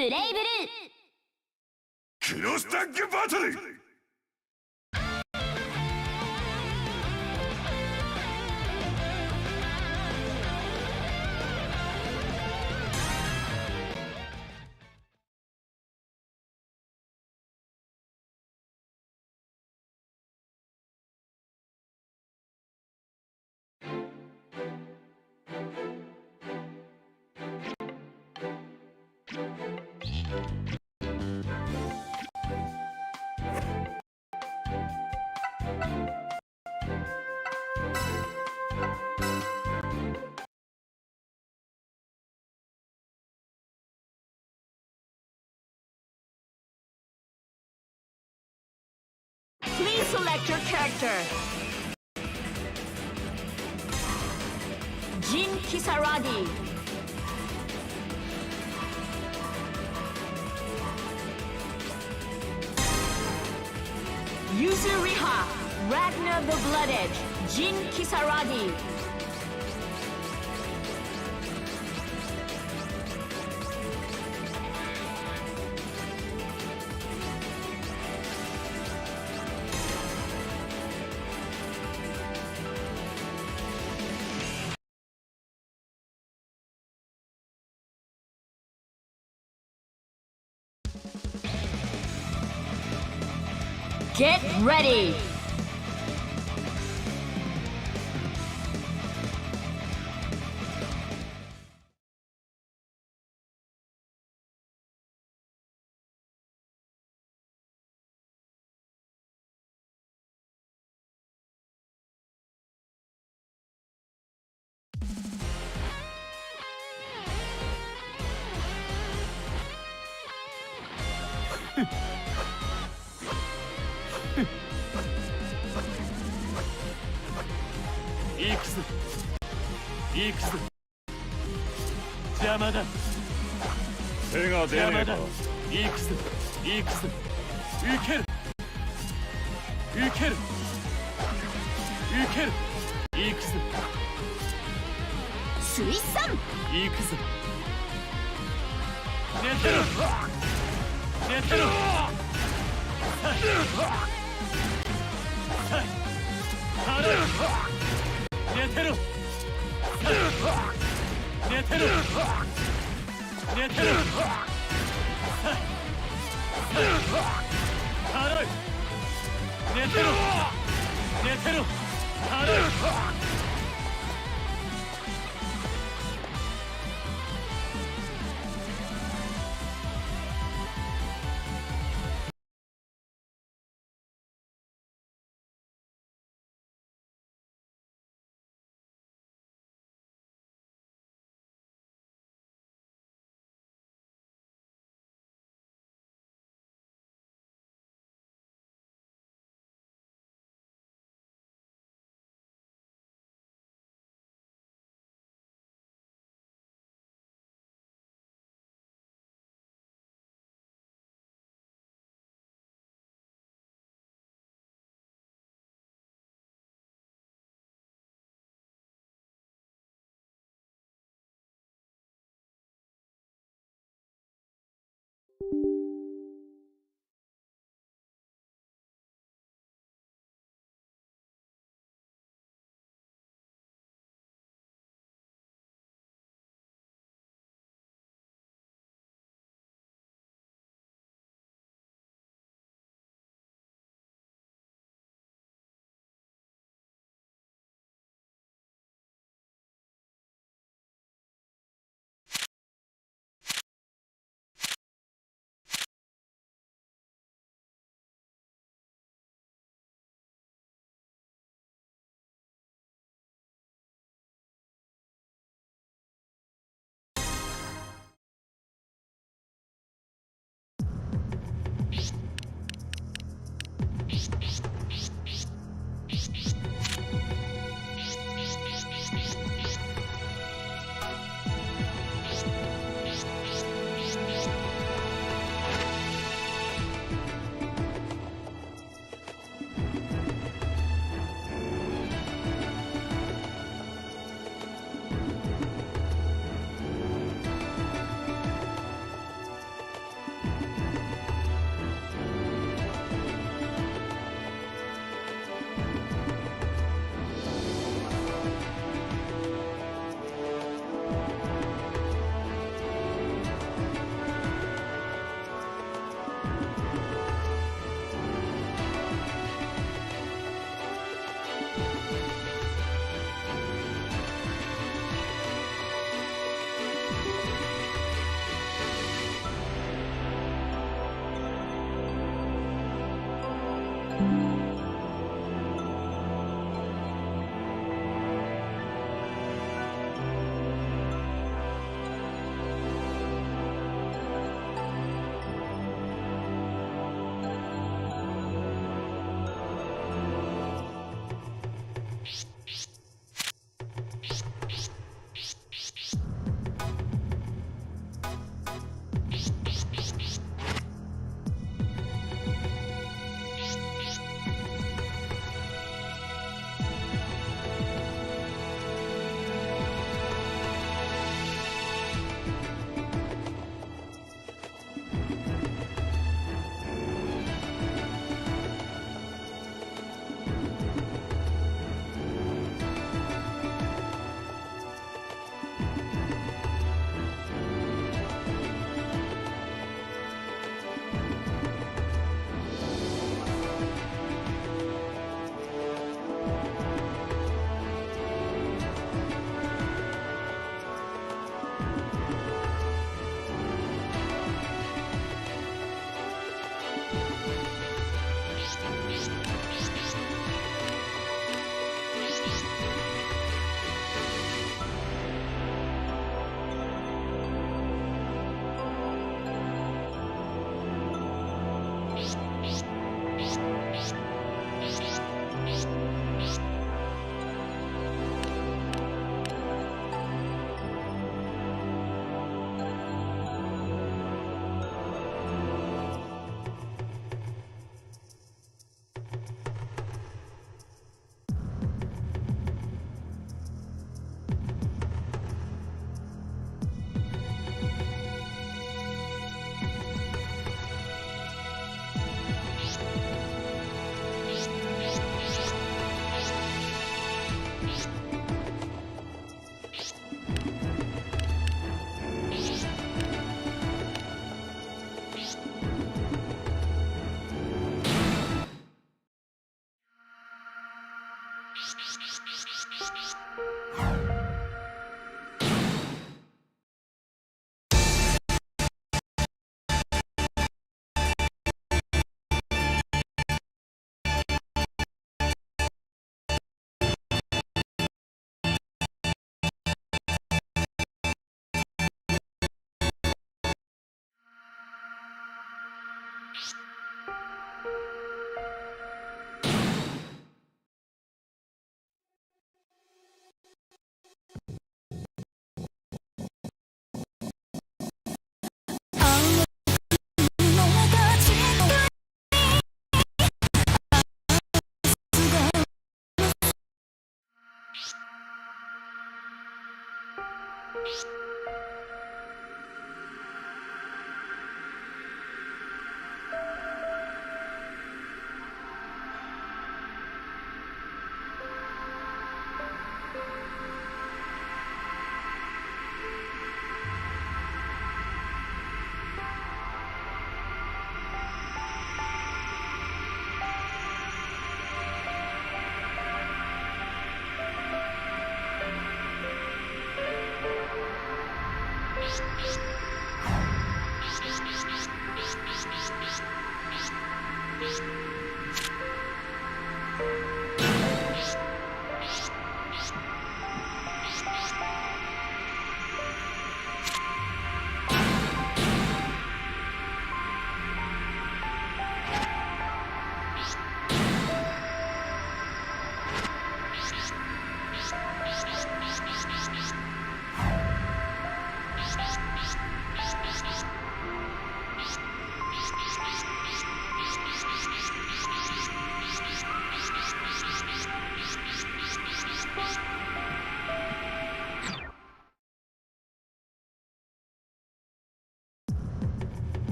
ブレイブルクロスタッグバトル。Please select your character. Jin Kisaragi. Yuzuriha, Ragnar the Blood Edge, Jin Kisaragi. Get ready! X 邪魔だ。手が出ねえば X 受ける受ける受ける X 水産行くぞ。寝てろ寝てろ。寝てろ寝てろ寝てろ。払う寝てろ寝てろ。払う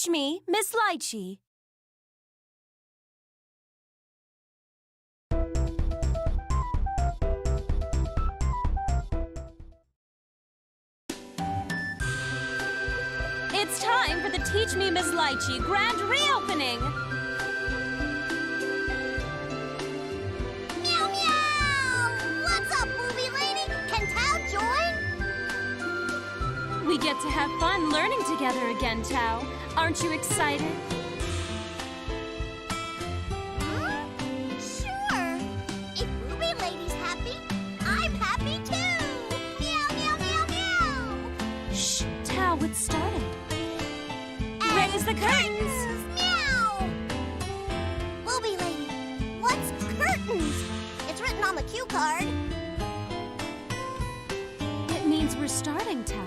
Teach me, Miss Lychee. It's time for the Teach Me, Miss Lychee grand reopening. Meow meow! What's up, movie lady? Can Tao join? We get to have fun learning together again, Tao. Aren't you excited? Sure. If movie lady's happy, I'm happy too. Meow meow meow meow. Shh, Tao, it's starting. Raise the curtains. Meow. Movie lady, what's curtains? It's written on the cue card. It means we're starting, Tao.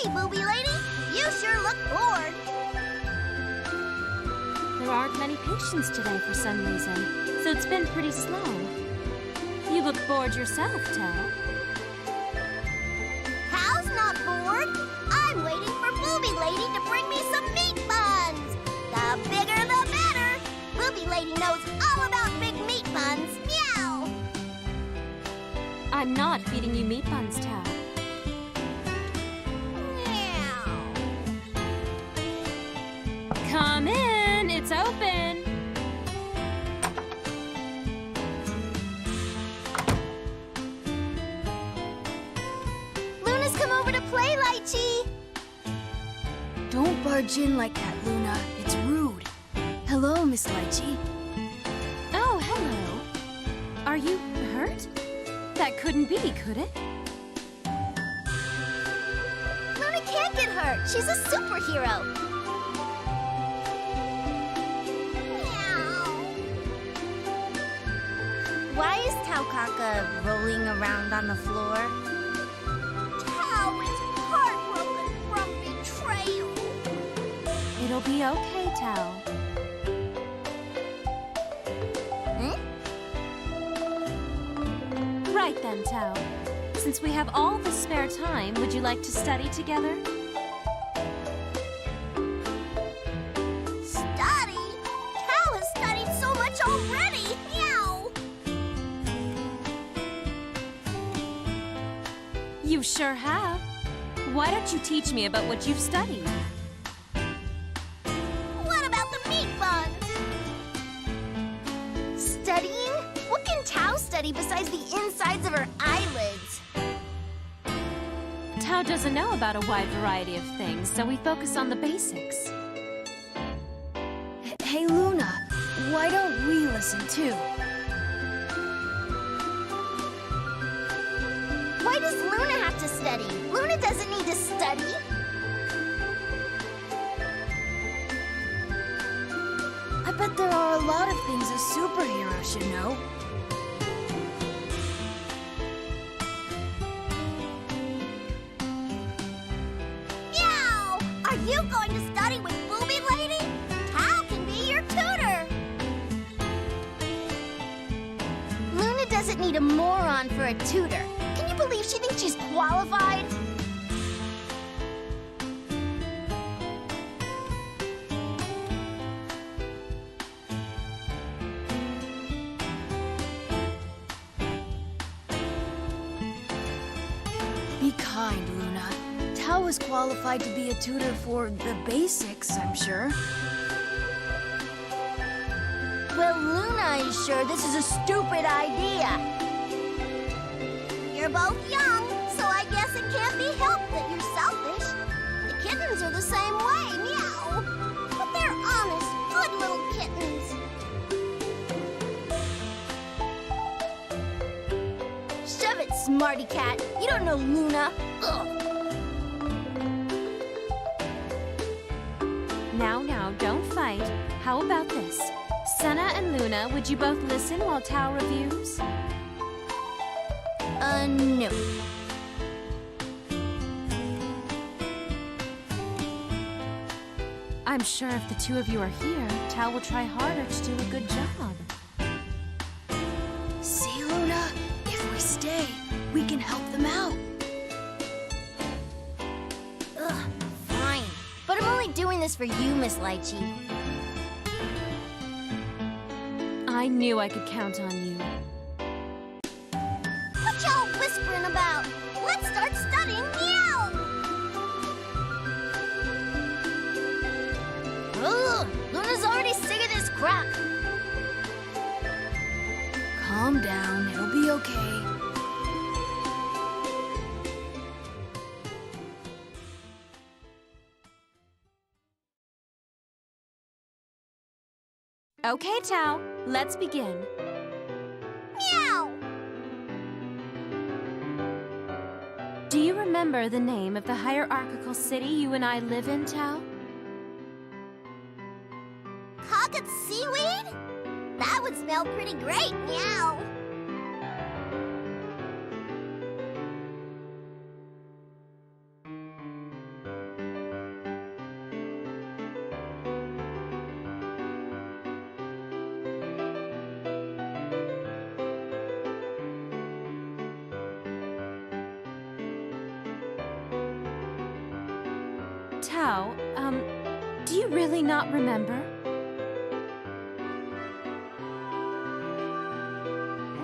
Hey, movie lady, you sure look bored. There aren't many patients today for some reason, so it's been pretty slow. You look bored yourself, Tao. Tao's not bored. I'm waiting for movie lady to bring me some meat buns. The bigger the better. Movie lady knows all about big meat buns. Meow. I'm not feeding you meat buns, Tao. Meow. Come in, it's open. Luna's come over to play, Lychee. Don't barge in like that, Luna. It's rude. Hello, Miss Lychee. Oh, hello. Are you hurt? That couldn't be, could it? Luna can't get hurt. She's a superhero. Meow. Why is Taukaka rolling around on the floor? Tao is heartbroken from betrayal. It'll be okay, Tao. Hmm? Right then, Tao. Since we have all the spare time, would you like to study together? Study? Tao has studied so much already. Meow. You sure have. Why don't you teach me about what you've studied? What about the meat buns? Studying? What can Tao study besides the insides of her eyelids? Tao doesn't know about a wide variety of things, so we focus on the basics. Hey, Luna. Why don't we listen too? Why does Luna have to study? Luna doesn't need to study. I bet there are a lot of things a superhero should know. Meow! Are you going to study with Booby Lady? Tao can be your tutor. Luna doesn't need a moron for a tutor. Can you believe she thinks she's qualified? Be kind, Luna. Tao is qualified to be a tutor for the basics, I'm sure. Well, Luna is sure this is a stupid idea. You're both young, so I guess it can't be helped that you're selfish. The kittens are the same way, meow. But they're honest, good little kittens. Shove it, smarty cat. You don't know Luna. Ugh. Now, don't fight. How about this? Senna and Luna, would you both listen while Tao reviews? No. I'm sure if the two of you are here, Tao will try harder to do a good job. See, Luna? If we stay, we can help them out. Ugh, fine. But I'm only doing this for you, Miss Lychee. I knew I could count on you. What y'all whispering about? Let's start studying Meow! Ugh, Luna's already sick of this crap. Calm down, it'll be okay. Okay, Tao, let's begin. Meow! Do you remember the name of the hierarchical city you and I live in, Tao? Cocked seaweed? That would smell pretty great, Meow! Tao, do you really not remember?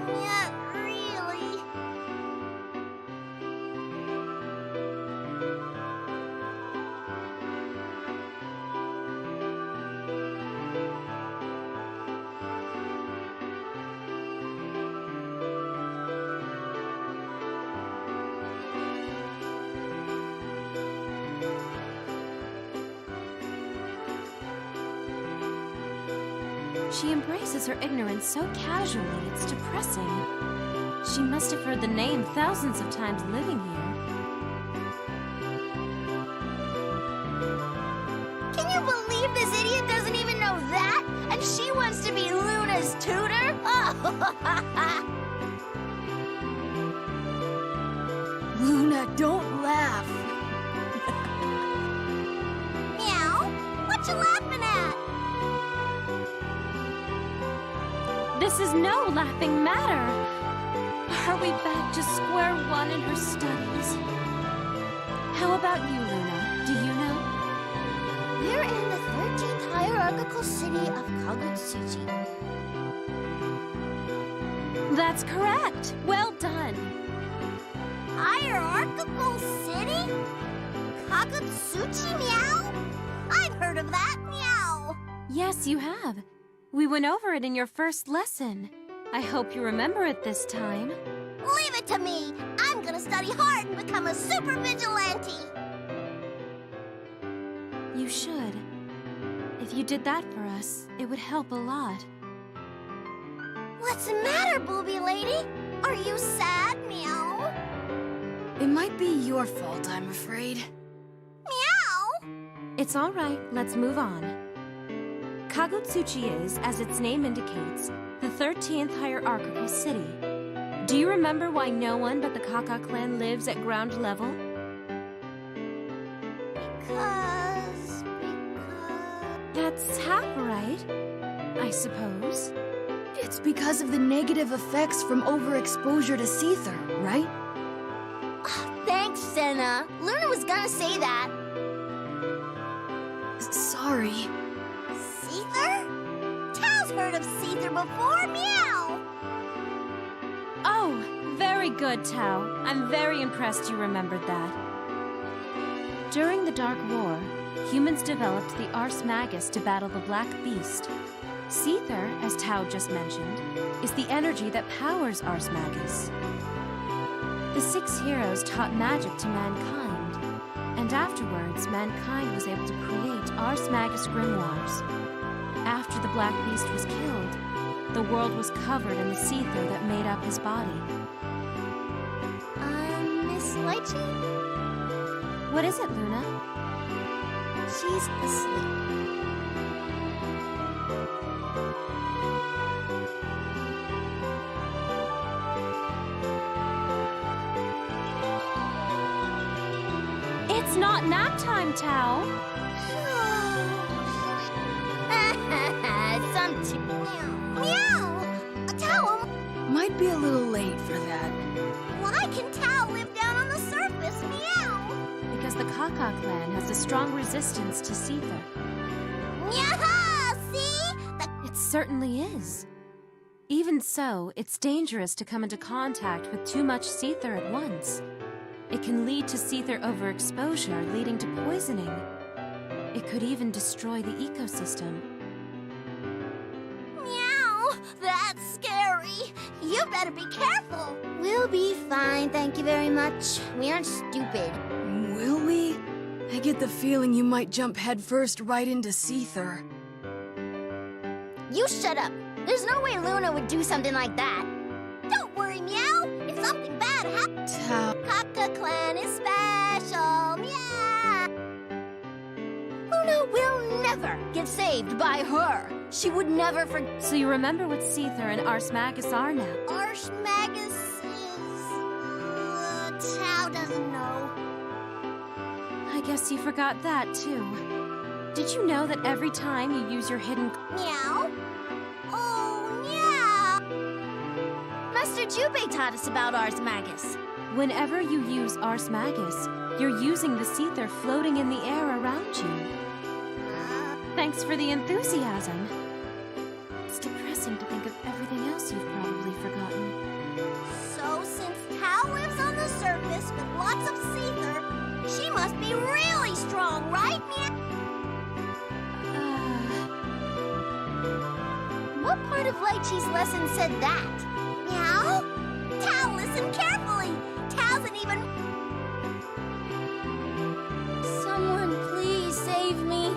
Not really. She embraces her ignorance so casually, it's depressing. She must have heard the name thousands of times living here. Can you believe this idiot doesn't even know that? And she wants to be Luna's tutor? Luna, don't laugh. Meow? What you laughing at? This is no laughing matter. Are we back to square one in her studies? How about you, Luna? Do you know? We're in the 13th hierarchical city of Kagutsuchi. That's correct. Well done. Hierarchical city? Kagutsuchi, Meow? I've heard of that, Meow. Yes, you have. We went over it in your first lesson. I hope you remember it this time. Leave it to me. I'm gonna study hard and become a super vigilante. You should. If you did that for us, it would help a lot. What's the matter, booby lady? Are you sad, Meow? It might be your fault, I'm afraid. Meow? It's all right. Let's move on. Kagutsuchi is, as its name indicates, the 13th hierarchical city. Do you remember why no one but the Kaka clan lives at ground level? Because... That's half right, I suppose. It's because of the negative effects from overexposure to Seether, right? Thanks, Senna. Luna was gonna say that. Sorry. Seether? Tao's heard of Seether before, Meow! Oh, very good, Tao. I'm very impressed you remembered that. During the Dark War, humans developed the Ars Magus to battle the Black Beast. Seether, as Tao just mentioned, is the energy that powers Ars Magus. The 6 heroes taught magic to mankind, and afterwards, mankind was able to create Ars Magus grimoires. After the Black Beast was killed, the world was covered in the Seether that made up his body. Miss Lychee? What is it, Luna? She's asleep. It's not nap time, Tao. might be a little late for that. Why can Tao live down on the surface? Meow! Because the Kaka clan has a strong resistance to Seether. Yaha! See? It certainly is. Even so, it's dangerous to come into contact with too much Seether at once. It can lead to Seether overexposure, leading to poisoning. It could even destroy the ecosystem. Meow! That's scary. You better be careful. We'll be fine, thank you very much. We aren't stupid. Will we? I get the feeling you might jump headfirst right into Seether. You shut up. There's no way Luna would do something like that. Don't worry, Meow. If something bad happens, Tao. Kaka Clan is special. Meow. Luna will never get saved by her. She would never forget. So you remember what Seether and Ars Magus are now? Arch Magus is... Tao doesn't know. I guess you forgot that, too. Did you know that every time you use your hidden... Meow? Oh, meow! Master Jubei taught us about Ars Magus. Whenever you use Ars Magus, you're using the Seether floating in the air around you. Thanks for the enthusiasm. It's depressing to think of everything else you've probably forgotten. So, since Tao lives on the surface with lots of Seether, she must be really strong, right, Meow? What part of Lychee's lesson said that? Meow? Tao, listen carefully. Tao's an even... Someone please save me.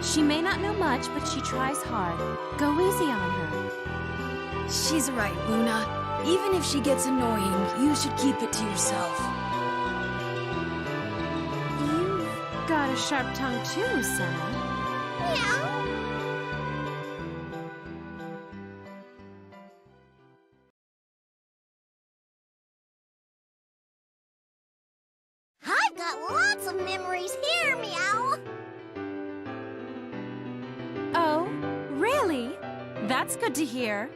She may not know much, but she tries hard. Go easy on her. She's right, Luna. Even if she gets annoying, you should keep it to yourself. You've got a sharp tongue too, Senna. Meow. I've got lots of memories here, Meow. Oh, really? That's good to hear.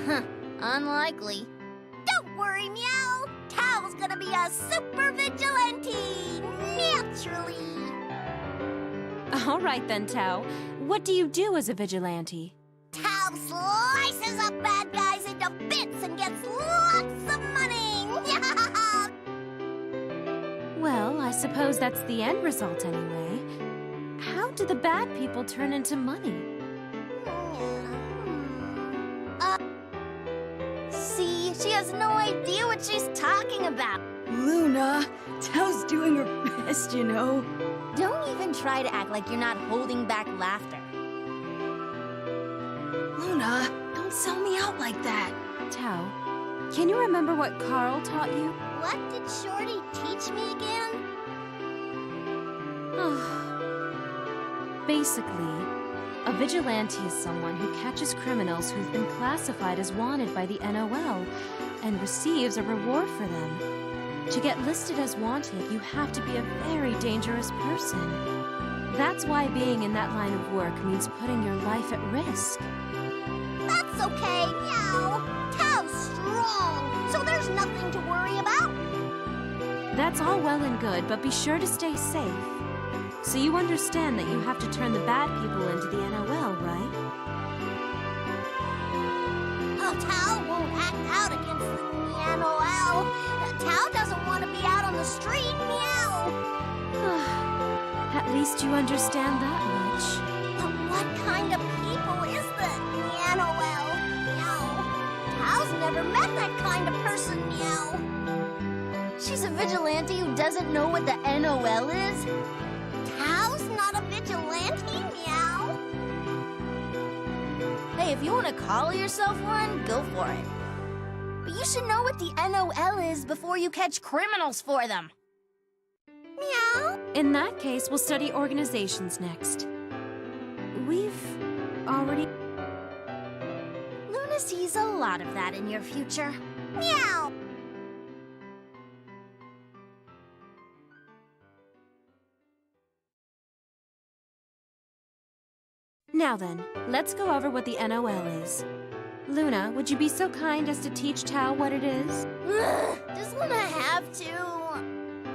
Huh, unlikely. Don't worry, Meow. Tao's gonna be a super vigilante, naturally. All right then, Tao. What do you do as a vigilante? Tao slices up bad guys into bits and gets lots of money. Well, I suppose that's the end result anyway. How do the bad people turn into money? See, she has no idea what she's talking about. Luna, Tao's doing her best, you know. Don't even try to act like you're not holding back laughter. Luna, don't sell me out like that. Tao, can you remember what Carl taught you? What did Shorty teach me again? Basically, a vigilante is someone who catches criminals who've been classified as wanted by the NOL and receives a reward for them. To get listed as wanted, you have to be a very dangerous person. That's why being in that line of work means putting your life at risk. That's okay, Meow. Tao's strong, so there's nothing to worry about. That's all well and good, but be sure to stay safe. So you understand that you have to turn the bad people into the NOL, right? Oh, Tao won't act out against the NOL. Tao doesn't want to be out on the street, Meow. At least you understand that much. But what kind of people is the NOL? Meow. Tao's never met that kind of person, Meow. She's a vigilante who doesn't know what the NOL is? Tao's not a vigilante, Meow. Hey, if you want to call yourself one, go for it. But you should know what the NOL is before you catch criminals for them. Meow. In that case, we'll study organizations next. We've already... Luna sees a lot of that in your future. Meow. Now then, let's go over what the NOL is. Luna, would you be so kind as to teach Tao what it is? Does Luna have to?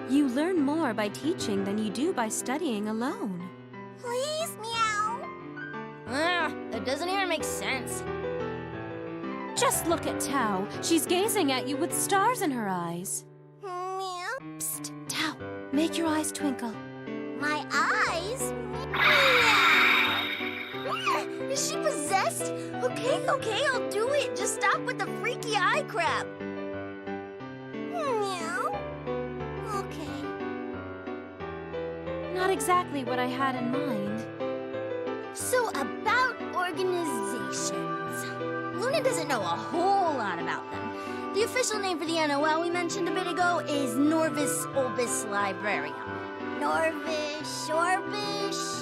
You learn more by teaching than you do by studying alone. Please, meow. That doesn't even make sense. Just look at Tao. She's gazing at you with stars in her eyes. Meow. Psst, Tao, make your eyes twinkle. My eyes? Meow. Is she possessed? Okay, I'll do it. Just stop with the freaky eye crap. Meow. Okay. Not exactly what I had in mind. So, about organizations. Luna doesn't know a whole lot about them. The official name for the NOL we mentioned a bit ago is Norvis Orbis Librarium. Norvis Orbish?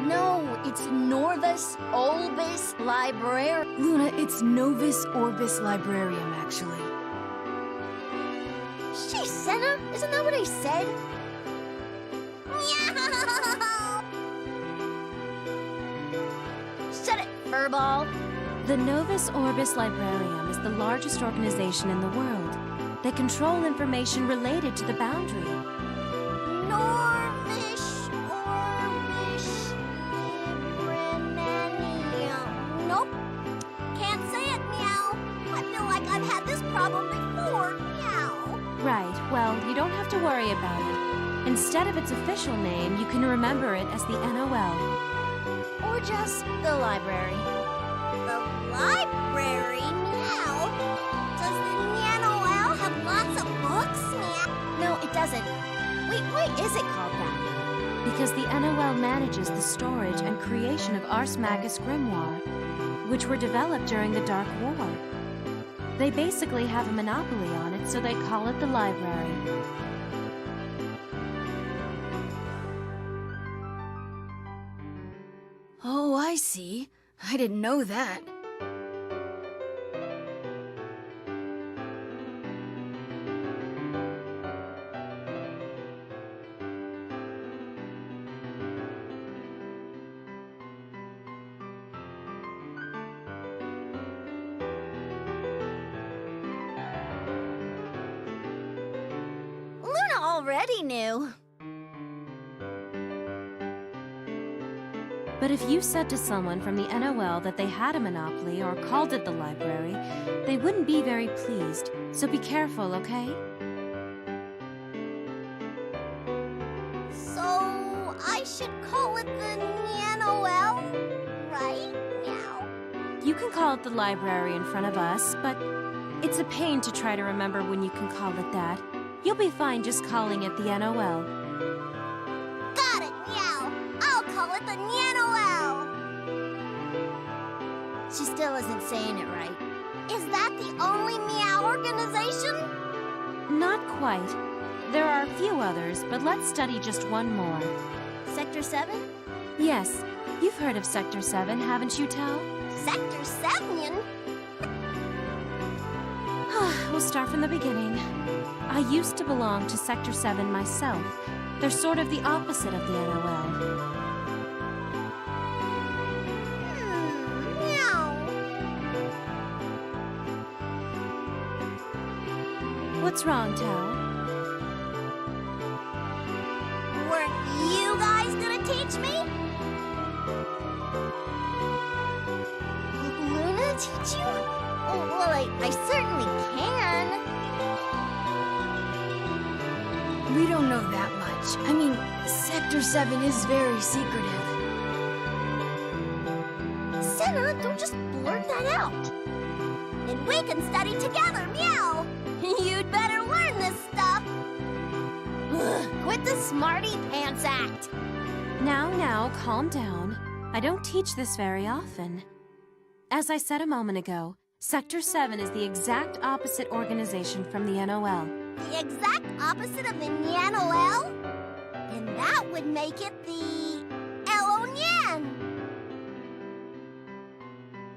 No, it's Norvis Orbis Librarium. Luna, it's Novus Orbis Librarium, actually. Sheesh, Senna, isn't that what I said? Meow! Shut it, furball. The Novus Orbis Librarium is the largest organization in the world. They control information related to the boundary. Norvish Orbish Librarium. Nope. Can't say it, meow. I feel like I've had this problem before, meow. Right, well, you don't have to worry about it. Instead of its official name, you can remember it as the NOL. Or just the library. The library? Meow. Does the NOL have lots of books? Meow. No, it doesn't. Wait, why is it called that? Because the NOL manages the storage and creation of Ars Magus Grimoire, which were developed during the Dark War. They basically have a monopoly on it, so they call it the library. Oh, I see. I didn't know that. Luna already knew. But if you said to someone from the NOL that they had a monopoly or called it the library, they wouldn't be very pleased. So be careful, okay? So, I should call it the NOL, right? Meow. You can call it the library in front of us, but it's a pain to try to remember when you can call it that. You'll be fine just calling it the NOL. Got it, meow. I'll call it the NOL. She still isn't saying it right. Is that the only meow organization? Not quite. There are a few others, but let's study just one more. Sector 7? Yes, you've heard of Sector 7, haven't you, Tao? Sector 7? We'll start from the beginning. I used to belong to Sector 7 myself. They're sort of the opposite of the NOL. Meow. What's wrong, Tao? Weren't you guys gonna teach me? Luna teach you? Oh, well, I certainly can. We don't know that much. I mean, Sector 7 is very secretive. Senna, don't just blurt that out. Then we can study together, meow. You'd better learn this stuff. Ugh, quit the smarty pants act. Now, calm down. I don't teach this very often. As I said a moment ago, Sector 7 is the exact opposite organization from the NOL. The exact opposite of the NOL? Then that would make it the Elonian.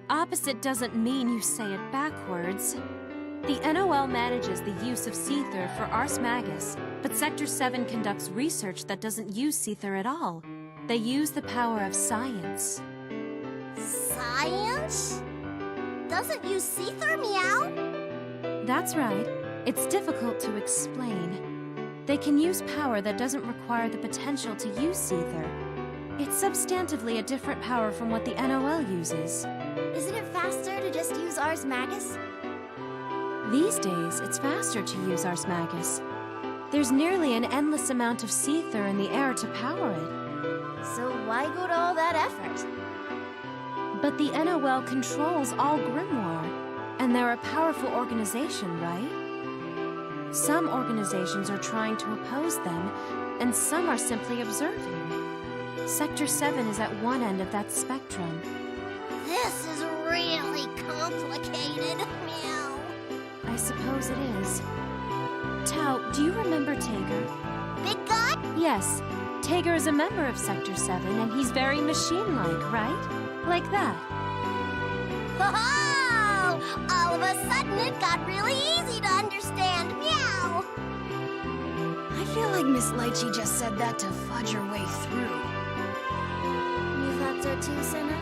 Opposite doesn't mean you say it backwards. The NOL manages the use of Seether for Ars Magus, but Sector 7 conducts research that doesn't use Seether at all. They use the power of science. Science? Doesn't use Seether, meow? That's right. It's difficult to explain. They can use power that doesn't require the potential to use Seether. It's substantively a different power from what the NOL uses. Isn't it faster to just use Ars Magus? These days, it's faster to use Ars Magus. There's nearly an endless amount of Seether in the air to power it. So why go to all that effort? But the NOL controls all Grimoire, and they're a powerful organization, right? Some organizations are trying to oppose them, and some are simply observing. Sector 7 is at one end of that spectrum. This is really complicated, meow. I suppose it is. Tao, do you remember Tager? Big guy? Yes. Tager is a member of Sector 7, and he's very machine-like, right? Like that. Oh! All of a sudden it got really easy to understand, meow. I feel like Miss Lychee just said that to fudge her way through. You thought so too, Senna?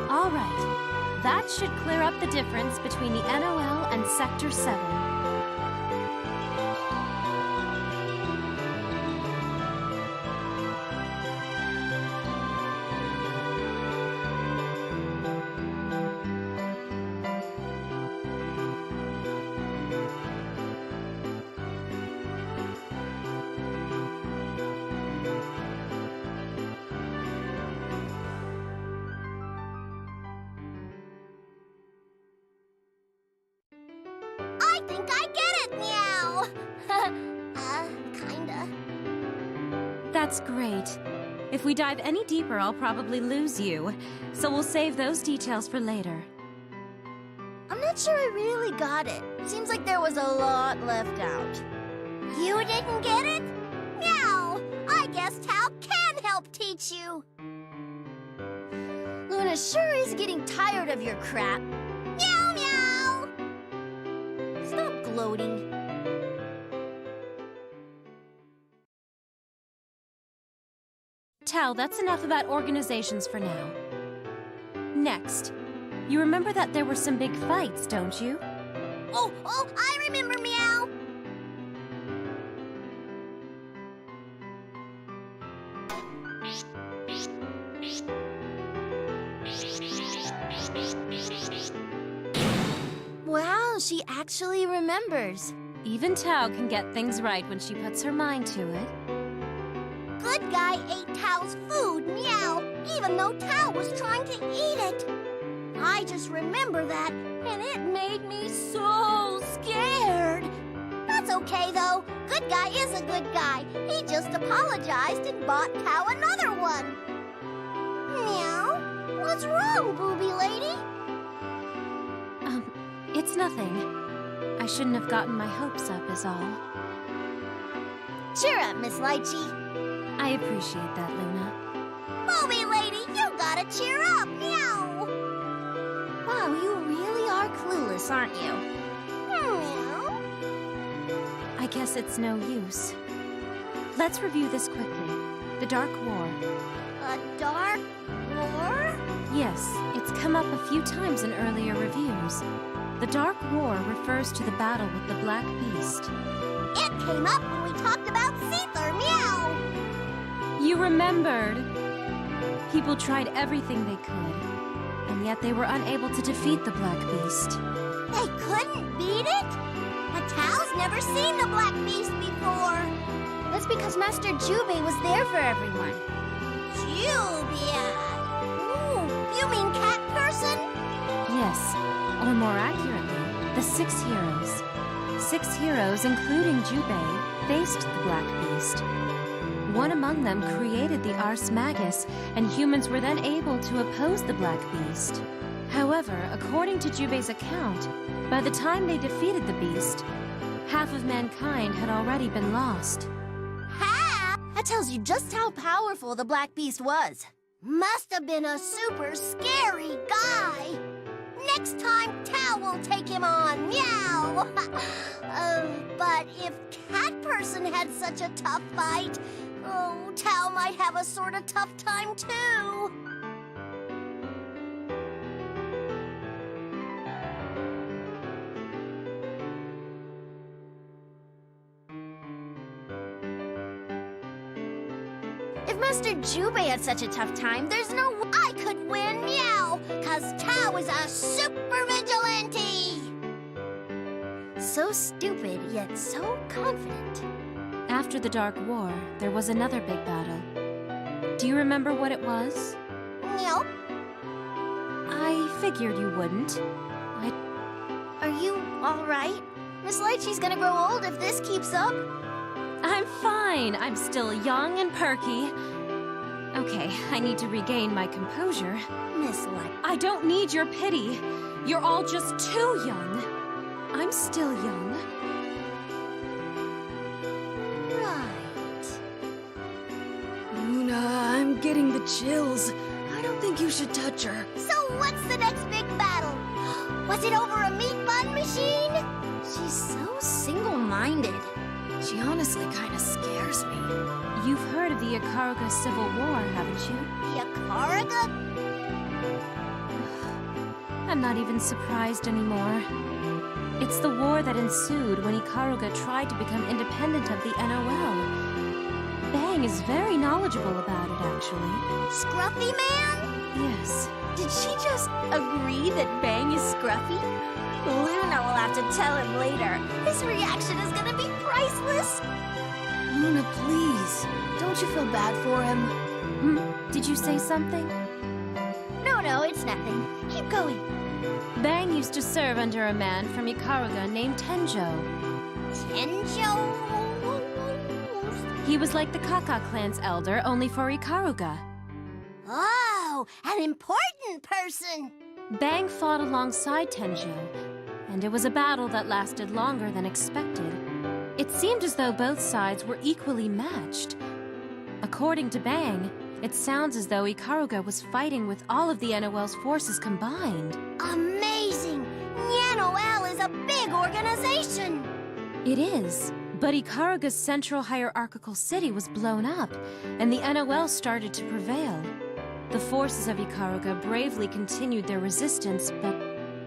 All right. That should clear up the difference between the NOL and Sector 7. I think I get it, meow. Kinda. That's great. If we dive any deeper, I'll probably lose you. So we'll save those details for later. I'm not sure I really got it. Seems like there was a lot left out. You didn't get it? Meow! I guess Tao can help teach you. Luna sure is getting tired of your crap. Meow meow! Stop gloating. Tao, that's enough about organizations for now. Next, you remember that there were some big fights, don't you? Oh, I remember, meow. Wow, she actually remembers. Even Tao can get things right when she puts her mind to it. Good guy ate Tao's food, meow, even though Tao was trying to eat it. I just remember that, and it made me so scared. That's okay, though. Good guy is a good guy. He just apologized and bought Tao another one. Meow? What's wrong, booby lady? It's nothing. I shouldn't have gotten my hopes up, is all. Cheer up, Miss Lychee. I appreciate that, Luna. Booby lady, you gotta cheer up, meow. Wow, you really are clueless, aren't you? Meow. I guess it's no use. Let's review this quickly. The Dark War. A dark war? Yes, it's come up a few times in earlier reviews. The Dark War refers to the battle with the Black Beast. It came up when we talked about Seether, meow. You remembered! People tried everything they could, and yet they were unable to defeat the Black Beast. They couldn't beat it? But Tao's never seen the Black Beast before. That's because Master Jubei was there for everyone. Jubei? Ooh, you mean Cat Person? Yes, or more accurately, the 6 heroes. 6 heroes, including Jubei, faced the Black Beast. One among them created the Ars Magus, and humans were then able to oppose the Black Beast. However, according to Jubei's account, by the time they defeated the beast, half of mankind had already been lost. Half? That tells you just how powerful the Black Beast was. Must have been a super scary guy. Next time, Tao will take him on, meow! But if Cat Person had such a tough fight, oh, Tao might have a sort of tough time too. If Master Jubei had such a tough time, there's no way I could win, meow! Cause Tao is a super vigilante! So stupid, yet so confident. After the Dark War, there was another big battle. Do you remember what it was? Meow. I figured you wouldn't. Are you alright? Miss Lychee's gonna grow old if this keeps up. I'm fine. I'm still young and perky. Okay, I need to regain my composure. Miss Lychee. I don't need your pity. You're all just too young. I'm still young. Right. Luna, I'm getting the chills. I don't think you should touch her. So what's the next big battle? Was it over a meat bun machine? She's so single-minded. She honestly kind of scares me. You've heard of the Ikaruga Civil War, haven't you? The Ikaruga? I'm not even surprised anymore. It's the war that ensued when Ikaruga tried to become independent of the NOL. Bang is very knowledgeable about it, actually. Scruffy Man? Yes. Did she just agree that Bang is scruffy? Luna will have to tell him later. His reaction is gonna be priceless. Luna, please. Don't you feel bad for him? Did you say something? No, it's nothing. Keep going. Bang used to serve under a man from Ikaruga named Tenjo. Tenjo? He was like the Kaka clan's elder, only for Ikaruga. Oh, an important person. Bang fought alongside Tenjo, and it was a battle that lasted longer than expected. It seemed as though both sides were equally matched. According to Bang, it sounds as though Ikaruga was fighting with all of the NOL's forces combined. Amazing! NOL is a big organization. It is, but Ikaruga's central hierarchical city was blown up, and the NOL started to prevail. The forces of Ikaruga bravely continued their resistance, but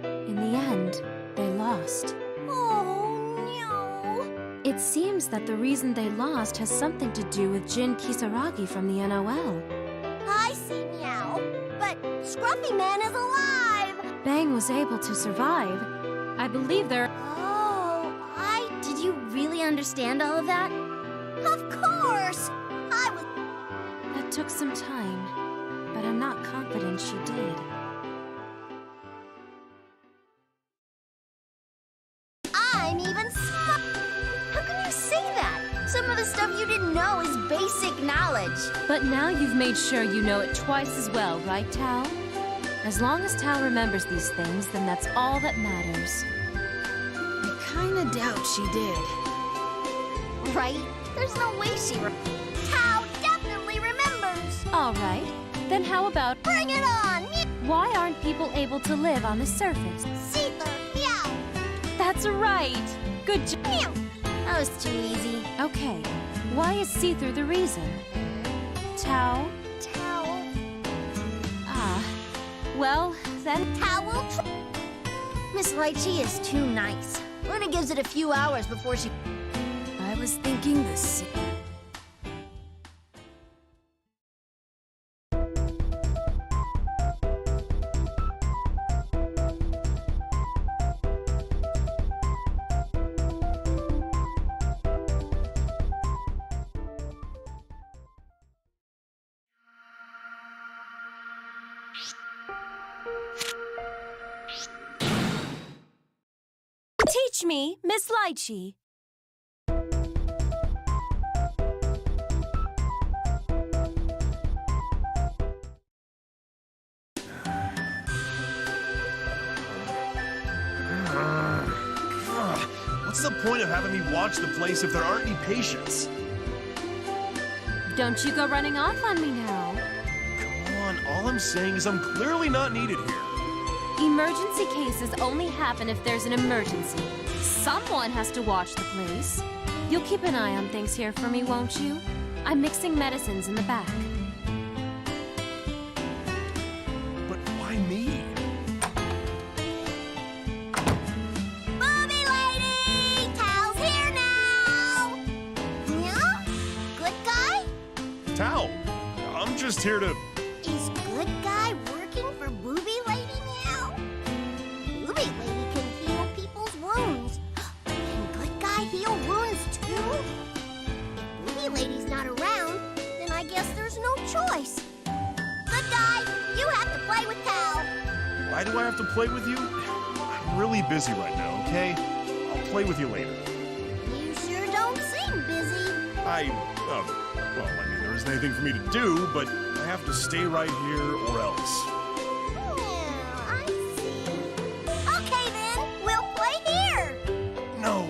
in the end, they lost. Oh, no. It seems that the reason they lost has something to do with Jin Kisaragi from the NOL. I see, meow. But Scruffy Man is alive. Bang was able to survive. I believe there... Did you really understand all of that? Of course! That took some time, but I'm not confident she did. I'm even smart. How can you say that? Some of the stuff you didn't know is basic knowledge. But now you've made sure you know it twice as well, right, Tao? As long as Tao remembers these things, then that's all that matters. I kinda doubt she did. Right? There's no way Tao definitely remembers. All right, then how about... Bring it on! Why aren't people able to live on the surface? Seether, meow! That's right! Good job! Meow! That was too easy. Okay, why is Seether the reason? Tao? Tao. Well, then... Tao will try. Miss Lychee is too nice. Luna gives it a few hours before she... I was thinking the same. Teach me, Miss Lychee. What's the point of having me watch the place if there aren't any patients? Don't you go running off on me now. Come on, all I'm saying is I'm clearly not needed here. Emergency cases only happen if there's an emergency. Someone has to watch the place. You'll keep an eye on things here for me, won't you? I'm mixing medicines in the back. But why me? Booby lady! Tao's here now! Yeah? Good guy? Tao, just here to... Is Good Guy working for Booby Lady now? Booby Lady can heal people's wounds. Can Good Guy heal wounds too? If Booby Lady's not around, then I guess there's no choice. Good Guy, you have to play with Tal. Why do I have to play with you? I'm really busy right now, okay? I'll play with you later. You sure don't seem busy. Well, I mean, there isn't anything for me to do, but I have to stay right here or else. Yeah, I see. Okay then, we'll play here. No,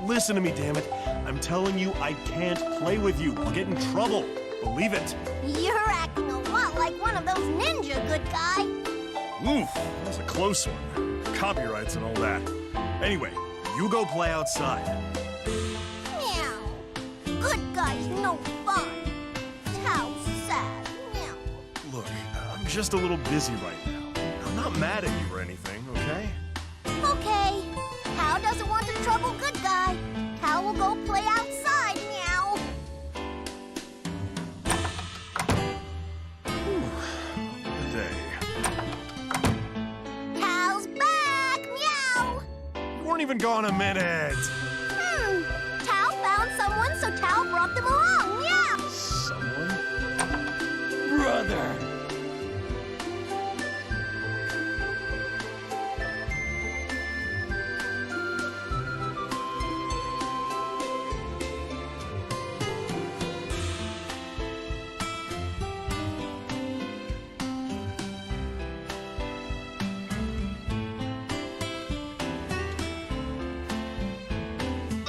listen to me, damn it. I'm telling you, I can't play with you. I'll get in trouble. Believe it. You're acting a lot like one of those ninja, Good Guy. Oof, that was a close one. Copyrights and all that. Anyway, you go play outside. Meow. Good Guy's no fun. How sad. Meow. Look, I'm just a little busy right now. I'm not mad at you or anything, okay? Okay. Hal doesn't want to trouble Good Guy. Hal will go play outside. Meow. Good day. Hal's back. Meow. You weren't even gone a minute. Tal found someone, so Tal brought them along. Meow. Someone? Brother!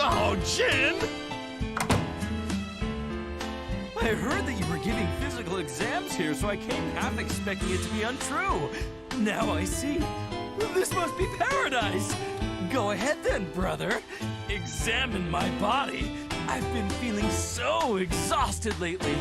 Oh, Jin! I heard that you were giving physical exams here, so I came half expecting it to be untrue. Now I see. This must be paradise. Go ahead then, brother. Examine my body. I've been feeling so exhausted lately.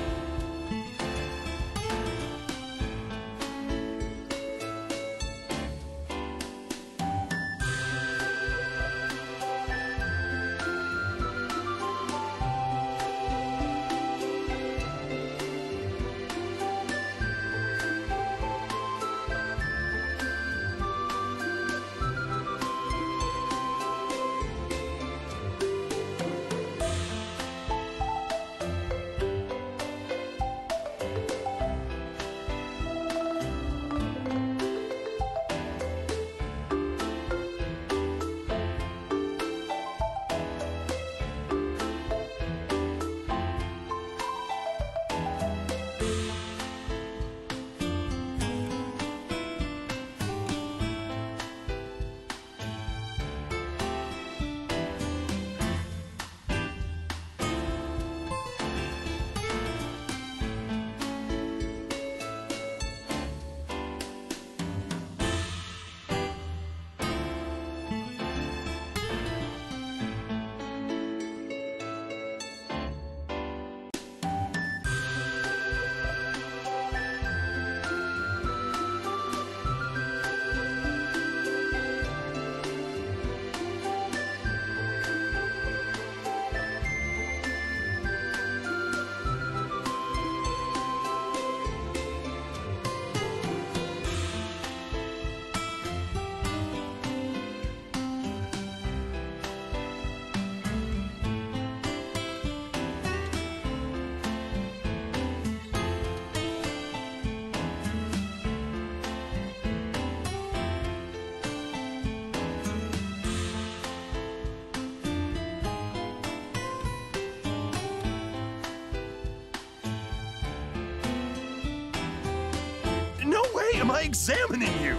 No way am I examining you!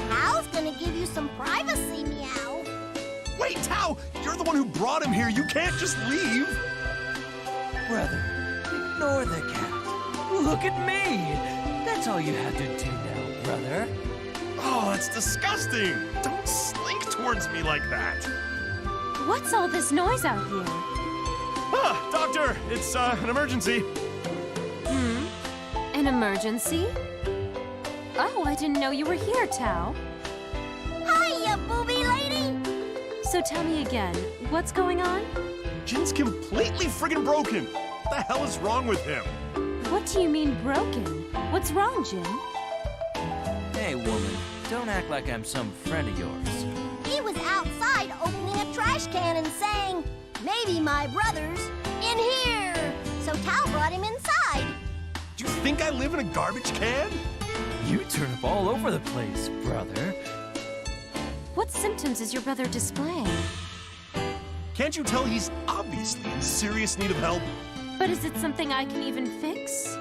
Hal's gonna give you some privacy. Meow. Wait, Tao! You're the one who brought him here. You can't just leave! Brother, ignore the cat. Look at me. That's all you have to do now, brother. Oh, that's disgusting! Don't slink towards me like that! What's all this noise out here? Ah, doctor! It's, an emergency. An emergency? Oh, I didn't know you were here, Tao. Hiya, Booby Lady. So tell me again, what's going on? Jin's completely friggin' broken! What the hell is wrong with him? What do you mean broken? What's wrong, Jin? Hey, woman, don't act like I'm some friend of yours. He was outside opening a trash can and saying, "Maybe my brother's in here." So Tao brought him inside. Do you think I live in a garbage can? You turn up all over the place, brother. What symptoms is your brother displaying? Can't you tell he's obviously in serious need of help? But is it something I can even fix?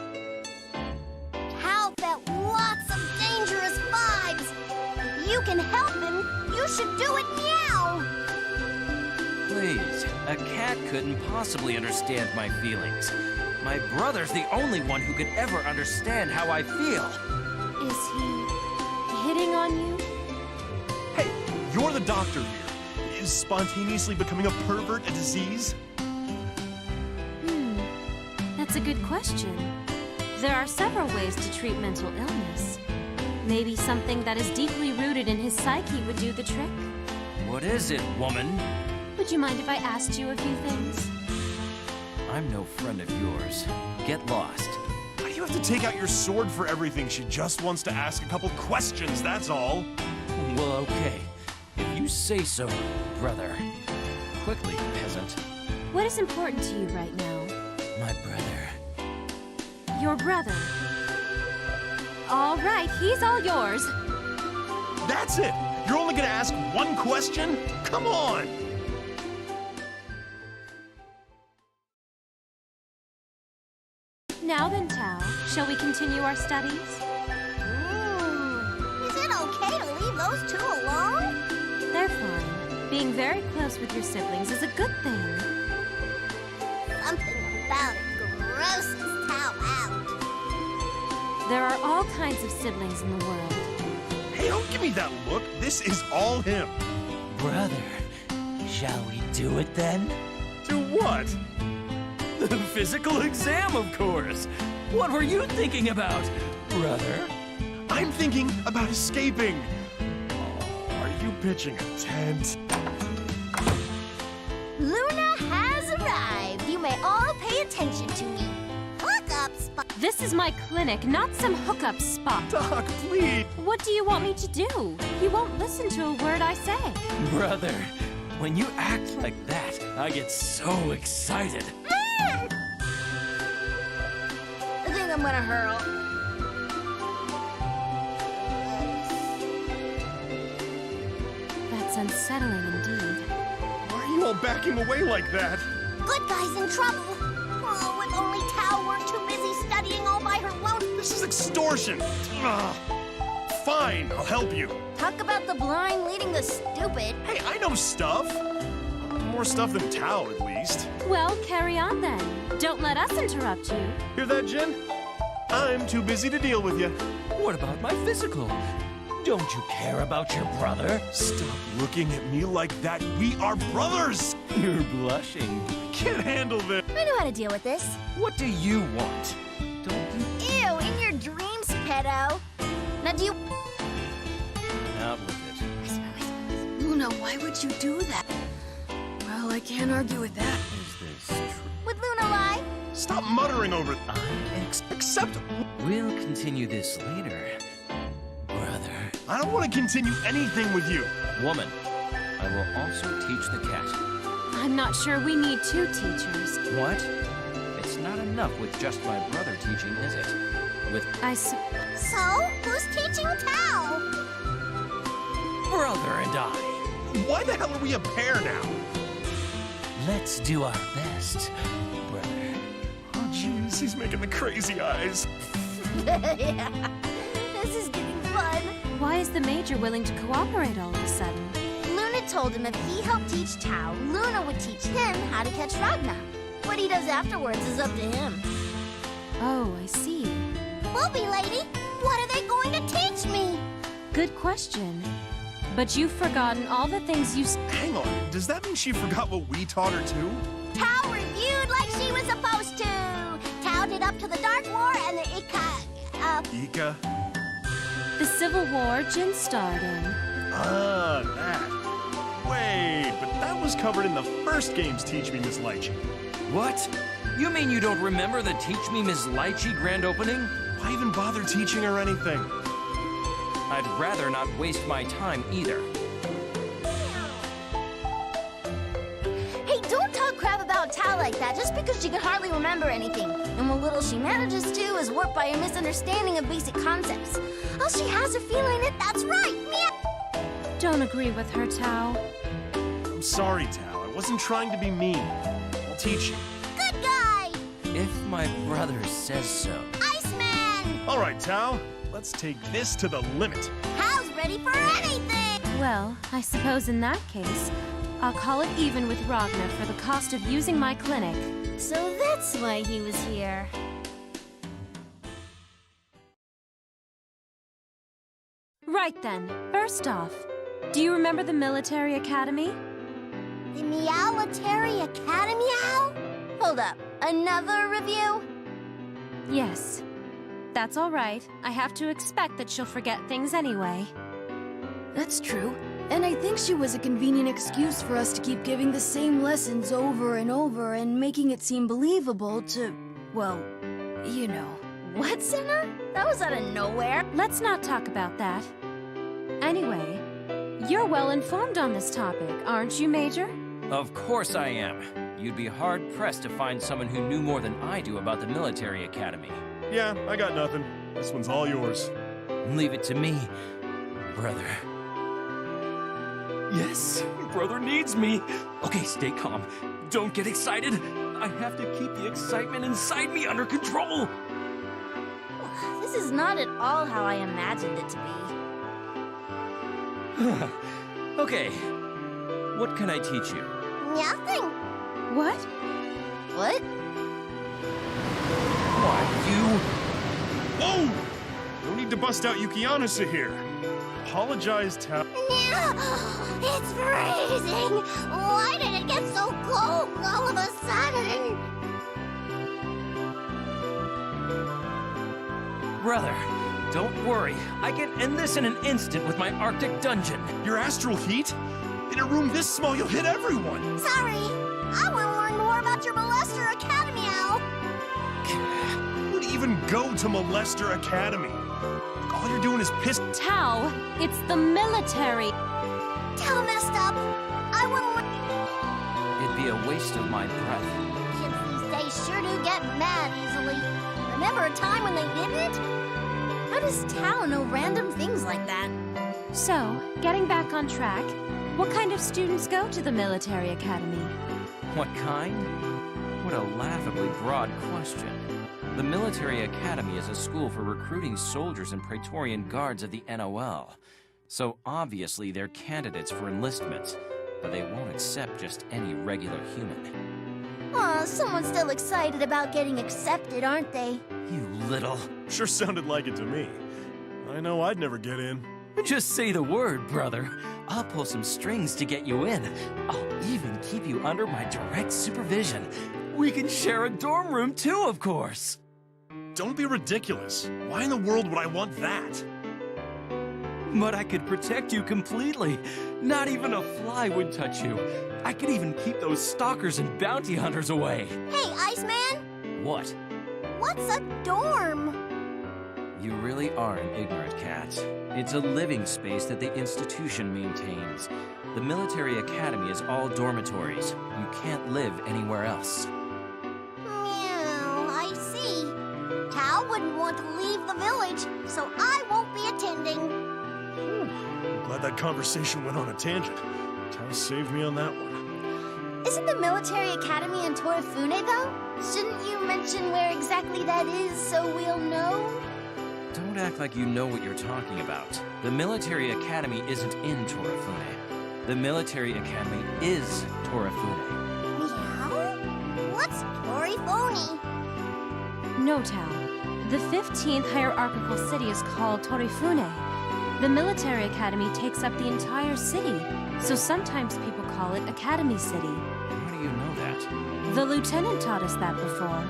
Tao felt lots of dangerous vibes. If you can help him, you should do it now. Please, a cat couldn't possibly understand my feelings. My brother's the only one who could ever understand how I feel. Is he hitting on you? Hey, you're the doctor here. Is spontaneously becoming a pervert a disease? That's a good question. There are several ways to treat mental illness. Maybe something that is deeply rooted in his psyche would do the trick. What is it, woman? Would you mind if I asked you a few things? I'm no friend of yours. Get lost. Why do you have to take out your sword for everything? She just wants to ask a couple questions, that's all. Well, okay. If you say so, brother. Quickly, peasant. What is important to you right now? My brother. Your brother. All right, he's all yours. That's it! You're only gonna ask one question? Come on! Now then, Tao, shall we continue our studies? Is it okay to leave those two alone? They're fine. Being very close with your siblings is a good thing. Something about it grosses Tao out. There are all kinds of siblings in the world. Hey, don't give me that look. This is all him. Brother, shall we do it then? Do what? The physical exam, of course. What were you thinking about, brother? I'm thinking about escaping. Oh, are you pitching a tent? Luna has arrived. You may all pay attention to me. Hookup spot. This is my clinic, not some hookup spot. Doc, please. What do you want me to do? You won't listen to a word I say. Brother, when you act like that, I get so excited. I think I'm gonna hurl. That's unsettling indeed. Why are you all backing away like that? Good guy's in trouble. Oh, if only Tao weren't too busy studying all by her own. This is extortion. Ugh. Fine, I'll help you. Talk about the blind leading the stupid. Hey, I know stuff. More stuff than Tao, at least. Well, carry on then. Don't let us interrupt you. Hear that, Jin? I'm too busy to deal with you. What about my physical? Don't you care about your brother? Stop looking at me like that. We are brothers. You're blushing. Can't handle this. I know how to deal with this. What do you want? Don't you... Ew, in your dreams, pedo. Now do you... Out with it. Luna, why would you do that? Well, I can't argue with that. Is this true? Would Luna lie? Stop muttering over it. Accept. We'll continue this later, brother. I don't want to continue anything with you. Woman, I will also teach the cat. I'm not sure we need two teachers. What? It's not enough with just my brother teaching, is it? With So, who's teaching Tao? brother and I. Why the hell are we a pair now? Let's do our best, brother. Oh, jeez, he's making the crazy eyes. Yeah. This is getting fun. Why is the Major willing to cooperate all of a sudden? Luna told him if he helped teach Tao, Luna would teach him how to catch Ragna. What he does afterwards is up to him. Oh, I see. Booby lady, what are they going to teach me? Good question. But you've forgotten all the things you... Hang on, does that mean she forgot what we taught her too? Tao reviewed like she was supposed to. Tao did up to the Dark War and the Ika? The Civil War Jin starred in. Ah, that. Wait, but that was covered in the first game's Teach Me, Miss Lychee. What? You mean you don't remember the Teach Me Ms. Lychee grand opening? Why even bother teaching her anything? I'd rather not waste my time either. Hey, don't talk crap about Tao like that just because she can hardly remember anything. And what little she manages to is warped by a misunderstanding of basic concepts. All she has a feeling that that's right. Meow. Don't agree with her, Tao. I'm sorry, Tao. I wasn't trying to be mean. I'll teach you. Good guy! If my brother says so. Iceman! All right, Tao. Let's take this to the limit. Tao's ready for anything! Well, I suppose in that case, I'll call it even with Ragnar for the cost of using my clinic. So that's why he was here. Right then, first off, do you remember the military academy? The Meowletary Academy, Owl? Hold up, another review? Yes. That's all right. I have to expect that she'll forget things anyway. That's true. And I think she was a convenient excuse for us to keep giving the same lessons over and over and making it seem believable to, well, you know. What, Sinner? That was out of nowhere. Let's not talk about that. Anyway, you're well informed on this topic, aren't you, Major? Of course I am. You'd be hard-pressed to find someone who knew more than I do about the military academy. Yeah, I got nothing. This one's all yours. Leave it to me, brother. Yes, brother needs me. Okay, stay calm. Don't get excited. I have to keep the excitement inside me under control. This is not at all how I imagined it to be. Okay, what can I teach you? Nothing. What? What? Why, you... Whoa! No need to bust out Yukianasa here. Apologize, Tao. It's freezing! Why did it get so cold all of a sudden? Brother, don't worry. I can end this in an instant with my Arctic dungeon. Your astral heat? In a room this small, you'll hit everyone. Sorry. I want to learn more about your Molester Academy, Owl. Who would even go to Molester Academy? All you're doing is piss. Tao, it's the military. Tao messed up. I want to learn. It'd be a waste of my breath. Kids these days sure do get mad easily. Remember a time when they didn't? How does Tao know random things like that? So, getting back on track, what kind of students go to the military academy? What kind? What a laughably broad question. The Military Academy is a school for recruiting soldiers and Praetorian guards of the NOL. So obviously they're candidates for enlistment, but they won't accept just any regular human. Aw, someone's still excited about getting accepted, aren't they? You little... Sure sounded like it to me. I know I'd never get in. Just say the word, brother. I'll pull some strings to get you in. I'll even keep you under my direct supervision. We can share a dorm room too, of course. Don't be ridiculous. Why in the world would I want that? But I could protect you completely. Not even a fly would touch you. I could even keep those stalkers and bounty hunters away. Hey, Iceman! What? What's a dorm? You really are an ignorant cat. It's a living space that the institution maintains. The military academy is all dormitories. You can't live anywhere else. Meow, I see. Tao wouldn't want to leave the village, so I won't be attending. I'm glad that conversation went on a tangent. Tao saved me on that one. Isn't the military academy in Torifune, though? Shouldn't you mention where exactly that is so we'll know? Don't act like you know what you're talking about. The military academy isn't in Torifune. The military academy is Torifune. Meow? What's Torifune? No, Tao. The 15th hierarchical city is called Torifune. The military academy takes up the entire city, so sometimes people call it Academy City. How do you know that? The lieutenant taught us that before.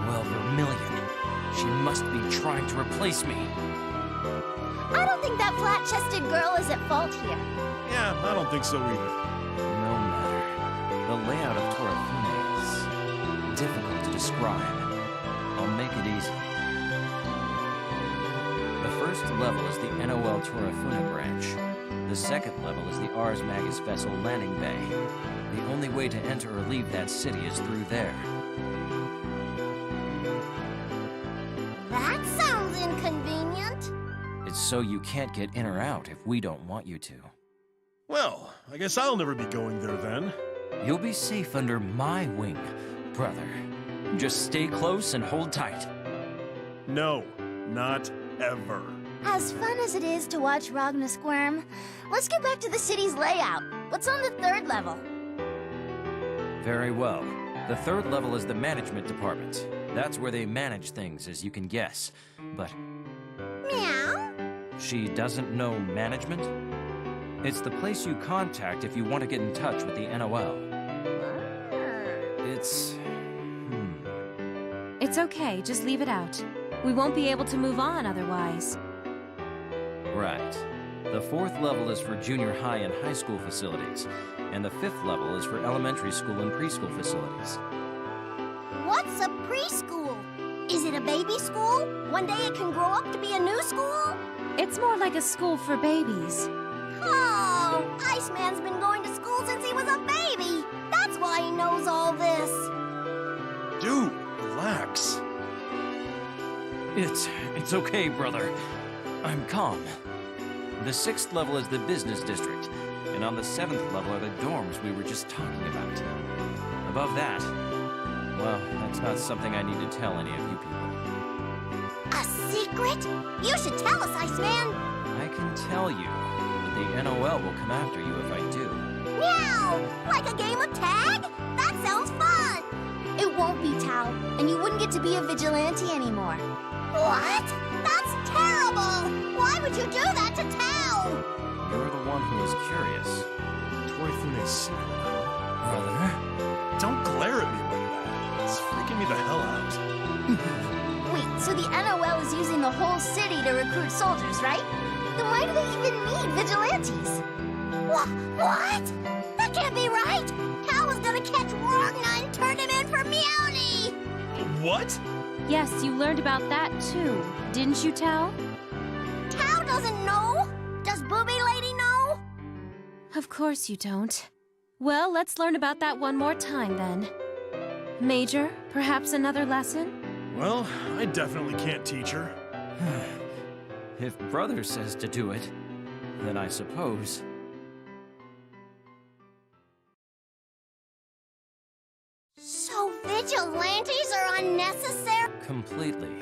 Well, Vermilion. She must be trying to replace me. I don't think that flat-chested girl is at fault here. Yeah, I don't think so either. No matter. The layout of Torifune is difficult to describe. I'll make it easy. The first level is the NOL Torafuna branch. The second level is the Ars Magus vessel landing bay. The only way to enter or leave that city is through there. That sounds inconvenient. It's so you can't get in or out if we don't want you to. Well, I guess I'll never be going there then. You'll be safe under my wing, brother. Just stay close and hold tight. No, not ever. As fun as it is to watch Ragna squirm, let's get back to the city's layout. What's on the third level? Very well. The third level is the management department. That's where they manage things, as you can guess. But Meow. she doesn't know management? It's the place you contact if you want to get in touch with the NOL. It's... It's okay, just leave it out. We won't be able to move on otherwise. Right. The fourth level is for junior high and high school facilities, and the fifth level is for elementary school and preschool facilities. What's a preschool? Is it a baby school? One day it can grow up to be a new school? It's more like a school for babies. Oh, Iceman's been going to school since he was a baby. That's why he knows all this. Dude, relax. It's okay, brother. I'm calm. The sixth level is the business district, and on the seventh level are the dorms we were just talking about. Above that, well, that's not something I need to tell any of you people. A secret? You should tell us, Iceman. I can tell you, but the NOL will come after you if I do. Meow! Like a game of tag? That sounds fun! It won't be, Tao, and you wouldn't get to be a vigilante anymore. What? That's terrible! Why would you do that to Tao? You're the one who is curious. Torifune's secret, huh? Brother? Don't glare at me like that. It's freaking me the hell out. Wait, so the NOL is using the whole city to recruit soldiers, right? Then why do they even need vigilantes? What? That can't be right! Tao was gonna catch Ragna and turn him in for Meowny! What? Yes, you learned about that too, didn't you, Tao? Tao doesn't know! Does Booby Lady know? Of course you don't. Well, let's learn about that one more time then. Major, perhaps another lesson? Well, I definitely can't teach her. If brother says to do it, then I suppose. So vigilantes are unnecessary? Completely.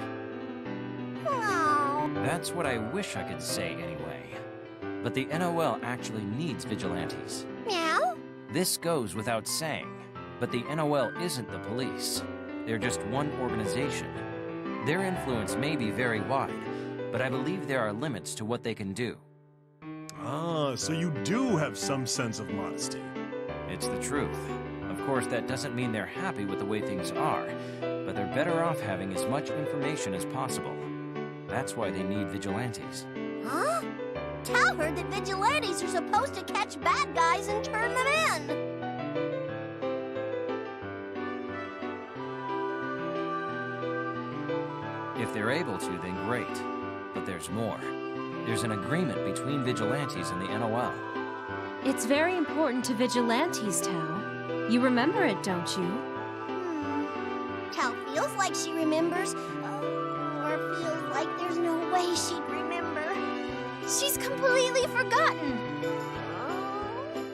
Oh. That's what I wish I could say anyway. But the NOL actually needs vigilantes. Meow? This goes without saying, but the NOL isn't the police. They're just one organization. Their influence may be very wide, but I believe there are limits to what they can do. Ah, so you do have some sense of modesty. It's the truth. Of course, that doesn't mean they're happy with the way things are, but they're better off having as much information as possible. That's why they need vigilantes. Huh? Tao heard that vigilantes are supposed to catch bad guys and turn them in. If they're able to, then great. But there's more. There's an agreement between vigilantes and the NOL. It's very important to vigilantes, Tao. You remember it, don't you? Tao feels like she remembers, or feels like there's no way she'd remember. She's completely forgotten.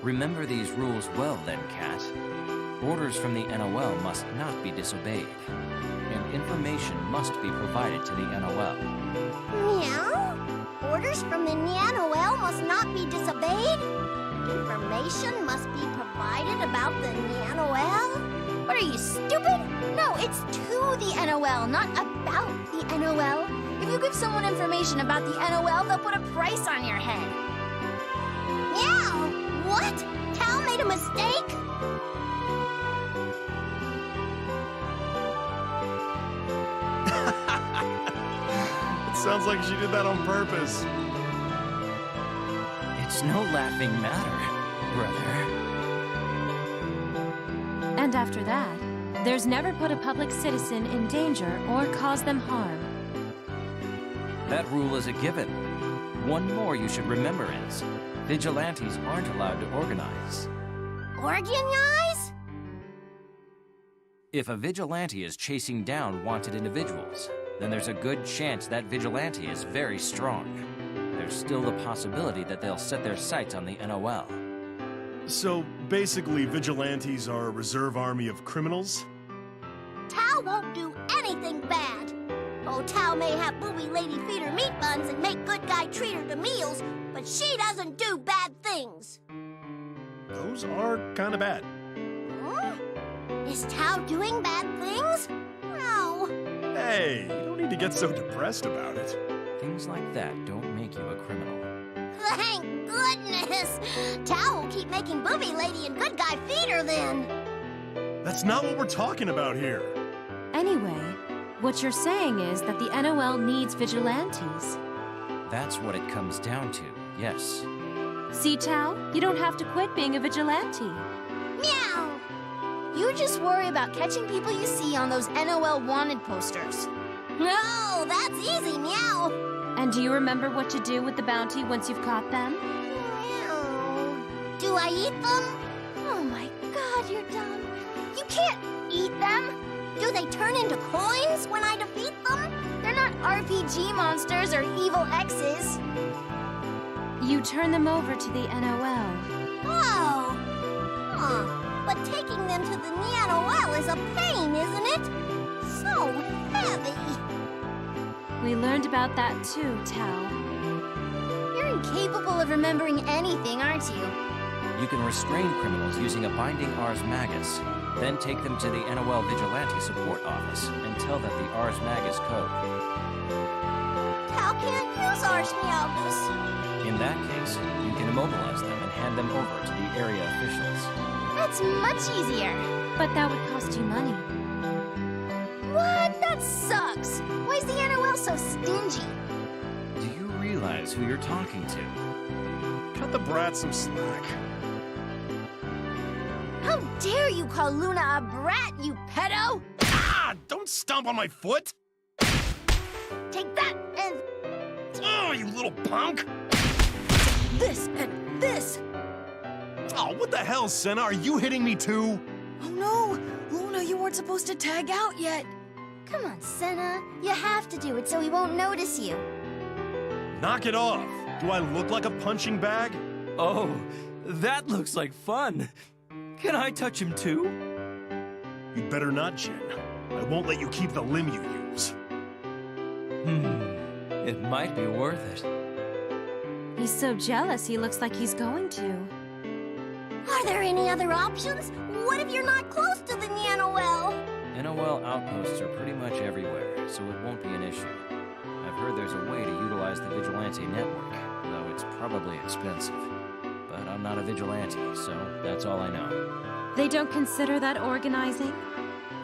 Remember these rules well, then, Cat. Orders from the NOL must not be disobeyed, and information must be provided to the NOL. Meow? Orders from the NOL must not be disobeyed? Information must be provided about the NOL? What are you, stupid? No, it's to the NOL, not about the NOL. If you give someone information about the NOL, they'll put a price on your head. Meow! What? Tao made a mistake? It sounds like she did that on purpose. It's no laughing matter, brother. And after that, There's never put a public citizen in danger or caused them harm. That rule is a given. One more you should remember is, vigilantes aren't allowed to organize. Organize? If a vigilante is chasing down wanted individuals, then there's a good chance that vigilante is very strong. There's still the possibility that they'll set their sights on the NOL. So, basically, vigilantes are a reserve army of criminals? Tao won't do anything bad. Oh, Tao may have booby lady feed her meat buns and make good guy treat her to meals, but she doesn't do bad things. Those are kind of bad. Huh? Is Tao doing bad things? No. Hey, you don't need to get so depressed about it. Things like that don't make you a criminal. Thank goodness! Tao will keep making booby lady and good guy feed her then. That's not what we're talking about here. Anyway, what you're saying is that the NOL needs vigilantes. That's what it comes down to, yes. See, Tao? You don't have to quit being a vigilante. Meow! You just worry about catching people you see on those NOL wanted posters. No, that's easy, meow! And do you remember what to do with the bounty once you've caught them? Meow. Do I eat them? Oh my god, you're dumb. You can't eat them. Do they turn into coins when I defeat them? They're not RPG monsters or evil X's. You turn them over to the NOL. Oh. Huh. But taking them to the NOL is a pain, isn't it? So heavy. We learned about that too, Tao. You're incapable of remembering anything, aren't you? You can restrain criminals using a binding Ars Magus, then take them to the NOL Vigilante Support Office and tell them the Ars Magus code. Tao can't use Ars Magus. In that case, you can immobilize them and hand them over to the area officials. That's much easier. But that would cost you money. What? That sucks. Why is the NOL so stingy? Do you realize who you're talking to? Cut the brat some slack. How dare you call Luna a brat, you pedo? Ah! Don't stomp on my foot! Take that and Oh, you little punk! this and this. Oh, what the hell, Senna? Are you hitting me too? Oh no! Luna, you weren't supposed to tag out yet. Come on, Senna. You have to do it so he won't notice you. Knock it off. Do I look like a punching bag? Oh, that looks like fun. Can I touch him too? You'd better not, Jin. I won't let you keep the limb you use. It might be worth it. He's so jealous he looks like he's going to. Are there any other options? What if you're not close to the NOL? NOL outposts are pretty much everywhere, so it won't be an issue. I've heard there's a way to utilize the Vigilante network, though it's probably expensive. But I'm not a vigilante, so that's all I know. They don't consider that organizing?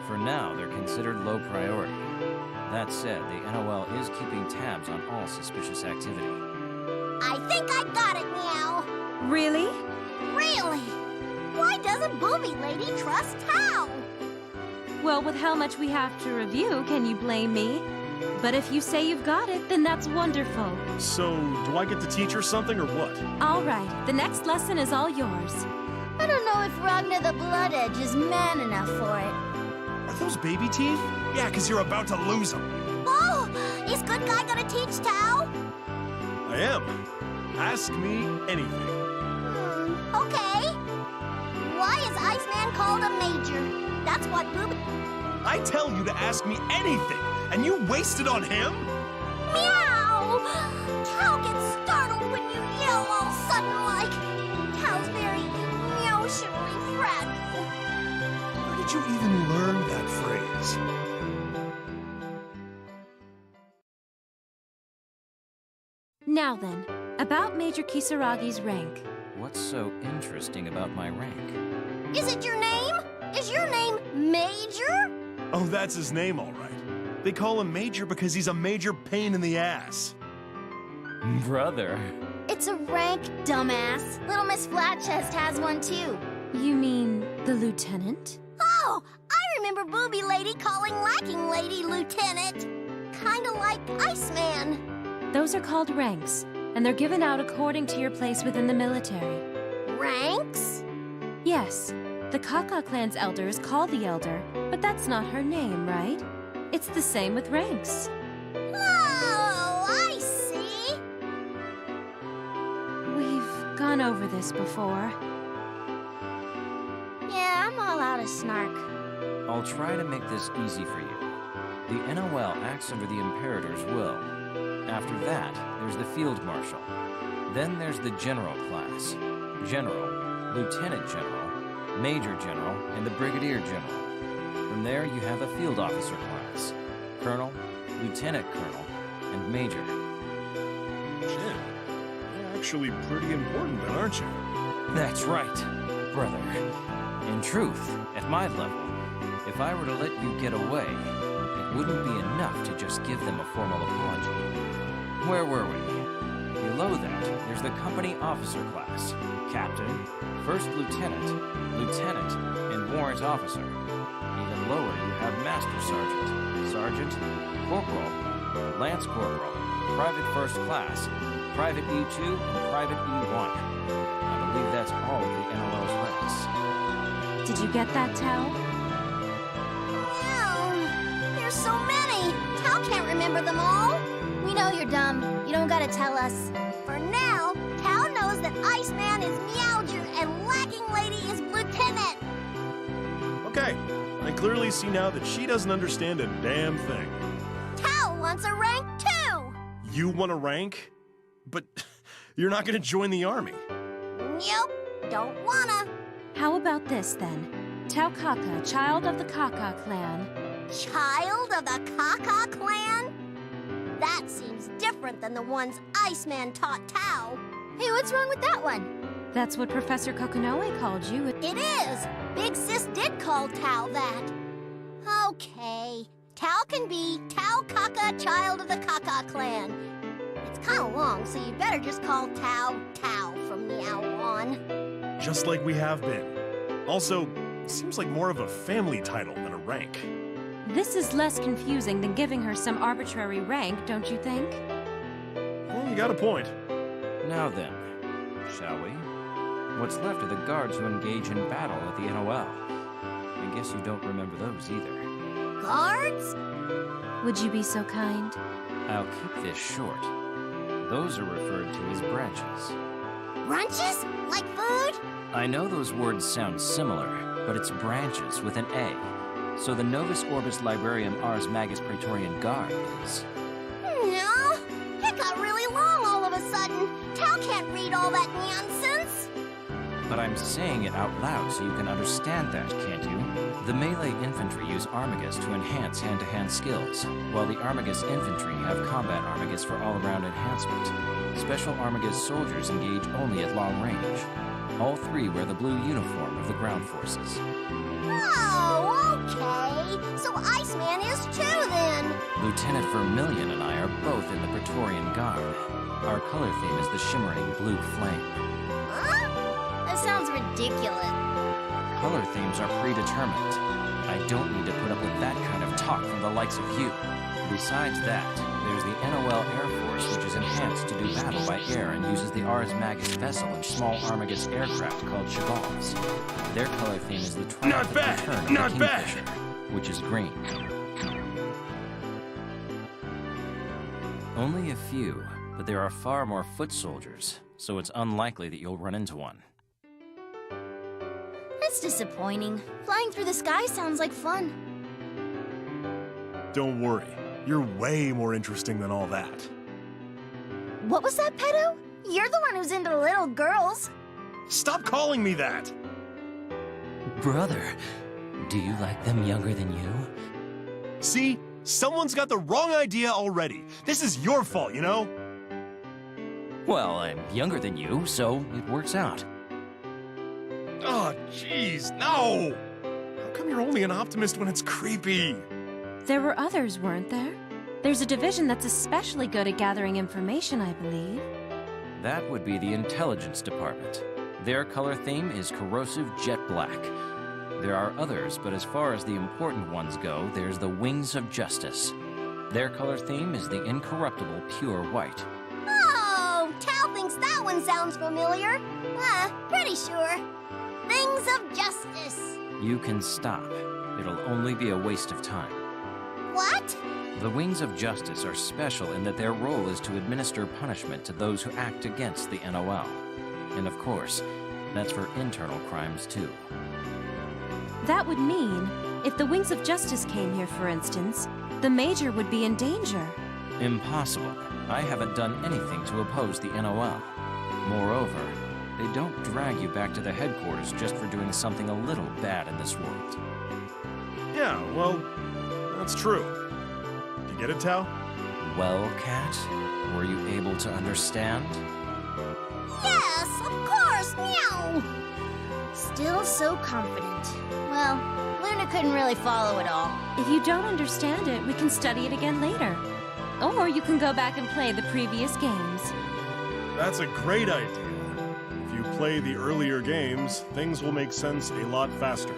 For now, they're considered low priority. That said, the NOL is keeping tabs on all suspicious activity. I think I got it, meow. Really? Really? Why doesn't Booby Lady trust Tao? Well, with how much we have to review, can you blame me? But if you say you've got it, then that's wonderful. So, do I get to teach her something or what? All right, the next lesson is all yours. I don't know if Ragnar the Blood Edge is man enough for it. Are those baby teeth? Yeah, because you're about to lose them. Oh, is Good Guy gonna teach Tao? I am. Ask me anything. Okay. Why is Iceman called a major? That's what Booby... I tell you to ask me anything, and you waste it on him? Meow! Tao gets startled when you yell all sudden like. Tao's very emotionally fragile. Where did you even learn that phrase? Now then, about Major Kisaragi's rank. What's so interesting about my rank? Is it your name? Is your name Major? Oh, that's his name, all right. They call him Major because he's a major pain in the ass. Brother. It's a rank, dumbass. Little Miss Flatchest has one too. You mean the lieutenant? Oh, I remember Booby Lady calling Lacking Lady Lieutenant. Kinda like Iceman. Those are called ranks, and they're given out according to your place within the military. Ranks? Yes, the Kaka clan's elder is called the Elder, but that's not her name, right? It's the same with ranks. Oh, I see. We've gone over this before. Yeah, I'm all out of snark. I'll try to make this easy for you. The NOL acts under the Imperator's will. After that, there's the Field Marshal. Then there's the General class. General, Lieutenant General, Major General, and the Brigadier General. From there, you have a Field Officer class. Colonel, Lieutenant Colonel, and Major. Shit. You're actually pretty important then, aren't you? That's right, brother. In truth, at my level, if I were to let you get away, it wouldn't be enough to just give them a formal apology. Where were we? Below that, there's the Company Officer class. Captain, First Lieutenant, Lieutenant, and Warrant Officer. Even lower, you have Master Sergeant, Sergeant, Corporal, Lance Corporal, Private First Class, Private E2, and Private E1. I believe that's all of the NLO's ranks. Did you get that, Tao? Oh, there's so many. Tao can't remember them all. We know you're dumb. You don't gotta tell us. For now, Tao knows that Iceman is Meowger and Lacking Lady is Lieutenant. Okay, I clearly see now that she doesn't understand a damn thing. Tao wants a rank too. You want a rank? But you're not gonna join the army. Nope, don't wanna. How about this, then? Tao Kaka, child of the Kaka clan. Child of the Kaka clan? That seems different than the ones Iceman taught Tao. Hey, what's wrong with that one? That's what Professor Kokonoe called you. It is. Big Sis did call Tao that. Okay, Tao can be Tao Kaka, child of the Kaka clan. It's kind of long, so you better just call Tao Tao from now on. Just like we have been. Also, seems like more of a family title than a rank. This is less confusing than giving her some arbitrary rank, don't you think? Well, you got a point. Now then, shall we? What's left are the guards who engage in battle at the NOL. I guess you don't remember those either. Guards? Would you be so kind? I'll keep this short. Those are referred to as branches. Brunches? Like food? I know those words sound similar, but it's branches with an A. So the Novus Orbis Librarium Ars Magus Praetorian Guard is... No, it got really long all of a sudden. Tao can't read all that nonsense. But I'm saying it out loud so you can understand that, can't you? The melee infantry use Armagus to enhance hand-to-hand skills, while the Armagus infantry have combat Armagus for all-around enhancement. Special Armagus soldiers engage only at long range. All three wear the blue uniform of the ground forces. Oh, okay. So Iceman is too, then. Lieutenant Vermilion and I are both in the Praetorian Guard. Our color theme is the shimmering blue flame. Huh? That sounds ridiculous. Color themes are predetermined. I don't need to put up with that kind of talk from the likes of you. Besides that, there's the NOL Air Force, which is enhanced to do battle by air and uses the Ars Magus vessel and small Armagus aircraft called Chevals. Their color theme is the triumphant return of Not the bad. Kingfisher, which is green. Only a few, but there are far more foot soldiers, so it's unlikely that you'll run into one. That's disappointing. Flying through the sky sounds like fun. Don't worry. You're way more interesting than all that. What was that, Pedo? You're the one who's into little girls. Stop calling me that! Brother, do you like them younger than you? See? Someone's got the wrong idea already. This is your fault, you know? Well, I'm younger than you, so it works out. Oh, jeez, no! How come you're only an optimist when it's creepy? There were others, weren't there? There's a division that's especially good at gathering information, I believe. That would be the Intelligence Department. Their color theme is corrosive jet black. There are others, but as far as the important ones go, there's the Wings of Justice. Their color theme is the incorruptible pure white. Oh, Tal thinks that one sounds familiar. Pretty sure. Wings of Justice. You can stop. It'll only be a waste of time. What? The Wings of Justice are special in that their role is to administer punishment to those who act against the NOL. And of course, that's for internal crimes too. That would mean, if the Wings of Justice came here, for instance, the Major would be in danger. Impossible. I haven't done anything to oppose the NOL. Moreover, they don't drag you back to the headquarters just for doing something a little bad in this world. Yeah, well, that's true. Do you get it, Tao? Well, Cat, were you able to understand? Yes, of course, meow. Still so confident. Well, Luna couldn't really follow it all. If you don't understand it, we can study it again later. Or you can go back and play the previous games. That's a great idea. If you play the earlier games, things will make sense a lot faster.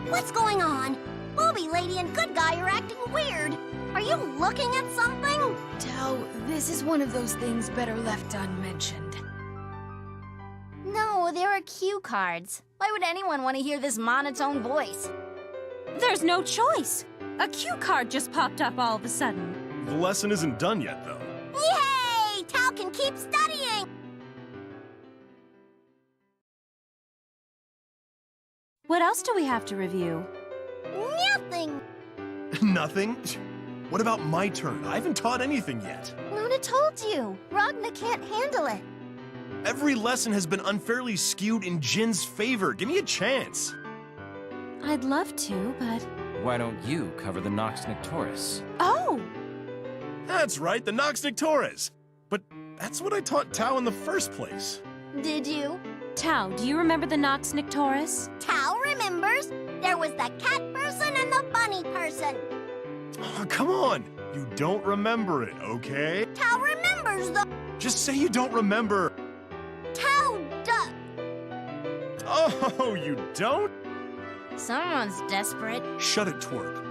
What's going on? Booby Lady and Good Guy are acting weird. Are you looking at something? Tao, this is one of those things better left unmentioned. No, there are cue cards. Why would anyone want to hear this monotone voice? There's no choice. A cue card just popped up all of a sudden. The lesson isn't done yet, though. Yay! Tao can keep studying! What else do we have to review? Nothing! Nothing? What about my turn? I haven't taught anything yet. Luna told you. Ragna can't handle it. Every lesson has been unfairly skewed in Jin's favor. Give me a chance. I'd love to, but... Why don't you cover the Nox Nictoris? Oh! That's right, the Nox Nictoris. But that's what I taught Tao in the first place. Did you? Tao, do you remember the Nox Nictoris? Tao remembers. There was the cat person and the bunny person. Oh, come on. You don't remember it, okay? Tao remembers the... Just say you don't remember. Tao duck. Oh, you don't? Someone's desperate. Shut it, twerp.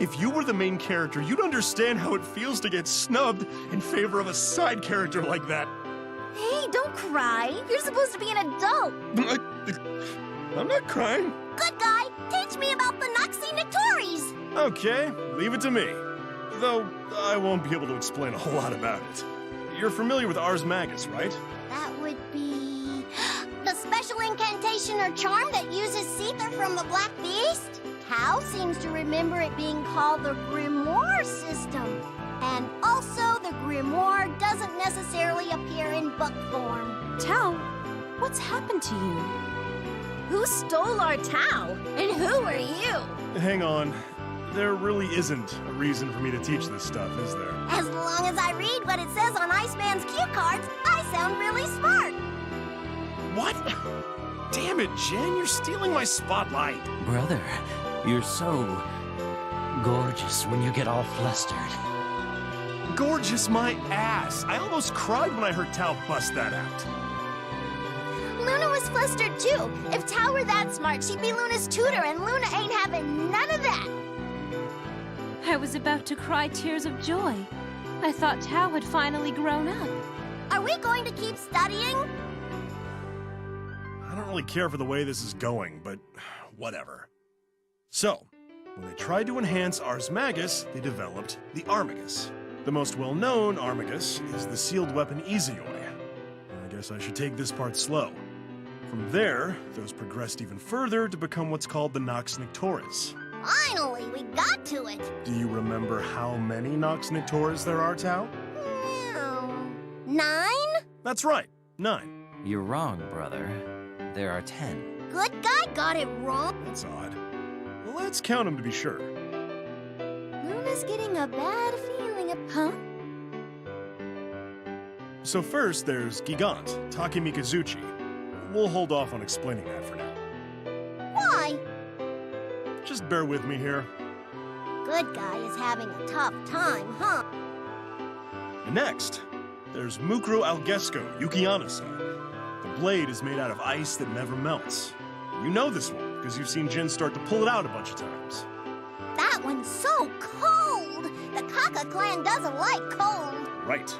If you were the main character, you'd understand how it feels to get snubbed in favor of a side character like that. Hey, don't cry. You're supposed to be an adult. I'm not crying. Good Guy, teach me about the Noxie Nictoris. Okay, leave it to me. Though, I won't be able to explain a whole lot about it. You're familiar with Ars Magus, right? That would be... the special incantation or charm that uses Seether from the Black Beast? Tao seems to remember it being called the Grimoire system. And also, the Grimoire doesn't necessarily appear in book form. Tao, what's happened to you? Who stole our Tao? And who are you? Hang on. There really isn't a reason for me to teach this stuff, is there? As long as I read what it says on Iceman's cue cards, I sound really smart. What? Damn it, Jen, you're stealing my spotlight. Brother, you're so gorgeous when you get all flustered. Gorgeous my ass. I almost cried when I heard Tao bust that out. Luna was flustered too. If Tao were that smart, she'd be Luna's tutor, and Luna ain't having none of that. I was about to cry tears of joy. I thought Tao had finally grown up. Are we going to keep studying? I don't really care for the way this is going, but whatever. So, when they tried to enhance Ars Magus, they developed the Armagus. The most well-known Armagus is the sealed weapon Easioi. I guess I should take this part slow. From there, those progressed even further to become what's called the Nox Nictoris. Finally, we got to it. Do you remember how many Nox Nictoris there are, Tao? Meow. 9? That's right, 9. You're wrong, brother. There are 10. Good Guy got it wrong. That's odd. Well, let's count them to be sure. Luna's getting a bad feeling of... Huh? So first, there's Gigant, Taki Mikazuchi. We'll hold off on explaining that for now. Why? Just bear with me here. Good Guy is having a tough time, huh? Next, there's Mukuro Algesco Yukiana-san. The blade is made out of ice that never melts. You know this one, because you've seen Jin start to pull it out a bunch of times. That one's so cold! The Kaka clan doesn't like cold. Right.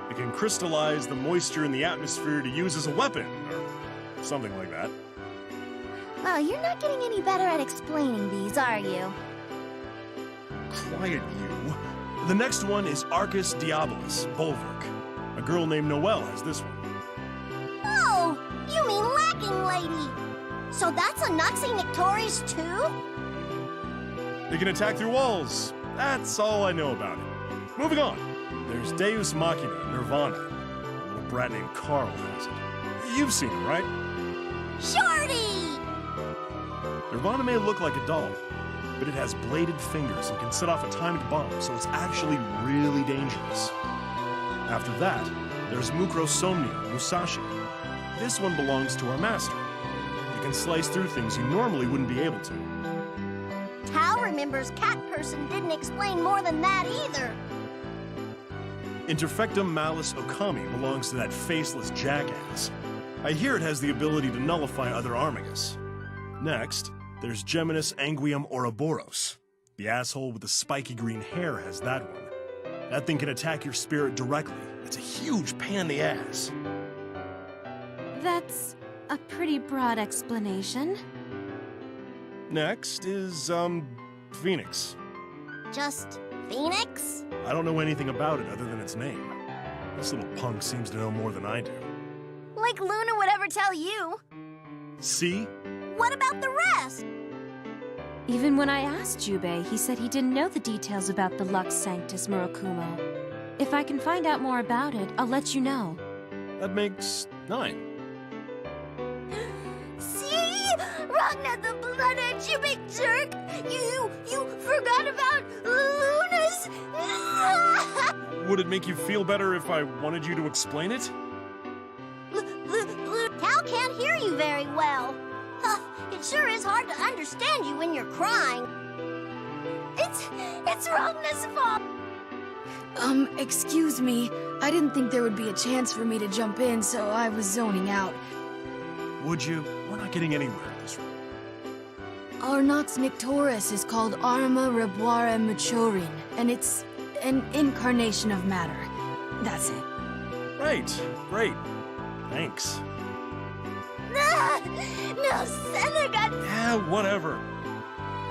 It can crystallize the moisture in the atmosphere to use as a weapon, or something like that. Well, you're not getting any better at explaining these, are you? Quiet, you. The next one is Arcus Diabolus, Bulwark. A girl named Noelle has this one. Oh, you mean Lacking Lady. So that's a Noxie Nictoris too? They can attack through walls. That's all I know about it. Moving on. There's Deus Machina, Nirvana. A little brat named Carl has it. You've seen it, right? Shorty! Nirvana may look like a doll, but it has bladed fingers and can set off atomic bombs, so it's actually really dangerous. After that, there's Mukrosomnia, Musashi. This one belongs to our master. It can slice through things you normally wouldn't be able to. Tao remembers Cat Person didn't explain more than that either. Interfectum Malus Okami belongs to that faceless jackass. I hear it has the ability to nullify other Armagus. Next, there's Geminus Anguium Ouroboros. The asshole with the spiky green hair has that one. That thing can attack your spirit directly. It's a huge pain in the ass. That's a pretty broad explanation. Next is, Phoenix. Just Phoenix? I don't know anything about it other than its name. This little punk seems to know more than I do. Like Luna would ever tell you. See? What about the rest? Even when I asked Jubei, he said he didn't know the details about the Lux Sanctus Murakumo. If I can find out more about it, I'll let you know. That makes 9. See? Ragnar the Blood Edge, you big jerk! You forgot about Luna's... Would it make you feel better if I wanted you to explain it? Cal can't hear you very well. Huh, it sure is hard to understand you when you're crying. It's Ragnar's fault. Excuse me. I didn't think there would be a chance for me to jump in, so I was zoning out. Would you? We're not getting anywhere in this room. Our Nox Nictoris is called Arma Reboire Machorin, and it's an incarnation of matter. That's it. Right. Great. Thanks. No, Senegat. Yeah, whatever.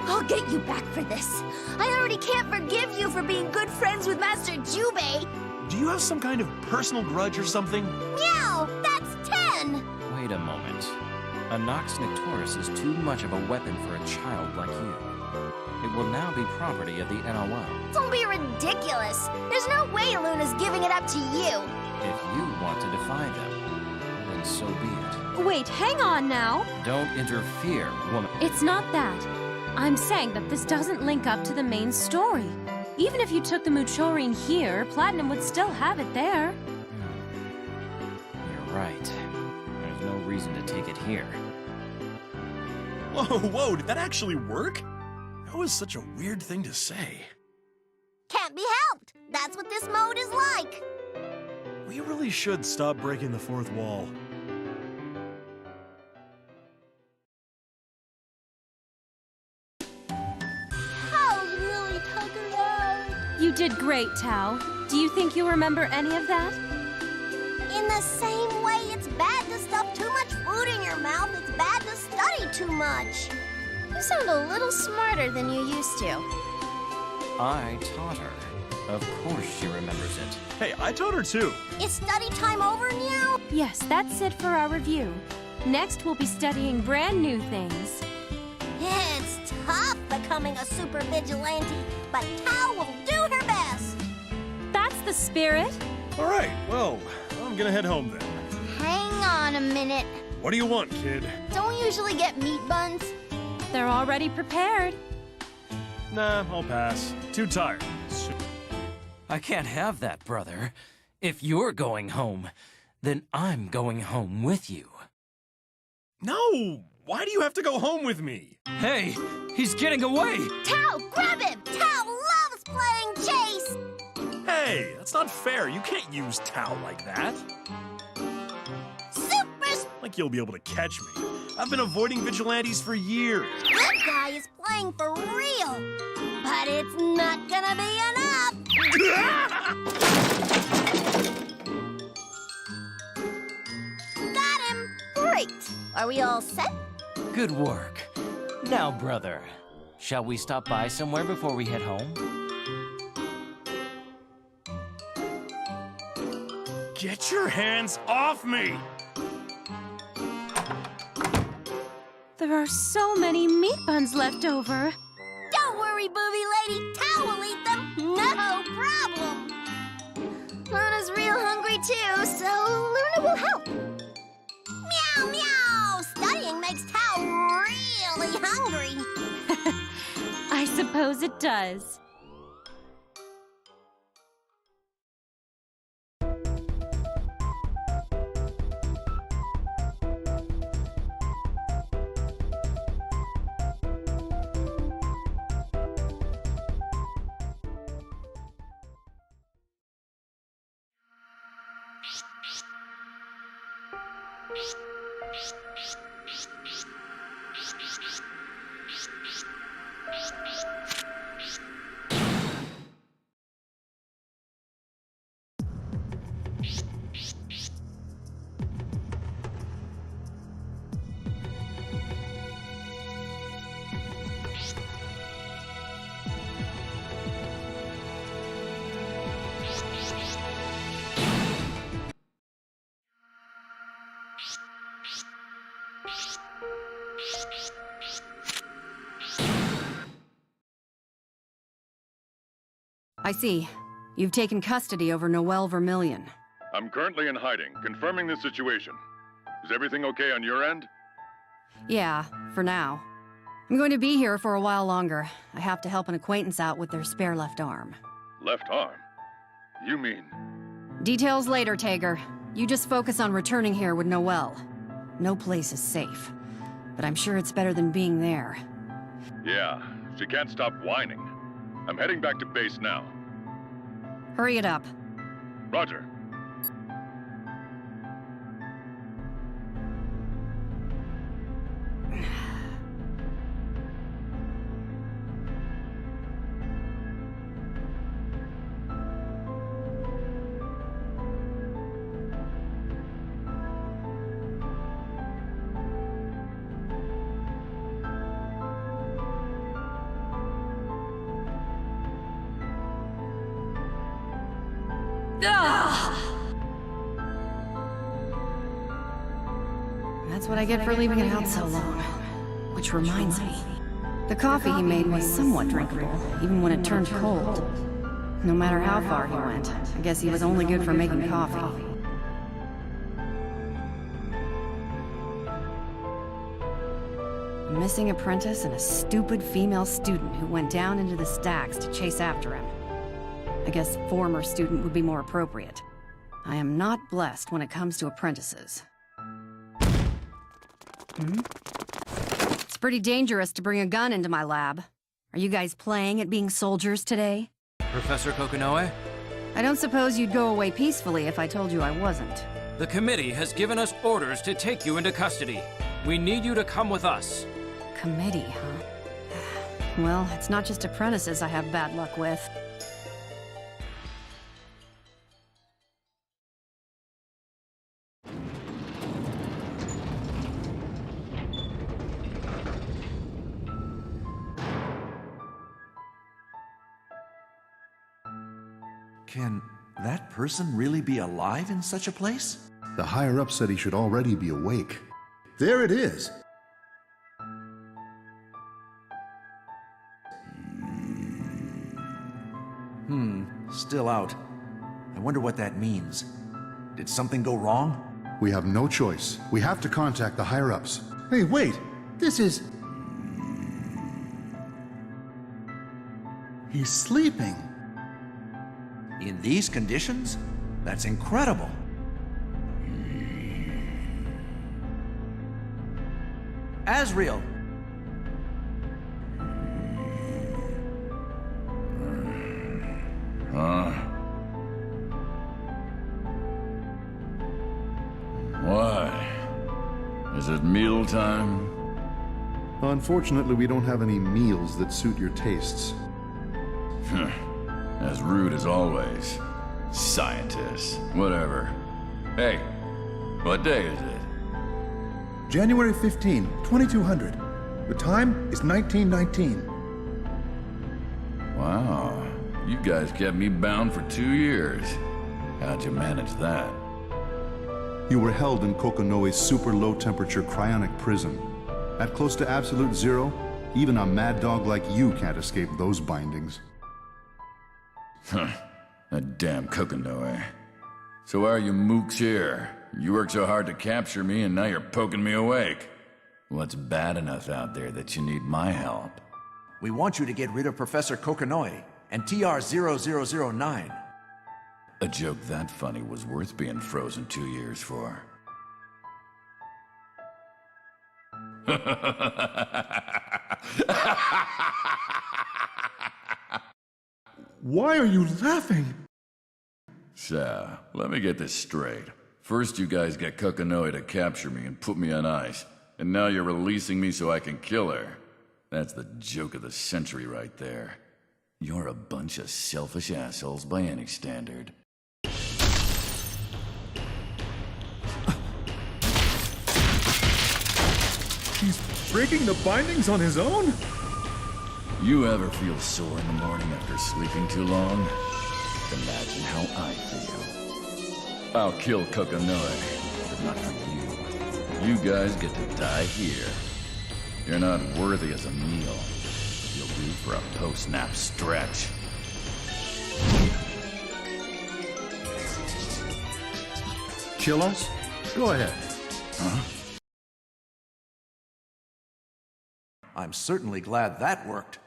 I'll get you back for this. I already can't forgive you for being good friends with Master Jubei. Do you have some kind of personal grudge or something? Meow, that's 10. Wait a moment. A Nox Nictoris is too much of a weapon for a child like you. It will now be property of the NOL. Don't be ridiculous. There's no way Luna's giving it up to you. If you want to defy them, then so be it. Wait, hang on now. Don't interfere, woman. It's not that. I'm saying that this doesn't link up to the main story. Even if you took the Muchorin here, Platinum would still have it there. You're right. There's no reason to take it here. Whoa, did that actually work? That was such a weird thing to say. Can't be helped. That's what this mode is like. We really should stop breaking the fourth wall. How's really tuckered out? You did great, Tao. Do you think you'll remember any of that? In the same way it's bad to stuff too much food in your mouth, it's bad to study too much. You sound a little smarter than you used to. I taught her. Of course she remembers it. Hey, I taught her too. Is study time over now? Yes, that's it for our review. Next, we'll be studying brand new things. It's tough becoming a super vigilante, but Tao will do her best. That's the spirit. All right, well, I'm gonna head home then. Hang on a minute. What do you want, kid? Don't usually get meat buns. They're already prepared. Nah, I'll pass. Too tired. I can't have that, brother. If you're going home, then I'm going home with you. No! Why do you have to go home with me? Hey, he's getting away! Tao, grab him! Tao loves playing chase! Hey, that's not fair. You can't use Tao like that. Super... Like you'll be able to catch me. I've been avoiding vigilantes for years. That guy is playing for real. But it's not gonna be enough. Got him. Great. Are we all set? Good work. Now, brother, shall we stop by somewhere before we head home? Get your hands off me! There are so many meat buns left over. Don't worry, Booby Lady. Tao will eat them. No problem. Luna's real hungry too, so Luna will help. Meow, meow. Studying makes Tao really hungry. I suppose it does. I see. You've taken custody over Noel Vermillion. I'm currently in hiding, confirming the situation. Is everything okay on your end? Yeah, for now. I'm going to be here for a while longer. I have to help an acquaintance out with their spare left arm. Left arm? You mean... Details later, Tager. You just focus on returning here with Noel. No place is safe, but I'm sure it's better than being there. Yeah, she can't stop whining. I'm heading back to base now. Hurry it up. Roger. That's what I get for leaving it out so long. Which reminds me, the coffee he made was somewhat drinkable, even when it turned cold. No matter how far he went, I guess he was only good for making coffee. A missing apprentice and a stupid female student who went down into the stacks to chase after him. I guess former student would be more appropriate. I am not blessed when it comes to apprentices. It's pretty dangerous to bring a gun into my lab. Are you guys playing at being soldiers today? Professor Kokonoe, I don't suppose you'd go away peacefully if I told you I wasn't. the committee has given us orders to take you into custody. We need you to come with us. Committee, huh? Well, it's not just apprentices I have bad luck with. Can that person really be alive in such a place? The higher-up said he should already be awake. There it is! Still out. I wonder what that means. Did something go wrong? We have no choice. We have to contact the higher-ups. Hey, wait! This is... He's sleeping. In these conditions? That's incredible. Asriel! Why? Is it meal time? Unfortunately, we don't have any meals that suit your tastes. As rude as always. Scientists. Whatever. Hey, what day is it? January 15, 2200. The time is 1919. Wow. You guys kept me bound for 2 years. How'd you manage that? You were held in Kokonoe's super low-temperature cryonic prison. At close to absolute zero, even a mad dog like you can't escape those bindings. Huh. That damn Kokonoe. So why are you mooks here? You worked so hard to capture me, and now you're poking me awake. What's bad enough out there that you need my help? We want you to get rid of Professor Kokonoe and TR-0009. A joke that funny was worth being frozen 2 years for. Why are you laughing? So, let me get this straight. First you guys get Kokonoe to capture me and put me on ice, and now you're releasing me so I can kill her. That's the joke of the century right there. You're a bunch of selfish assholes by any standard. He's breaking the bindings on his own? You ever feel sore in the morning after sleeping too long? Imagine how I feel. I'll kill Kokonoe, but not for you. You guys get to die here. You're not worthy as a meal. You'll do for a post-nap stretch. Kill us? Go ahead. Huh? I'm certainly glad that worked.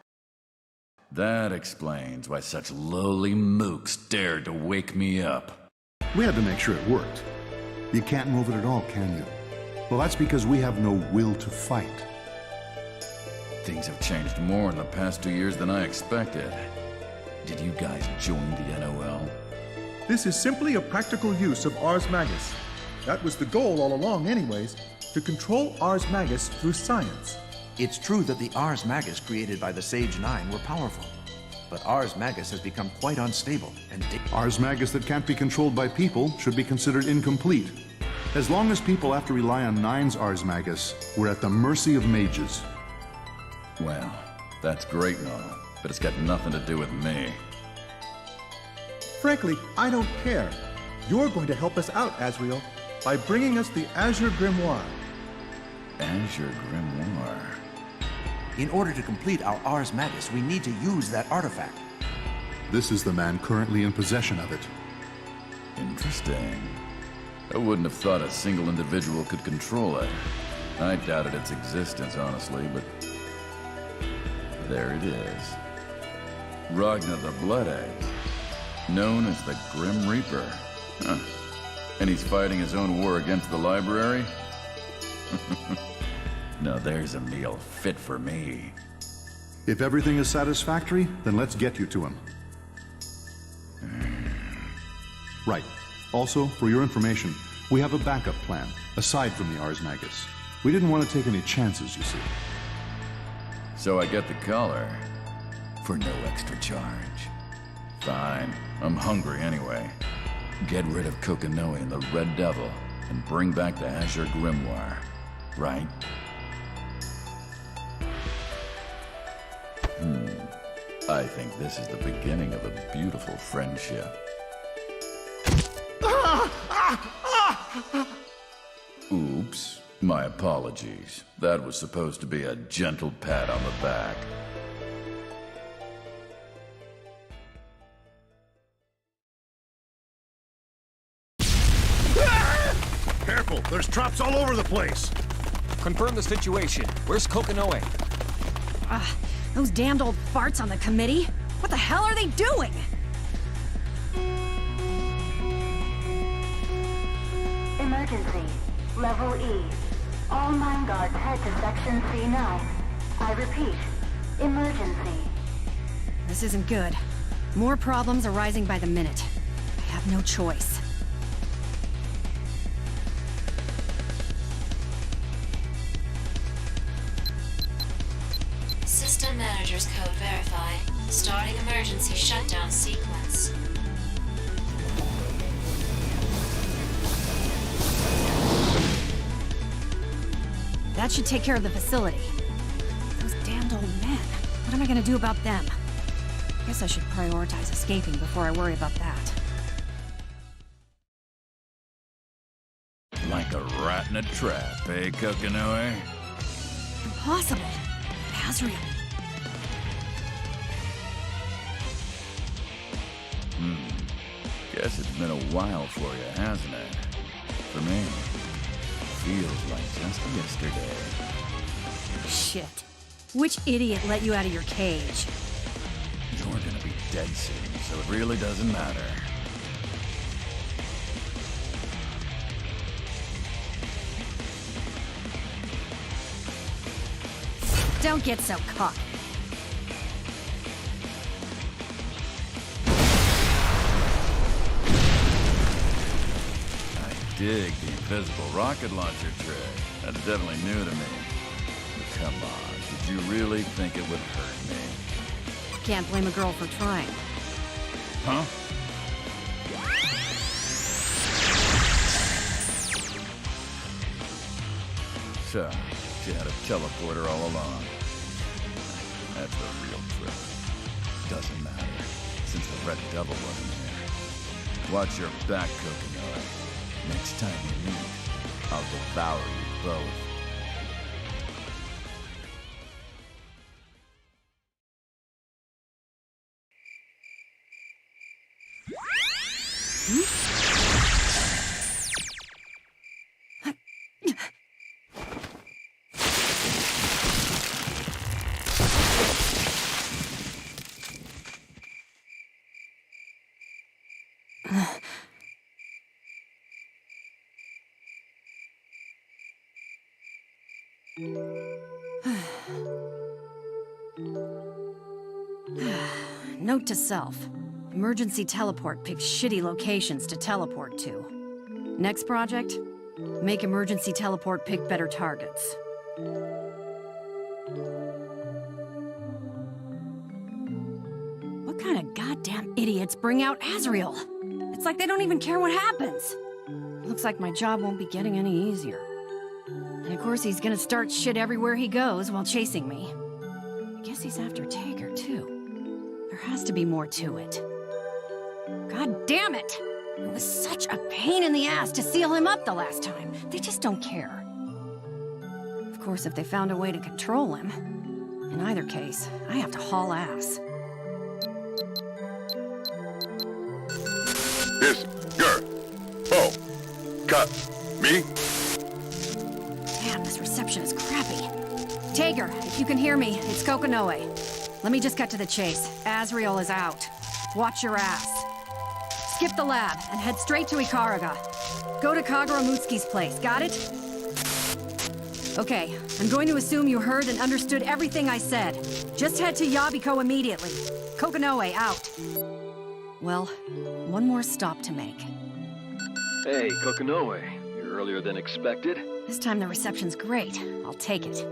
That explains why such lowly mooks dared to wake me up. We had to make sure it worked. You can't move it at all, can you? Well, that's because we have no will to fight. Things have changed more in the past 2 years than I expected. Did you guys join the NOL? This is simply a practical use of Ars Magus. That was the goal all along anyways, to control Ars Magus through science. It's true that the Ars Magus created by the Sage Nine were powerful, but Ars Magus has become quite unstable and Ars Magus that can't be controlled by people should be considered incomplete. As long as people have to rely on Nine's Ars Magus, we're at the mercy of mages. Well, that's great and all, but it's got nothing to do with me. Frankly, I don't care. You're going to help us out, Azrael, by bringing us the Azure Grimoire. Azure Grimoire? In order to complete our Ars Magus, we need to use that artifact. This is the man currently in possession of it. Interesting. I wouldn't have thought a single individual could control it. I doubted its existence, honestly, but there it is. Ragnar the Blood Egg, known as the Grim Reaper. Huh. And he's fighting his own war against the library? Now there's a meal fit for me. If everything is satisfactory, then let's get you to him. Right. Also, for your information, we have a backup plan, aside from the Ars Magus. We didn't want to take any chances, you see. So I get the collar, for no extra charge. Fine, I'm hungry anyway. Get rid of Kokonoe and the Red Devil, and bring back the Azure Grimoire, right? I think this is the beginning of a beautiful friendship. Oops, my apologies. That was supposed to be a gentle pat on the back. Careful, there's traps all over the place. Confirm the situation. Where's Kokonoe? Those damned old farts on the committee? What the hell are they doing? Emergency. Level E. All 9 guards head to Section C9. I repeat, emergency. This isn't good. More problems arising by the minute. I have no choice. Starting emergency shutdown sequence. That should take care of the facility. Those damned old men. What am I gonna do about them? Guess I should prioritize escaping before I worry about that. Like a rat in a trap, eh, Kokonoe? Impossible. Azrael. Guess it's been a while for you, hasn't it? For me, feels like just yesterday. Shit. Which idiot let you out of your cage? You're gonna be dead soon, so it really doesn't matter. Don't get so cocky. I dig the invisible rocket launcher trick. That's definitely new to me. But come on, did you really think it would hurt me? Can't blame a girl for trying. Huh? So, she had a teleporter all along. That's the real trick. Doesn't matter, since the Red Devil wasn't here. Watch your back, Kokonoe. Next time we meet, I'll devour you both. Note to self. Emergency teleport picks shitty locations to teleport to. Next project? Make emergency teleport pick better targets. What kind of goddamn idiots bring out Azrael? It's like they don't even care what happens. Looks like my job won't be getting any easier. And of course he's gonna start shit everywhere he goes while chasing me. I guess he's after Tager, too. There has to be more to it. God damn it! It was such a pain in the ass to seal him up the last time. They just don't care. Of course, if they found a way to control him. In either case, I have to haul ass. Yes, Gar. Oh. Cut. Me? Damn, this reception is crappy. Tager, if you can hear me, it's Kokonoe. Let me just cut to the chase. Azrael is out. Watch your ass. Skip the lab and head straight to Ikaraga. Go to Kagura Mutsuki's place, got it? Okay, I'm going to assume you heard and understood everything I said. Just head to Yabiko immediately. Kokonoe out. Well, one more stop to make. Hey, Kokonoe. You're earlier than expected. This time the reception's great. I'll take it.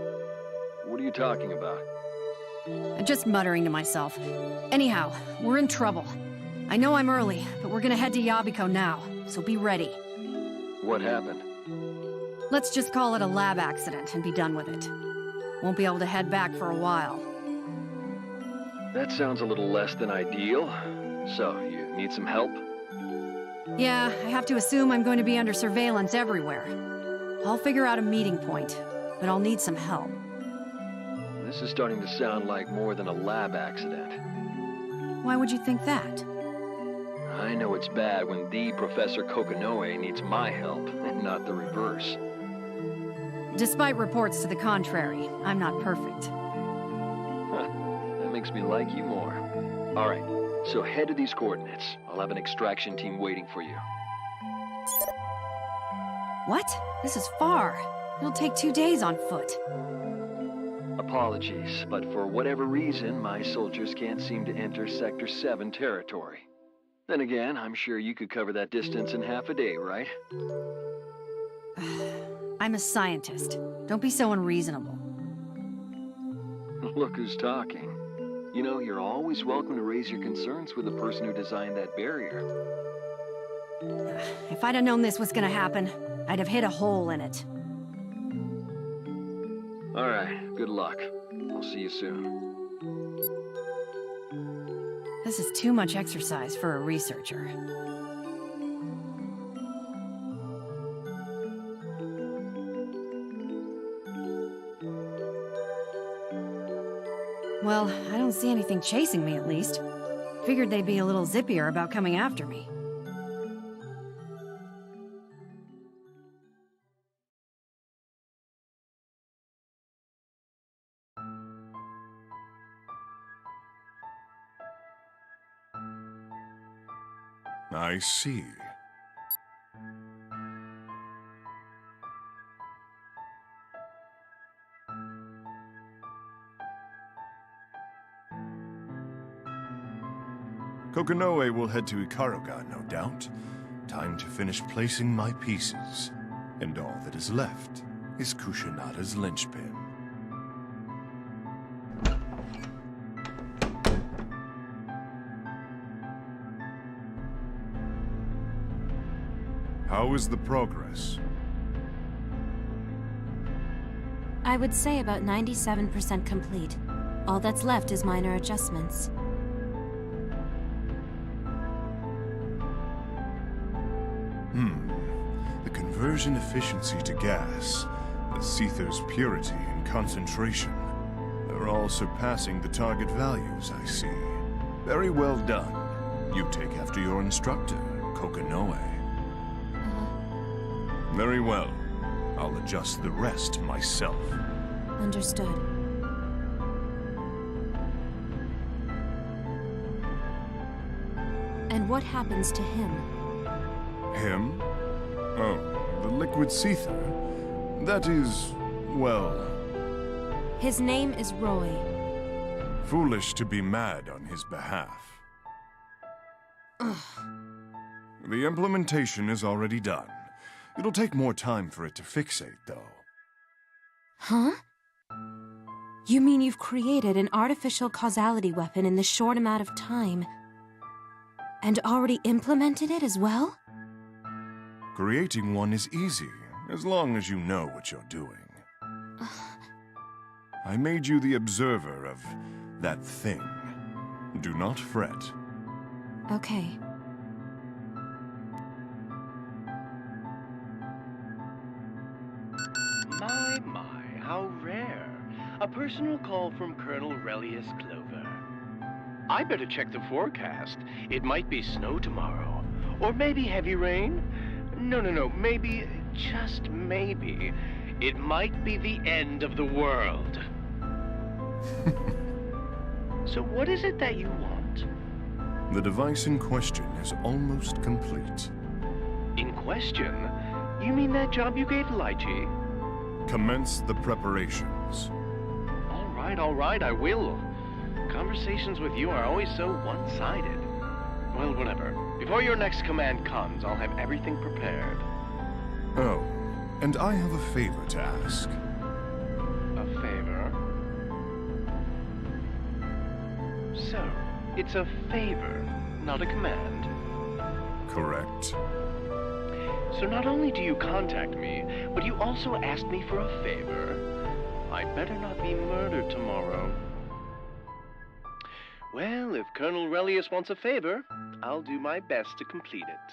What are you talking about? I'm just muttering to myself. Anyhow, we're in trouble. I know I'm early, but we're gonna head to Yabiko now, so be ready. What happened? Let's just call it a lab accident and be done with it. Won't be able to head back for a while. That sounds a little less than ideal. So, you need some help? Yeah, I have to assume I'm going to be under surveillance everywhere. I'll figure out a meeting point, but I'll need some help. This is starting to sound like more than a lab accident. Why would you think that? I know it's bad when the Professor Kokonoe needs my help, and not the reverse. Despite reports to the contrary, I'm not perfect. Huh. That makes me like you more. Alright, so head to these coordinates. I'll have an extraction team waiting for you. What? This is far. It'll take 2 days on foot. Apologies, but for whatever reason, my soldiers can't seem to enter Sector 7 territory. Then again, I'm sure you could cover that distance in half a day, right? I'm a scientist. Don't be so unreasonable. Look who's talking. You know, you're always welcome to raise your concerns with the person who designed that barrier. If I'd have known this was gonna happen, I'd have hit a hole in it. All right, good luck. I'll see you soon. This is too much exercise for a researcher. Well, I don't see anything chasing me, at least. Figured they'd be a little zippier about coming after me. I see. Kokonoe will head to Ikaruga, no doubt. Time to finish placing my pieces. And all that is left is Kushinada's linchpin. How is the progress? I would say about 97% complete. All that's left is minor adjustments. The conversion efficiency to gas, the Seether's purity and concentration. They're all surpassing the target values, I see. Very well done. You take after your instructor, Kokonoe. Very well. I'll adjust the rest myself. Understood. And what happens to him? Him? Oh, the liquid Seether? That is, well... His name is Roy. Foolish to be mad on his behalf. Ugh. The implementation is already done. It'll take more time for it to fixate, though. Huh? You mean you've created an artificial causality weapon in this short amount of time? And already implemented it as well? Creating one is easy, as long as you know what you're doing. I made you the observer of that thing. Do not fret. Okay. My, how rare. A personal call from Colonel Relius Clover. I better check the forecast. It might be snow tomorrow. Or maybe heavy rain. No, maybe, just maybe, it might be the end of the world. So what is it that you want? The device in question is almost complete. In question? You mean that job you gave Lychee? Commence the preparations. All right, I will. Conversations with you are always so one-sided. Well, whatever. Before your next command comes, I'll have everything prepared. Oh, and I have a favor to ask. A favor? So, it's a favor, not a command. Correct. So not only do you contact me, but you also asked me for a favor. I better not be murdered tomorrow. Well, if Colonel Relius wants a favor, I'll do my best to complete it.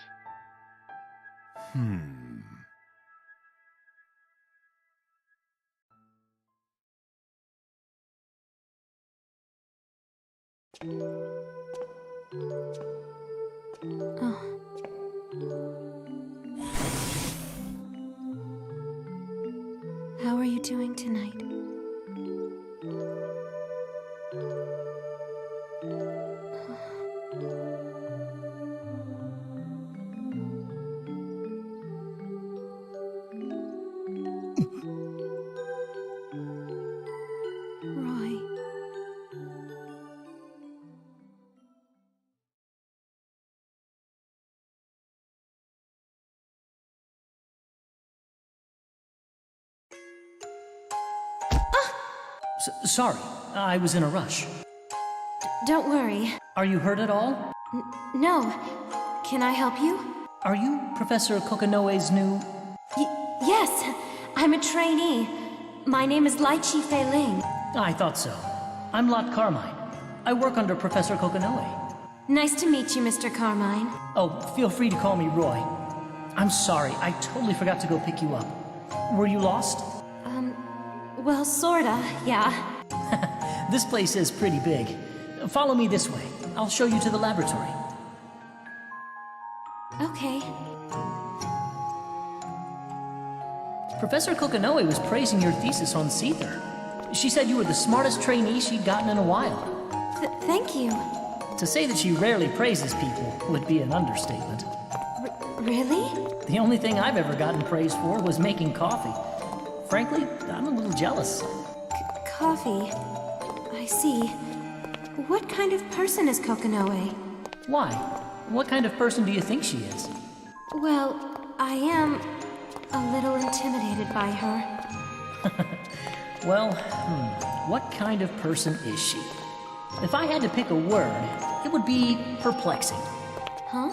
How are you doing tonight? Roy. Sorry, I was in a rush. Don't worry. Are you hurt at all? No. Can I help you? Are you Professor Kokonoe's new... Yes, I'm a trainee. My name is Lychee Fei Ling. I thought so. I'm Lot Carmine. I work under Professor Kokonoe. Nice to meet you, Mr. Carmine. Oh, feel free to call me Roy. I'm sorry, I totally forgot to go pick you up. Were you lost? Well, sorta, yeah. This place is pretty big. Follow me this way. I'll show you to the laboratory. Okay. Professor Kokonoe was praising your thesis on Seether. She said you were the smartest trainee she'd gotten in a while. Thank you. To say that she rarely praises people would be an understatement. Really? The only thing I've ever gotten praised for was making coffee. Frankly, I'm a little jealous. Coffee. I see. What kind of person is Kokonoe? Why? What kind of person do you think she is? Well, I am a little intimidated by her. Well, what kind of person is she? If I had to pick a word, it would be perplexing. Huh?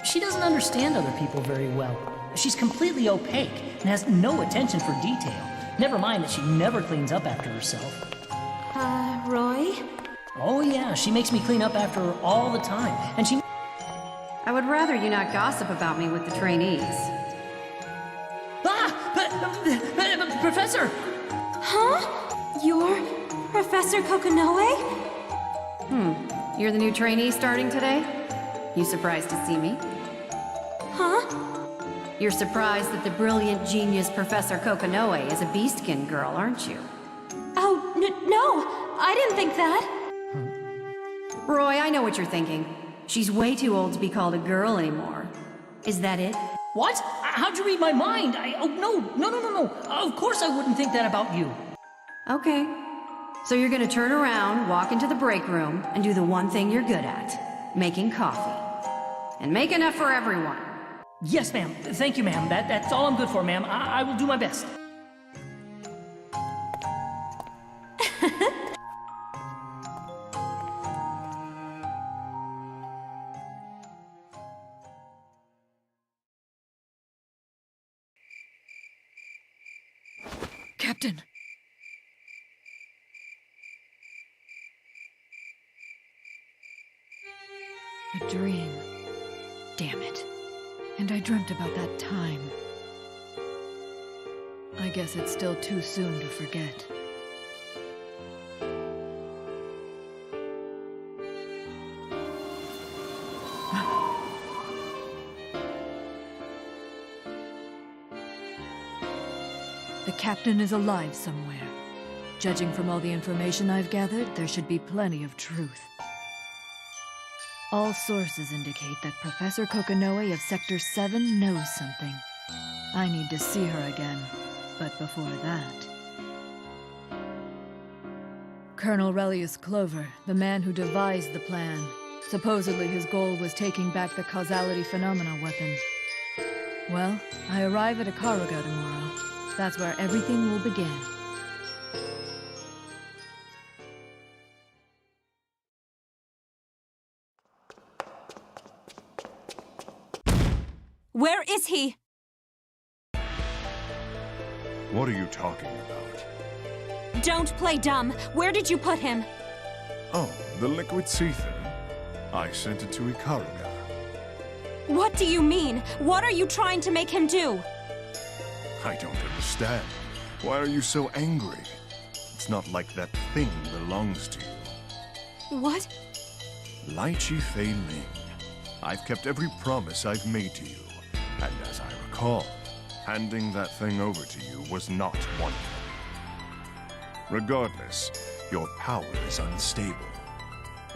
She doesn't understand other people very well. She's completely opaque and has no attention for detail. Never mind that she never cleans up after herself. Roy? Oh yeah, she makes me clean up after her all the time, and she... I would rather you not gossip about me with the trainees. Professor! Huh? You're Professor Kokonoe? You're the new trainee starting today? You surprised to see me? Huh? You're surprised that the brilliant genius Professor Kokonoe is a beastkin girl, aren't you? Oh, no! I didn't think that! Roy, I know what you're thinking. She's way too old to be called a girl anymore. Is that it? What? How'd you read my mind? Oh, no. Of course I wouldn't think that about you. Okay. So you're gonna turn around, walk into the break room, and do the one thing you're good at. Making coffee. And make enough for everyone. Yes, ma'am. Thank you, ma'am. That's all I'm good for, ma'am. I will do my best. Captain! A dream. Damn it. And I dreamt about that time. I guess it's still too soon to forget. The captain is alive somewhere. Judging from all the information I've gathered, there should be plenty of truth. All sources indicate that Professor Kokonoe of Sector 7 knows something. I need to see her again, but before that... Colonel Relius Clover, the man who devised the plan. Supposedly his goal was taking back the causality phenomena weapon. Well, I arrive at Ikaruga tomorrow. That's where everything will begin. Where is he? What are you talking about? Don't play dumb. Where did you put him? Oh, the liquid Seether. I sent it to Ikaruga. What do you mean? What are you trying to make him do? I don't understand. Why are you so angry? It's not like that thing belongs to you. What? Lychee Fei Ling. I've kept every promise I've made to you. And as I recall, handing that thing over to you was not one of them. Regardless, your power is unstable.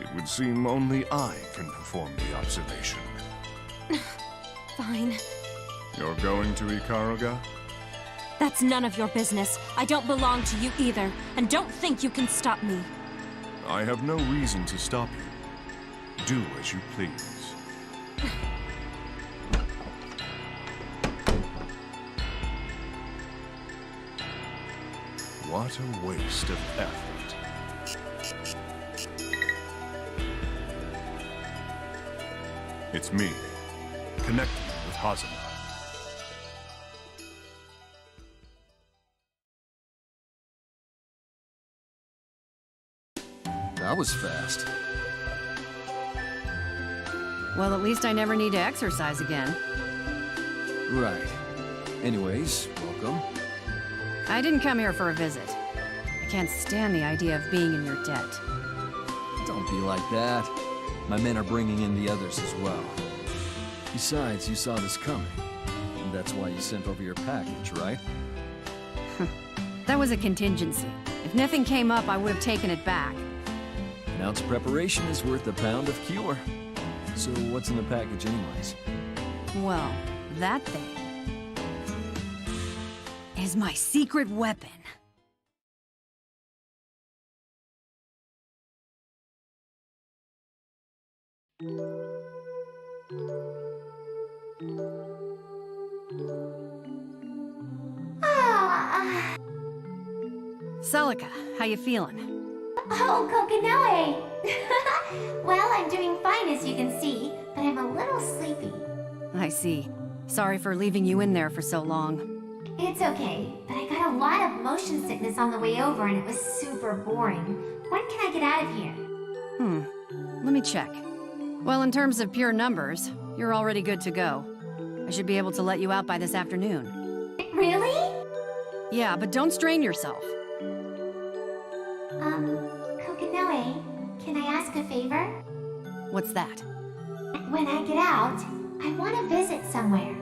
It would seem only I can perform the observation. Fine. You're going to Ikaruga? That's none of your business. I don't belong to you either, and don't think you can stop me. I have no reason to stop you. Do as you please. What a waste of effort. It's me, connecting with Hazama. That was fast. Well, at least I never need to exercise again. Right. Anyways, welcome. I didn't come here for a visit. I can't stand the idea of being in your debt. Don't be like that. My men are bringing in the others as well. Besides, you saw this coming. And that's why you sent over your package, right? That was a contingency. If nothing came up, I would have taken it back. An ounce of preparation is worth a pound of cure. So what's in the package anyways? Well, that thing is my secret weapon. Celica, how you feeling? Oh, Kokinoe! Well, I'm doing fine as you can see, but I'm a little sleepy. I see. Sorry for leaving you in there for so long. It's okay, but I got a lot of motion sickness on the way over and it was super boring. When can I get out of here? Let me check. Well, in terms of pure numbers, you're already good to go. I should be able to let you out by this afternoon. Really? Yeah, but don't strain yourself. Kokinoe, can I ask a favor? What's that? When I get out, I want to visit somewhere.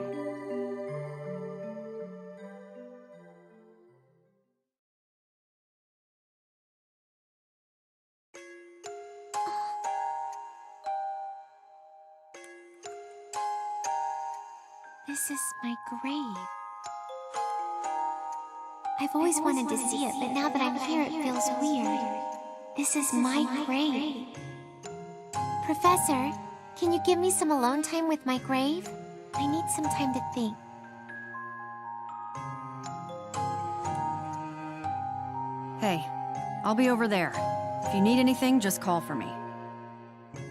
This is my grave. I've always wanted to see it, but now that I'm here, it feels weird. This is my grave. Professor, can you give me some alone time with my grave? I need some time to think. Hey, I'll be over there. If you need anything, just call for me.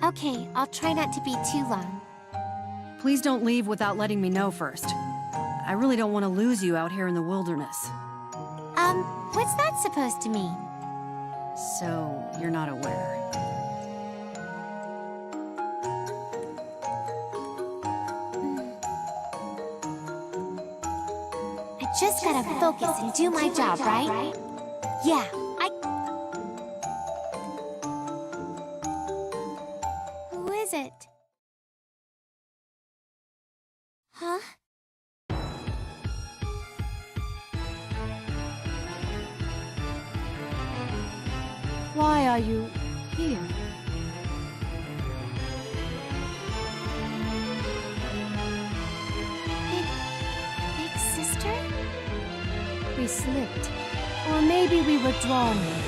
Okay, I'll try not to be too long. Please don't leave without letting me know first. I really don't want to lose you out here in the wilderness. What's that supposed to mean? So, you're not aware. I just gotta focus and do my job, right? Yeah, Who is it? Huh? Why are you here? Big sister? We slipped. Or maybe we were drawn here.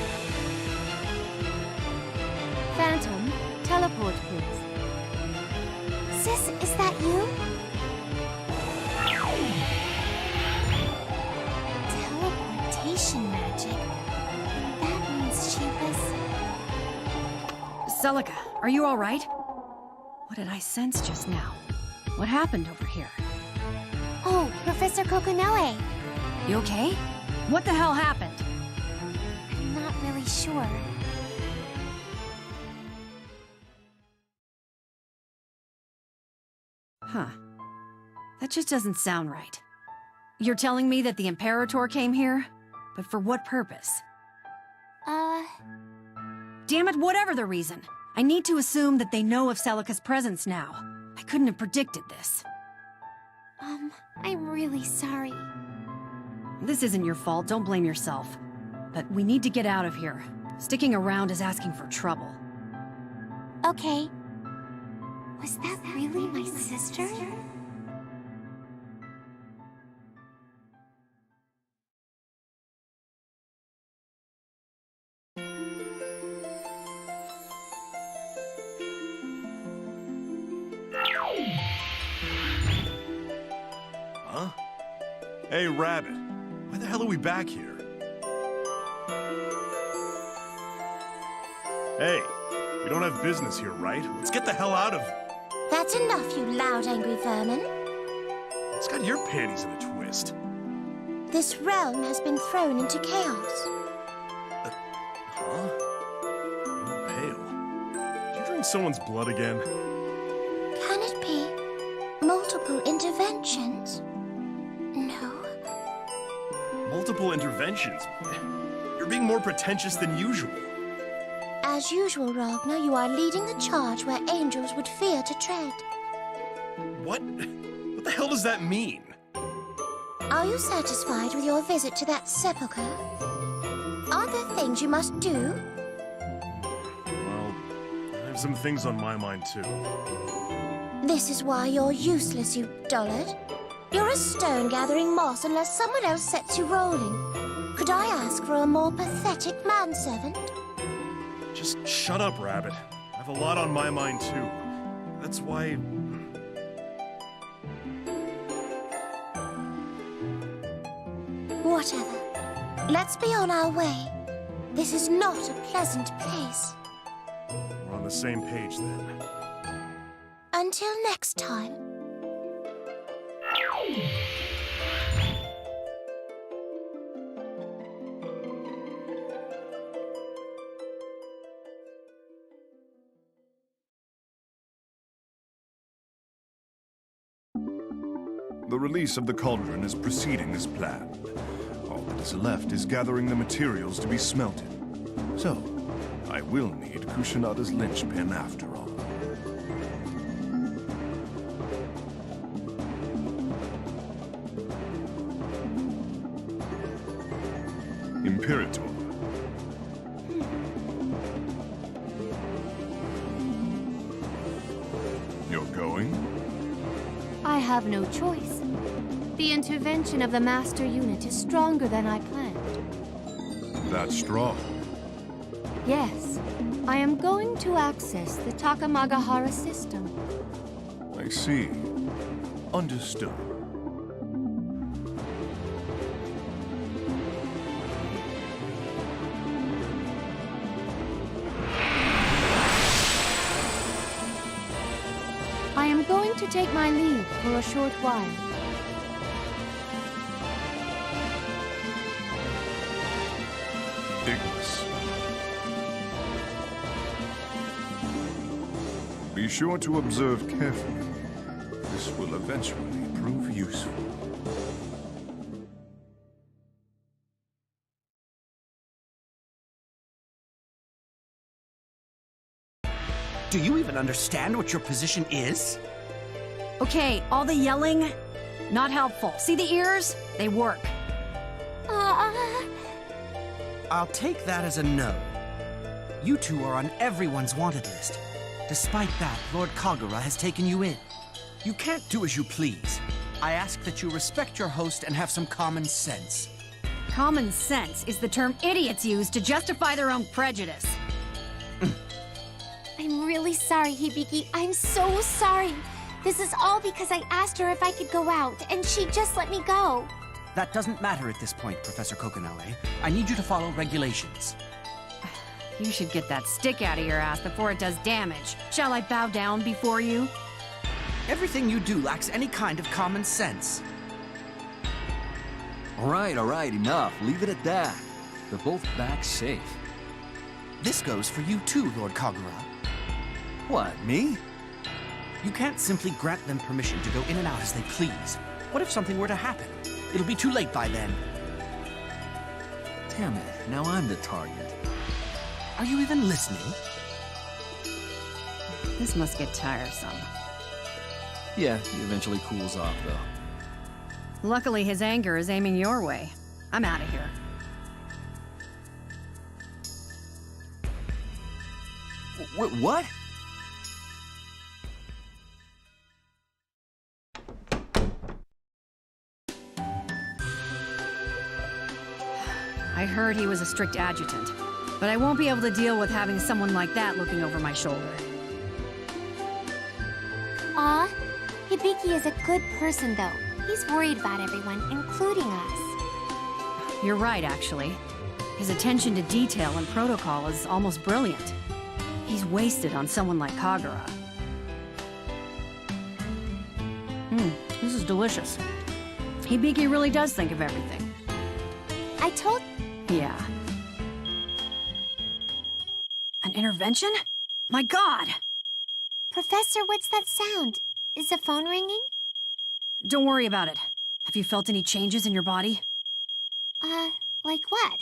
Phantom, teleport, please. Sis, is that you? Teleportation magic. That means she was... Celica, are you all right? What did I sense just now? What happened over here? Oh, Professor Kokinoe. You okay? What the hell happened? I'm not really sure. Huh. That just doesn't sound right. You're telling me that the Imperator came here? But for what purpose? Damn it, whatever the reason. I need to assume that they know of Celica's presence now. I couldn't have predicted this. I'm really sorry. This isn't your fault, don't blame yourself. But we need to get out of here. Sticking around is asking for trouble. Okay. Was that really my sister? Huh? Hey, Rabbit. Why the hell are we back here? Hey, we don't have business here, right? Let's get the hell out of... That's enough, you loud, angry vermin. It's got your panties in a twist. This realm has been thrown into chaos. Huh? I'm pale. Did you drink someone's blood again? Can it be multiple interventions? No. Multiple interventions? You're being more pretentious than usual. As usual, Ragnar, you are leading the charge where angels would fear to tread. What? What the hell does that mean? Are you satisfied with your visit to that sepulchre? Are there things you must do? Well, I have some things on my mind too. This is why you're useless, you dullard. You're a stone gathering moss unless someone else sets you rolling. Could I ask for a more pathetic manservant? Just shut up, Rabbit. I have a lot on my mind too. That's why... Whatever. Let's be on our way. This is not a pleasant place. We're on the same page then. Until next time. The release of the cauldron is proceeding as planned. All that is left is gathering the materials to be smelted. So, I will need Kushinada's linchpin after all. Imperator. You're going? I have no choice. The intervention of the master unit is stronger than I planned. That's strong. Yes, I am going to access the Takamagahara system. I see. Understood. I am going to take my leave for a short while. Ignis. Be sure to observe carefully. This will eventually prove useful. Do you even understand what your position is? Okay, all the yelling, not helpful. See the ears? They work. I'll take that as a no. You two are on everyone's wanted list. Despite that, Lord Kagura has taken you in. You can't do as you please. I ask that you respect your host and have some common sense. Common sense is the term idiots use to justify their own prejudice. I'm really sorry, Hibiki. I'm so sorry. This is all because I asked her if I could go out, and she just let me go. That doesn't matter at this point, Professor Kokonoe. I need you to follow regulations. You should get that stick out of your ass before it does damage. Shall I bow down before you? Everything you do lacks any kind of common sense. All right, enough. Leave it at that. They're both back safe. This goes for you too, Lord Kagura. What, me? You can't simply grant them permission to go in and out as they please. What if something were to happen? It'll be too late by then. Damn it, now I'm the target. Are you even listening? This must get tiresome. Yeah, he eventually cools off, though. Luckily, his anger is aiming your way. I'm out of here. What? I heard he was a strict adjutant, but I won't be able to deal with having someone like that looking over my shoulder. Aw, Hibiki is a good person, though. He's worried about everyone, including us. You're right, actually. His attention to detail and protocol is almost brilliant. He's wasted on someone like Kagura. This is delicious. Hibiki really does think of everything. I told... Yeah. An intervention? My God! Professor, what's that sound? Is the phone ringing? Don't worry about it. Have you felt any changes in your body? Like what?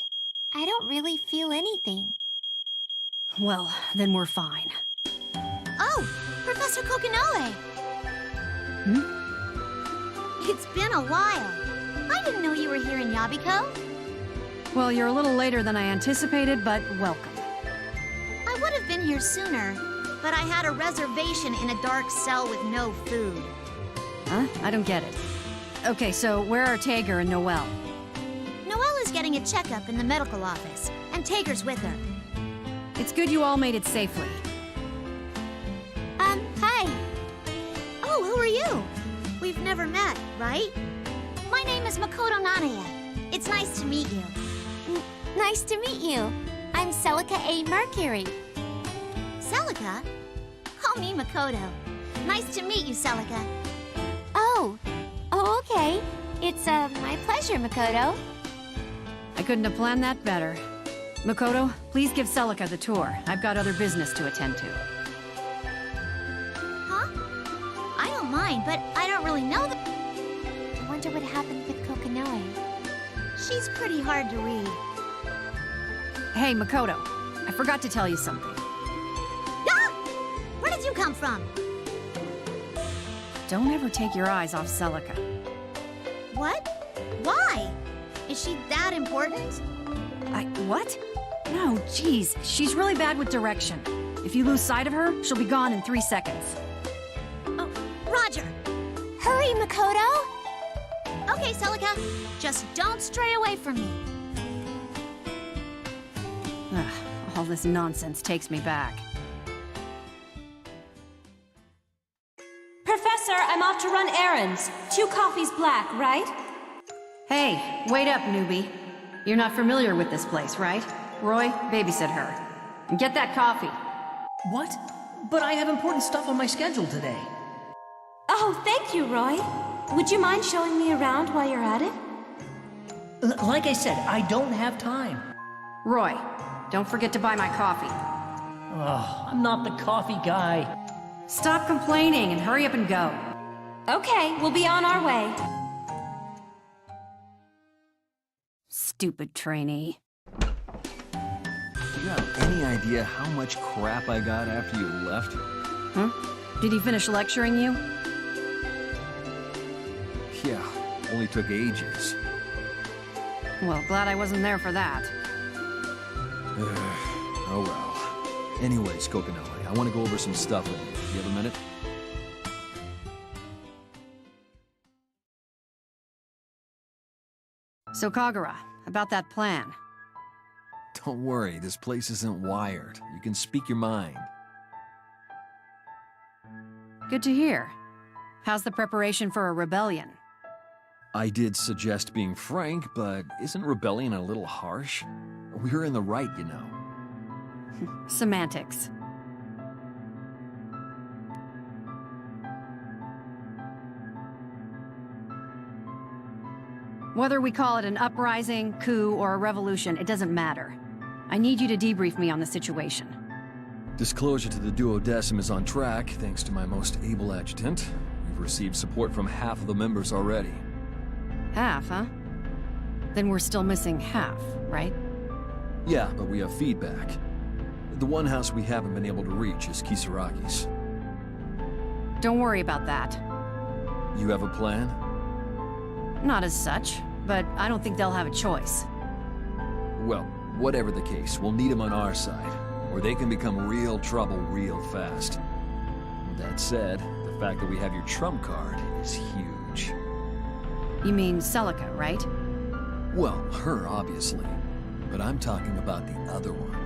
I don't really feel anything. Well, then we're fine. Oh, Professor Kokonoe! It's been a while. I didn't know you were here in Yabiko. Well, you're a little later than I anticipated, but welcome. I would have been here sooner, but I had a reservation in a dark cell with no food. Huh? I don't get it. Okay, so where are Tager and Noelle? Noelle is getting a checkup in the medical office, and Tager's with her. It's good you all made it safely. Hi. Oh, who are you? We've never met, right? My name is Makoto Nanaya. It's nice to meet you. Nice to meet you. I'm Celica A. Mercury. Celica? Call me Makoto. Nice to meet you, Celica. Oh, okay. It's, my pleasure, Makoto. I couldn't have planned that better. Makoto, please give Celica the tour. I've got other business to attend to. Huh? I don't mind, but I don't really know the... I wonder what happened with Kokonoe. She's pretty hard to read. Hey, Makoto. I forgot to tell you something. Ah! Where did you come from? Don't ever take your eyes off Celica. What? Why? Is she that important? What? No, geez. She's really bad with direction. If you lose sight of her, she'll be gone in 3 seconds. Oh, Roger! Hurry, Makoto! Okay, Celica. Just don't stray away from me. All this nonsense takes me back. Professor, I'm off to run errands. 2 coffees black, right? Hey, wait up, newbie. You're not familiar with this place, right? Roy, babysit her. And get that coffee. What? But I have important stuff on my schedule today. Oh, thank you, Roy. Would you mind showing me around while you're at it? Like I said, I don't have time. Roy, don't forget to buy my coffee. Oh, I'm not the coffee guy. Stop complaining and hurry up and go. Okay, we'll be on our way. Stupid trainee. You have any idea how much crap I got after you left? Huh? Did he finish lecturing you? Yeah, only took ages. Well, glad I wasn't there for that. Oh well. Anyways, Kokonoe, I want to go over some stuff with you. You have a minute? So, Kagura, about that plan. Don't worry, this place isn't wired. You can speak your mind. Good to hear. How's the preparation for a rebellion? I did suggest being frank, but isn't rebellion a little harsh? We're in the right, you know. Semantics. Whether we call it an uprising, coup, or a revolution, it doesn't matter. I need you to debrief me on the situation. Disclosure to the Duodecim is on track, thanks to my most able adjutant. We've received support from half of the members already. Half, huh? Then we're still missing half, right? Yeah, but we have feedback. The one house we haven't been able to reach is Kisaragi's. Don't worry about that. You have a plan? Not as such, but I don't think they'll have a choice. Well, whatever the case, we'll need them on our side, or they can become real trouble real fast. That said, the fact that we have your trump card is huge. You mean Celica, right? Well, her, obviously. But I'm talking about the other one.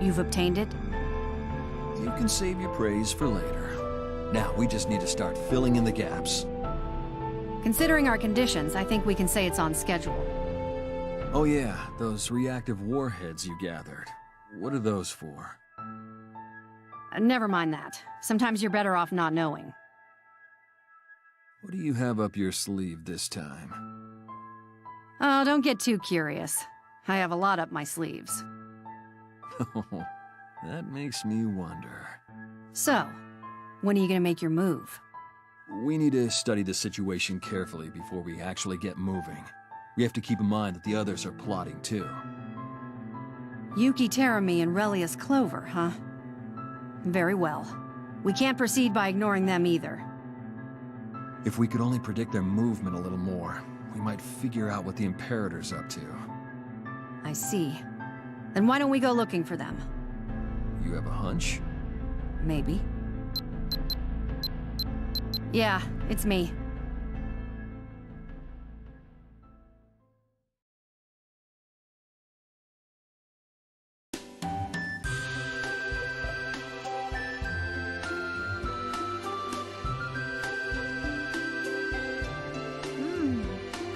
You've obtained it? You can save your praise for later. Now, we just need to start filling in the gaps. Considering our conditions, I think we can say it's on schedule. Oh yeah, those reactive warheads you gathered. What are those for? Never mind that. Sometimes you're better off not knowing. What do you have up your sleeve this time? Oh, don't get too curious. I have a lot up my sleeves. Oh, that makes me wonder. So, when are you gonna make your move? We need to study the situation carefully before we actually get moving. We have to keep in mind that the others are plotting too. Yuki Terami and Relius Clover, huh? Very well. We can't proceed by ignoring them either. If we could only predict their movement a little more, we might figure out what the Imperator's up to. I see. Then why don't we go looking for them? You have a hunch? Maybe. Yeah, it's me.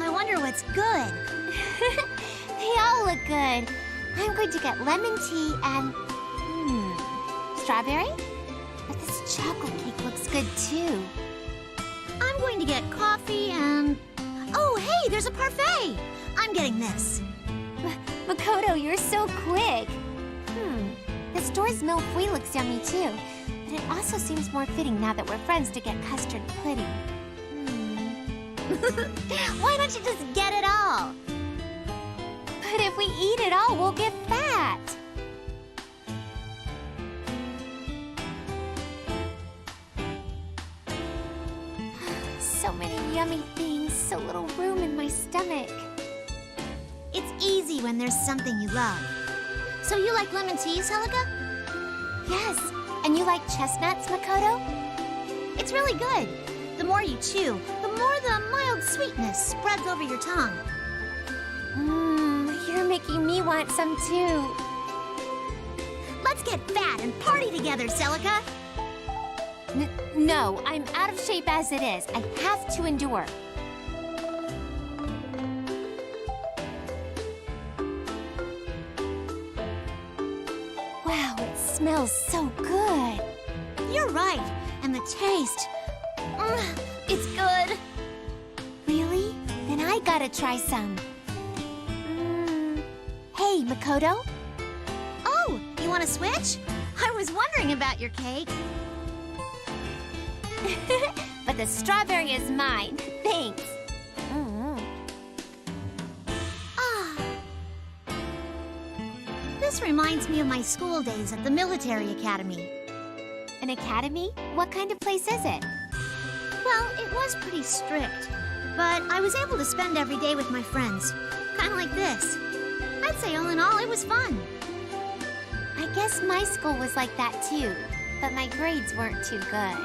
I wonder what's good. They all look good. I'm going to get lemon tea and... strawberry? But this chocolate cake looks good too. I'm going to get coffee and... Oh, hey, there's a parfait! I'm getting this. Makoto, you're so quick. The store's milkweed looks yummy too. But it also seems more fitting now that we're friends to get custard pudding. Why don't you just get it all? But if we eat it all, we'll get fat. So many yummy things, so little room in my stomach. It's easy when there's something you love. So you like lemon tea, Celica? Yes. And you like chestnuts, Makoto? It's really good. The more you chew, the more the mild sweetness spreads over your tongue. You're making me want some too. Let's get fat and party together, Celica. No, I'm out of shape as it is. I have to endure. Wow, it smells so good. You're right. And the taste. It's good. Really? Then I gotta try some. Hey, Makoto? Oh, you want to switch? I was wondering about your cake. But the strawberry is mine. Thanks. This reminds me of my school days at the military academy. An academy? What kind of place is it? Well, it was pretty strict, but I was able to spend every day with my friends. Kind of like this. I'd say all in all, it was fun. I guess my school was like that too, but my grades weren't too good.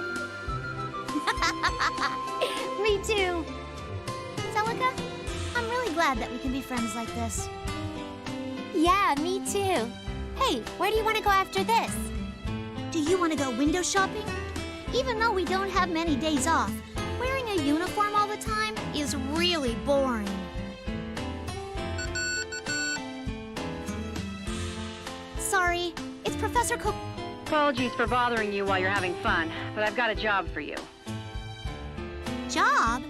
Me too. Celica, I'm really glad that we can be friends like this. Yeah, me too. Hey, where do you want to go after this? Do you want to go window shopping? Even though we don't have many days off, wearing a uniform all the time is really boring. Sorry, it's Professor Cook. Apologies for bothering you while you're having fun, but I've got a job for you. Job?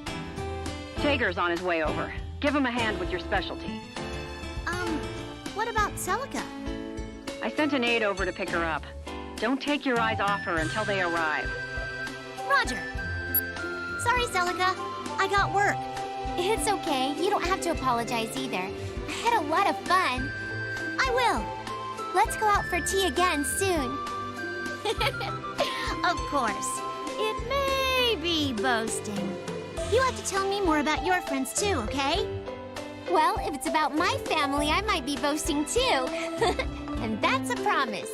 Tager's on his way over. Give him a hand with your specialty. What about Celica? I sent an aide over to pick her up. Don't take your eyes off her until they arrive. Roger. Sorry, Celica. I got work. It's okay. You don't have to apologize either. I had a lot of fun. I will. Let's go out for tea again soon. Of course. It may be boasting. You have to tell me more about your friends too, okay? Well, if it's about my family, I might be boasting too. And that's a promise.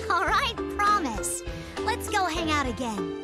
All right, promise. Let's go hang out again.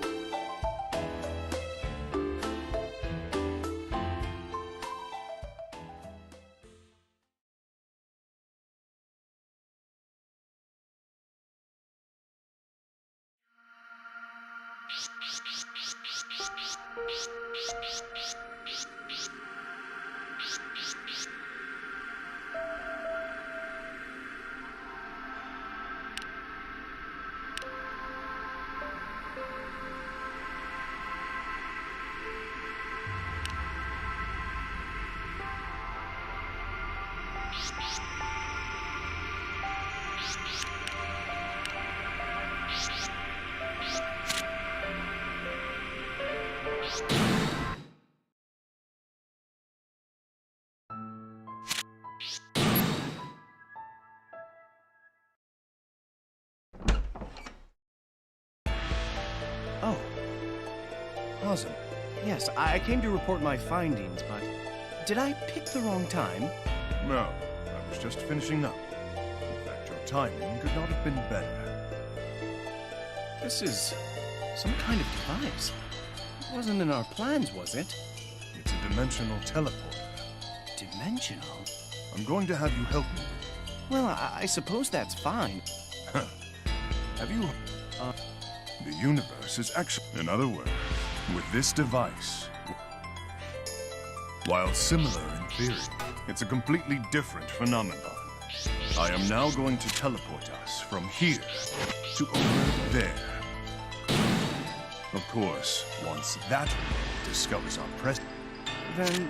Cosm. Yes, I came to report my findings, but did I pick the wrong time? No, I was just finishing up. In fact, your timing could not have been better. This is some kind of device. It wasn't in our plans, was it? It's a dimensional teleporter. Dimensional? I'm going to have you help me. Well, I suppose that's fine. Have you... The universe is actually... In other words, with this device, while similar in theory, it's a completely different phenomenon. I am now going to teleport us from here to over there. Of course, once that world discovers our presence, Then...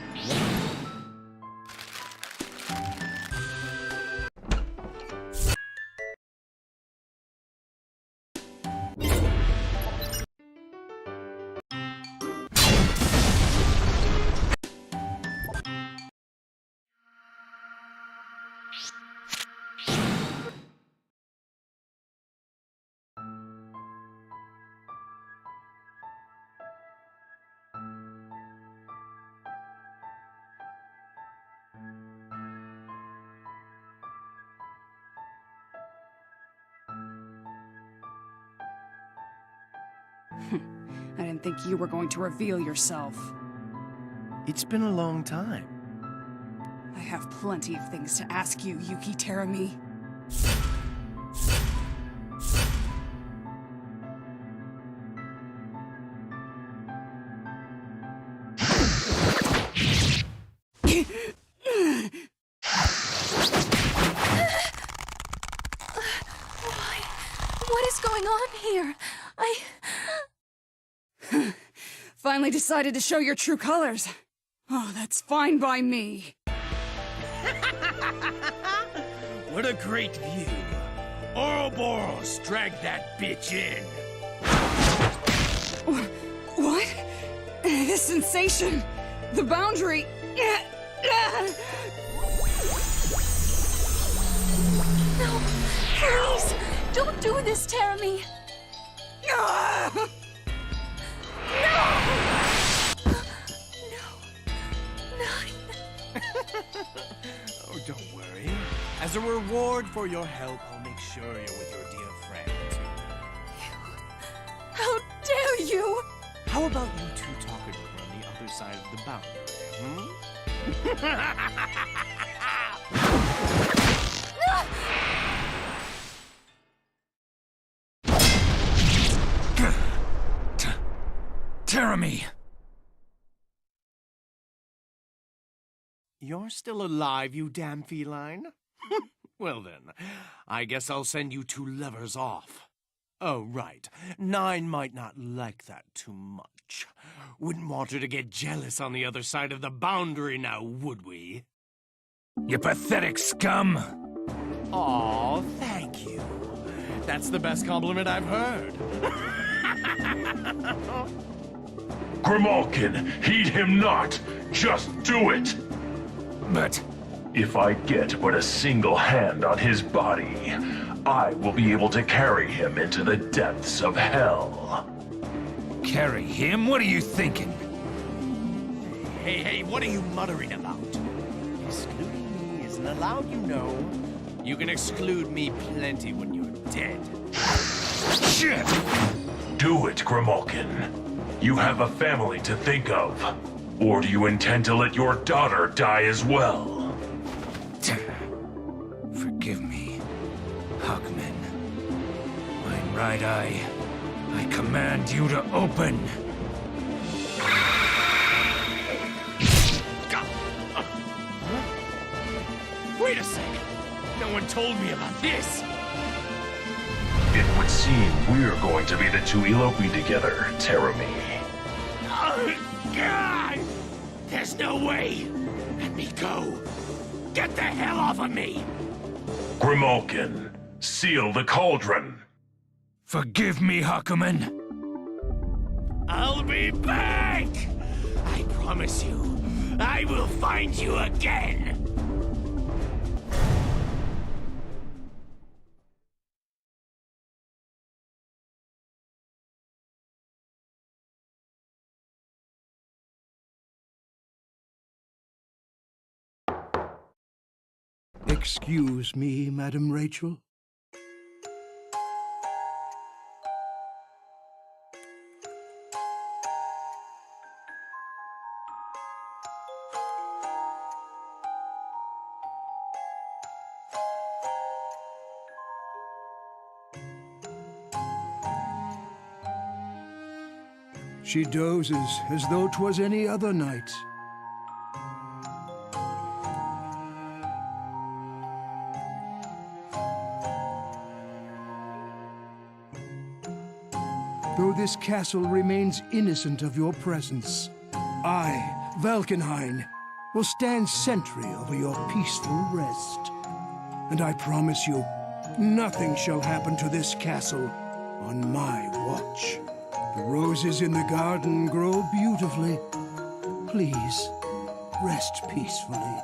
I didn't think you were going to reveal yourself. It's been a long time. I have plenty of things to ask you, Yuki Terumi. What is going on here? Finally decided to show your true colors. Oh, that's fine by me. What a great view. Ouroboros, drag that bitch in. What? This sensation. The boundary. No, please, don't do this, Terumi. No! Oh, don't worry. As a reward for your help, I'll make sure you're with your dear friend. How dare you! How about you two talk it over on the other side of the boundary, Terumi! You're still alive, you damn feline? Well then, I guess I'll send you two levers off. Oh, right. Nine might not like that too much. Wouldn't want her to get jealous on the other side of the boundary now, would we? You pathetic scum! Aw, thank you. That's the best compliment I've heard. Grimalkin, heed him not. Just do it. But... If I get but a single hand on his body, I will be able to carry him into the depths of hell. Carry him? What are you thinking? Hey, what are you muttering about? Excluding me isn't allowed, you know. You can exclude me plenty when you're dead. Shit! Do it, Grimalkin. You have a family to think of. Or do you intend to let your daughter die as well? Forgive me, Hawkman. My right eye, I command you to open. Wait a sec. No one told me about this. It would seem we're going to be the two eloping together, Terumi. God! There's no way! Let me go! Get the hell off of me! Grimalkin, seal the cauldron! Forgive me, Hawkman. I'll be back! I promise you, I will find you again! excuse me, Madam Rachel? She dozes as though 'twas any other night. Though this castle remains innocent of your presence, I, Valkenhayn, will stand sentry over your peaceful rest. And I promise you, nothing shall happen to this castle on my watch. The roses in the garden grow beautifully. Please, rest peacefully.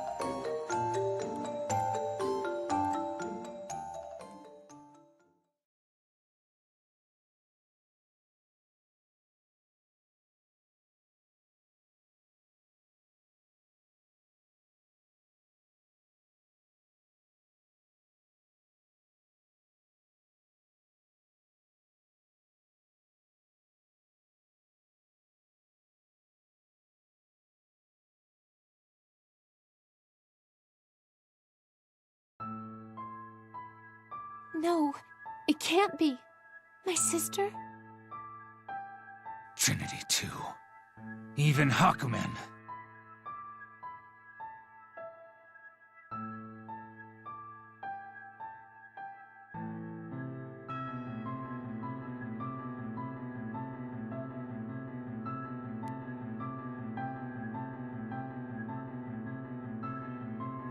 No, it can't be. My sister? Trinity too. Even Hakumen.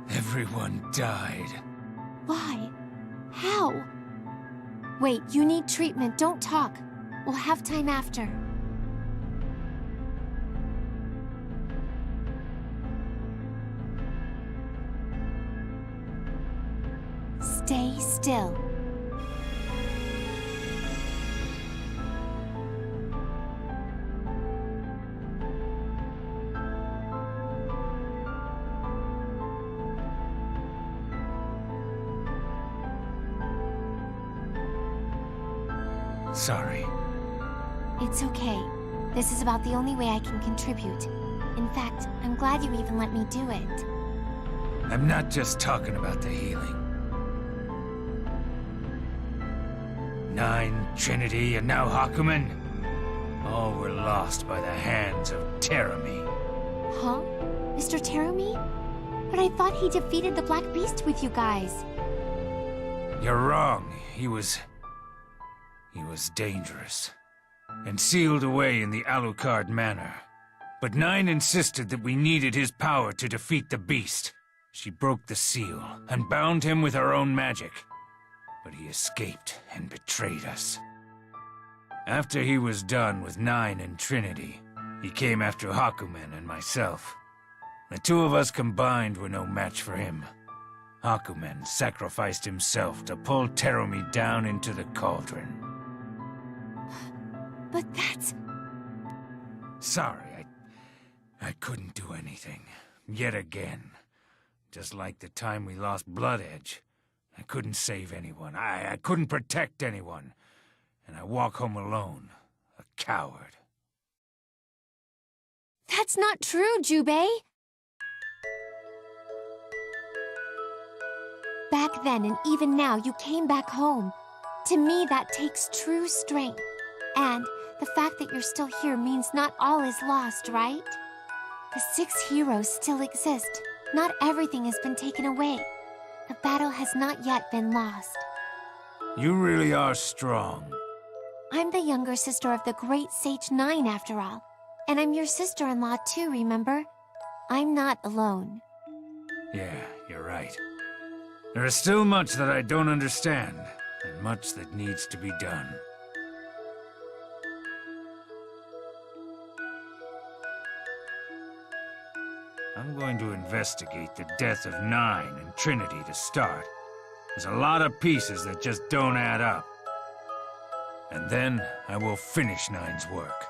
Everyone died. Why? How? Wait, you need treatment. Don't talk. We'll have time after. Stay still. Sorry. It's okay. This is about the only way I can contribute. In fact, I'm glad you even let me do it. I'm not just talking about the healing. Nine, Trinity, and now Hakumen. All were lost by the hands of Terumi. Huh? Mr. Terumi? But I thought he defeated the Black Beast with you guys. You're wrong. He was dangerous, and sealed away in the Alucard Manor. But Nine insisted that we needed his power to defeat the beast. She broke the seal, and bound him with her own magic. But he escaped and betrayed us. After he was done with Nine and Trinity, he came after Hakumen and myself. The two of us combined were no match for him. Hakumen sacrificed himself to pull Terumi down into the cauldron. But that's... Sorry, I couldn't do anything. Yet again. Just like the time we lost Blood Edge. I couldn't save anyone. I couldn't protect anyone. And I walk home alone. A coward. That's not true, Jubei! Back then and even now, you came back home. To me, that takes true strength. And the fact that you're still here means not all is lost, right? The 6 heroes still exist. Not everything has been taken away. The battle has not yet been lost. You really are strong. I'm the younger sister of the great Sage Nine, after all. And I'm your sister-in-law too, remember? I'm not alone. Yeah, you're right. There is still much that I don't understand, and much that needs to be done. I'm going to investigate the death of Nine and Trinity to start. There's a lot of pieces that just don't add up. And then I will finish Nine's work.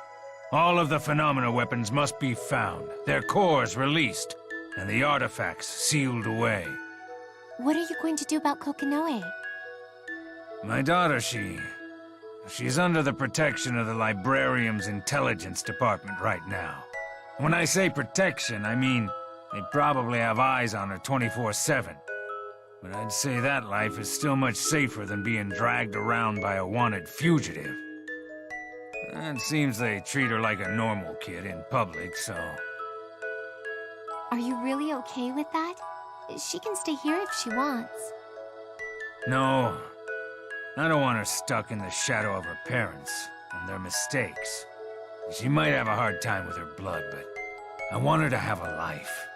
All of the phenomena weapons must be found, their cores released, and the artifacts sealed away. What are you going to do about Kokonoe? My daughter, she's under the protection of the Librarium's intelligence department right now. When I say protection, I mean they probably have eyes on her 24/7. But I'd say that life is still much safer than being dragged around by a wanted fugitive. It seems they treat her like a normal kid in public, so... Are you really okay with that? She can stay here if she wants. No, I don't want her stuck in the shadow of her parents and their mistakes. She might have a hard time with her blood, but I want her to have a life.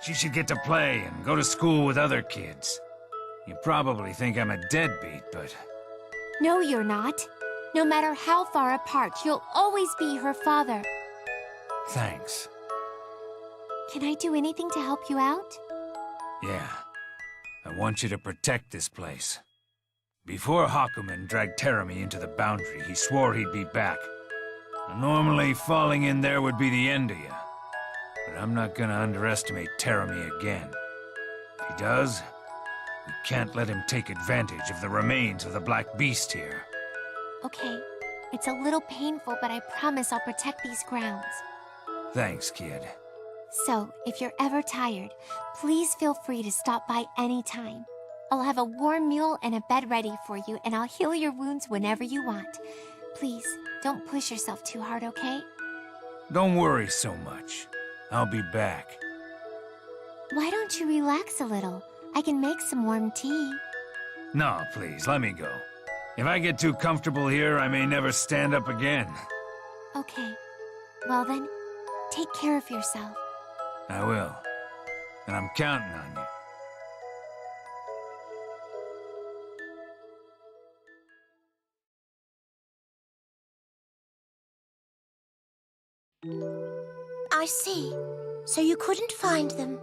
She should get to play and go to school with other kids. You probably think I'm a deadbeat, but... No, you're not. No matter how far apart, you'll always be her father. Thanks. Can I do anything to help you out? Yeah. I want you to protect this place. Before Hakumen dragged Terumi into the Boundary, he swore he'd be back. Normally, falling in there would be the end of you. But I'm not gonna underestimate Terumi again. If he does, we can't let him take advantage of the remains of the Black Beast here. Okay. It's a little painful, but I promise I'll protect these grounds. Thanks, kid. So, if you're ever tired, please feel free to stop by anytime. I'll have a warm meal and a bed ready for you, and I'll heal your wounds whenever you want. Please, don't push yourself too hard, okay? Don't worry so much. I'll be back. Why don't you relax a little? I can make some warm tea. No, please, let me go. If I get too comfortable here, I may never stand up again. Okay. Well then, take care of yourself. I will. And I'm counting on you. I see. So you couldn't find them.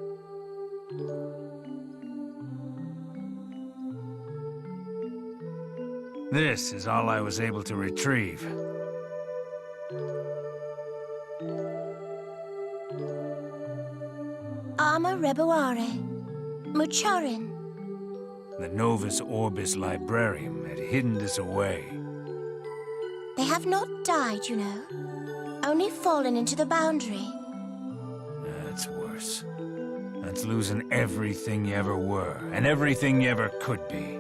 This is all I was able to retrieve. Ama Reboare. Mucharin. The Novus Orbis Librarium had hidden this away. They have not died, you know. Only fallen into the Boundary. That's worse. That's losing everything you ever were, and everything you ever could be.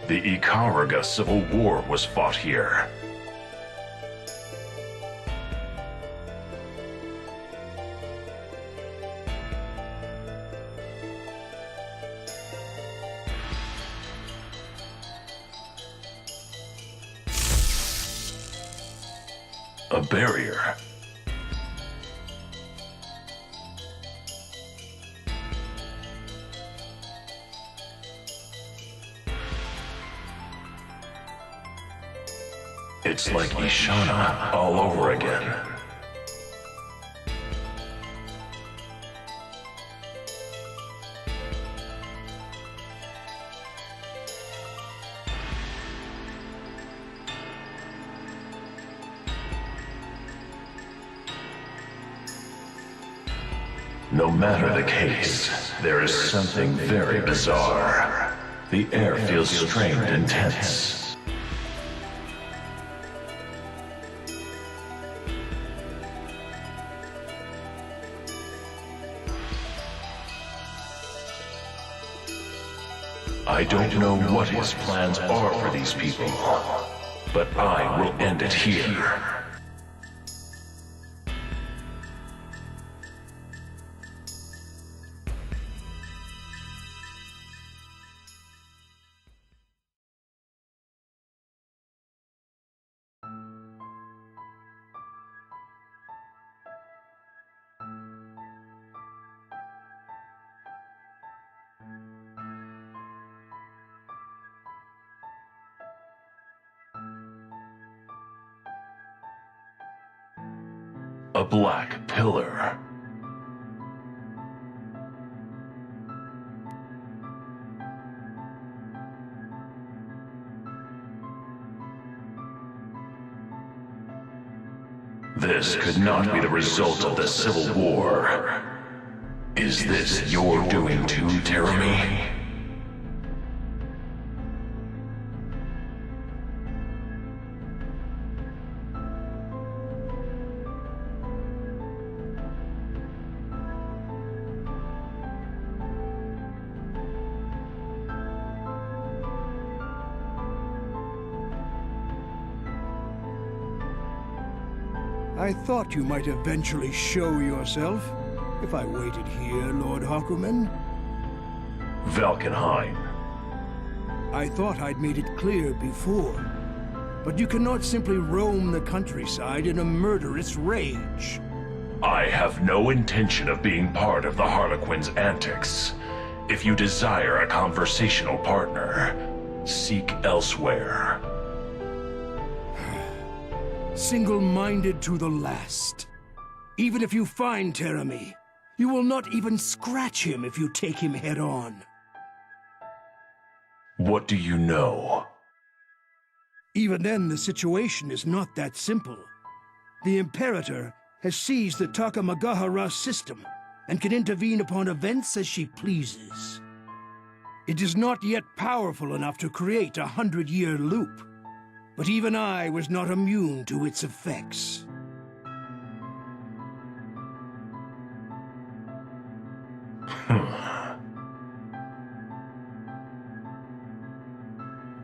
The Ikaruga Civil War was fought here. A barrier. It's like Ishana all over again. No matter the case, there is something very bizarre. The air feels strained and tense. I don't know what his plans are for these people, but I will end it here. a black pillar. This could not be the result of the Civil War. Is this your doing too, Terumi? I thought you might eventually show yourself. If I waited here, Lord Hakumen. Valkenheim. I thought I'd made it clear before. But you cannot simply roam the countryside in a murderous rage. I have no intention of being part of the Harlequin's antics. If you desire a conversational partner, seek elsewhere. Single-minded to the last. Even if you find Terumi, you will not even scratch him if you take him head-on. What do you know? Even then, the situation is not that simple. The Imperator has seized the Takamagahara system and can intervene upon events as she pleases. It is not yet powerful enough to create a 100-year loop, but even I was not immune to its effects.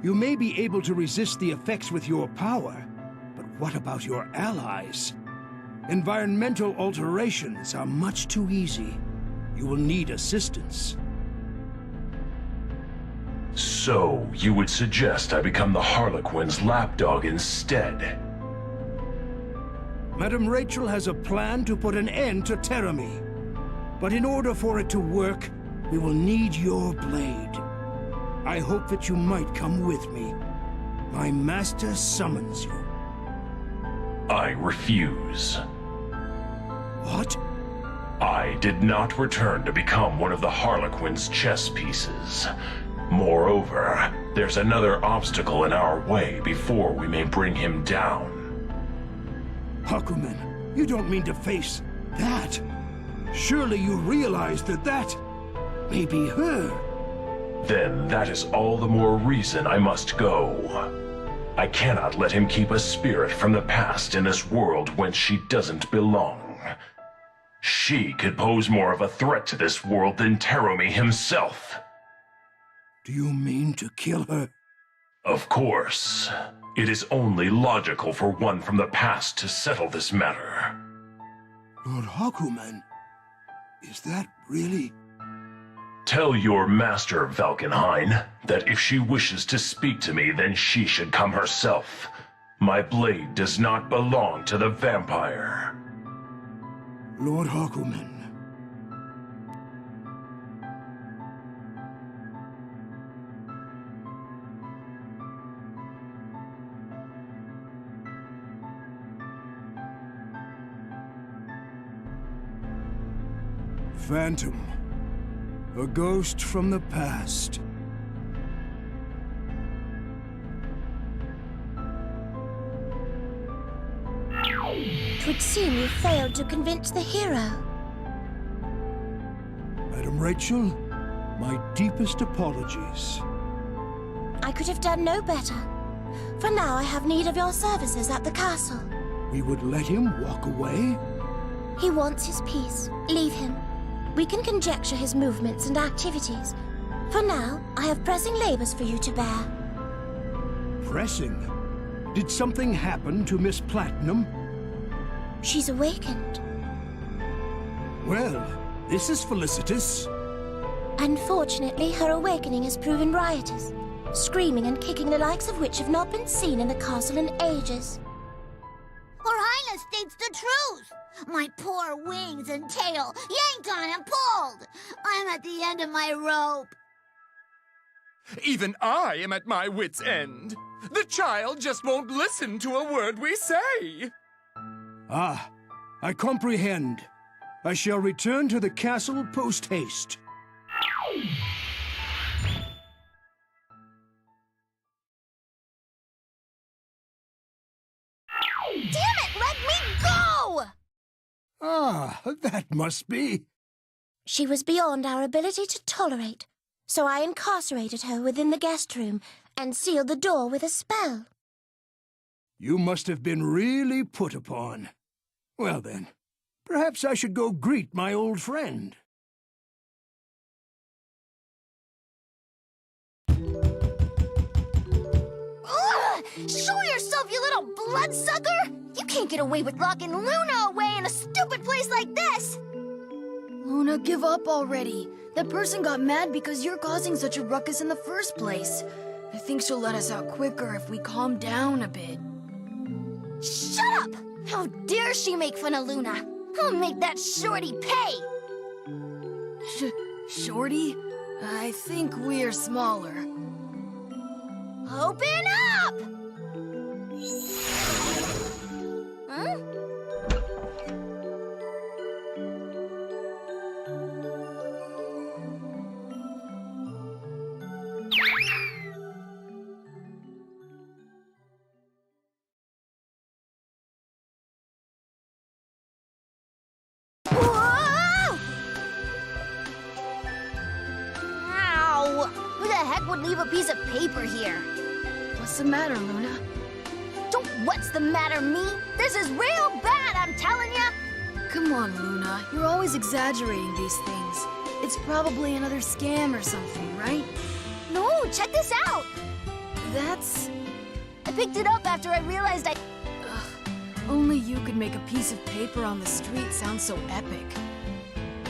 You may be able to resist the effects with your power, but what about your allies? Environmental alterations are much too easy. You will need assistance. So, you would suggest I become the Harlequin's lapdog instead? Madame Rachel has a plan to put an end to Terumi. But in order for it to work, we will need your blade. I hope that you might come with me. My master summons you. I refuse. What? I did not return to become one of the Harlequin's chess pieces. Moreover, there's another obstacle in our way before we may bring him down. Hakumen, you don't mean to face that. Surely you realize that that may be her. Then that is all the more reason I must go. I cannot let him keep a spirit from the past in this world whence she doesn't belong. She could pose more of a threat to this world than Terumi himself. Do you mean to kill her? Of course. It is only logical for one from the past to settle this matter. Lord Hakumen, is that really... Tell your master, Valkenheim, that if she wishes to speak to me, then she should come herself. My blade does not belong to the vampire. Lord Hakumen. Phantom. A ghost from the past. Twould seem you failed to convince the hero. Madame Rachel, my deepest apologies. I could have done no better. For now I have need of your services at the castle. We would let him walk away? He wants his peace. Leave him. We can conjecture his movements and activities. For now, I have pressing labors for you to bear. Pressing? Did something happen to Miss Platinum? She's awakened. Well, this is felicitous. Unfortunately, her awakening has proven riotous, screaming and kicking the likes of which have not been seen in the castle in ages. Her Highness states the truth. My poor wings and tail yanked on and pulled. I'm at the end of my rope. Even I am at my wit's end. The child just won't listen to a word we say. Ah, I comprehend. I shall return to the castle post-haste. Damn it! Let me go! Ah, that must be... She was beyond our ability to tolerate, so I incarcerated her within the guest room and sealed the door with a spell. You must have been really put upon. Well then, perhaps I should go greet my old friend. Ugh! Show yourself, you little bloodsucker! You can't get away with locking Luna away in a stupid place like this! Luna, give up already. That person got mad because you're causing such a ruckus in the first place. I think she'll let us out quicker if we calm down a bit. Shut up! How dare she make fun of Luna? I'll make that shorty pay! Shorty? I think we're smaller. Open up! Huh? Would leave a piece of paper here. What's the matter, Luna? Don't what's the matter me? This is real bad, I'm telling ya! Come on, Luna. You're always exaggerating these things. It's probably another scam or something, right? No, check this out! That's... I picked it up after I realized I... Ugh, only you could make a piece of paper on the street sound so epic.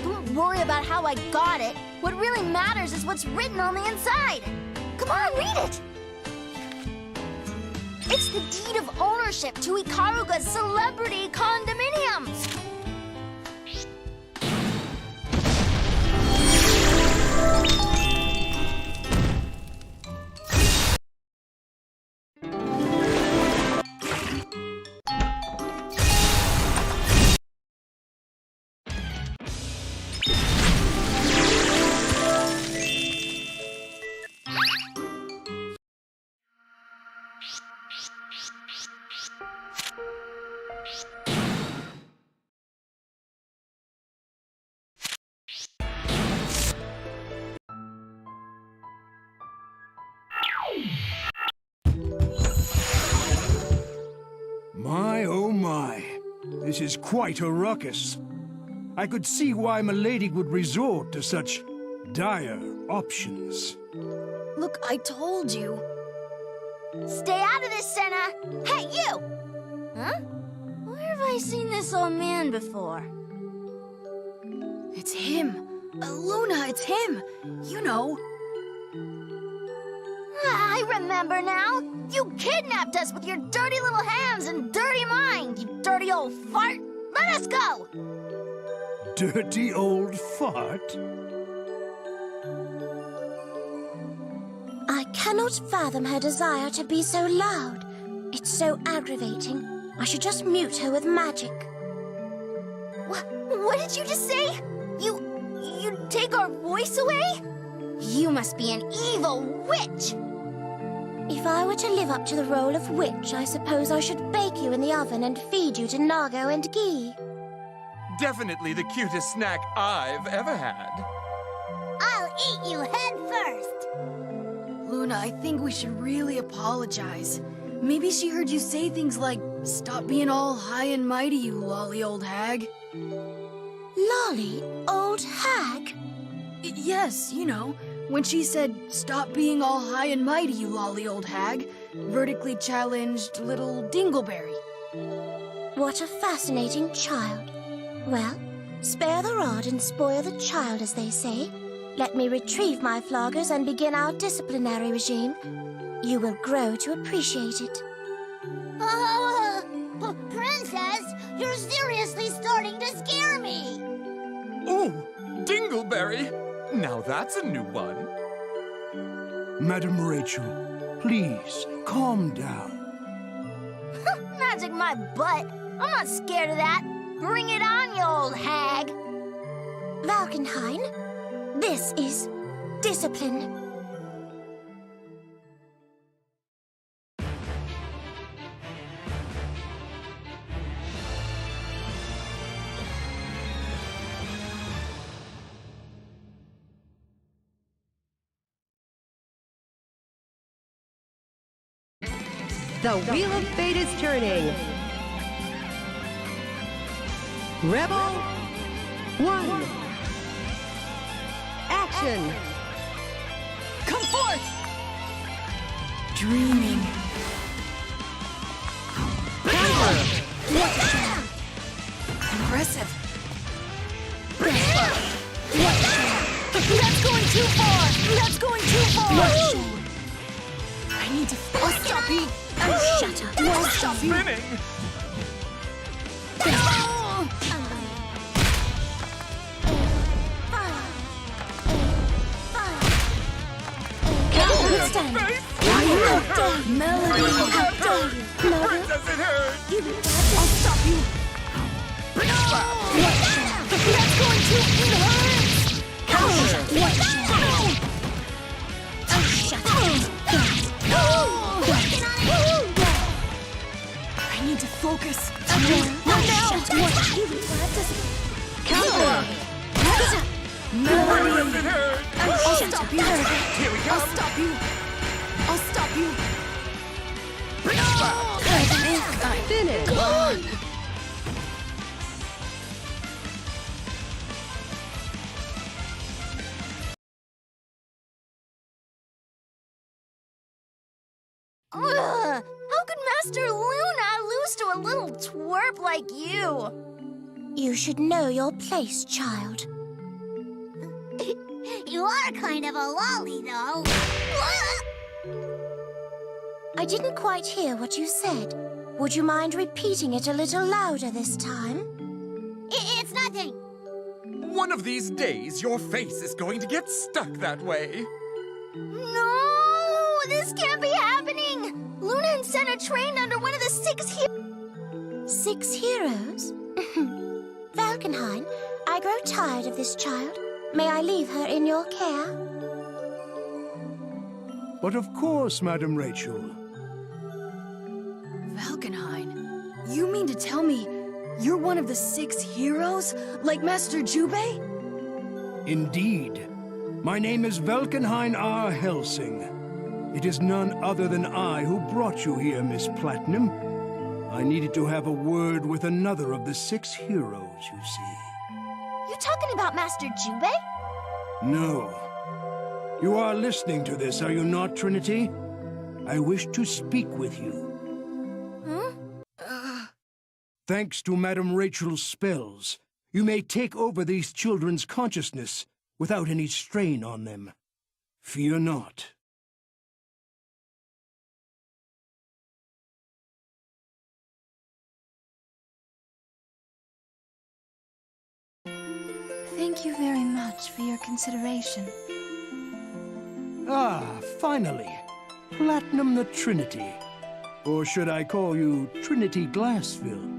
Don't worry about how I got it. What really matters is what's written on the inside. Come on, read it! It's the deed of ownership to Ikaruga's celebrity condominiums! My, oh my. This is quite a ruckus. I could see why Milady would resort to such dire options. Look, I told you. Stay out of this, Senna! Hey, you! Huh? Where have I seen this old man before? It's him. Luna, it's him. You know. I remember now. You kidnapped us with your dirty little hands and dirty mind, you dirty old fart. Let us go! Dirty old fart? I cannot fathom her desire to be so loud. It's so aggravating. I should just mute her with magic. What did you just say? You take our voice away? You must be an evil witch! If I were to live up to the role of witch, I suppose I should bake you in the oven and feed you to Nago and ghee. Definitely the cutest snack I've ever had. I'll eat you head first! Luna, I think we should really apologize. Maybe she heard you say things like, "Stop being all high and mighty, you lolly old hag." Lolly old hag? Yes, you know, when she said, "Stop being all high and mighty, you lolly old hag," vertically challenged little Dingleberry. What a fascinating child. Well, spare the rod and spoil the child, as they say. Let me retrieve my floggers and begin our disciplinary regime. You will grow to appreciate it. Princess, you're seriously starting to scare me! Ooh, Dingleberry! Now that's a new one. Madam Rachel, please, calm down. Magic my butt! I'm not scared of that! Bring it on, you old hag! Valkenhayn, this is discipline. The Wheel of Fate is turning. Rebel 1. Action. Come forth! Dreaming. Impressive. That's going too far! That's going too far! I need to... I'll stop you! Oh, shut up! I'll stop you! Melody! How dare you! Does it hurt? I'll stop you! That's going too... It hurts! Oh, shut up! I need to focus. Not now! Melody! I'll stop you! Here we go! I'll stop you! I'll stop you! Finish. Gone! Ugh! How could Master Luna lose to a little twerp like you? You should know your place, child. You are kind of a lolly, though. I didn't quite hear what you said. Would you mind repeating it a little louder this time? It's nothing. One of these days, your face is going to get stuck that way. No! This can't be happening! Luna and Senna trained under one of the 6 heroes. 6 heroes? Valkenhayn, I grow tired of this child. May I leave her in your care? But of course, Madam Rachel. Valkenhayn, you mean to tell me you're one of the 6 heroes, like Master Jubei? Indeed. My name is Valkenhayn R. Helsing. It is none other than I who brought you here, Miss Platinum. I needed to have a word with another of the 6 heroes, you see. You talking about Master Jubei? No. You are listening to this, are you not, Trinity? I wish to speak with you. Thanks to Madam Rachel's spells, you may take over these children's consciousness without any strain on them. Fear not. Thank you very much for your consideration. Ah, finally. Platinum the Trinity. Or should I call you Trinity Glassville?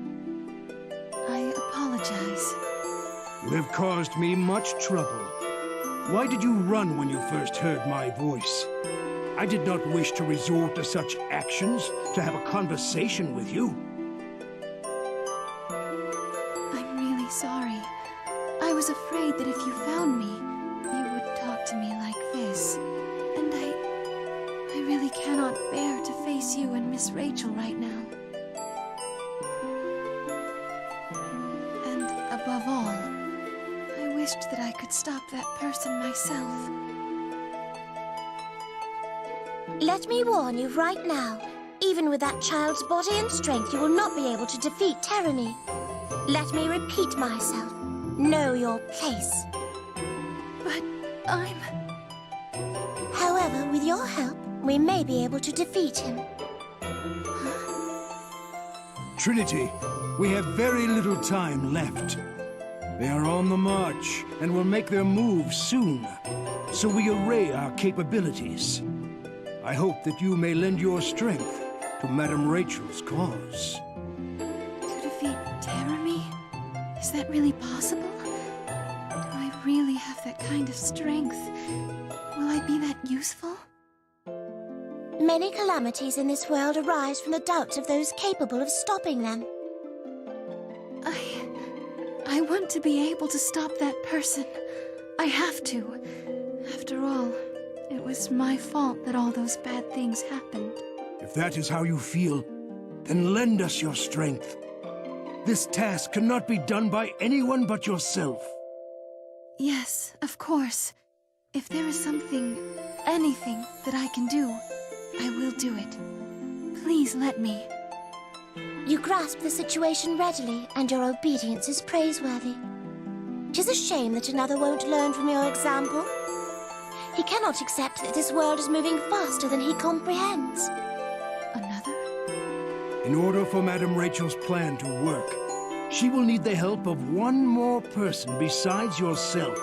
I apologize. You have caused me much trouble. Why did you run when you first heard my voice? I did not wish to resort to such actions to have a conversation with you. I'm really sorry. I was afraid that if you found me, you would talk to me like this. And I really cannot bear to face you and Miss Rachel right now. And above all, I wished that I could stop that person myself. Let me warn you right now. Even with that child's body and strength, you will not be able to defeat tyranny. Let me repeat myself. Know your place. But I'm... However, with your help, we may be able to defeat him. Trinity, we have very little time left. They are on the march and will make their move soon. So we array our capabilities. I hope that you may lend your strength to Madam Rachel's cause. To defeat Terami? Is that really possible? Do I really have that kind of strength? Will I be that useful? Many calamities in this world arise from the doubts of those capable of stopping them. I want to be able to stop that person. I have to. After all, it was my fault that all those bad things happened. If that is how you feel, then lend us your strength. This task cannot be done by anyone but yourself. Yes, of course. If there is something, anything that I can do, I will do it. Please let me. You grasp the situation readily, and your obedience is praiseworthy. 'Tis a shame that another won't learn from your example. He cannot accept that this world is moving faster than he comprehends. In order for Madame Rachel's plan to work, she will need the help of one more person besides yourself.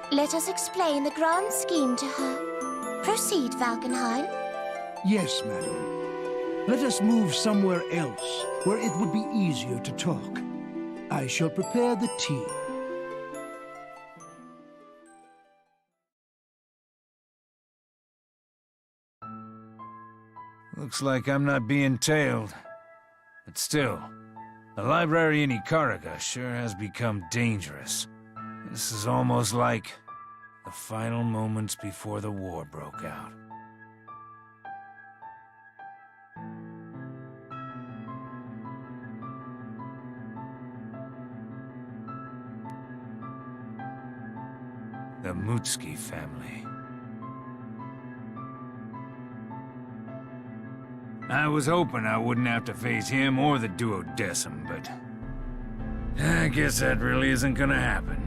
Let us explain the grand scheme to her. Proceed, Valkenheim. Yes, madam. Let us move somewhere else, where it would be easier to talk. I shall prepare the tea. Looks like I'm not being tailed. But still, the library in Ikaraga sure has become dangerous. This is almost like the final moments before the war broke out. The Mutsuki family. I was hoping I wouldn't have to face him or the Duodecim, but I guess that really isn't gonna happen.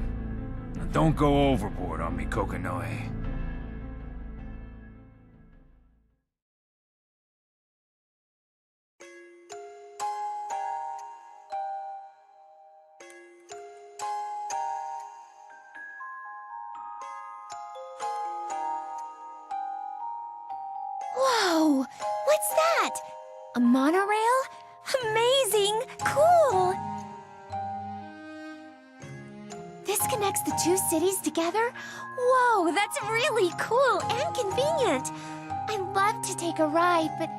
Now, don't go overboard on me, Kokonoi. Whoa! What's that? A monorail? Amazing! Cool! This connects the two cities together? Whoa, that's really cool and convenient! I'd love to take a ride, but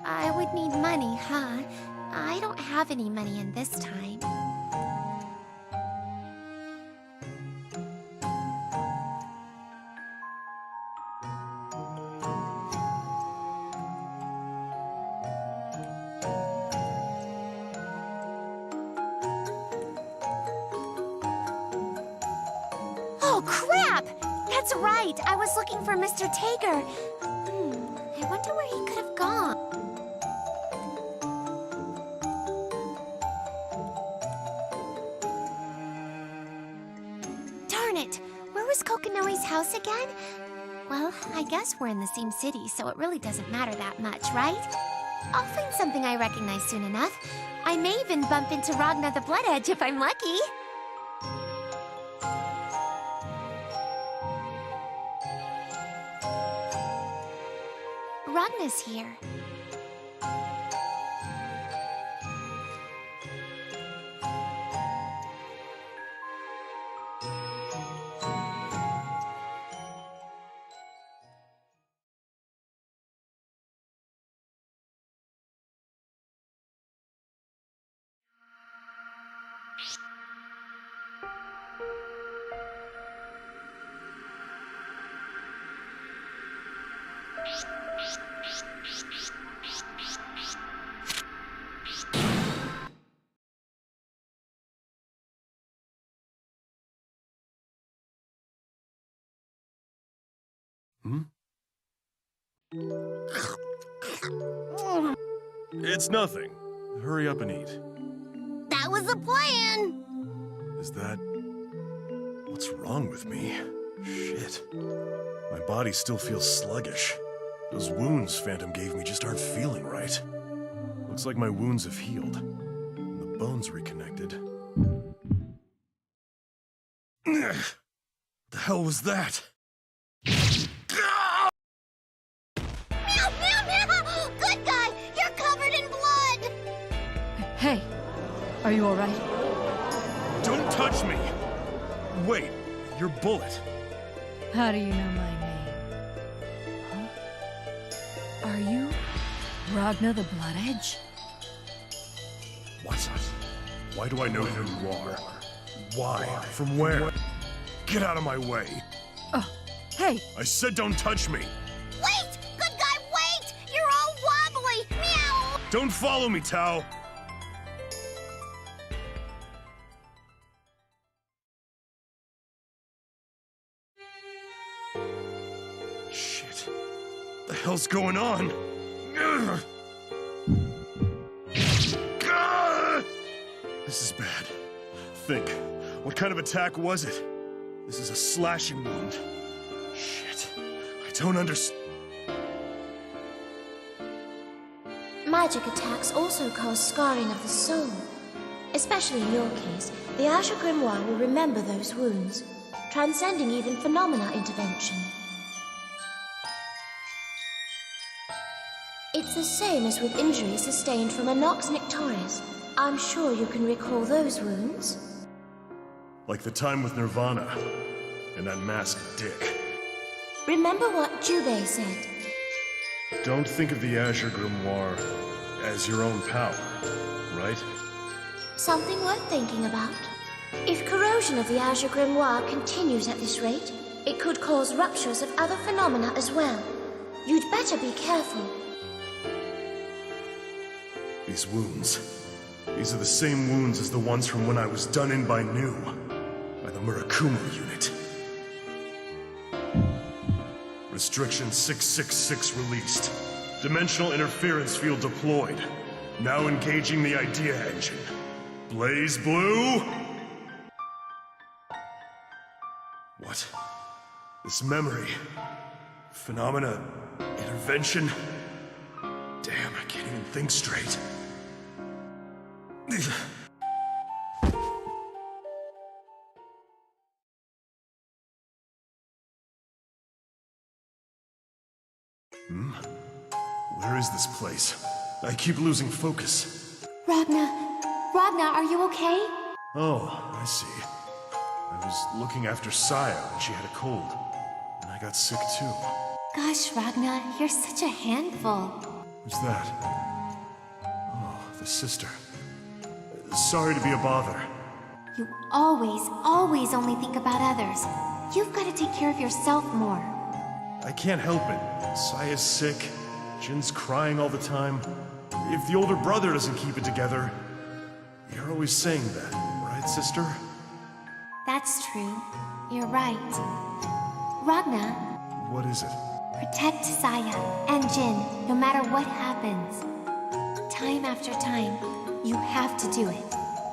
I would need money, huh? I don't have any money in this time. Oh, crap! That's right, I was looking for Mr. Tager. I wonder where he could have gone. Darn it! Where was Kokonoi's house again? Well, I guess we're in the same city, so it really doesn't matter that much, right? I'll find something I recognize soon enough. I may even bump into Ragnar the Bloodedge if I'm lucky. Ragnar's here. It's nothing. Hurry up and eat. That was the plan! Is that... What's wrong with me? Shit. My body still feels sluggish. Those wounds Phantom gave me just aren't feeling right. Looks like my wounds have healed. And the bones reconnected. The hell was that? Meow, meow, meow! Good guy! You're covered in blood! Hey, are you alright? Don't touch me! Wait, your bullet. How do you know my name? Huh? Are you Ragna the Blood Edge? What? Why do I know who you are? Why? From where? Get out of my way! Oh, hey! I said don't touch me! Wait! Good guy, wait! You're all wobbly! Meow! Don't follow me, Tao! Shit. What the hell's going on? Ugh. Gah! This is bad. Think. What kind of attack was it? This is a slashing wound. Shit. I don't understand. Magic attacks also cause scarring of the soul. Especially in your case, the Azure Grimoire will remember those wounds, transcending even phenomena intervention. It's the same as with injuries sustained from a Nox Nectaris. I'm sure you can recall those wounds. Like the time with Nirvana and that masked dick. Remember what Jubei said. Don't think of the Azure Grimoire as your own power, right? Something worth thinking about. If corrosion of the Azure Grimoire continues at this rate, it could cause ruptures of other phenomena as well. You'd better be careful. These wounds. These are the same wounds as the ones from when I was done in by Nu, by the Murakumo unit. Restriction 666 released. Dimensional interference field deployed. Now engaging the Idea Engine. Blaze Blue! What? This memory? Phenomena? Intervention? Damn, I can't even think straight. Where is this place? I keep losing focus. Ragna, are you okay? Oh, I see. I was looking after Saya when she had a cold. And I got sick too. Gosh, Ragna, you're such a handful. Who's that? Oh, the sister. Sorry to be a bother. You always only think about others. You've got to take care of yourself more. I can't help it. Saya's sick. Jin's crying all the time. If the older brother doesn't keep it together... You're always saying that, right, sister? That's true. You're right. Ragna, What is it? protect Saya and Jin, no matter what happens. Time after time, you have to do it.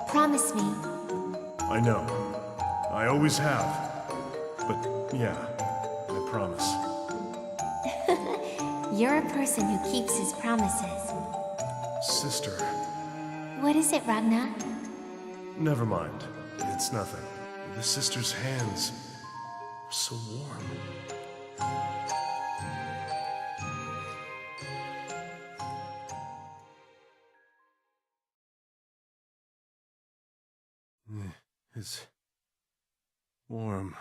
Promise me. I know. I always have. But, yeah, I promise. You're a person who keeps his promises. Sister. What is it, Ragna? Never mind. It's nothing. The sister's hands are so warm. It's warm.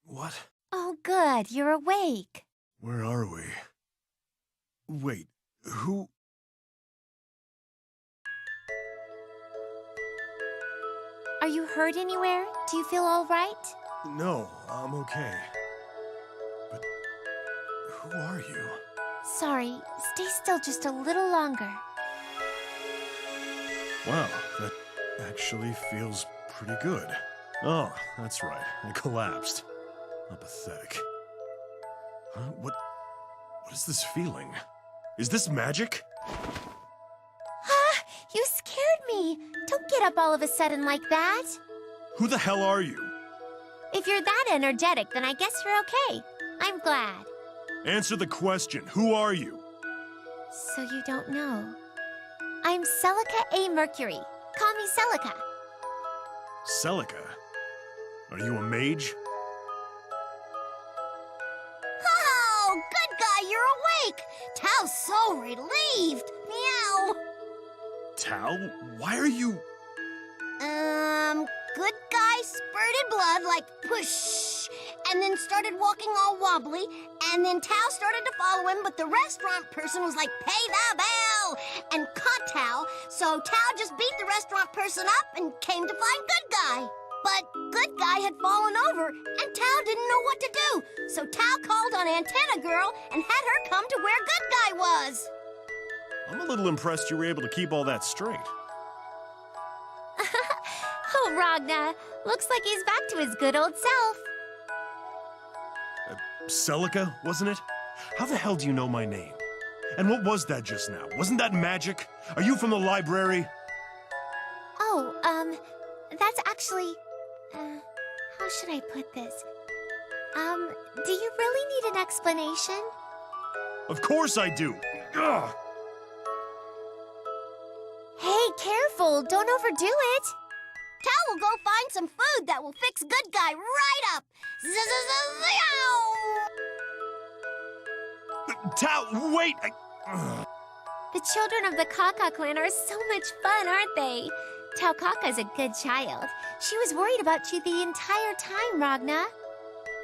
What? Oh, good. You're awake. Where are we? Wait, who? Are you hurt anywhere? Do you feel all right? No, I'm okay. But who are you? Sorry. Stay still just a little longer. Wow, that actually feels pretty good. Oh, that's right. I collapsed. How pathetic. Huh? What is this feeling? Is this magic? Ah! You scared me! Don't get up all of a sudden like that! Who the hell are you? If you're that energetic, then I guess you're okay. I'm glad. Answer the question. Who are you? So you don't know. I'm Celica A. Mercury. Call me Celica. Celica? Are you a mage? Oh, good guy, you're awake! Tao's so relieved! Meow! Tao? Why are you... good guy spurted blood like push, and then started walking all wobbly, and then Tao started to follow him, but the restaurant person was like, pay the bell, and caught Tao, so Tao just beat the restaurant person up and came to find good guy. But good guy had fallen over, and Tao didn't know what to do, so Tao called on Antenna Girl and had her come to where good guy was. I'm a little impressed you were able to keep all that straight. Oh, Ragna. Looks like he's back to his good old self. Celica, wasn't it? How the hell do you know my name? And what was that just now? Wasn't that magic? Are you from the library? Oh, that's actually... how should I put this? Do you really need an explanation? Of course I do. Ugh. Hey, careful! Don't overdo it! Tao will go find some food that will fix good guy right up. Tao, wait! The children of the Kaka clan are so much fun, aren't they? Tao Kaka's a good child. She was worried about you the entire time, Ragna.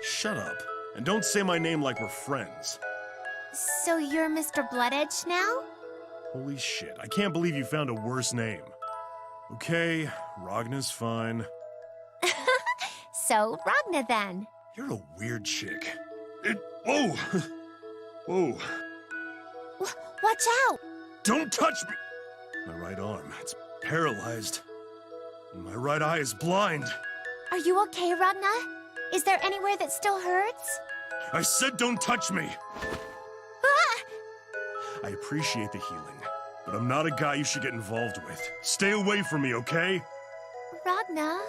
Shut up. And don't say my name like we're friends. So you're Mr. Bloodedge now? Holy shit, I can't believe you found a worse name. Okay, Ragna's fine. So, Ragna then. You're a weird chick. Whoa! Whoa. Watch out! Don't touch me! My right arm, it's paralyzed. And my right eye is blind. Are you okay, Ragna? Is there anywhere that still hurts? I said don't touch me! Ah! I appreciate the healing, but I'm not a guy you should get involved with. Stay away from me, okay? Ragna?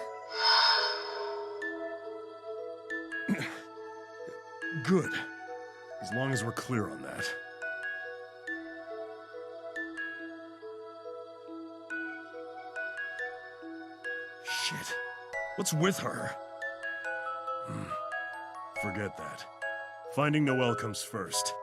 Good. As long as we're clear on that. Shit. What's with her? Forget that. Finding Noelle comes first.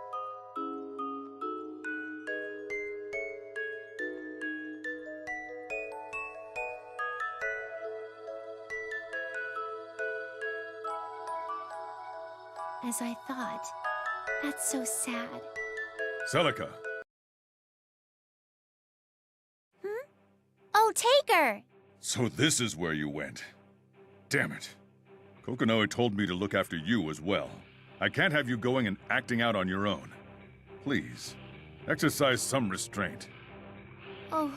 As I thought. That's so sad. Celica! Oh, Taker! So this is where you went. Damn it. Kokonoe told me to look after you as well. I can't have you going and acting out on your own. Please, exercise some restraint. Oh,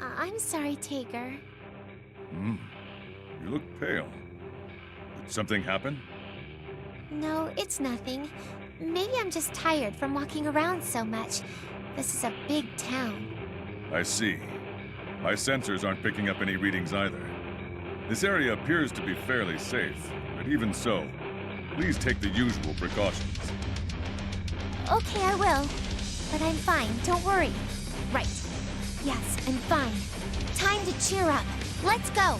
I'm sorry, Taker. You look pale. Did something happen? No, it's nothing. Maybe I'm just tired from walking around so much. This is a big town. I see. My sensors aren't picking up any readings either. This area appears to be fairly safe, but even so, please take the usual precautions. Okay, I will. But I'm fine, don't worry. Right. Yes, I'm fine. Time to cheer up. Let's go.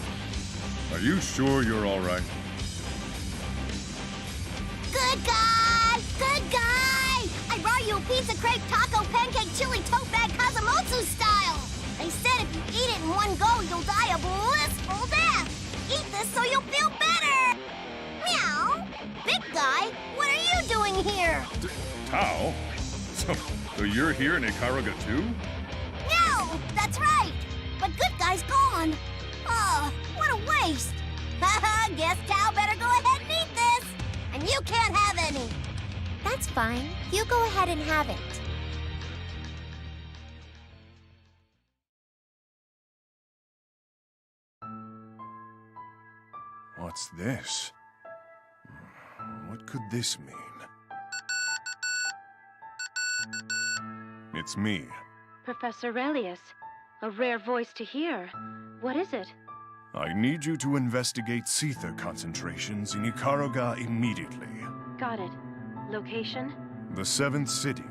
Are you sure you're all right? Good guy! Good guy! I brought you a pizza, crepe, taco, pancake, chili, tote bag, Kazamotsu style! They said if you eat it in one go, you'll die a blissful death! Eat this so you'll feel better! Meow! Big guy, what are you doing here? Tao? So you're here in Ikaruga too? No! That's right! But good guy's gone! Oh, what a waste! Haha, guess Tao better go ahead and eat this! And you can't have any! That's fine. You go ahead and have it. What's this? What could this mean? It's me. Professor Relius, a rare voice to hear. What is it? I need you to investigate Seether concentrations in Ikaruga immediately. Got it. Location? The 7th city,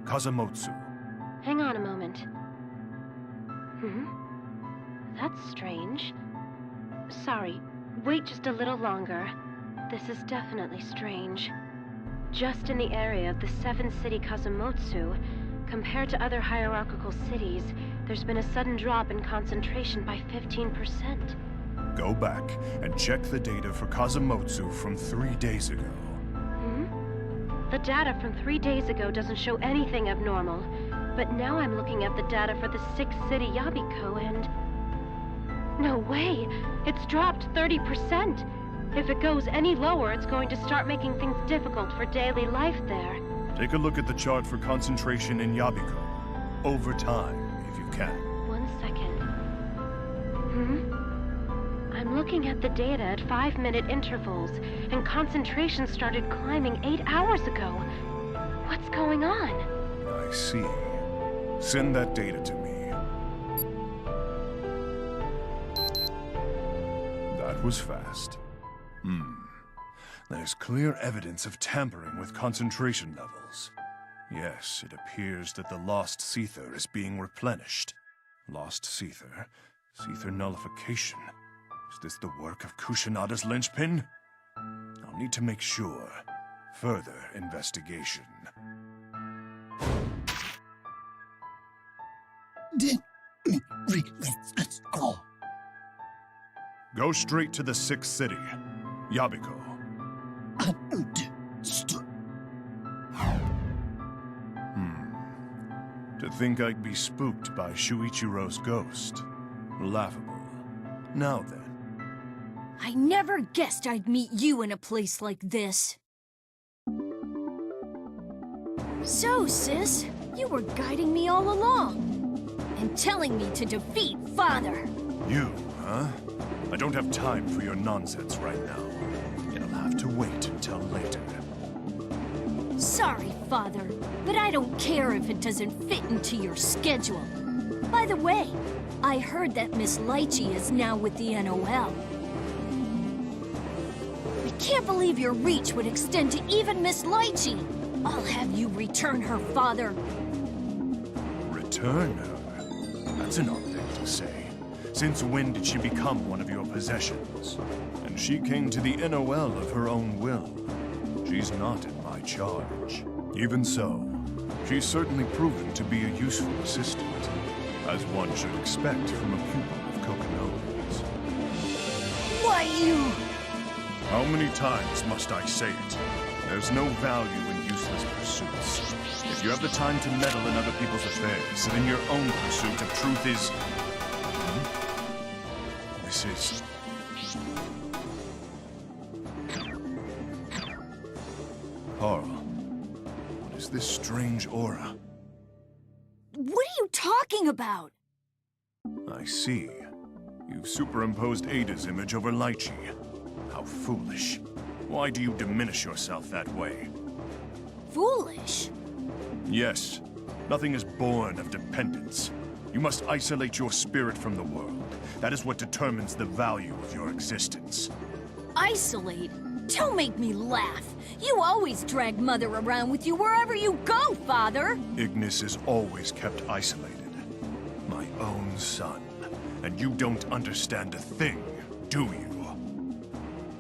Kazamotsu. Hang on a moment. That's strange. Sorry, wait just a little longer. This is definitely strange. Just in the area of the 7th city Kazamotsu, compared to other hierarchical cities, there's been a sudden drop in concentration by 15%. Go back and check the data for Kazumotsu from 3 days ago. The data from 3 days ago doesn't show anything abnormal, but now I'm looking at the data for the 6th city Yabiko and... No way! It's dropped 30%! If it goes any lower, it's going to start making things difficult for daily life there. Take a look at the chart for concentration in Yabiko. Over time, if you can. 1 second. I'm looking at the data at 5-minute intervals, and concentration started climbing 8 hours ago. What's going on? I see. Send that data to me. That was fast. There's clear evidence of tampering with concentration levels. Yes, it appears that the lost Seether is being replenished. Lost Seether? Seether nullification? Is this the work of Kushinada's linchpin? I'll need to make sure. Further investigation. Let's go. Go straight to the 6th city, Yabiko. To think I'd be spooked by Shuichiro's ghost. Laughable. Now then. I never guessed I'd meet you in a place like this. So, sis, you were guiding me all along. And telling me to defeat Father. You, huh? I don't have time for your nonsense right now. It'll have to wait until later. Sorry, Father, but I don't care if it doesn't fit into your schedule. By the way, I heard that Miss Lychee is now with the NOL. I can't believe your reach would extend to even Miss Lychee. I'll have you return her, Father. Return her? That's an odd thing to say. Since when did she become one of your possessions? And she came to the NOL of her own will. She's not in my charge. Even so, she's certainly proven to be a useful assistant, as one should expect from a pupil of Kokonori's. Why, you... How many times must I say it? There's no value in useless pursuits. If you have the time to meddle in other people's affairs, then your own pursuit of truth is... This is... Carl, what is this strange aura? What are you talking about? I see. You've superimposed Ada's image over Lychee. How foolish. Why do you diminish yourself that way? Foolish? Yes. Nothing is born of dependence. You must isolate your spirit from the world. That is what determines the value of your existence. Isolate? Don't make me laugh. You always drag Mother around with you wherever you go, Father. Ignis is always kept isolated. My own son. And you don't understand a thing, do you?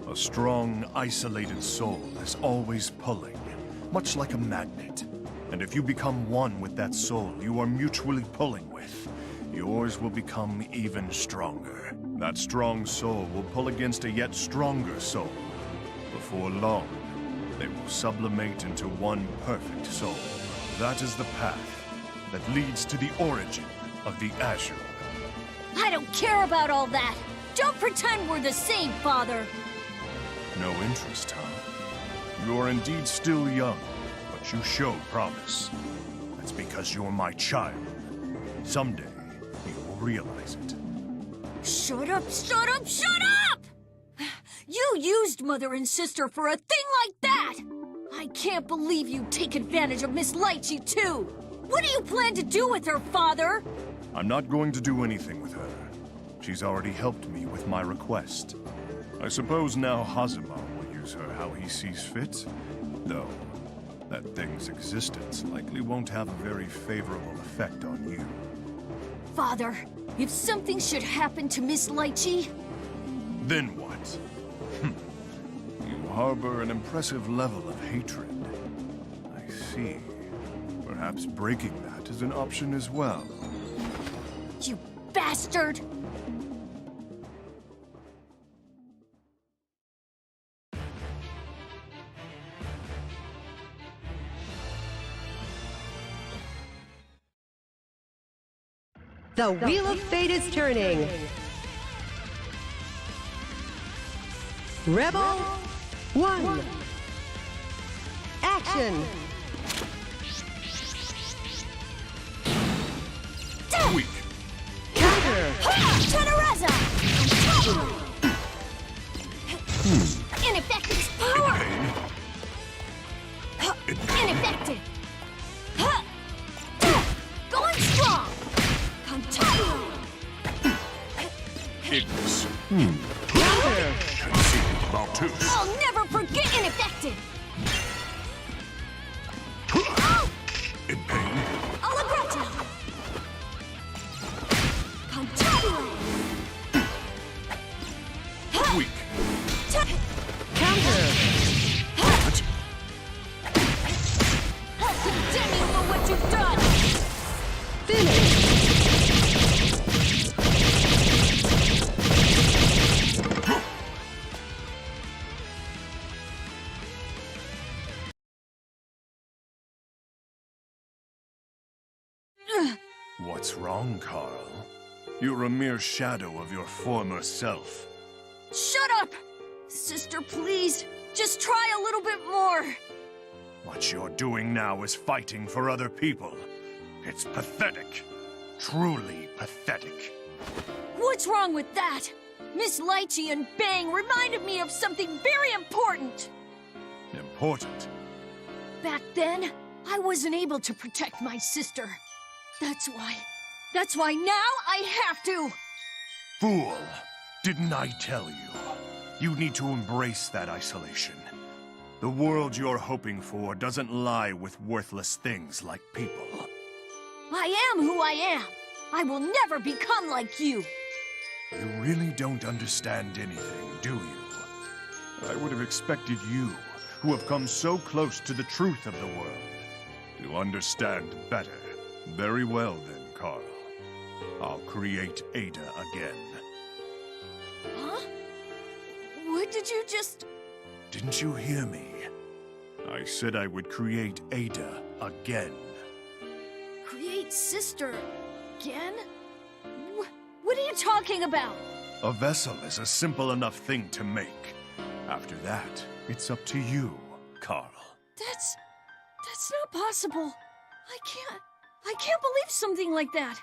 A strong, isolated soul is always pulling, much like a magnet. And if you become one with that soul you are mutually pulling with, yours will become even stronger. That strong soul will pull against a yet stronger soul. Before long, they will sublimate into one perfect soul. That is the path that leads to the origin of the Azure. I don't care about all that. Don't pretend we're the same, Father. No interest, huh? You are indeed still young, but you show promise. That's because you're my child. Someday, you will realize it. Shut up, shut up, shut up! You used Mother and Sister for a thing like that! I can't believe you take advantage of Miss Lychee, too! What do you plan to do with her, Father? I'm not going to do anything with her. She's already helped me with my request. I suppose now Hazuma will use her how he sees fit, though that thing's existence likely won't have a very favorable effect on you. Father, if something should happen to Miss Lychee... Then what? You harbor an impressive level of hatred. I see. Perhaps breaking that is an option as well. You bastard! The Wheel of Fate is turning. Rebel 1. Action. Weak. Counter. Tenereza! Ineffective power! Ineffective! Going strong! Continue! Ignis. Counter. Concede Malthus. I'll never forget ineffective! In pain. Allegretto! Continue! Weak. Counter. What? Condemn you for what you've done! Finish. What's wrong, Carl? You're a mere shadow of your former self. Shut up! Sister, please, just try a little bit more! What you're doing now is fighting for other people. It's pathetic. Truly pathetic. What's wrong with that? Miss Lychee and Bang reminded me of something very important! Important? Back then, I wasn't able to protect my sister. That's why now I have to! Fool! Didn't I tell you? You need to embrace that isolation. The world you're hoping for doesn't lie with worthless things like people. I am who I am! I will never become like you! You really don't understand anything, do you? I would have expected you, who have come so close to the truth of the world, to understand better. Very well then, Carl. I'll create Ada again. Huh? What did you just... Didn't you hear me? I said I would create Ada again. Create sister... again? What are you talking about? A vessel is a simple enough thing to make. After that, it's up to you, Carl. That's not possible. I can't believe something like that.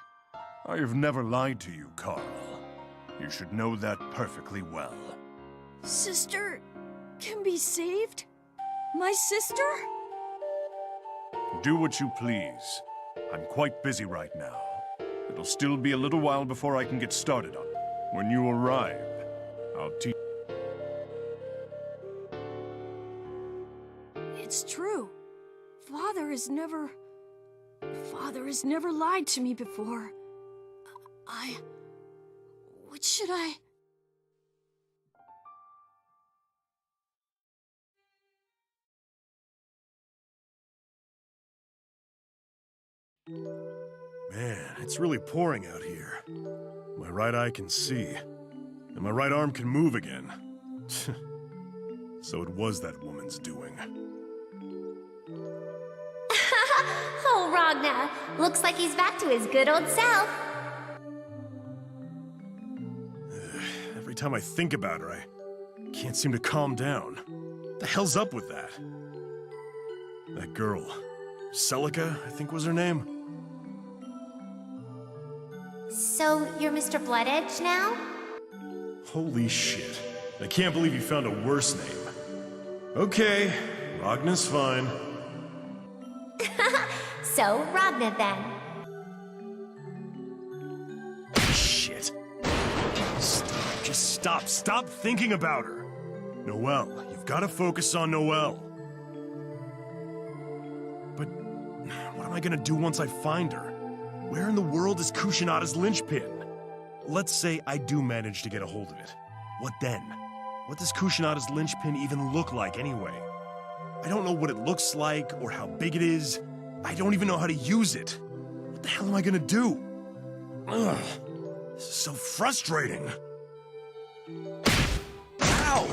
I have never lied to you, Carl. You should know that perfectly well. Sister can be saved? My sister? Do what you please. I'm quite busy right now. It'll still be a little while before I can get started on it. When you arrive, I'll teach. It's true. Father has never lied to me before. What should I... Man, it's really pouring out here. My right eye can see, and my right arm can move again. So it was that woman's doing. Oh, Ragnar. Looks like he's back to his good old self. Every time I think about her, I can't seem to calm down. What the hell's up with that? That girl, Celica, I think was her name. So, you're Mr. Bloodedge now? Holy shit. I can't believe you found a worse name. Okay, Ragnar's fine. So, Ragnar then. Shit. Stop. Just stop. Stop thinking about her. Noelle, you've got to focus on Noelle. But what am I gonna do once I find her? Where in the world is Kushinada's linchpin? Let's say I do manage to get a hold of it. What then? What does Kushinada's linchpin even look like anyway? I don't know what it looks like or how big it is. I don't even know how to use it. What the hell am I gonna do? Ugh. This is so frustrating. Ow!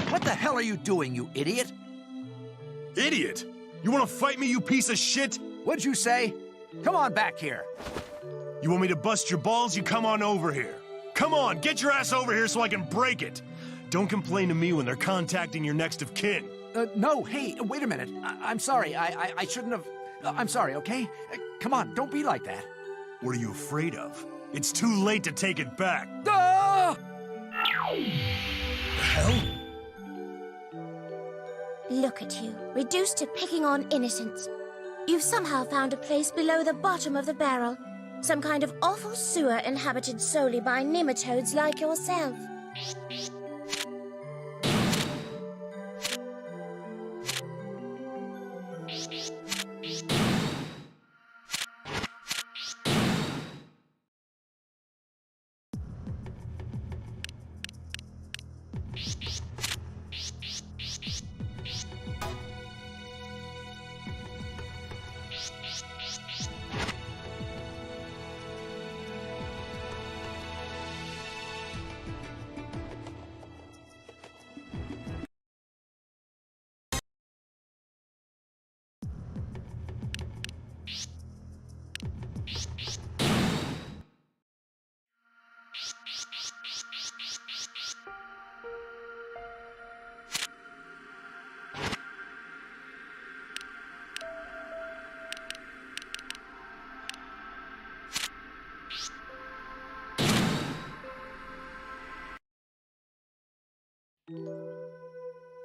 What the hell are you doing, you idiot? Idiot? You wanna fight me, you piece of shit? What'd you say? Come on back here. You want me to bust your balls? You come on over here. Come on, get your ass over here so I can break it. Don't complain to me when they're contacting your next of kin. No, hey, wait a minute. I'm sorry. I shouldn't have... I'm sorry, okay? Come on, don't be like that. What are you afraid of? It's too late to take it back. Ah! The hell? Look at you, reduced to picking on innocents. You've somehow found a place below the bottom of the barrel. Some kind of awful sewer inhabited solely by nematodes like yourself.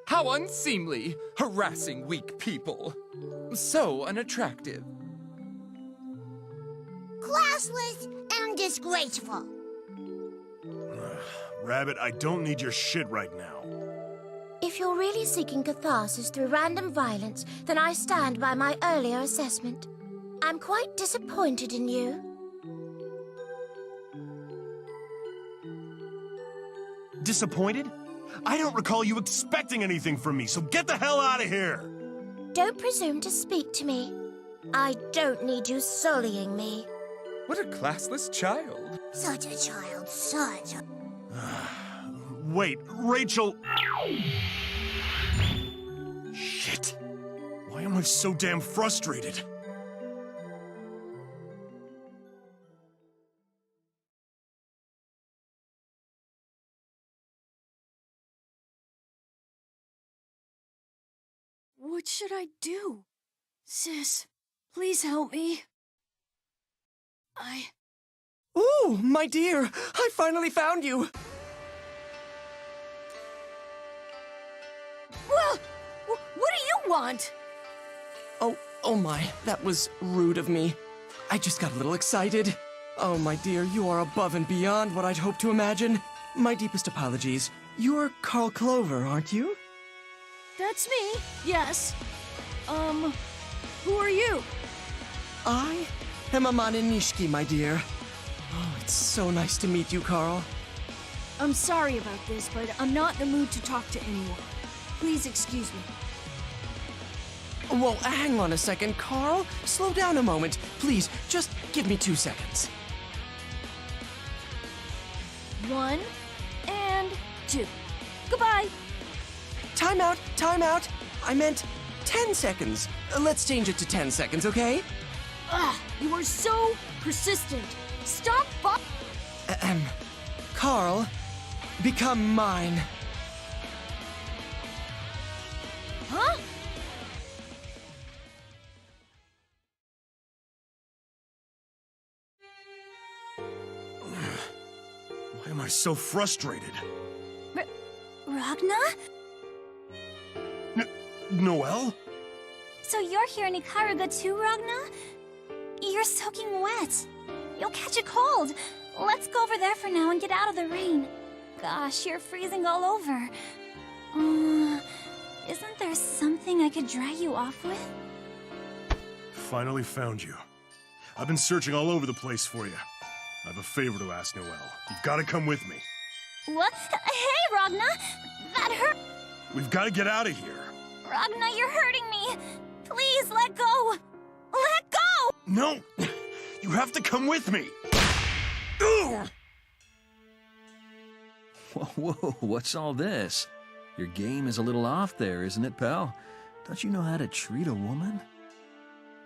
How unseemly! Harassing weak people. So unattractive. Classless and disgraceful. Rabbit, I don't need your shit right now. If you're really seeking catharsis through random violence, then I stand by my earlier assessment. I'm quite disappointed in you. Disappointed? I don't recall you expecting anything from me, so get the hell out of here! Don't presume to speak to me. I don't need you sullying me. What a classless child. Such a child, such a... Wait, Rachel... Shit. Why am I so damn frustrated? What should I do? Sis, please help me. Ooh, my dear! I finally found you! Well, what do you want? Oh my, that was rude of me. I just got a little excited. Oh, my dear, you are above and beyond what I'd hoped to imagine. My deepest apologies. You're Carl Clover, aren't you? That's me, yes. Who are you? I am Amane Nishiki, my dear. Oh, it's so nice to meet you, Carl. I'm sorry about this, but I'm not in the mood to talk to anyone. Please excuse me. Whoa, hang on a second, Carl. Slow down a moment. Please, just give me 2 seconds. 1 and 2. Goodbye. Time out, time out. I meant 10 seconds. Let's change it to 10 seconds, okay? You are so persistent. Stop Carl, become mine. Huh? Why am I so frustrated? Ragna? Noelle? So you're here in Ikaruga too, Ragna? You're soaking wet. You'll catch a cold. Let's go over there for now and get out of the rain. Gosh, you're freezing all over. Isn't there something I could dry you off with? Finally found you. I've been searching all over the place for you. I have a favor to ask, Noelle. You've got to come with me. What? Hey, Ragna! That hurt! We've got to get out of here. Ragna, you're hurting me! Please, let go! Let go! No! You have to come with me! Ugh! Whoa, what's all this? Your game is a little off there, isn't it, pal? Don't you know how to treat a woman?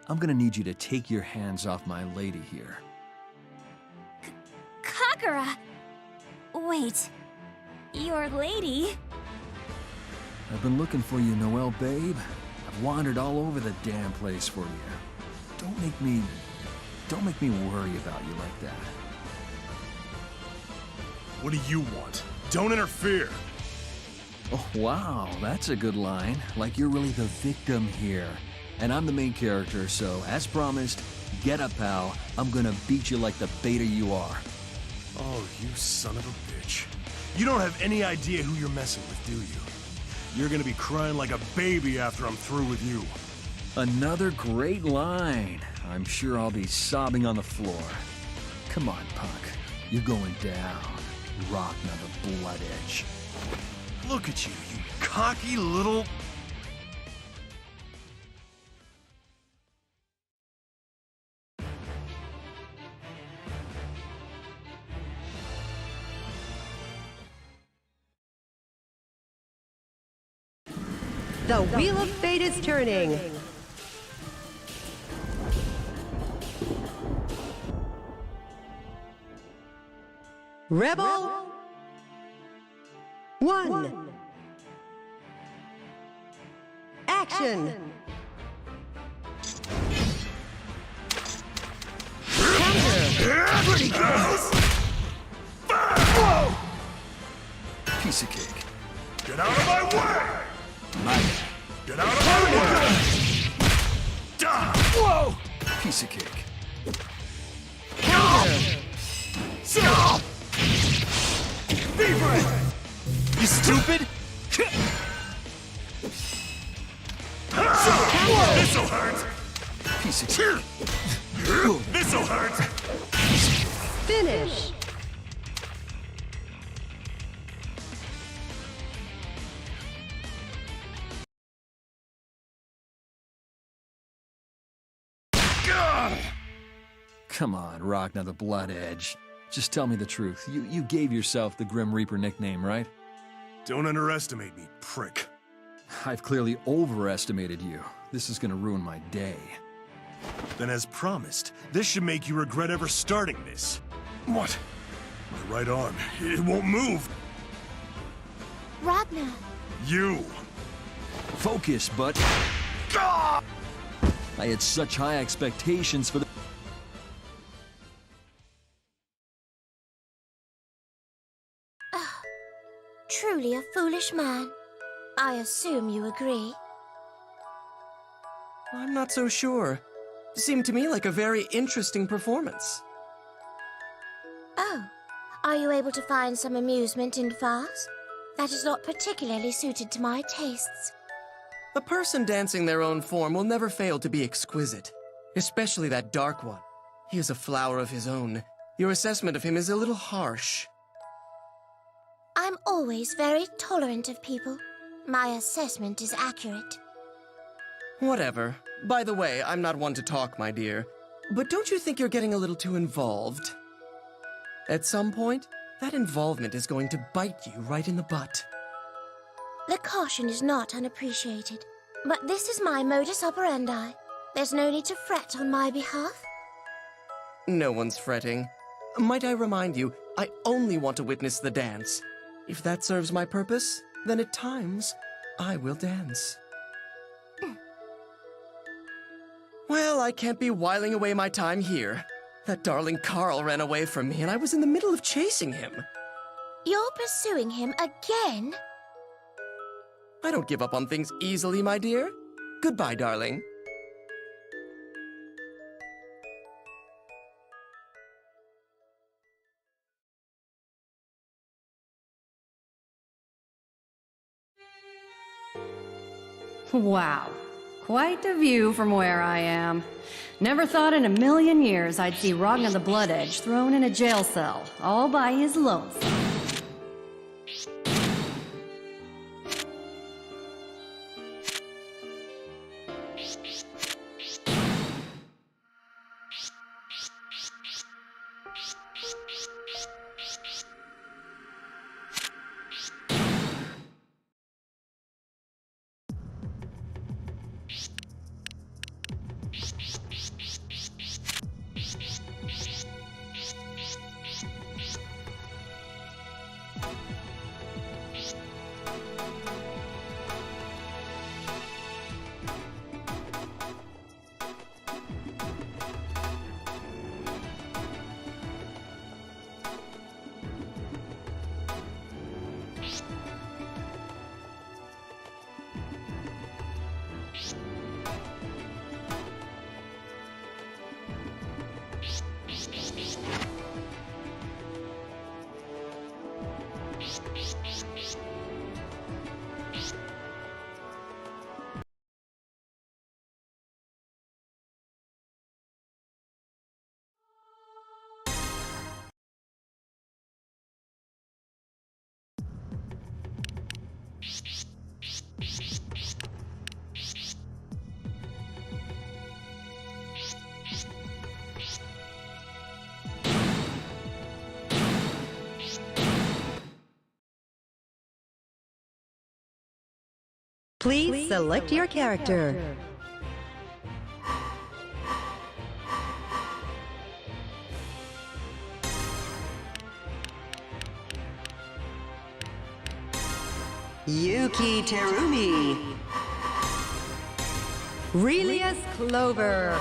I'm gonna need you to take your hands off my lady here. Kagura! Wait, your lady? I've been looking for you, Noelle, babe. I've wandered all over the damn place for you. Don't make me worry about you like that. What do you want? Don't interfere! Oh, wow, that's a good line. Like you're really the victim here. And I'm the main character, so as promised, get up, pal. I'm gonna beat you like the beta you are. Oh, you son of a bitch. You don't have any idea who you're messing with, do you? You're gonna be crying like a baby after I'm through with you. Another great line. I'm sure I'll be sobbing on the floor. Come on, punk. You're going down. Ragna the Blood Edge. Look at you, you cocky little... The Wheel of Fate is turning. Rebel 1. Action. Pretty good. Whoa! Piece of cake. Get out of my way! Get out of my way! Whoa! Piece of cake. Stop! Be brave! You stupid! This'll hurt! Piece of cake. This'll hurt! Finish. Come on, Ragna the Blood Edge. Just tell me the truth. You gave yourself the Grim Reaper nickname, right? Don't underestimate me, prick. I've clearly overestimated you. This is gonna ruin my day. Then as promised, this should make you regret ever starting this. What? My right arm, it won't move. Ragna. You! Focus, but... I had such high expectations for the... Truly a foolish man. I assume you agree. I'm not so sure. Seemed to me like a very interesting performance. Oh, are you able to find some amusement in farce? That is not particularly suited to my tastes. A person dancing their own form will never fail to be exquisite. Especially that dark one. He is a flower of his own. Your assessment of him is a little harsh. I'm always very tolerant of people. My assessment is accurate. Whatever. By the way, I'm not one to talk, my dear. But don't you think you're getting a little too involved? At some point, that involvement is going to bite you right in the butt. The caution is not unappreciated. But this is my modus operandi. There's no need to fret on my behalf. No one's fretting. Might I remind you, I only want to witness the dance. If that serves my purpose, then at times, I will dance. Well, I can't be whiling away my time here. That darling Carl ran away from me, and I was in the middle of chasing him. You're pursuing him again? I don't give up on things easily, my dear. Goodbye, darling. Wow. Quite a view from where I am. Never thought in a million years I'd see Ragna the Blood Edge thrown in a jail cell, all by his lonesome. Please select your character. Yuki Terumi. Relius Clover.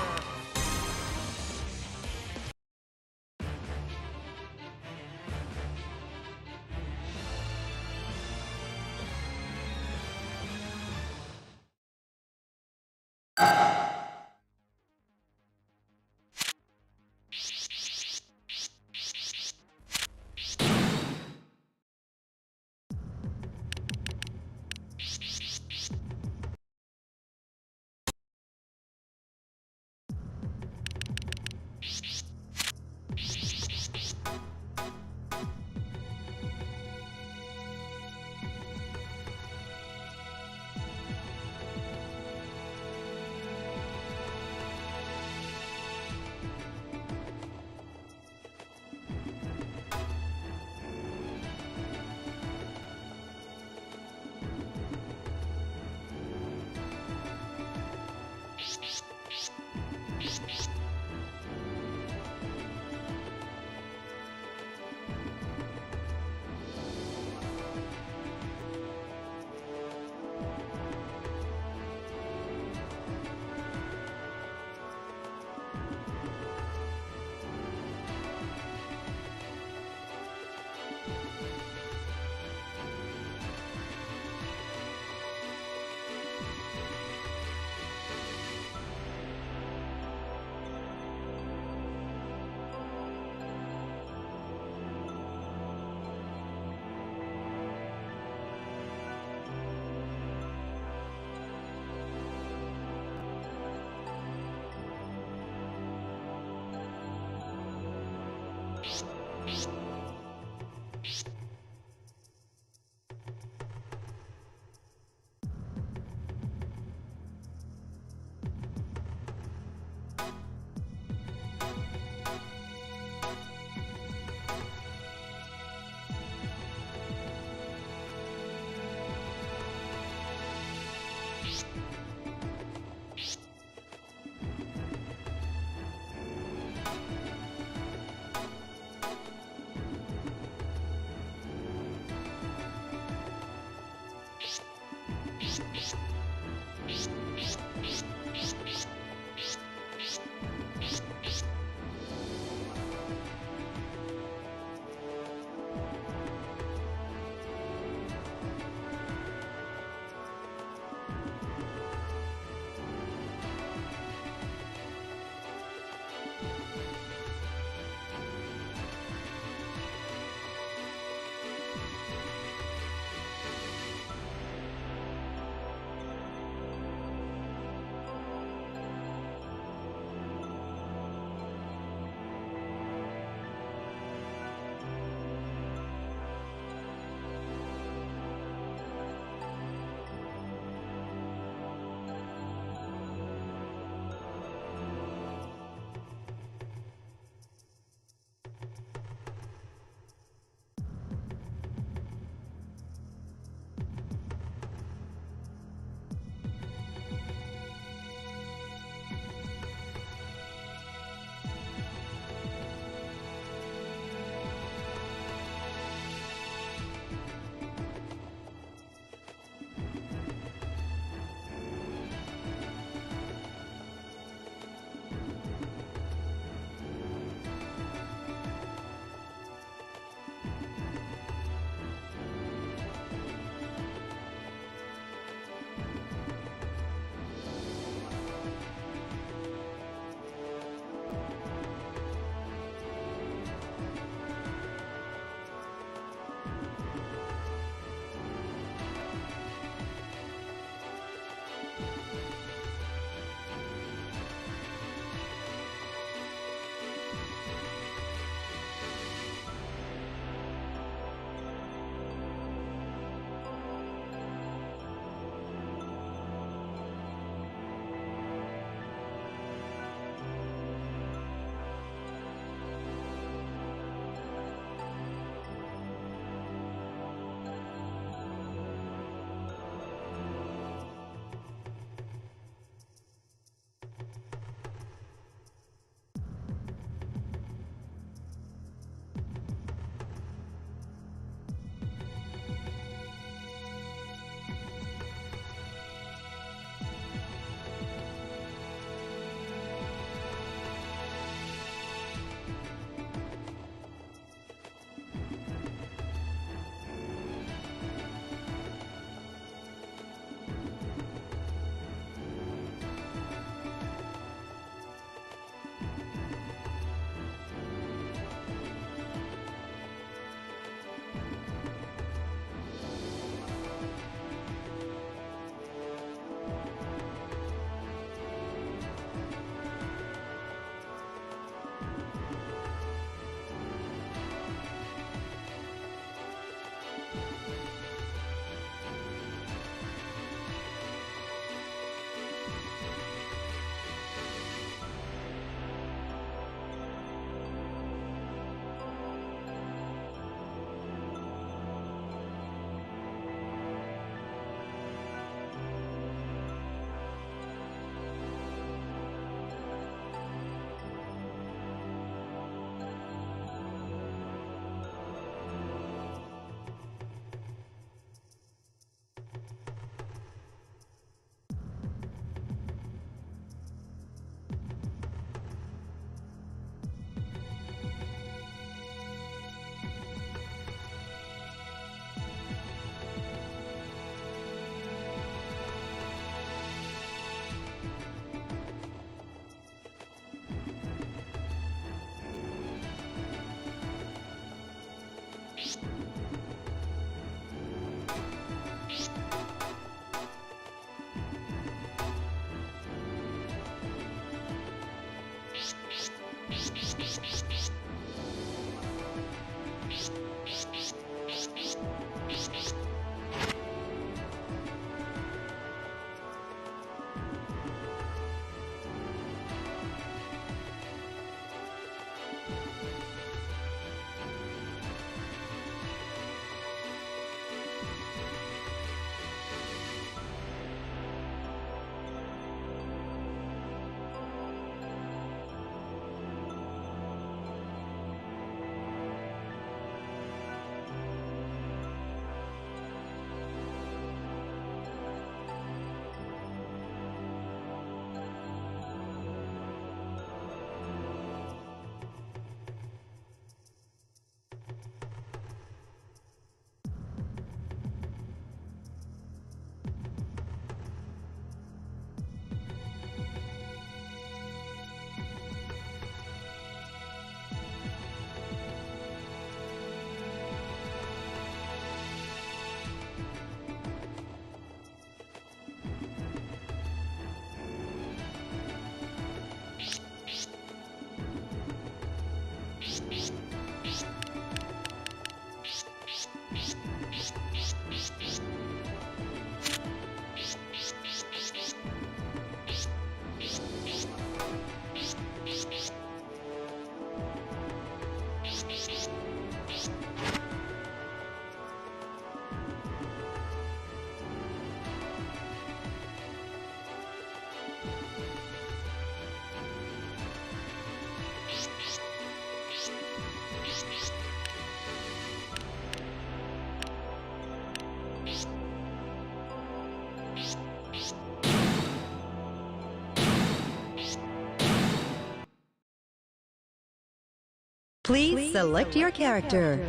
Please select your character.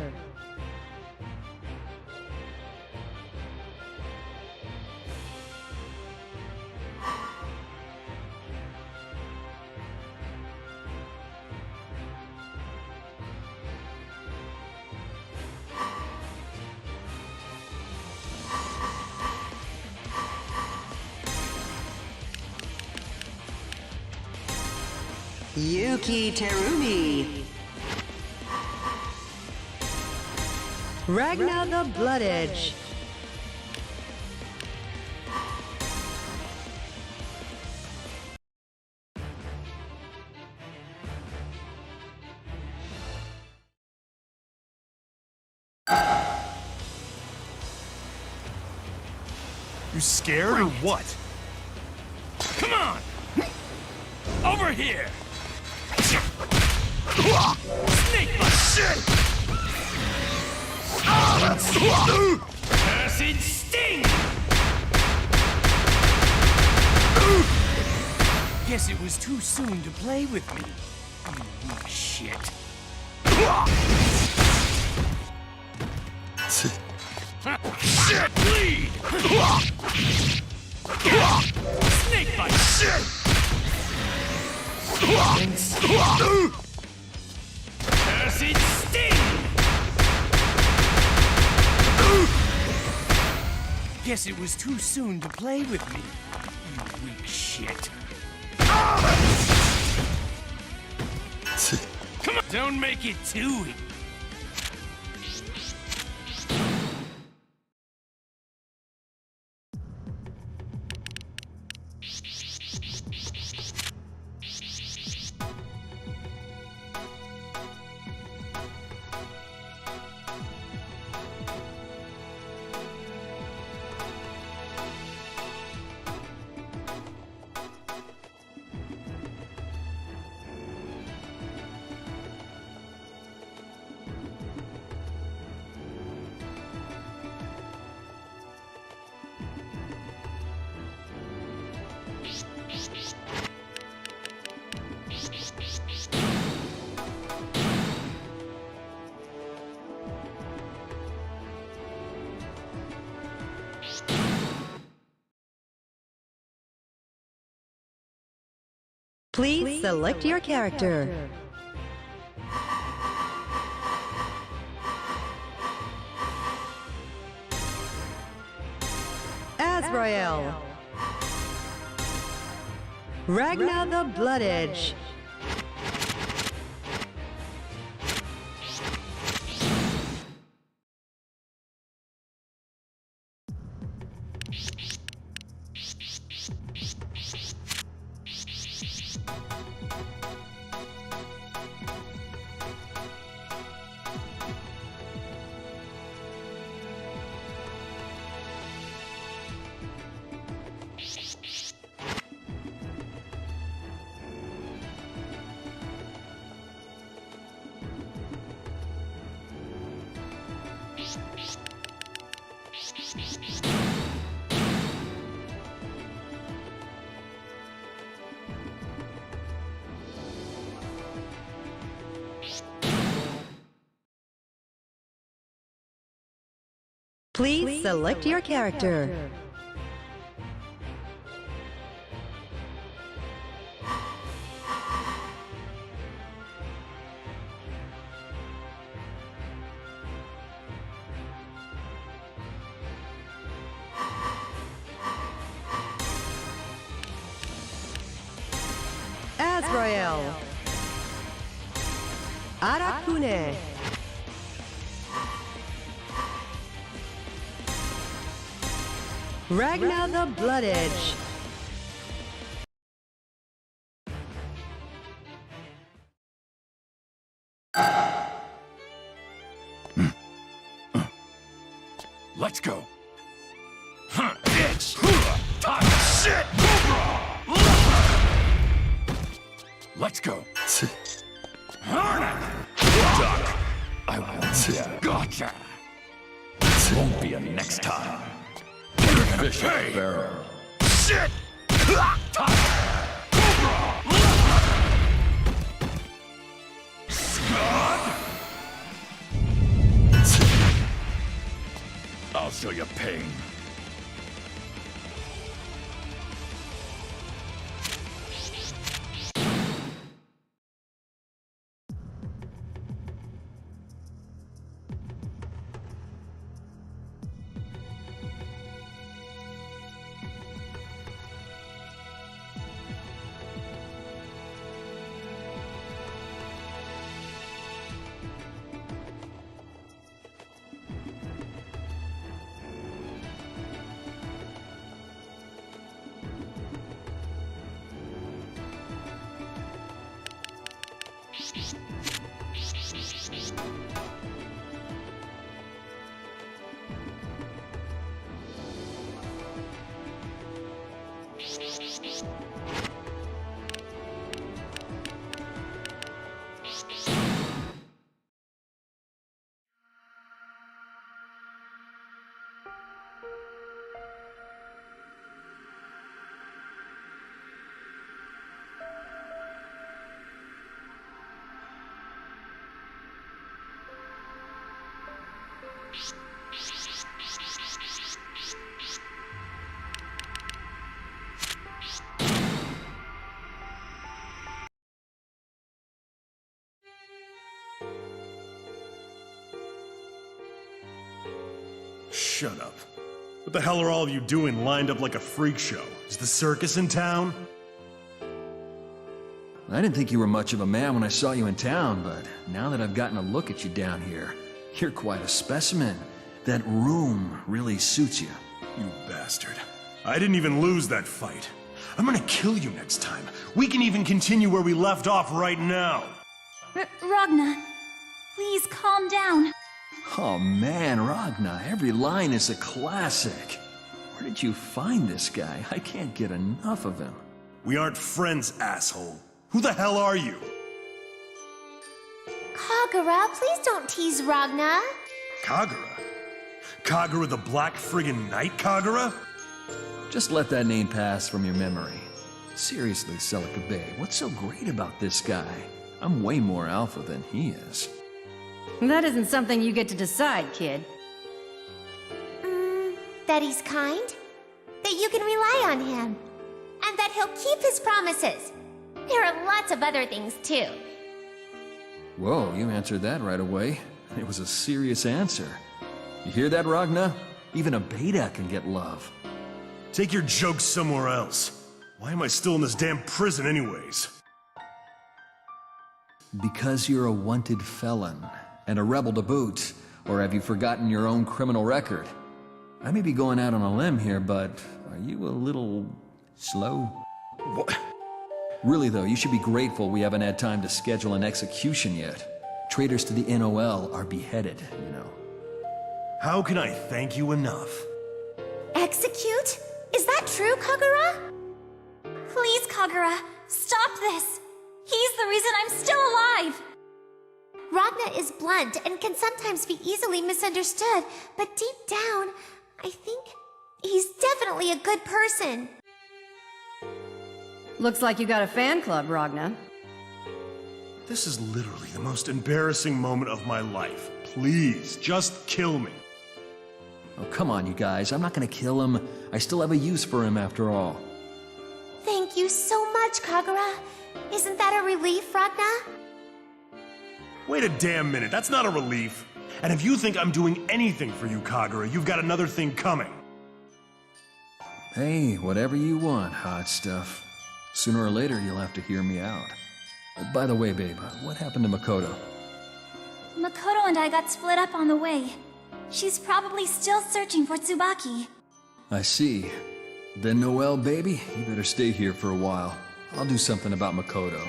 Yuki Terumi. Ragnar the Blood Edge. You scared or what? Come on! Over here! Snake shit! Acid sting! Guess it was too soon to play with me. You weak shit. Shit! Bleed! Snake bite! Shit! Acid sting! Guess it was too soon to play with me. You weak shit. Come on! Don't make it too easy. Please select your character. Azrael. Ragnar the Blood Edge. Please select your character. Azrael. Arakune. Ragnar the Blood Edge. Let's go. Bitch! Talk shit! Let's go. Duck. I want ya. Gotcha. Won't be a next time. Fish in a barrel. Shit! Cobra! Scud! show you pain. Shut up. What the hell are all of you doing lined up like a freak show? Is the circus in town? I didn't think you were much of a man when I saw you in town, but now that I've gotten a look at you down here, you're quite a specimen. That room really suits you. You bastard. I didn't even lose that fight. I'm gonna kill you next time. We can even continue where we left off right now. Ragna, please calm down. Oh man, Ragna, every line is a classic. Where did you find this guy? I can't get enough of him. We aren't friends, asshole. Who the hell are you? Kagura, please don't tease Ragna. Kagura? Kagura the Black Friggin' Knight Kagura? Just let that name pass from your memory. Seriously, Celica Bay, what's so great about this guy? I'm way more alpha than he is. That isn't something you get to decide, kid. That he's kind, that you can rely on him, and that he'll keep his promises. There are lots of other things, too. Whoa, you answered that right away. It was a serious answer. You hear that, Ragna? Even a beta can get love. Take your jokes somewhere else. Why am I still in this damn prison anyways? Because you're a wanted felon, and a rebel to boot, or have you forgotten your own criminal record? I may be going out on a limb here, but are you a little slow? What? Really though, you should be grateful we haven't had time to schedule an execution yet. Traitors to the NOL are beheaded, you know. How can I thank you enough? Execute? Is that true, Kagura? Please, Kagura, stop this. He's the reason I'm still alive. Ragna is blunt and can sometimes be easily misunderstood, but deep down, I think he's definitely a good person. Looks like you got a fan club, Ragna. This is literally the most embarrassing moment of my life. Please, just kill me. Oh, come on, you guys. I'm not gonna kill him. I still have a use for him after all. Thank you so much, Kagura. Isn't that a relief, Ragna? Wait a damn minute, that's not a relief. And if you think I'm doing anything for you, Kagura, you've got another thing coming. Hey, whatever you want, hot stuff. Sooner or later, you'll have to hear me out. By the way, babe, what happened to Makoto? Makoto and I got split up on the way. She's probably still searching for Tsubaki. I see. Then Noel, baby, you better stay here for a while. I'll do something about Makoto.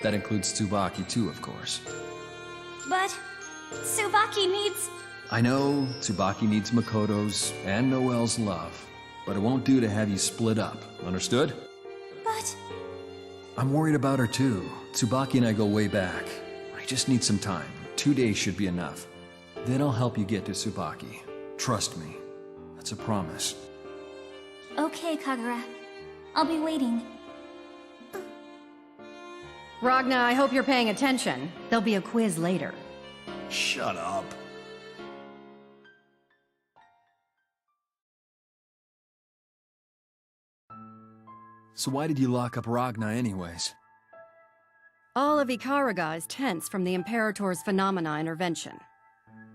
That includes Tsubaki too, of course. But Tsubaki needs... I know Tsubaki needs Makoto's and Noel's love, but it won't do to have you split up. Understood? But... I'm worried about her too. Tsubaki and I go way back. I just need some time. 2 days should be enough. Then I'll help you get to Tsubaki. Trust me. That's a promise. Okay, Kagura. I'll be waiting. Ragna, I hope you're paying attention. There'll be a quiz later. Shut up. So why did you lock up Ragna anyways? All of Ikaraga is tense from the Imperator's phenomena intervention.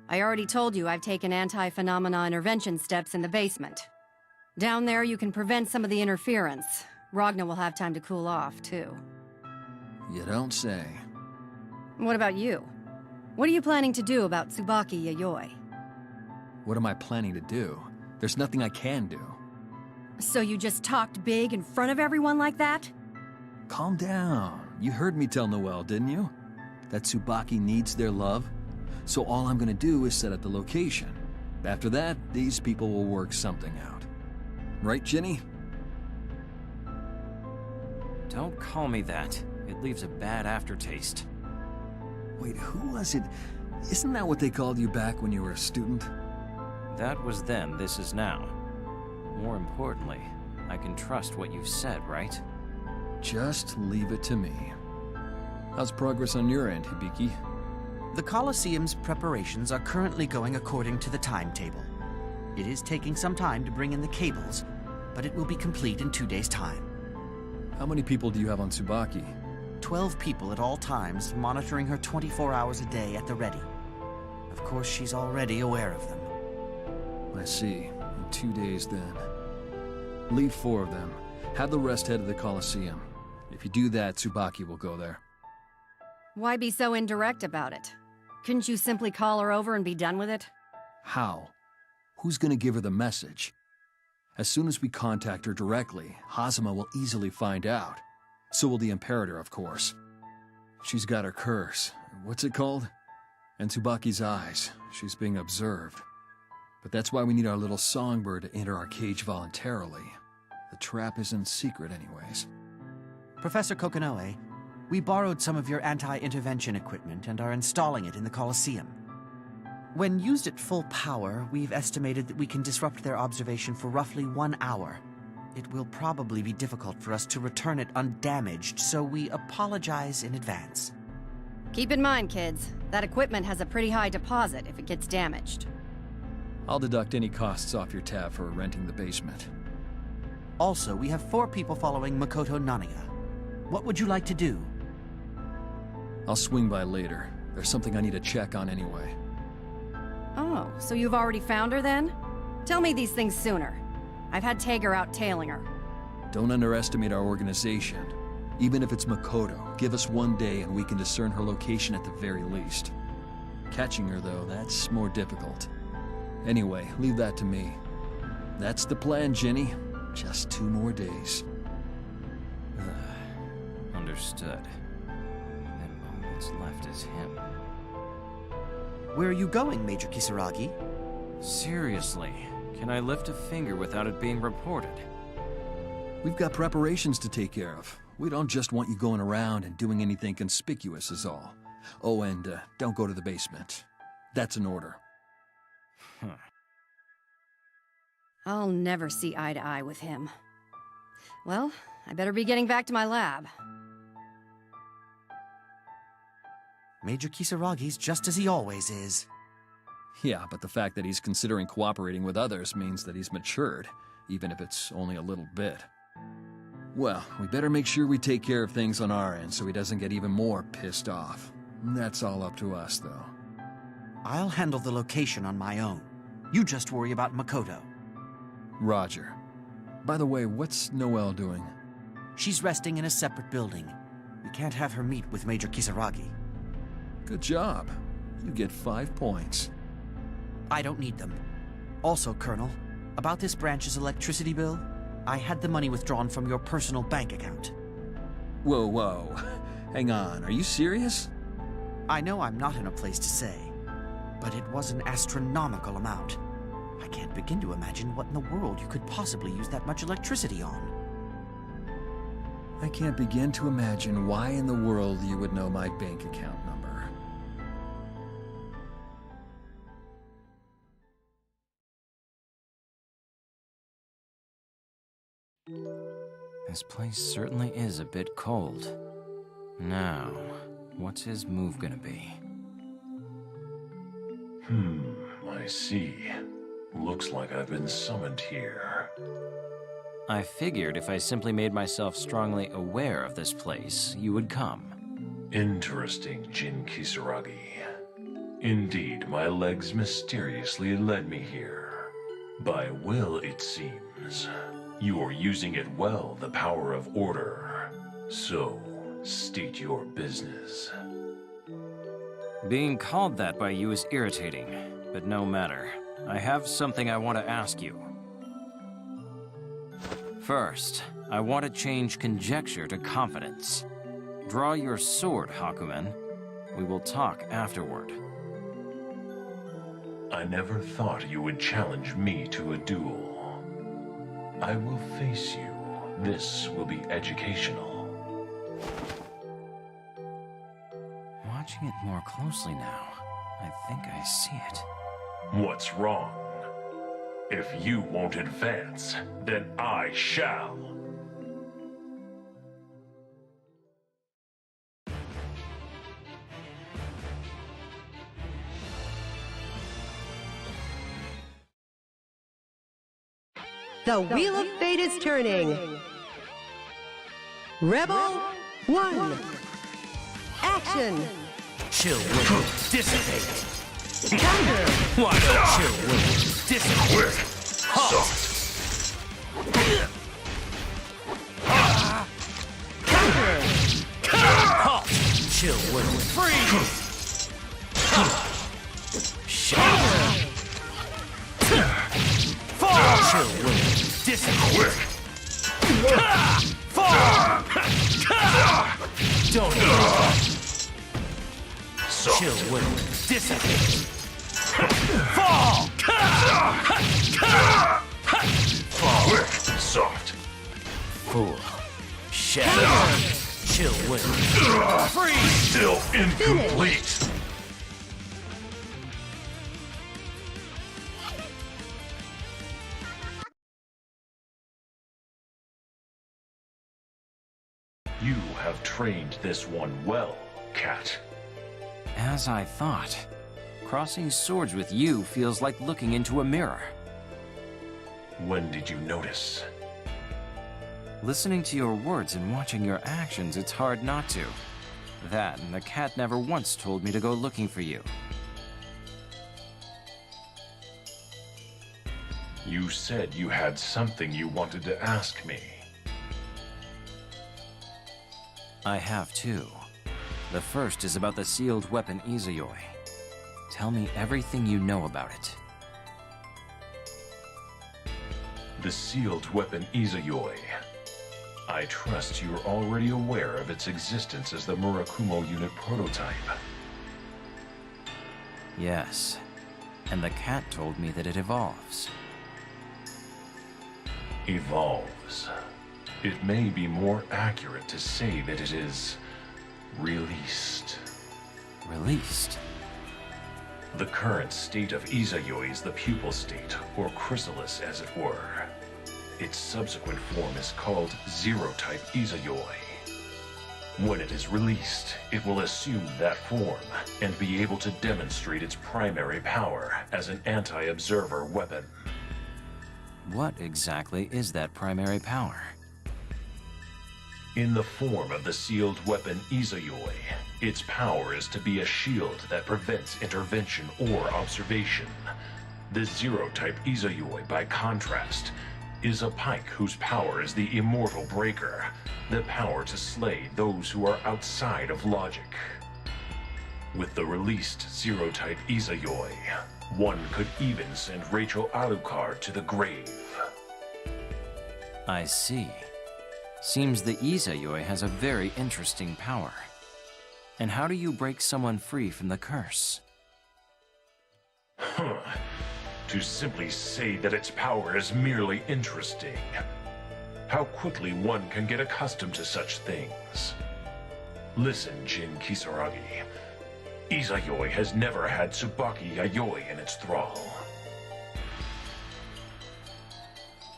I already told you I've taken anti-phenomena intervention steps in the basement. Down there you can prevent some of the interference. Ragna will have time to cool off, too. You don't say. What about you? What are you planning to do about Tsubaki Yayoi? What am I planning to do? There's nothing I can do. So you just talked big in front of everyone like that? Calm down. You heard me tell Noelle, didn't you? That Tsubaki needs their love. So all I'm gonna do is set up the location. After that, these people will work something out. Right, Ginny? Don't call me that. It leaves a bad aftertaste. Wait, who was it? Isn't that what they called you back when you were a student? That was then, this is now. More importantly, I can trust what you've said, right? Just leave it to me. How's progress on your end, Hibiki? The Colosseum's preparations are currently going according to the timetable. It is taking some time to bring in the cables, but it will be complete in 2 days' time. How many people do you have on Tsubaki? 12 people at all times, monitoring her 24 hours a day at the ready. Of course, she's already aware of them. I see. In 2 days, then. Leave 4 of them. Have the rest head to the Colosseum. If you do that, Tsubaki will go there. Why be so indirect about it? Couldn't you simply call her over and be done with it? How? Who's gonna give her the message? As soon as we contact her directly, Hazama will easily find out. So will the Imperator, of course. She's got her curse. What's it called? And Tsubaki's eyes. She's being observed. But that's why we need our little songbird to enter our cage voluntarily. The trap isn't secret anyways. Professor Kokonoe, we borrowed some of your anti-intervention equipment and are installing it in the Colosseum. When used at full power, we've estimated that we can disrupt their observation for roughly 1 hour. It will probably be difficult for us to return it undamaged, so we apologize in advance. Keep in mind, kids, that equipment has a pretty high deposit if it gets damaged. I'll deduct any costs off your tab for renting the basement. Also, we have 4 people following Makoto Naniga. What would you like to do? I'll swing by later. There's something I need to check on anyway. Oh, so you've already found her then? Tell me these things sooner. I've had Tager out tailing her. Don't underestimate our organization. Even if it's Makoto, give us 1 day and we can discern her location at the very least. Catching her, though, that's more difficult. Anyway, leave that to me. That's the plan, Ginny. Just 2 more days. Understood. And all that's left is him. Where are you going, Major Kisaragi? Seriously, can I lift a finger without it being reported? We've got preparations to take care of. We don't just want you going around and doing anything conspicuous is all. Oh, and don't go to the basement. That's an order. I'll never see eye to eye with him. Well, I better be getting back to my lab. Major Kisaragi's just as he always is. Yeah, but the fact that he's considering cooperating with others means that he's matured, even if it's only a little bit. Well, we better make sure we take care of things on our end so he doesn't get even more pissed off. That's all up to us, though. I'll handle the location on my own. You just worry about Makoto. Roger. By the way, what's Noelle doing? She's resting in a separate building. We can't have her meet with Major Kisaragi. Good job. You get 5 points. I don't need them. Also, Colonel, about this branch's electricity bill, I had the money withdrawn from your personal bank account. Whoa, whoa. Hang on, are you serious? I know I'm not in a place to say, but it was an astronomical amount. I can't begin to imagine what in the world you could possibly use that much electricity on. I can't begin to imagine why in the world you would know my bank account number. This place certainly is a bit cold. Now, what's his move gonna be? I see. Looks like I've been summoned here. I figured if I simply made myself strongly aware of this place, you would come. Interesting, Jin Kisaragi. Indeed, my legs mysteriously led me here. By will, it seems. You are using it well, the power of order. So, state your business. Being called that by you is irritating, but no matter. I have something I want to ask you. First, I want to change conjecture to confidence. Draw your sword, Hakumen. We will talk afterward. I never thought you would challenge me to a duel. I will face you. This will be educational. Watching it more closely now, I think I see it. What's wrong? If you won't advance, then I shall. The Wheel of Fate is turning. Rebel 1. Action. Chill will dissipate. Counter. Why don't chill will dissipate? Halt. Counter. Halt. Chill will freeze. Shatter. Fall. Chill will dissipate. Fall. Don't chill will dissipate. Fall. Fall. Soft. Fool. Shatter. Chill will freeze. Still incomplete. You have trained this one well, Cat. As I thought. Crossing swords with you feels like looking into a mirror. When did you notice? Listening to your words and watching your actions, it's hard not to. That and the cat never once told me to go looking for you. You said you had something you wanted to ask me. I have two. The first is about the sealed weapon Izayoi. Tell me everything you know about it. The sealed weapon Izayoi. I trust you're already aware of its existence as the Murakumo unit prototype. Yes. And the cat told me that it evolves. Evolves. It may be more accurate to say that it is released. Released? The current state of Izayoi is the pupil state, or chrysalis as it were. Its subsequent form is called Zero-type Izayoi. When it is released, it will assume that form and be able to demonstrate its primary power as an anti-observer weapon. What exactly is that primary power? In the form of the sealed weapon Izayoi, its power is to be a shield that prevents intervention or observation. The Zero-type Izayoi, by contrast, is a pike whose power is the Immortal Breaker, the power to slay those who are outside of logic. With the released Zero-type Izayoi, one could even send Rachel Alucard to the grave. I see. Seems the Izayoi has a very interesting power. And how do you break someone free from the curse? To simply say that its power is merely interesting. How quickly one can get accustomed to such things. Listen, Jin Kisaragi. Izayoi has never had Tsubaki Yayoi in its thrall.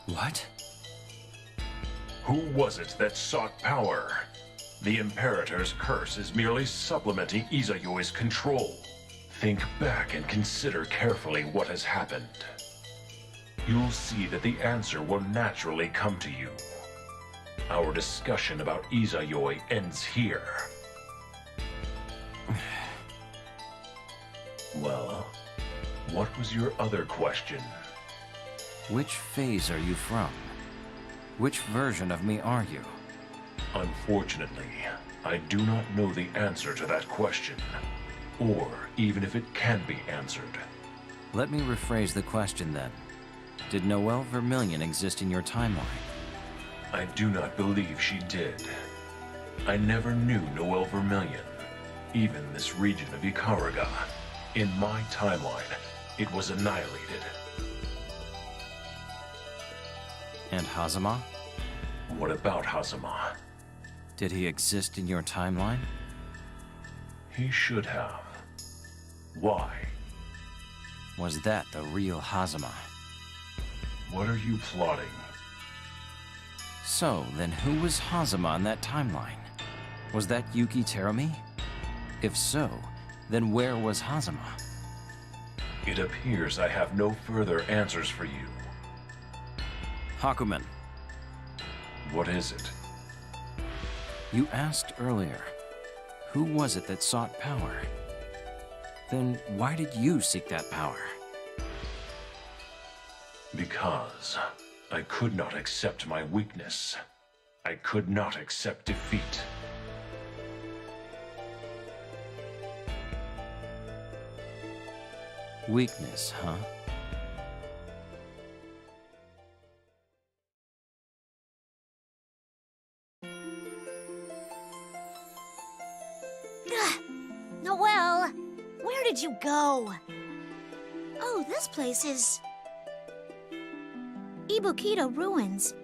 What? Who was it that sought power? The Imperator's curse is merely supplementing Izayoi's control. Think back and consider carefully what has happened. you'll see that the answer will naturally come to you. Our discussion about Izayoi ends here. Well, what was your other question? Which phase are you from? Which version of me are you? Unfortunately, I do not know the answer to that question, or even if it can be answered. Let me rephrase the question then. Did Noelle Vermillion exist in your timeline? I do not believe she did. I never knew Noelle Vermillion, even this region of Ikaraga. In my timeline, it was annihilated. And Hazama? What about Hazama? Did he exist in your timeline? He should have. Why? Was that the real Hazama? What are you plotting? So, then who was Hazama in that timeline? Was that Yuki Terumi? If so, then where was Hazama? It appears I have no further answers for you. Hakumen. What is it? You asked earlier, who was it that sought power? Then why did you seek that power? Because I could not accept my weakness. I could not accept defeat. Weakness, huh? Noelle, where did you go? Oh, this place is... Ibukito Ruins.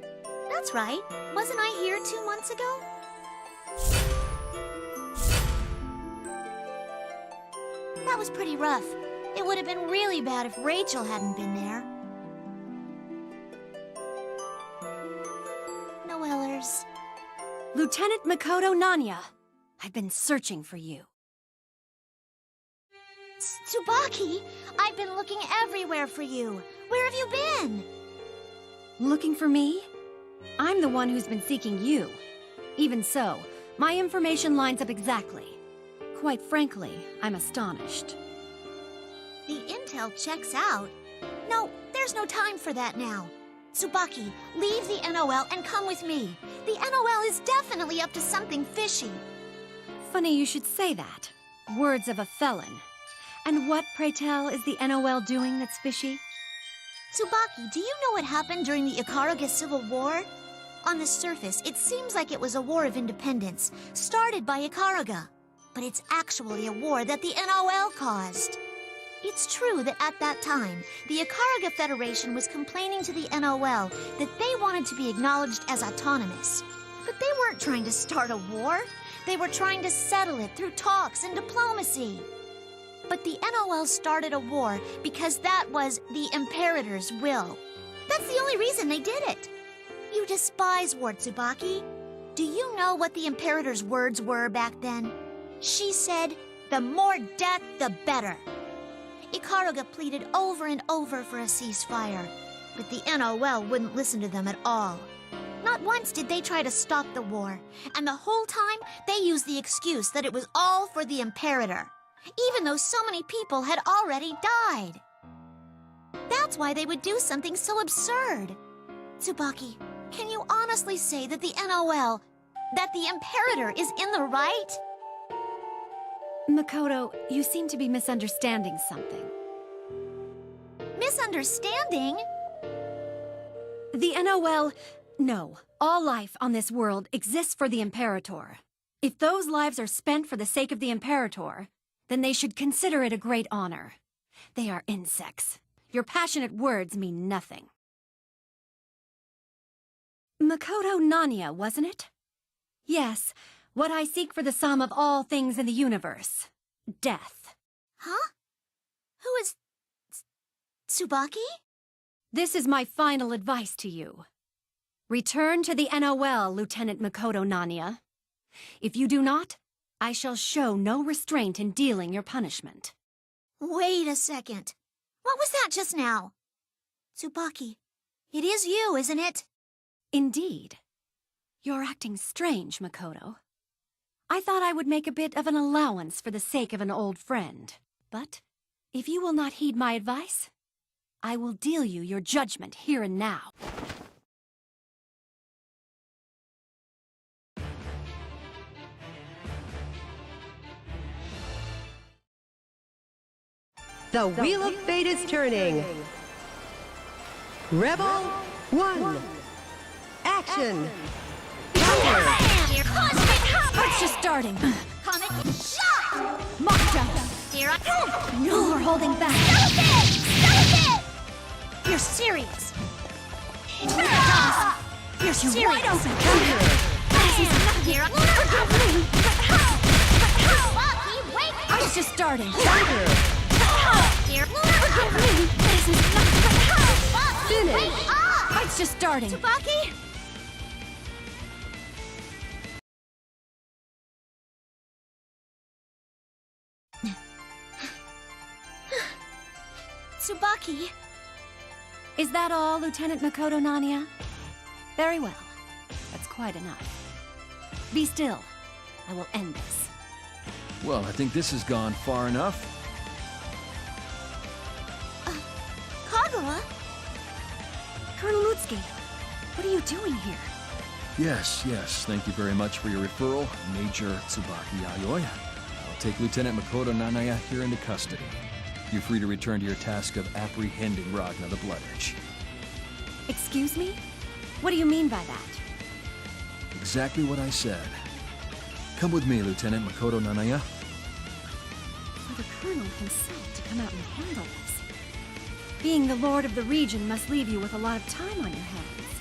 That's right. Wasn't I here 2 months ago? That was pretty rough. It would have been really bad if Rachel hadn't been there. Noellers. Lieutenant Makoto Nanya, I've been searching for you. Tsubaki, I've been looking everywhere for you. Where have you been? Looking for me? I'm the one who's been seeking you. Even so, my information lines up exactly. Quite frankly, I'm astonished. The intel checks out. No, there's no time for that now. Tsubaki, leave the NOL and come with me. The NOL is definitely up to something fishy. Funny you should say that. Words of a felon. And what, pray tell, is the NOL doing that's fishy? Tsubaki, do you know what happened during the Ikaraga Civil War? On the surface, it seems like it was a war of independence, started by Ikaraga. But it's actually a war that the NOL caused. It's true that at that time, the Ikaraga Federation was complaining to the NOL that they wanted to be acknowledged as autonomous. But they weren't trying to start a war. They were trying to settle it through talks and diplomacy. But the NOL started a war because that was the Imperator's will. That's the only reason they did it. You despise war, Tsubaki. Do you know what the Imperator's words were back then? She said, "The more death, the better." Ikaraga pleaded over and over for a ceasefire, but the NOL wouldn't listen to them at all. Not once did they try to stop the war, and the whole time they used the excuse that it was all for the Imperator, even though so many people had already died. That's why they would do something so absurd. Tsubaki, can you honestly say that the NOL, that the Imperator is in the right? Makoto, you seem to be misunderstanding something. Misunderstanding? The NOL... No, all life on this world exists for the Imperator. If those lives are spent for the sake of the Imperator, then they should consider it a great honor. They are insects. Your passionate words mean nothing. Makoto Nanya, wasn't it? Yes, what I seek for the sum of all things in the universe. Death. Huh? Who is... Tsubaki? This is my final advice to you. Return to the NOL, Lieutenant Makoto Nanya. If you do not, I shall show no restraint in dealing your punishment. Wait a second. What was that just now? Tsubaki, it is you, isn't it? Indeed. You're acting strange, Makoto. I thought I would make a bit of an allowance for the sake of an old friend. But if you will not heed my advice, I will deal you your judgment here and now. The Wheel of Fate is turning. Rebel 1. Action. It's just starting. Comet shot! Mockja! Here I come! No more holding back. Stop it! Stop it! You're serious. You're serious. Wide open. This is not here. Tsubaki, wait! It's just starting. Here. This is not. Tsubaki, wait up! It's just starting. Tsubaki? Tsubaki. Is that all, Lieutenant Makoto Nanya? Very well. That's quite enough. Be still. I will end this. Well, I think this has gone far enough. Kagura? Colonel Mutsuki, what are you doing here? Yes, thank you very much for your referral, Major Tsubaki Yayoi. I'll take Lieutenant Makoto Nanaya here into custody. You're free to return to your task of apprehending Ragna the Blood Edge. Excuse me? What do you mean by that? Exactly what I said. Come with me, Lieutenant Makoto Nanaya. For the Colonel himself to come out and handle this. Being the Lord of the region must leave you with a lot of time on your hands.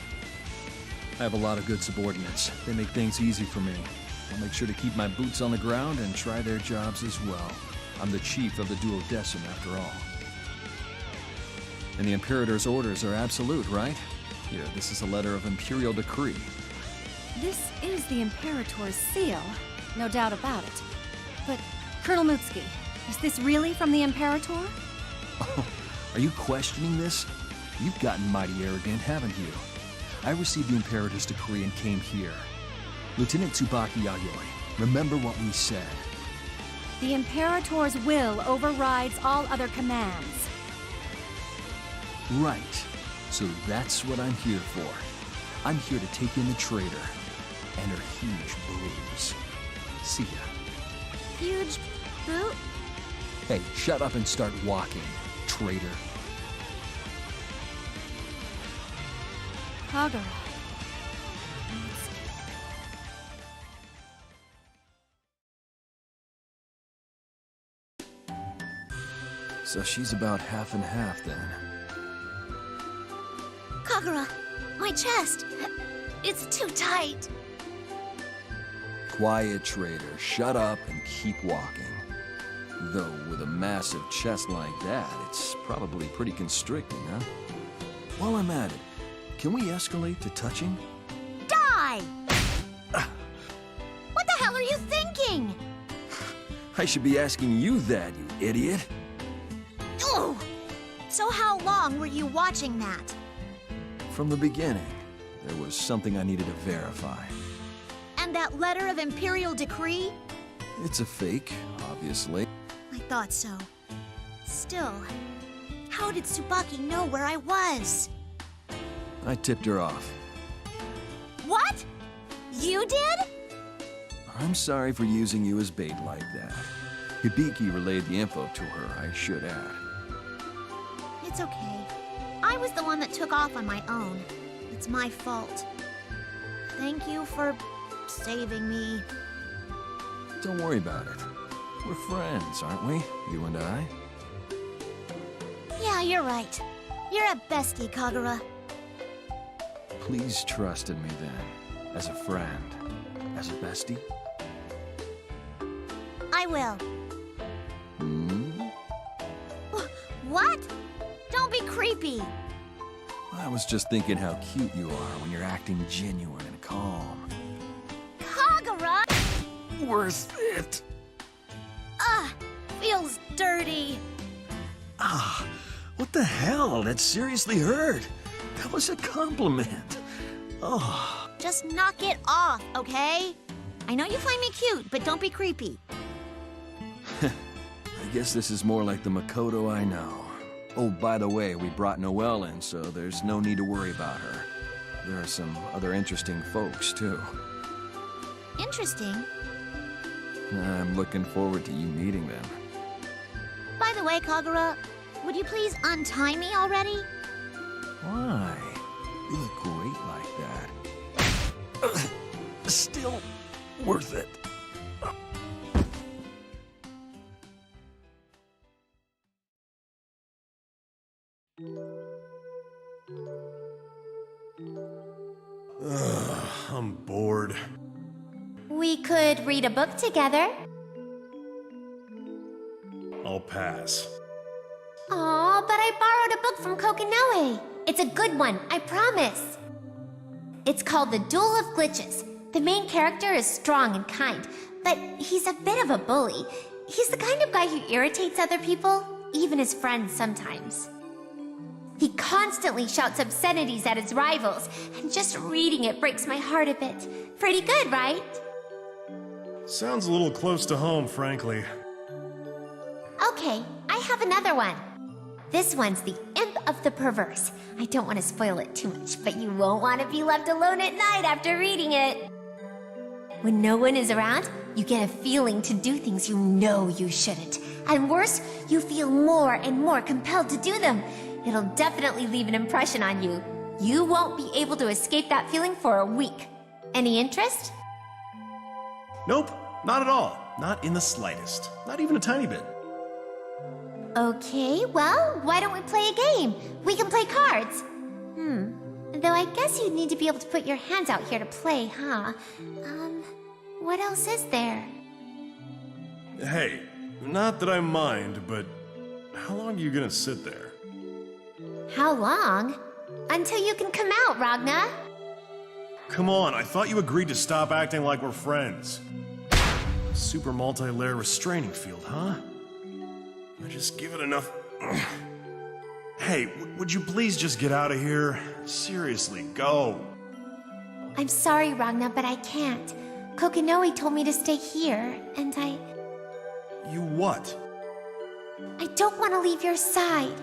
I have a lot of good subordinates. They make things easy for me. I'll make sure to keep my boots on the ground and try their jobs as well. I'm the chief of the Duodecim, after all. And the Imperator's orders are absolute, right? Here, this is a letter of Imperial decree. This is the Imperator's seal, no doubt about it. But, Colonel Mutsuki, is this really from the Imperator? Oh, are you questioning this? You've gotten mighty arrogant, haven't you? I received the Imperator's decree and came here. Lieutenant Tsubaki Yayoi, remember what we said. The Imperator's will overrides all other commands. Right. So that's what I'm here for. I'm here to take in the traitor and her huge boobs. See ya. Huge boot? Hey, shut up and start walking, traitor. Kagura. So she's about half and half then. Kagura, my chest. It's too tight. Quiet, traitor. Shut up and keep walking. Though with a massive chest like that, it's probably pretty constricting, huh? While I'm at it, can we escalate to touching? Die! What the hell are you thinking? I should be asking you that, you idiot. Ooh. So how long were you watching that? From the beginning, there was something I needed to verify. And that letter of Imperial decree? It's a fake, obviously. I thought so. Still, how did Tsubaki know where I was? I tipped her off. What? You did? I'm sorry for using you as bait like that. Hibiki relayed the info to her, I should add. It's okay. I was the one that took off on my own. It's my fault. Thank you for saving me. Don't worry about it. We're friends, aren't we? You and I? Yeah, you're right. You're a bestie, Kagura. Please trust in me then. As a friend. As a bestie. I will. What? Don't be creepy. I was just thinking how cute you are when you're acting genuine and calm. Kagura! Worth it. Ugh, feels dirty. What the hell? That seriously hurt. That was a compliment. Oh. Just knock it off, okay? I know you find me cute, but don't be creepy. I guess this is more like the Makoto I know. Oh, by the way, we brought Noelle in, so there's no need to worry about her. There are some other interesting folks, too. Interesting. I'm looking forward to you meeting them. By the way, Kagura, would you please untie me already? Why? You look great like that. Still worth it. I'm bored. We could read a book together. I'll pass. Aw, but I borrowed a book from Kokinoe. It's a good one, I promise. It's called The Duel of Glitches. The main character is strong and kind, but he's a bit of a bully. He's the kind of guy who irritates other people, even his friends sometimes. He constantly shouts obscenities at his rivals, and just reading it breaks my heart a bit. Pretty good, right? Sounds a little close to home, frankly. Okay, I have another one. This one's The Imp of the Perverse. I don't want to spoil it too much, but you won't want to be left alone at night after reading it. When no one is around, you get a feeling to do things you know you shouldn't. And worse, you feel more and more compelled to do them. It'll definitely leave an impression on you. You won't be able to escape that feeling for a week. Any interest? Nope, not at all. Not in the slightest. Not even a tiny bit. Okay, well, why don't we play a game? We can play cards. Though I guess you'd need to be able to put your hands out here to play, huh? What else is there? Hey, not that I mind, but how long are you gonna sit there? How long? Until you can come out, Ragna. Come on, I thought you agreed to stop acting like we're friends. Super multi-layer restraining field, huh? I just give it enough... Hey, would you please just get out of here? Seriously, go. I'm sorry, Ragna, but I can't. Kokinoe told me to stay here, and You what? I don't want to leave your side.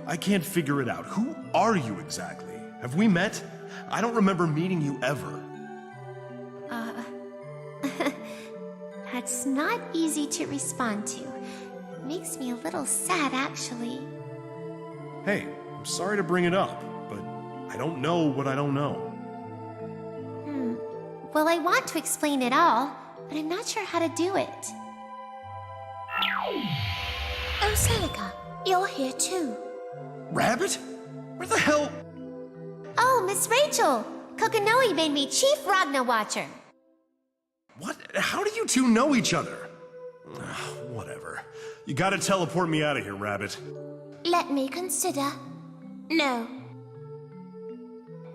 I can't figure it out. Who are you exactly? Have we met? I don't remember meeting you ever. That's not easy to respond to. Makes me a little sad, actually. Hey, I'm sorry to bring it up, but I don't know what I don't know. Well, I want to explain it all, but I'm not sure how to do it. Oh, Celica, you're here too. Rabbit? Where the hell? Oh, Miss Rachel! Kokinoe made me Chief Ragna Watcher. What? How do you two know each other? Whatever. You gotta teleport me out of here, Rabbit. Let me consider. No.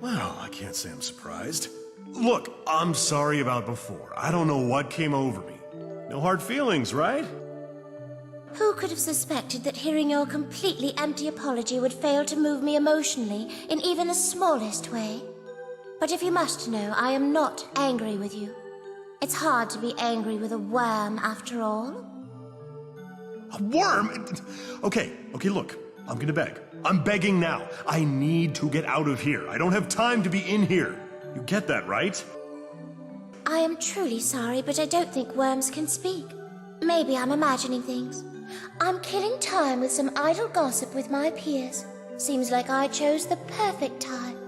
Well, I can't say I'm surprised. Look, I'm sorry about before. I don't know what came over me. No hard feelings, right? Who could have suspected that hearing your completely empty apology would fail to move me emotionally in even the smallest way? But if you must know, I am not angry with you. It's hard to be angry with a worm, after all. A worm? Okay, look. I'm gonna beg. I'm begging now. I need to get out of here. I don't have time to be in here. You get that, right? I am truly sorry, but I don't think worms can speak. Maybe I'm imagining things. I'm killing time with some idle gossip with my peers. Seems like I chose the perfect time.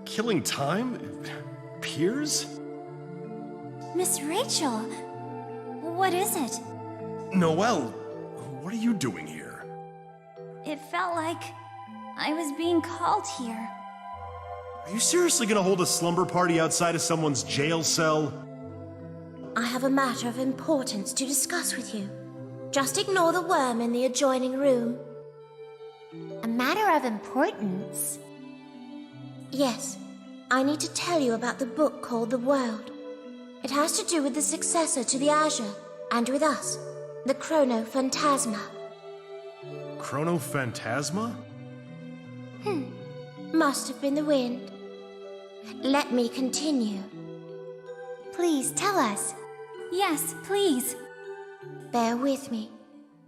Killing time? Peers? Miss Rachel, what is it? Noelle, what are you doing here? It felt like I was being called here. Are you seriously gonna hold a slumber party outside of someone's jail cell? I have a matter of importance to discuss with you. Just ignore the worm in the adjoining room. A matter of importance? Yes, I need to tell you about the book called The World. It has to do with the successor to the Azure, and with us, the Chrono Phantasma. Chronophantasma? Must have been the wind. Let me continue. Please tell us. Yes, please. Bear with me.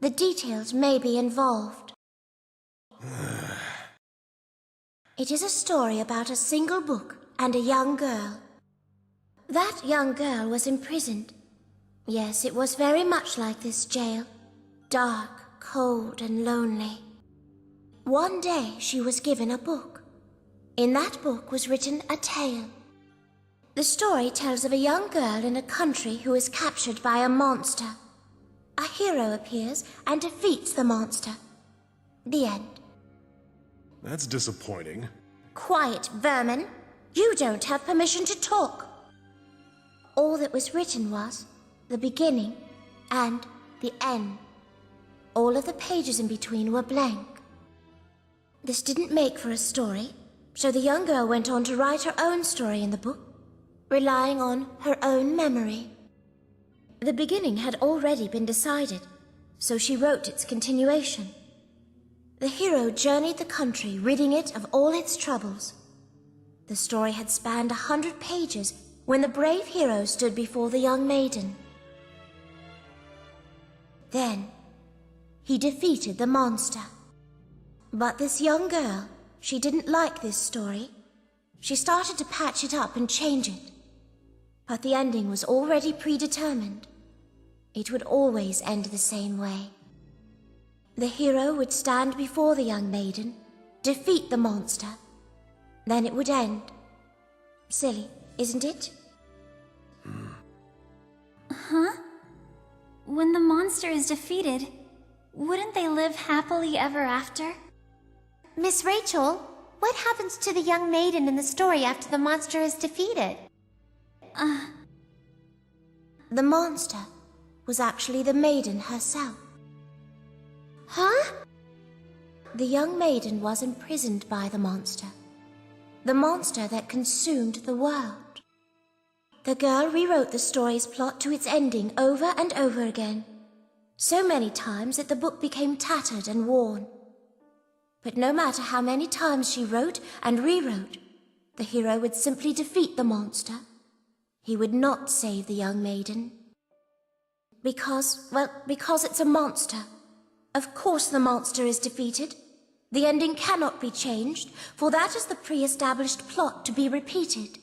The details may be involved. It is a story about a single book and a young girl. That young girl was imprisoned. Yes, it was very much like this jail. Dark, cold, and lonely. One day she was given a book. In that book was written a tale. The story tells of a young girl in a country who is captured by a monster. A hero appears and defeats the monster. The end. That's disappointing. Quiet, vermin. You don't have permission to talk. All that was written was the beginning and the end. All of the pages in between were blank. This didn't make for a story, so the young girl went on to write her own story in the book, relying on her own memory. The beginning had already been decided, so she wrote its continuation. The hero journeyed the country, ridding it of all its troubles. The story had spanned 100 pages when the brave hero stood before the young maiden. Then, he defeated the monster. But this young girl, she didn't like this story. She started to patch it up and change it. But the ending was already predetermined. It would always end the same way. The hero would stand before the young maiden, defeat the monster. Then it would end. Silly, isn't it? Huh? When the monster is defeated, wouldn't they live happily ever after? Miss Rachel, what happens to the young maiden in the story after the monster is defeated? The monster was actually the maiden herself. Huh? The young maiden was imprisoned by the monster that consumed the world. The girl rewrote the story's plot to its ending over and over again, so many times that the book became tattered and worn. But no matter how many times she wrote and rewrote, the hero would simply defeat the monster. He would not save the young maiden. Because it's a monster. Of course the monster is defeated. The ending cannot be changed, for that is the pre-established plot to be repeated.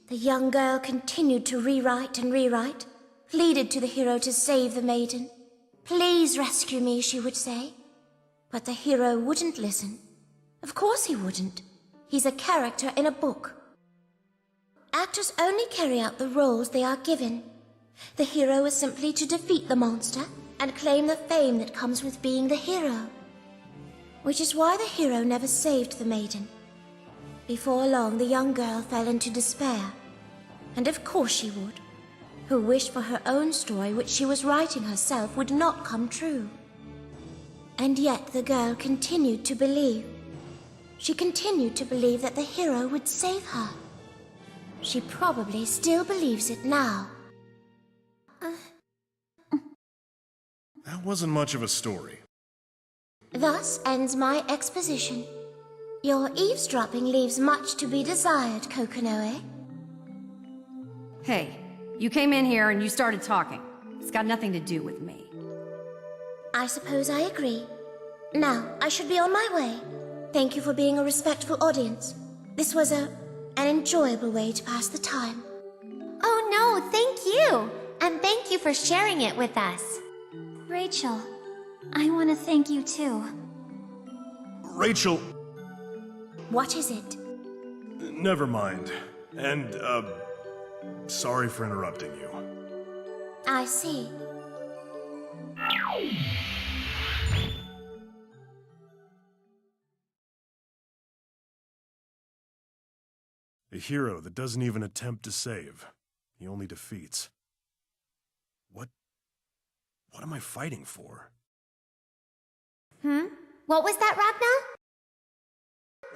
The young girl continued to rewrite and rewrite, pleaded to the hero to save the maiden. Please rescue me, she would say. But the hero wouldn't listen. Of course he wouldn't. He's a character in a book. Actors only carry out the roles they are given. The hero is simply to defeat the monster and claim the fame that comes with being the hero. Which is why the hero never saved the maiden. Before long, the young girl fell into despair. And of course she would. Her wish for her own story, which she was writing herself, would not come true. And yet the girl continued to believe. She continued to believe that the hero would save her. She probably still believes it now. That wasn't much of a story. Thus ends my exposition. Your eavesdropping leaves much to be desired, Kokonoe. Hey, you came in here and you started talking. It's got nothing to do with me. I suppose I agree. Now, I should be on my way. Thank you for being a respectful audience. This was an enjoyable way to pass the time. Oh no, thank you! And thank you for sharing it with us. Rachel, I want to thank you too. Rachel! What is it? Never mind. And, sorry for interrupting you. I see. A hero that doesn't even attempt to save. He only defeats. What am I fighting for? What was that, Ragnar?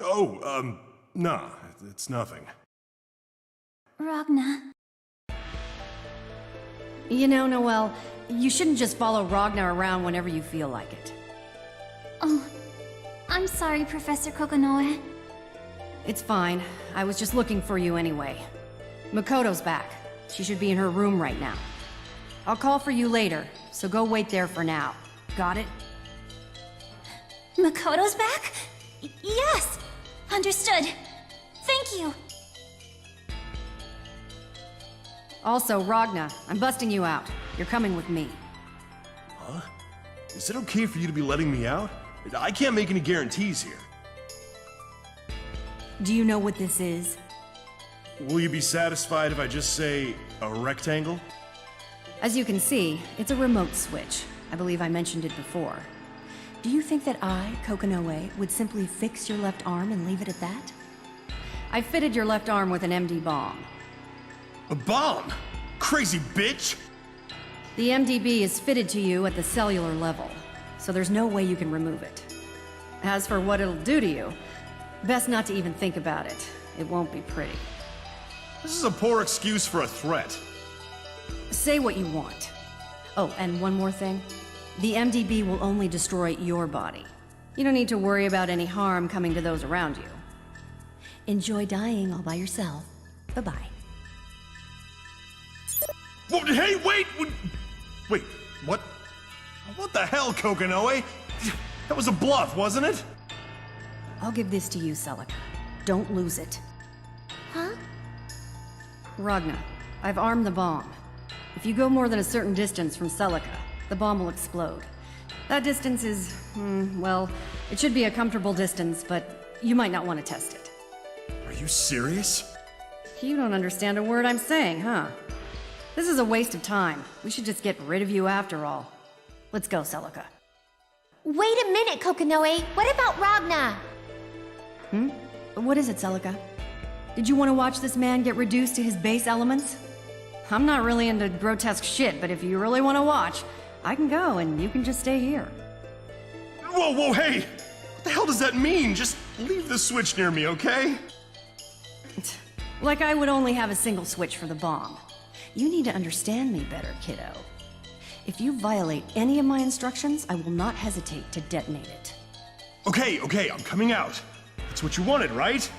Oh, nah, it's nothing. Ragnar. You know, Noelle, you shouldn't just follow Ragnar around whenever you feel like it. Oh, I'm sorry, Professor Kokonoe. It's fine. I was just looking for you anyway. Makoto's back. She should be in her room right now. I'll call for you later, so go wait there for now. Got it? Makoto's back? Yes! Understood. Thank you. Also, Ragna, I'm busting you out. You're coming with me. Huh? Is it okay for you to be letting me out? I can't make any guarantees here. Do you know what this is? Will you be satisfied if I just say a rectangle? As you can see, it's a remote switch. I believe I mentioned it before. Do you think that I, Kokonoe, would simply fix your left arm and leave it at that? I fitted your left arm with an MD bomb. A bomb? Crazy bitch! The MDB is fitted to you at the cellular level, so there's no way you can remove it. As for what it'll do to you, best not to even think about it. It won't be pretty. This is a poor excuse for a threat. Say what you want. Oh, and one more thing. The MDB will only destroy your body. You don't need to worry about any harm coming to those around you. Enjoy dying all by yourself. Bye-bye. Whoa, hey, wait! Wait, what? What the hell, Kokonoe? That was a bluff, wasn't it? I'll give this to you, Celica. Don't lose it. Huh? Ragna, I've armed the bomb. If you go more than a certain distance from Celica, the bomb will explode. That distance is, well, it should be a comfortable distance, but you might not want to test it. Are you serious? You don't understand a word I'm saying, huh? This is a waste of time. We should just get rid of you after all. Let's go, Celica. Wait a minute, Kokonoe. What about Ragna? What is it, Celica? Did you want to watch this man get reduced to his base elements? I'm not really into grotesque shit, but if you really want to watch, I can go and you can just stay here. Whoa, hey! What the hell does that mean? Just leave the switch near me, okay? Like I would only have a single switch for the bomb. You need to understand me better, kiddo. If you violate any of my instructions, I will not hesitate to detonate it. Okay, I'm coming out. That's what you wanted, right?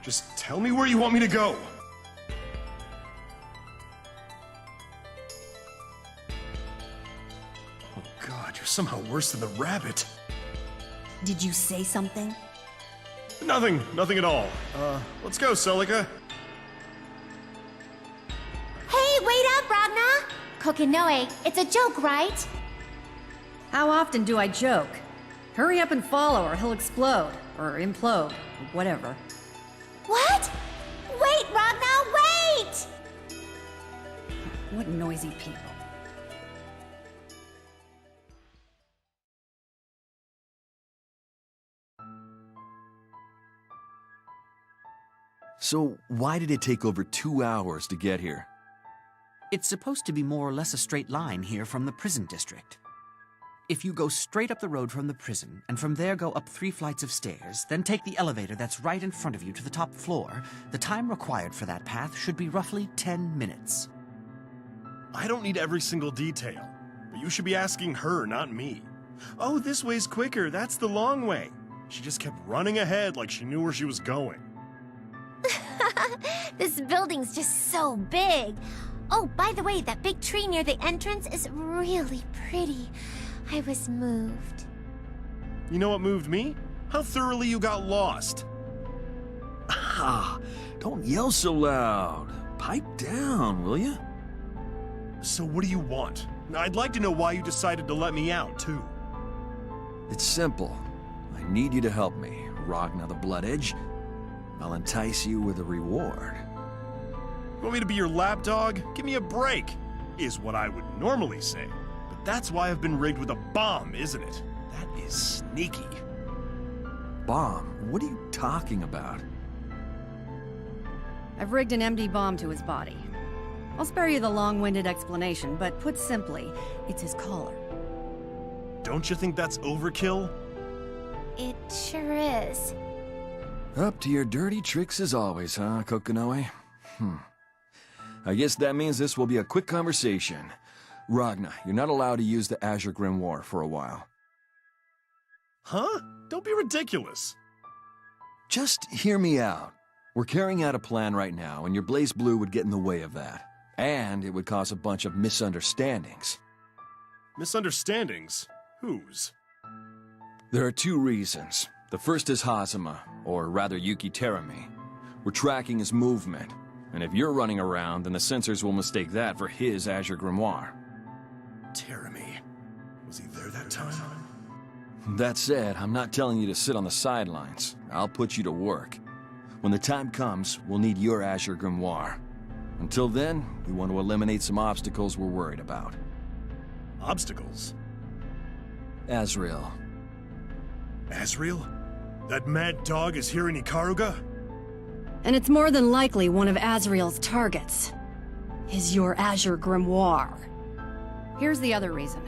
Just tell me where you want me to go. Oh God, you're somehow worse than the rabbit. Did you say something? Nothing at all. Let's go, Celica. Hey, wait up, Ragna! Kokonoe, it's a joke, right? How often do I joke? Hurry up and follow or he'll explode. Or implode. Whatever. What? Wait, Ragna, wait! What noisy people. So, why did it take over 2 hours to get here? It's supposed to be more or less a straight line here from the prison district. If you go straight up the road from the prison, and from there go up 3 flights of stairs, then take the elevator that's right in front of you to the top floor, the time required for that path should be roughly 10 minutes. I don't need every single detail, but you should be asking her, not me. Oh, this way's quicker, that's the long way. She just kept running ahead like she knew where she was going. This building's just so big. Oh, by the way, that big tree near the entrance is really pretty. I was moved. You know what moved me? How thoroughly you got lost. Ah, don't yell so loud. Pipe down, will you? So what do you want? I'd like to know why you decided to let me out, too. It's simple. I need you to help me, Ragna the Blood Edge. I'll entice you with a reward. You want me to be your lapdog? Give me a break, is what I would normally say. But that's why I've been rigged with a bomb, isn't it? That is sneaky. Bomb? What are you talking about? I've rigged an MD bomb to his body. I'll spare you the long-winded explanation, but put simply, it's his collar. Don't you think that's overkill? It sure is. Up to your dirty tricks as always, huh, Kokonoe? I guess that means this will be a quick conversation. Ragna, you're not allowed to use the Azure Grimoire for a while. Huh? Don't be ridiculous. Just hear me out. We're carrying out a plan right now, and your BlazBlue would get in the way of that. And it would cause a bunch of misunderstandings. Misunderstandings? Whose? There are two reasons. The first is Hazama, or rather Yuki Terumi. We're tracking his movement, and if you're running around, then the sensors will mistake that for his Azure Grimoire. Terumi. Was he there that time? That said, I'm not telling you to sit on the sidelines. I'll put you to work. When the time comes, we'll need your Azure Grimoire. Until then, we want to eliminate some obstacles we're worried about. Obstacles? Azrael. Azrael? That mad dog is here in Ikaruga? And it's more than likely one of Azrael's targets. Is your Azure Grimoire. Here's the other reason.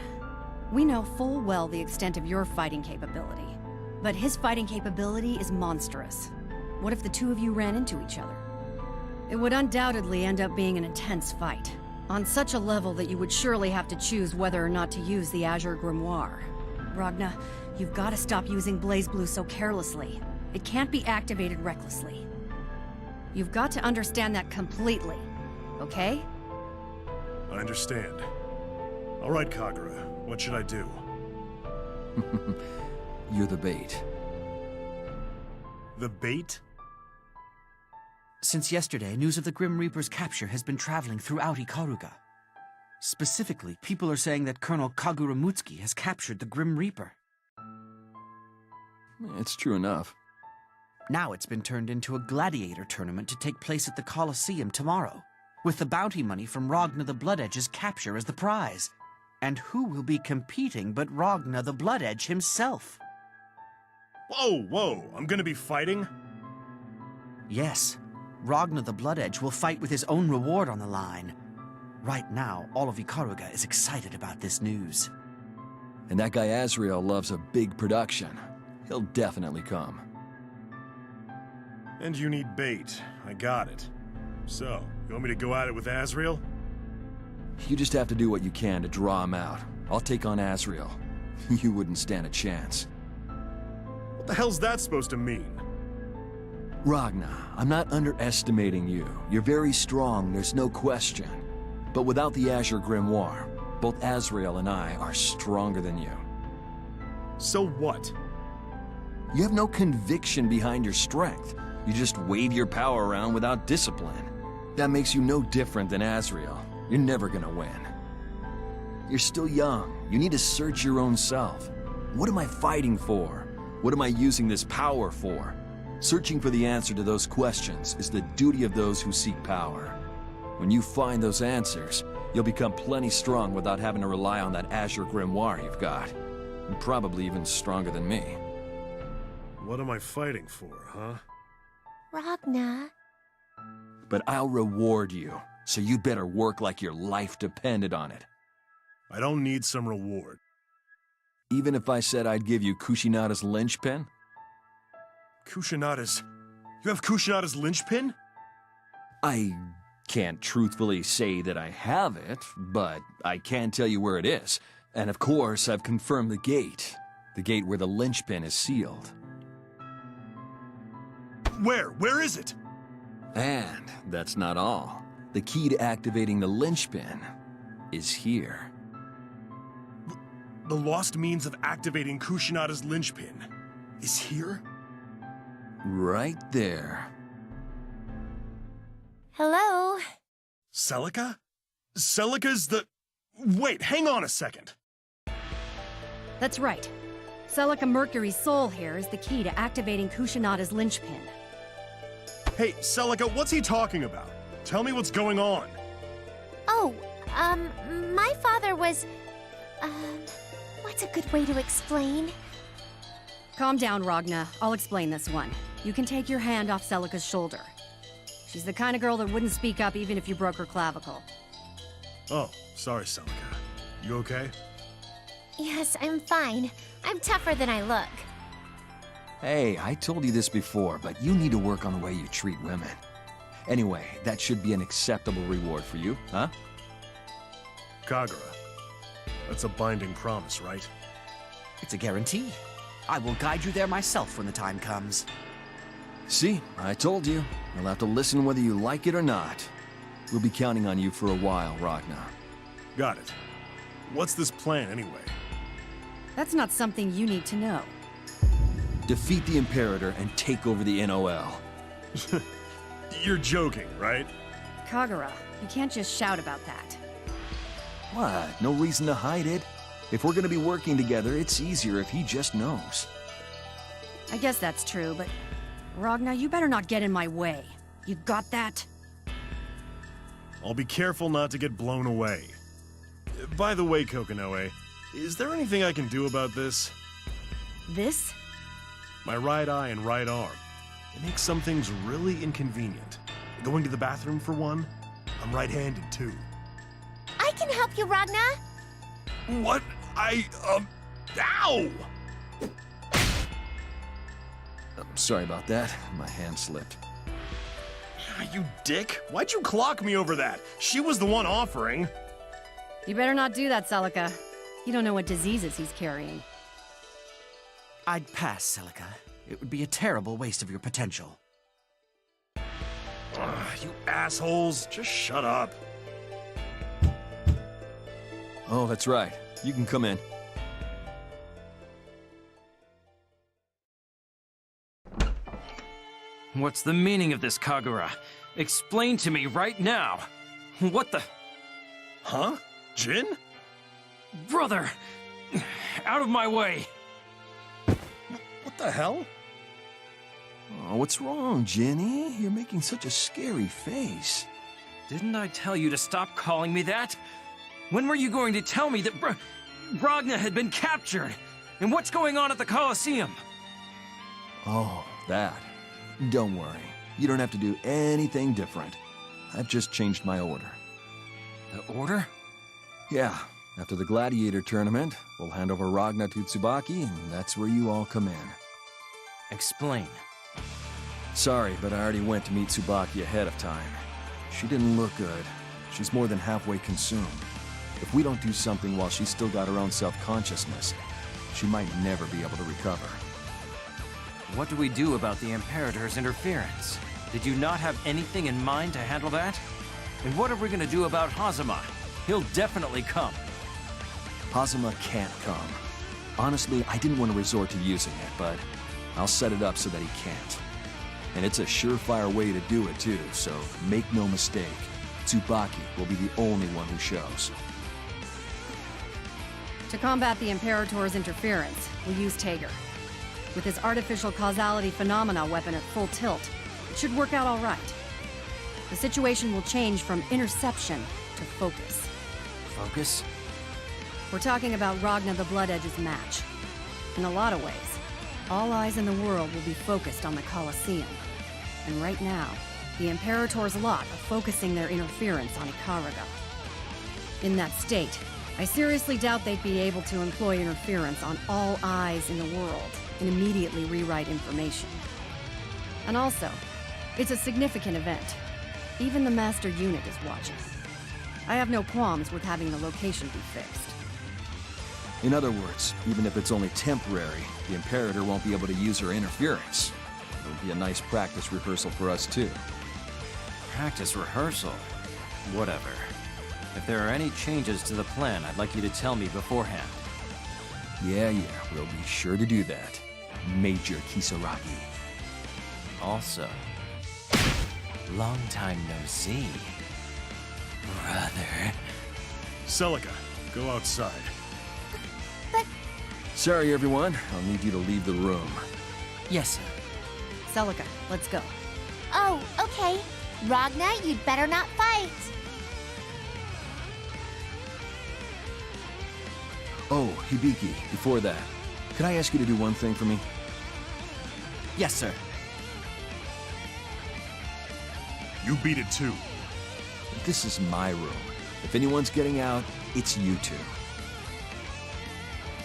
We know full well the extent of your fighting capability. But his fighting capability is monstrous. What if the two of you ran into each other? It would undoubtedly end up being an intense fight. On such a level that you would surely have to choose whether or not to use the Azure Grimoire. Ragna, you've got to stop using BlazBlue so carelessly. It can't be activated recklessly. You've got to understand that completely, okay? I understand. All right, Kagura. What should I do? You're the bait. The bait? Since yesterday, news of the Grim Reaper's capture has been traveling throughout Ikaruga. Specifically, people are saying that Colonel Kagura Mutsuki has captured the Grim Reaper. It's true enough. Now it's been turned into a gladiator tournament to take place at the Colosseum tomorrow, with the bounty money from Ragna the Blood Edge's capture as the prize. And who will be competing but Ragna the Blood Edge himself? Whoa, I'm gonna be fighting? Yes. Ragna the Blood Edge will fight with his own reward on the line. Right now, all of Ikaruga is excited about this news. And that guy Azrael loves a big production. He'll definitely come. And you need bait. I got it. So, you want me to go at it with Azrael? You just have to do what you can to draw him out. I'll take on Azrael. You wouldn't stand a chance. What the hell's that supposed to mean? Ragna, I'm not underestimating you. You're very strong, there's no question. But without the Azure Grimoire, both Azrael and I are stronger than you. So what? You have no conviction behind your strength. You just wave your power around without discipline. That makes you no different than Azrael. You're never gonna win. You're still young. You need to search your own self. What am I fighting for? What am I using this power for? Searching for the answer to those questions is the duty of those who seek power. When you find those answers, you'll become plenty strong without having to rely on that Azure Grimoire you've got. And probably even stronger than me. What am I fighting for, huh? Ragna. But I'll reward you, so you better work like your life depended on it. I don't need some reward. Even if I said I'd give you Kushinada's linchpin? Kushinada's... You have Kushinada's linchpin? I can't truthfully say that I have it, but I can tell you where it is. And of course, I've confirmed the gate. The gate where the linchpin is sealed. Where? Where is it? And that's not all. The key to activating the linchpin is here. The lost means of activating Kushinada's linchpin is here? Right there. Hello? Celica? Celica's the... Wait, hang on a second. That's right. Celica Mercury's soul here is the key to activating Kushinada's linchpin. Hey, Celica, what's he talking about? Tell me what's going on. Oh, my father was... what's a good way to explain? Calm down, Ragna. I'll explain this one. You can take your hand off Celica's shoulder. She's the kind of girl that wouldn't speak up even if you broke her clavicle. Oh, sorry, Celica. You okay? Yes, I'm fine. I'm tougher than I look. Hey, I told you this before, but you need to work on the way you treat women. Anyway, that should be an acceptable reward for you, huh? Kagura, that's a binding promise, right? It's a guarantee. I will guide you there myself when the time comes. See, I told you. You'll have to listen whether you like it or not. We'll be counting on you for a while, Ragnar. Got it. What's this plan, anyway? That's not something you need to know. Defeat the Imperator and take over the NOL. You're joking, right? Kagura, you can't just shout about that. What? No reason to hide it. If we're gonna be working together, it's easier if he just knows. I guess that's true, but Ragnar, you better not get in my way. You got that? I'll be careful not to get blown away. By the way, Kokonoe, is there anything I can do about this? This? My right eye and right arm. It makes some things really inconvenient. Going to the bathroom, for one. I'm right-handed, too. I can help you, Ragnar. What? Ow! Sorry about that. My hand slipped. You dick! Why'd you clock me over that? She was the one offering. You better not do that, Celica. You don't know what diseases he's carrying. I'd pass, Celica. It would be a terrible waste of your potential. You assholes, just shut up. Oh, that's right. You can come in. What's the meaning of this, Kagura? Explain to me right now. What the... Huh? Jin? Brother! Out of my way! What the hell? Oh, what's wrong, Jenny? You're making such a scary face. Didn't I tell you to stop calling me that? When were you going to tell me that Ragnar had been captured? And what's going on at the Colosseum? Oh, that. Don't worry. You don't have to do anything different. I've just changed my order. The order? Yeah. After the Gladiator tournament, we'll hand over Ragnar to Tsubaki, and that's where you all come in. Explain. Sorry, but I already went to meet Tsubaki ahead of time. She didn't look good. She's more than halfway consumed. If we don't do something while she's still got her own self-consciousness, she might never be able to recover. What do we do about the Imperator's interference? Did you not have anything in mind to handle that? And what are we gonna do about Hazama? He'll definitely come. Hazama can't come. Honestly, I didn't want to resort to using it, but I'll set it up so that he can't. And it's a surefire way to do it too, so make no mistake, Tsubaki will be the only one who shows. To combat the Imperator's interference, we'll use Tager. With his artificial causality phenomena weapon at full tilt, it should work out all right. The situation will change from interception to focus. Focus? We're talking about Ragnar the Blood Edge's match. In a lot of ways, all eyes in the world will be focused on the Colosseum. And right now, the Imperator's lot are focusing their interference on Ikaraga. In that state, I seriously doubt they'd be able to employ interference on all eyes in the world and immediately rewrite information. And also, it's a significant event. Even the Master Unit is watching. I have no qualms with having the location be fixed. In other words, even if it's only temporary, the Imperator won't be able to use her interference. It'll be a nice practice rehearsal for us too. Practice rehearsal? Whatever. If there are any changes to the plan, I'd like you to tell me beforehand. Yeah, we'll be sure to do that. Major Kisaragi. Also, long time no see, brother. Celica, go outside. Sorry, everyone. I'll need you to leave the room. Yes, sir. Celica, let's go. Oh, okay. Ragnar, you'd better not fight. Oh, Hibiki, before that, could I ask you to do one thing for me? Yes, sir. You beat it too. This is my room. If anyone's getting out, it's you two.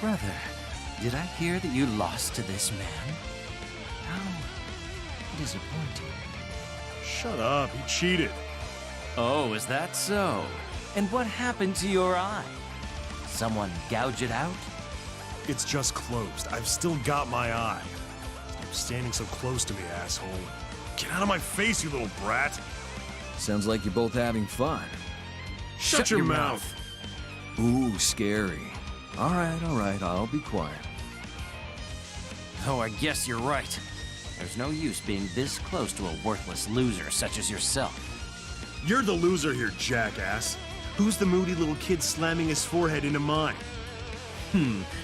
Brother, did I hear that you lost to this man? How disappointing. Shut up, he cheated. Oh, is that so? And what happened to your eye? Someone gouge it out? It's just closed. I've still got my eye. Stop standing so close to me, asshole. Get out of my face, you little brat! Sounds like you're both having fun. Shut your mouth! Ooh, scary. All right, I'll be quiet. Oh, I guess you're right. There's no use being this close to a worthless loser such as yourself. You're the loser here, jackass. Who's the moody little kid slamming his forehead into mine?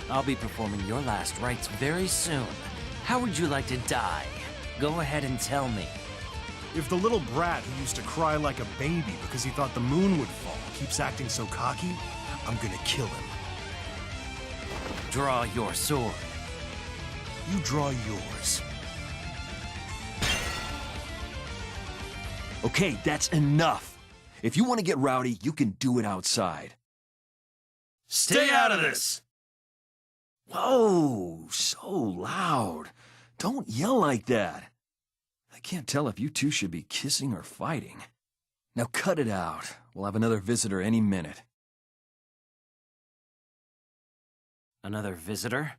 I'll be performing your last rites very soon. How would you like to die? Go ahead and tell me. If the little brat who used to cry like a baby because he thought the moon would fall keeps acting so cocky, I'm gonna kill him. Draw your sword. You draw yours. Okay, that's enough. If you want to get rowdy, you can do it outside. Stay out of this! Whoa, so loud. Don't yell like that. I can't tell if you two should be kissing or fighting. Now cut it out. We'll have another visitor any minute. Another visitor?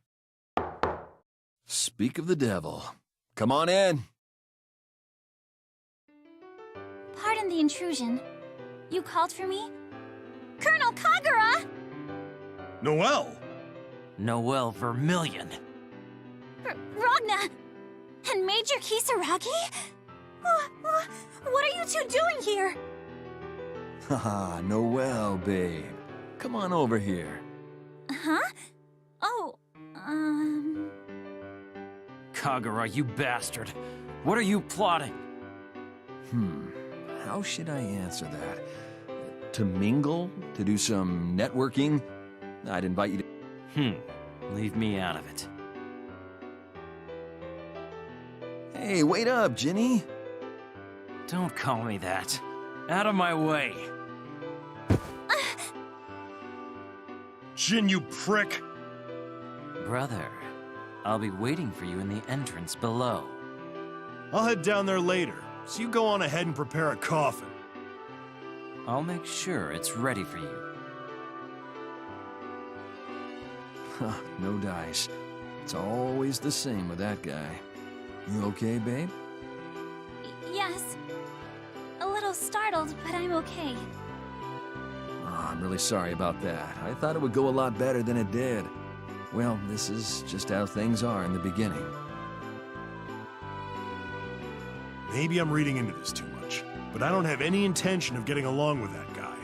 Speak of the devil. Come on in. Pardon the intrusion. You called for me? Colonel Kagura! Noelle! Noelle Vermillion. Ragna! And Major Kisaragi? What are you two doing here? Haha, Noelle, babe. Come on over here. Huh? Oh, Kagura, you bastard. What are you plotting? How should I answer that? To mingle? To do some networking? I'd invite you to... Leave me out of it. Hey, wait up, Ginny. Don't call me that. Out of my way. Jin, you prick! Brother, I'll be waiting for you in the entrance below. I'll head down there later, so you go on ahead and prepare a coffin. I'll make sure it's ready for you. No dice. It's always the same with that guy. You okay, babe? yes. A little startled, but I'm okay. Oh, I'm really sorry about that. I thought it would go a lot better than it did. Well, this is just how things are in the beginning. Maybe I'm reading into this too much, but I don't have any intention of getting along with that guy.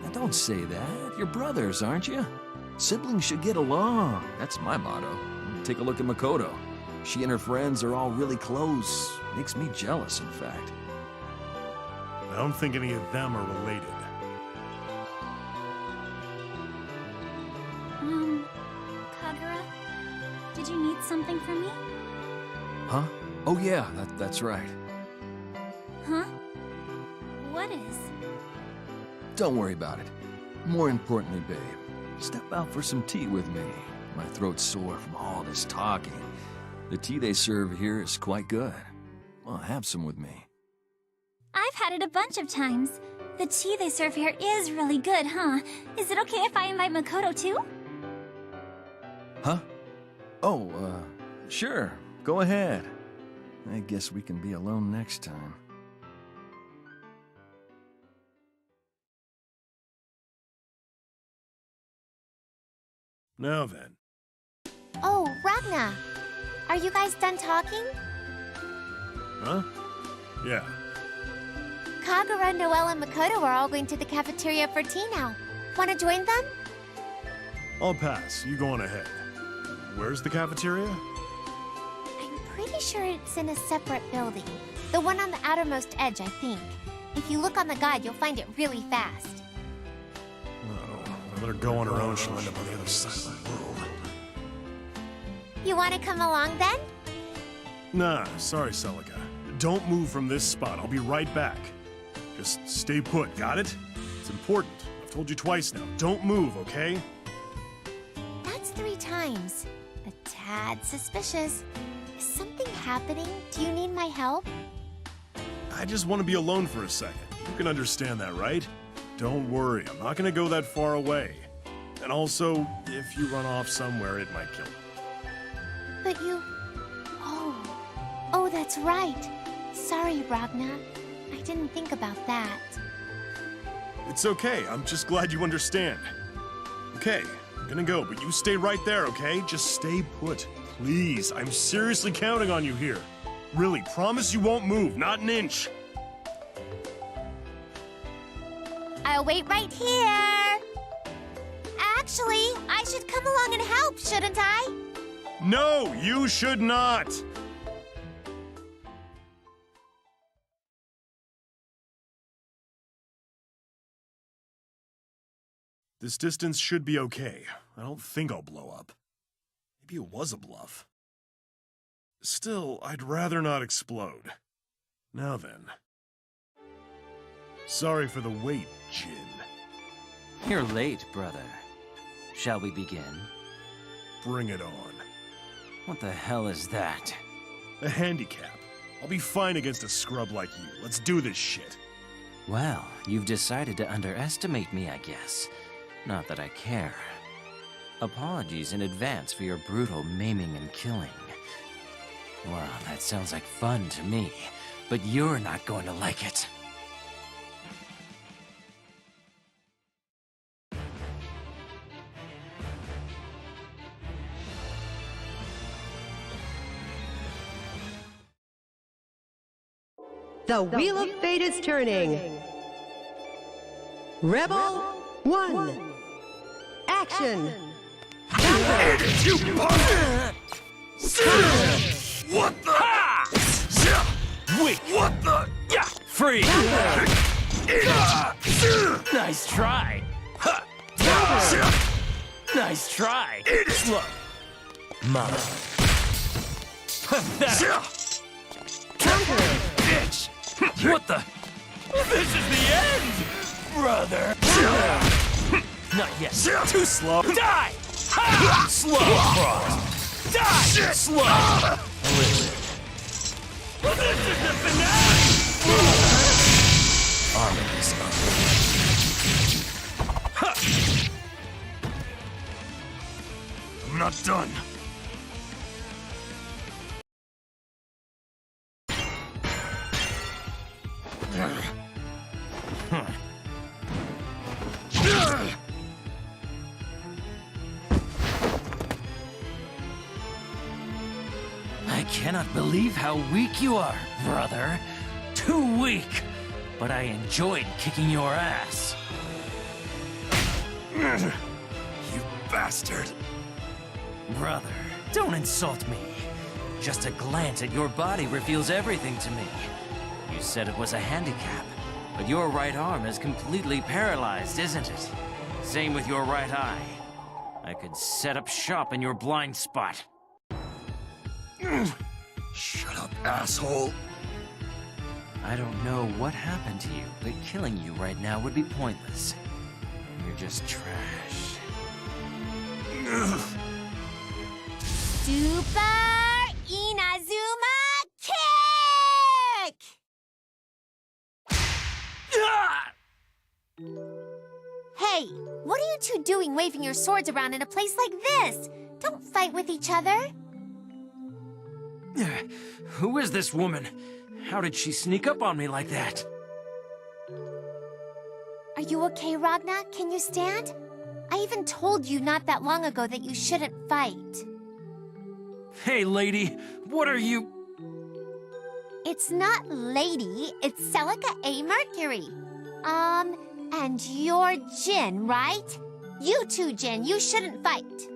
Now, don't say that. You're brothers, aren't you? Siblings should get along. That's my motto. Take a look at Makoto. She and her friends are all really close. Makes me jealous, in fact. I don't think any of them are related. Kagura? Did you need something from me? Huh? Oh yeah, that's right. Huh? What is? Don't worry about it. More importantly, babe, step out for some tea with me. My throat's sore from all this talking. The tea they serve here is quite good. Well, have some with me. I've had it a bunch of times. The tea they serve here is really good, huh? Is it okay if I invite Makoto too? Huh? Oh, sure. Go ahead. I guess we can be alone next time. Now then. Oh, Ragna! Are you guys done talking? Huh? Yeah. Kagura, Noelle, and Makoto are all going to the cafeteria for tea now. Want to join them? I'll pass. You go on ahead. Where's the cafeteria? I'm pretty sure it's in a separate building. The one on the outermost edge, I think. If you look on the guide, you'll find it really fast. Oh, I let her go on her own. She'll end up on the other side of the world. You want to come along then? Nah, sorry, Celica. Don't move from this spot. I'll be right back. Just stay put, got it? It's important. I've told you twice now. Don't move, okay? That's 3 times. A tad suspicious. Is something happening? Do you need my help? I just want to be alone for a second. You can understand that, right? Don't worry, I'm not gonna go that far away. And also, if you run off somewhere, it might kill you. But you... Oh, that's right. Sorry, Ragna. I didn't think about that. It's okay, I'm just glad you understand. Okay, I'm gonna go, but you stay right there, okay? Just stay put. Please, I'm seriously counting on you here. Really, promise you won't move, not an inch. I'll wait right here. Actually, I should come along and help, shouldn't I? No, you should not! This distance should be okay. I don't think I'll blow up. Maybe it was a bluff. Still, I'd rather not explode. Now then. Sorry for the wait, Jin. You're late, brother. Shall we begin? Bring it on. What the hell is that? A handicap. I'll be fine against a scrub like you. Let's do this shit. Well, you've decided to underestimate me, I guess. Not that I care. Apologies in advance for your brutal maiming and killing. Well, that sounds like fun to me, but you're not going to like it. The Wheel of Fate is turning. Rebel 1. Action! What the? Wait! What the? Yeah! Free! Nice try! Nice try! Slow! Mama! Pathetic! Bitch! What the? This is the end! Brother! Not yet. Too slow. Die! Ha! Slow cross. Die! Slow. This is the finale! Armor is up. I'm not done. I cannot believe how weak you are, brother. Too weak. But I enjoyed kicking your ass. You bastard. Brother, don't insult me. Just a glance at your body reveals everything to me. You said it was a handicap, but your right arm is completely paralyzed, isn't it? Same with your right eye. I could set up shop in your blind spot. Shut up, asshole. I don't know what happened to you, but killing you right now would be pointless. You're just trash. Super Inazuma Kick! Hey, what are you two doing waving your swords around in a place like this? Don't fight with each other. Who is this woman? How did she sneak up on me like that? Are you okay, Ragna? Can you stand? I even told you not that long ago that you shouldn't fight. Hey, lady, what are you... It's not Lady, it's Celica A. Mercury. And you're Jin, right? You too, Jin, you shouldn't fight.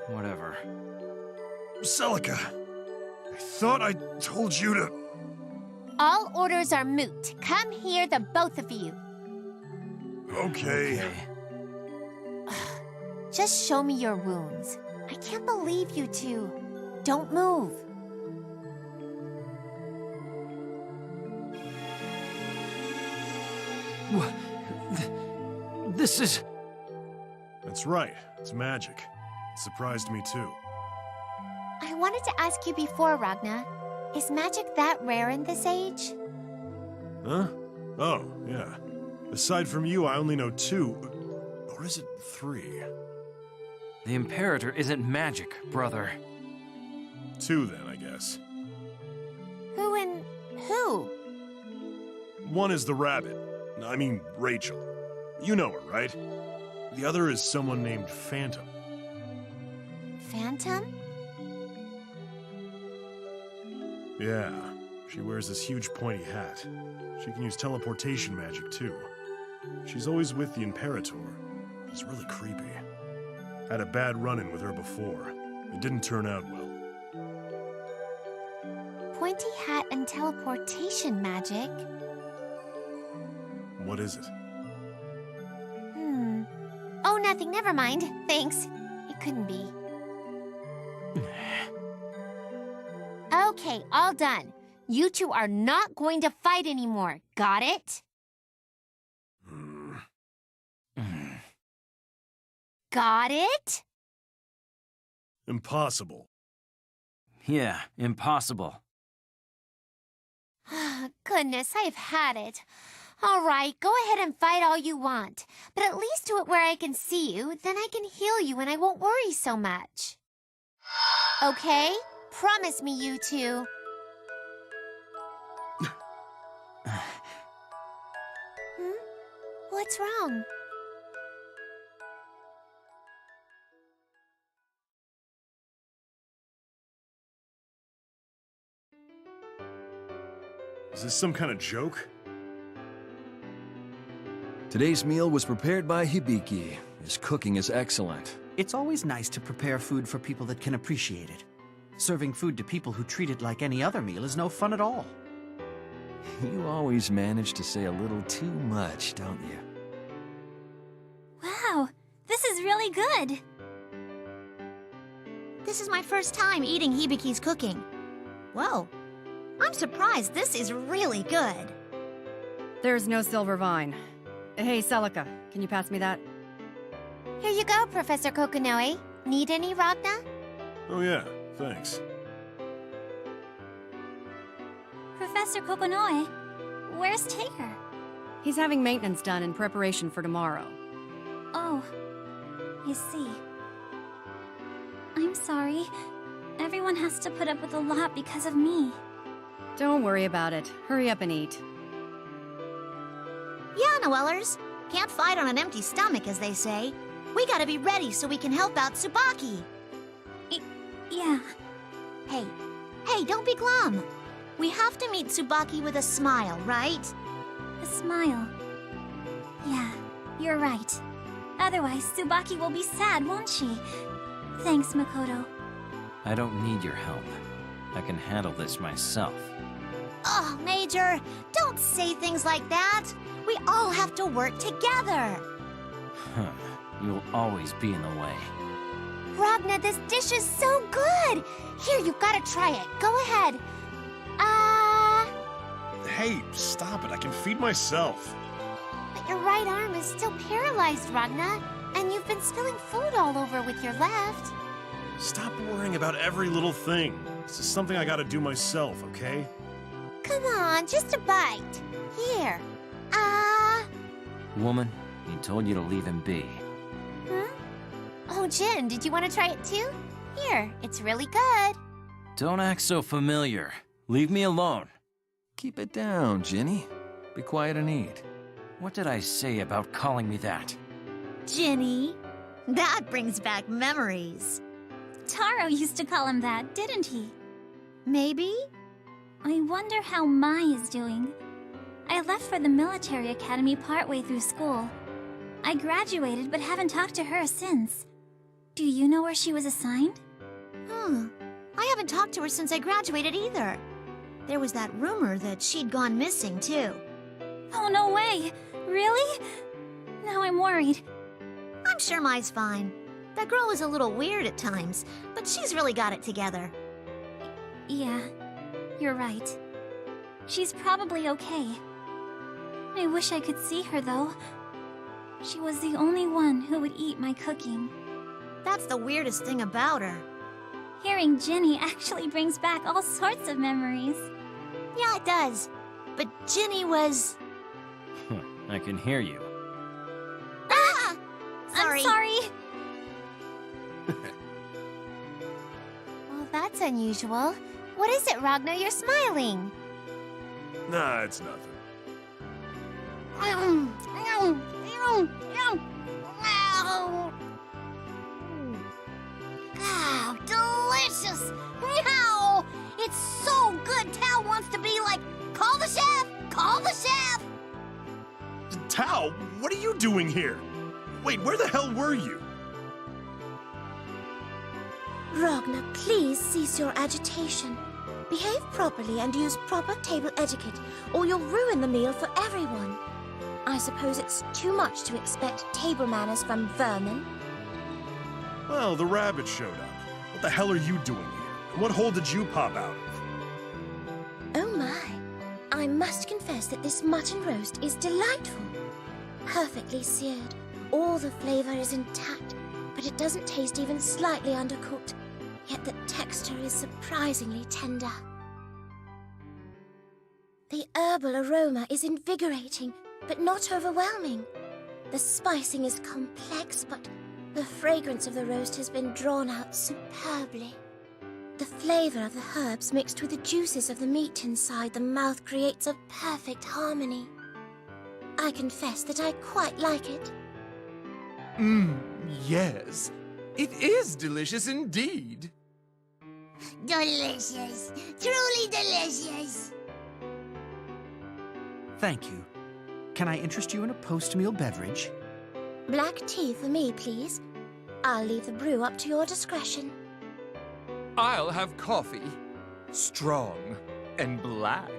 Whatever. Celica, I thought I told you to... All orders are moot. Come here, the both of you. Okay. Just show me your wounds. I can't believe you two. Don't move. This is... That's right. It's magic. It surprised me too. I wanted to ask you before, Ragna. Is magic that rare in this age? Huh? Oh, yeah. Aside from you, I only know two. Or is it 3? The Imperator isn't magic, brother. 2 then, I guess. Who and who? 1 is the rabbit. I mean, Rachel. You know her, right? The other is someone named Phantom. Phantom? Yeah, she wears this huge pointy hat. She can use teleportation magic, too. She's always with the Imperator. She's really creepy. Had a bad run-in with her before. It didn't turn out well. Pointy hat and teleportation magic? What is it? Oh, nothing. Never mind. Thanks. It couldn't be. Okay, all done. You two are not going to fight anymore. Got it? Got it? Impossible. Yeah, impossible. Goodness, I've had it. All right, go ahead and fight all you want. But at least do it where I can see you. Then I can heal you and I won't worry so much. Okay? Promise me, you two. What's wrong? Is this some kind of joke? Today's meal was prepared by Hibiki. His cooking is excellent. It's always nice to prepare food for people that can appreciate it. Serving food to people who treat it like any other meal is no fun at all. You always manage to say a little too much, don't you? Wow, this is really good. This is my first time eating Hibiki's cooking. Whoa, I'm surprised. This is really good. There's no silver vine. Hey, Celica, can you pass me that? Here you go, Professor Kokonoe. Need any, Ragna? Oh yeah, thanks. Professor Kokonoe, where's Taker? He's having maintenance done in preparation for tomorrow. Oh, I see. I'm sorry. Everyone has to put up with a lot because of me. Don't worry about it. Hurry up and eat. Yeah, Noellers. Can't fight on an empty stomach, as they say. We gotta be ready so we can help out Tsubaki. Yeah. Hey, don't be glum. We have to meet Tsubaki with a smile, right? A smile. Yeah, you're right. Otherwise, Tsubaki will be sad, won't she? Thanks, Makoto. I don't need your help. I can handle this myself. Oh, Major, don't say things like that. We all have to work together. Huh. You'll always be in the way. Ragna, this dish is so good. Here, you've got to try it. Go ahead. Hey, stop it. I can feed myself. But your right arm is still paralyzed, Ragna. And you've been spilling food all over with your left. Stop worrying about every little thing. This is something I gotta do myself, okay? Come on, just a bite. Here. Woman, he told you to leave him be. Huh? Oh, Jin, did you want to try it too? Here, it's really good. Don't act so familiar. Leave me alone. Keep it down, Ginny. Be quiet and eat. What did I say about calling me that? Ginny. That brings back memories. Taro used to call him that, didn't he? Maybe? I wonder how Mai is doing. I left for the military academy partway through school. I graduated but haven't talked to her since. Do you know where she was assigned? I haven't talked to her since I graduated either. There was that rumor that she'd gone missing too. Oh, no way! Really? Now I'm worried. I'm sure Mai's fine. That girl is a little weird at times, but she's really got it together. Yeah, you're right. She's probably okay. I wish I could see her, though. She was the only one who would eat my cooking. That's the weirdest thing about her. Hearing Ginny actually brings back all sorts of memories. Yeah, it does. But Ginny was... I can hear you. sorry. Sorry. Well, that's unusual. What is it, Ragnar? You're smiling. Nah, it's nothing. Oh, delicious! Meow! It's so good, Tao wants to be like, call the chef! Call the chef! Tao, what are you doing here? Wait, where the hell were you? Ragnar, please cease your agitation. Behave properly and use proper table etiquette, or you'll ruin the meal for everyone. I suppose it's too much to expect table manners from vermin. Well, the rabbit showed up. What the hell are you doing here? And what hole did you pop out of? Oh my. I must confess that this mutton roast is delightful. Perfectly seared. All the flavor is intact, but it doesn't taste even slightly undercooked. Yet the texture is surprisingly tender. The herbal aroma is invigorating, but not overwhelming. The spicing is complex, but the fragrance of the roast has been drawn out superbly. The flavor of the herbs mixed with the juices of the meat inside the mouth creates a perfect harmony. I confess that I quite like it. Yes. It is delicious indeed. Delicious. Truly delicious. Thank you. Can I interest you in a post-meal beverage? Black tea for me, please. I'll leave the brew up to your discretion. I'll have coffee. Strong and black.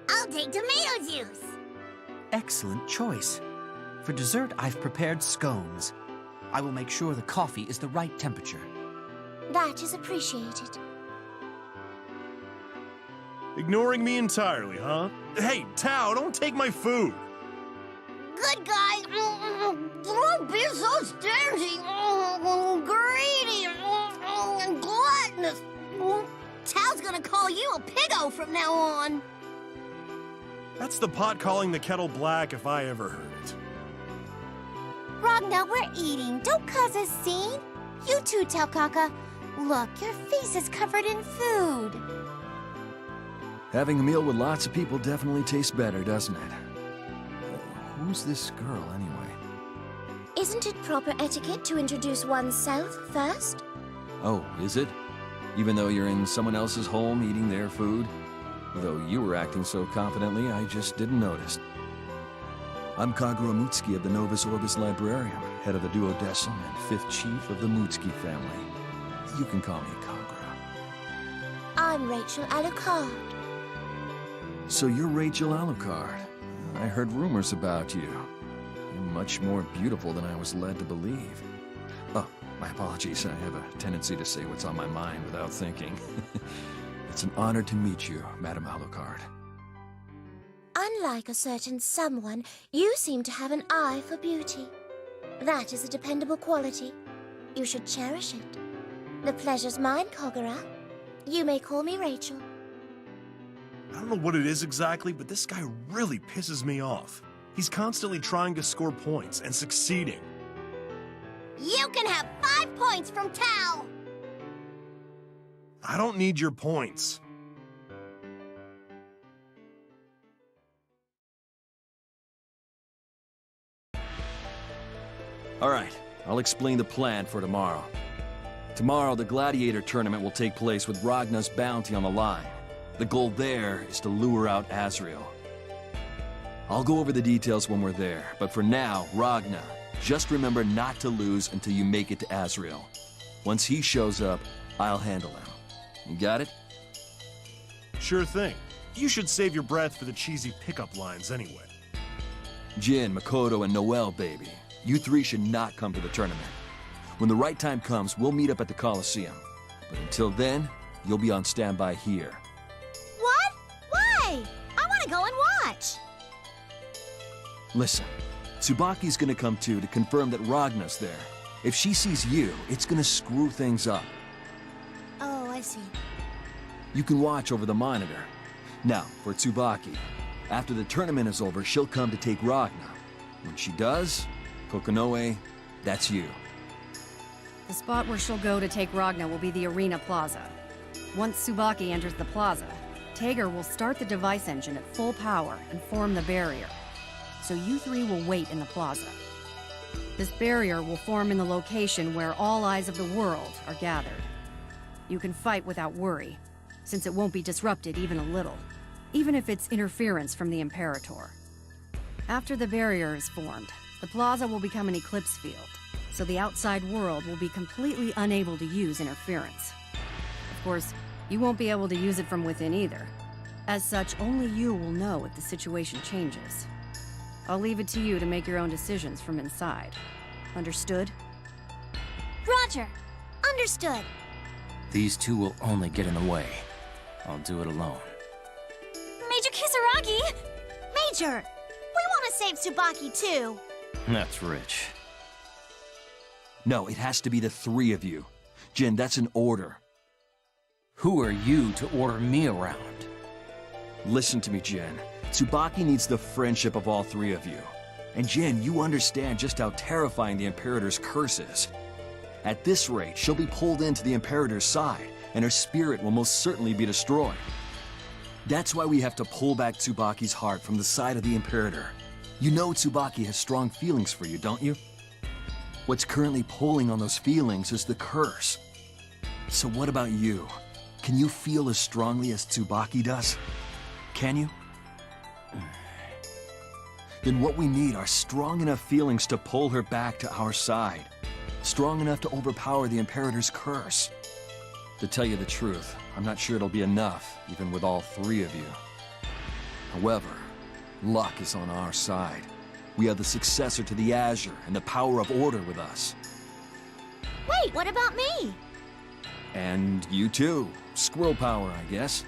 I'll take tomato juice. Excellent choice. For dessert, I've prepared scones. I will make sure the coffee is the right temperature. That is appreciated. Ignoring me entirely, huh? Hey, Tao, don't take my food! Good guy. Don't be so stingy. Greedy. And gluttonous. Tao's gonna call you a piggo from now on. That's the pot calling the kettle black if I ever heard it. Ragnar, we're eating. Don't cause a scene. You too, Taukaka. Look, your face is covered in food. Having a meal with lots of people definitely tastes better, doesn't it? Who's this girl, anyway? Isn't it proper etiquette to introduce oneself first? Oh, is it? Even though you're in someone else's home eating their food? Though you were acting so confidently, I just didn't notice. I'm Kagura Mutsuki of the Novus Orbis Librarium, head of the Duodecim and 5th Chief of the Mutsuki family. You can call me Kagura. I'm Rachel Alucard. So you're Rachel Alucard. I heard rumors about you. You're much more beautiful than I was led to believe. Oh, my apologies. I have a tendency to say what's on my mind without thinking. It's an honor to meet you, Madame Alucard. Unlike a certain someone, you seem to have an eye for beauty. That is a dependable quality. You should cherish it. The pleasure's mine, Kagura. You may call me Rachel. I don't know what it is exactly, but this guy really pisses me off. He's constantly trying to score points and succeeding. You can have 5 points from Tao! I don't need your points. All right, I'll explain the plan for tomorrow. Tomorrow, the Gladiator Tournament will take place with Ragnar's bounty on the line. The goal there is to lure out Asriel. I'll go over the details when we're there, but for now, Ragnar, just remember not to lose until you make it to Asriel. Once he shows up, I'll handle him. You got it? Sure thing. You should save your breath for the cheesy pickup lines anyway. Jin, Makoto, and Noelle, baby. You three should not come to the tournament. When the right time comes, we'll meet up at the Coliseum. But until then, you'll be on standby here. What? Why? I want to go and watch. Listen, Tsubaki's gonna come too to confirm that Ragnar's there. If she sees you, it's gonna screw things up. Oh, I see. You can watch over the monitor. Now, for Tsubaki. After the tournament is over, she'll come to take Ragnar. When she does, Kokonoe, That's you. The spot where she'll go to take Ragna will be the Arena Plaza. Once Tsubaki enters the plaza, Tager will start the device engine at full power and form the barrier. So you three will wait in the plaza. This barrier will form in the location where all eyes of the world are gathered. You can fight without worry, since it won't be disrupted even a little, even if it's interference from the Imperator. After the barrier is formed, the plaza will become an eclipse field, so the outside world will be completely unable to use interference. Of course, you won't be able to use it from within either. As such, only you will know if the situation changes. I'll leave it to you to make your own decisions from inside. Understood? Roger. Understood. These two will only get in the way. I'll do it alone. Major Kisaragi! Major! We want to save Tsubaki too. That's rich. No, it has to be the three of you. Jin, that's an order. Who are you to order me around? Listen to me, Jin. Tsubaki needs the friendship of all three of you. And Jin, you understand just how terrifying the Imperator's curse is. At this rate, she'll be pulled into the Imperator's side, and her spirit will most certainly be destroyed. That's why we have to pull back Tsubaki's heart from the side of the Imperator. You know Tsubaki has strong feelings for you, don't you? What's currently pulling on those feelings is the curse. So what about you? Can you feel as strongly as Tsubaki does? Can you? Then what we need are strong enough feelings to pull her back to our side. Strong enough to overpower the Imperator's curse. To tell you the truth, I'm not sure it'll be enough, even with all three of you. However, luck is on our side. We have the successor to the Azure and the power of order with us. Wait, what about me? And you too. Squirrel power, I guess.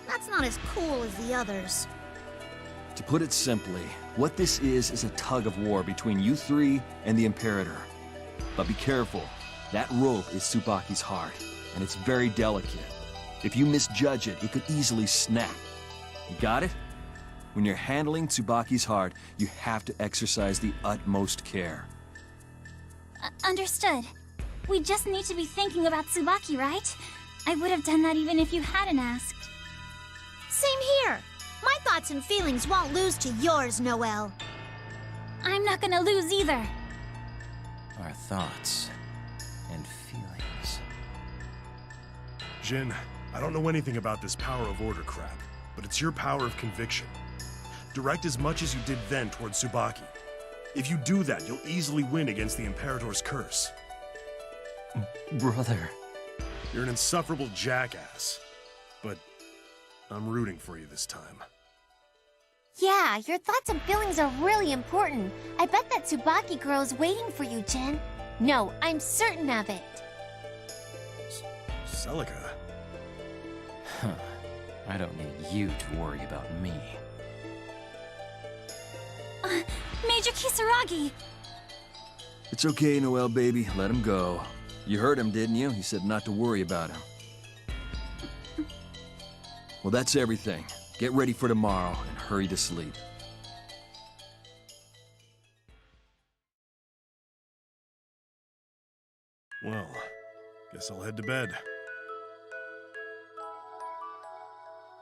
That's not as cool as the others. To put it simply, what this is a tug of war between you three and the Imperator. But be careful. That rope is Tsubaki's heart, and it's very delicate. If you misjudge it, it could easily snap. You got it? When you're handling Tsubaki's heart, you have to exercise the utmost care. Understood. We just need to be thinking about Tsubaki, right? I would have done that even if you hadn't asked. Same here. My thoughts and feelings won't lose to yours, Noelle. I'm not gonna lose either. Our thoughts and feelings. Jin, I don't know anything about this power of order crap, but it's your power of conviction. Direct as much as you did then toward Tsubaki. If you do that, you'll easily win against the Imperator's curse. Brother. You're an insufferable jackass. But I'm rooting for you this time. Yeah, your thoughts and feelings are really important. I bet that Tsubaki girl is waiting for you, Jin. No, I'm certain of it. Celica? Huh. I don't need you to worry about me. Major Kisaragi! It's okay, Noelle, baby. Let him go. You heard him, didn't you? He said not to worry about him. Well, that's everything. Get ready for tomorrow and hurry to sleep. Well, guess I'll head to bed.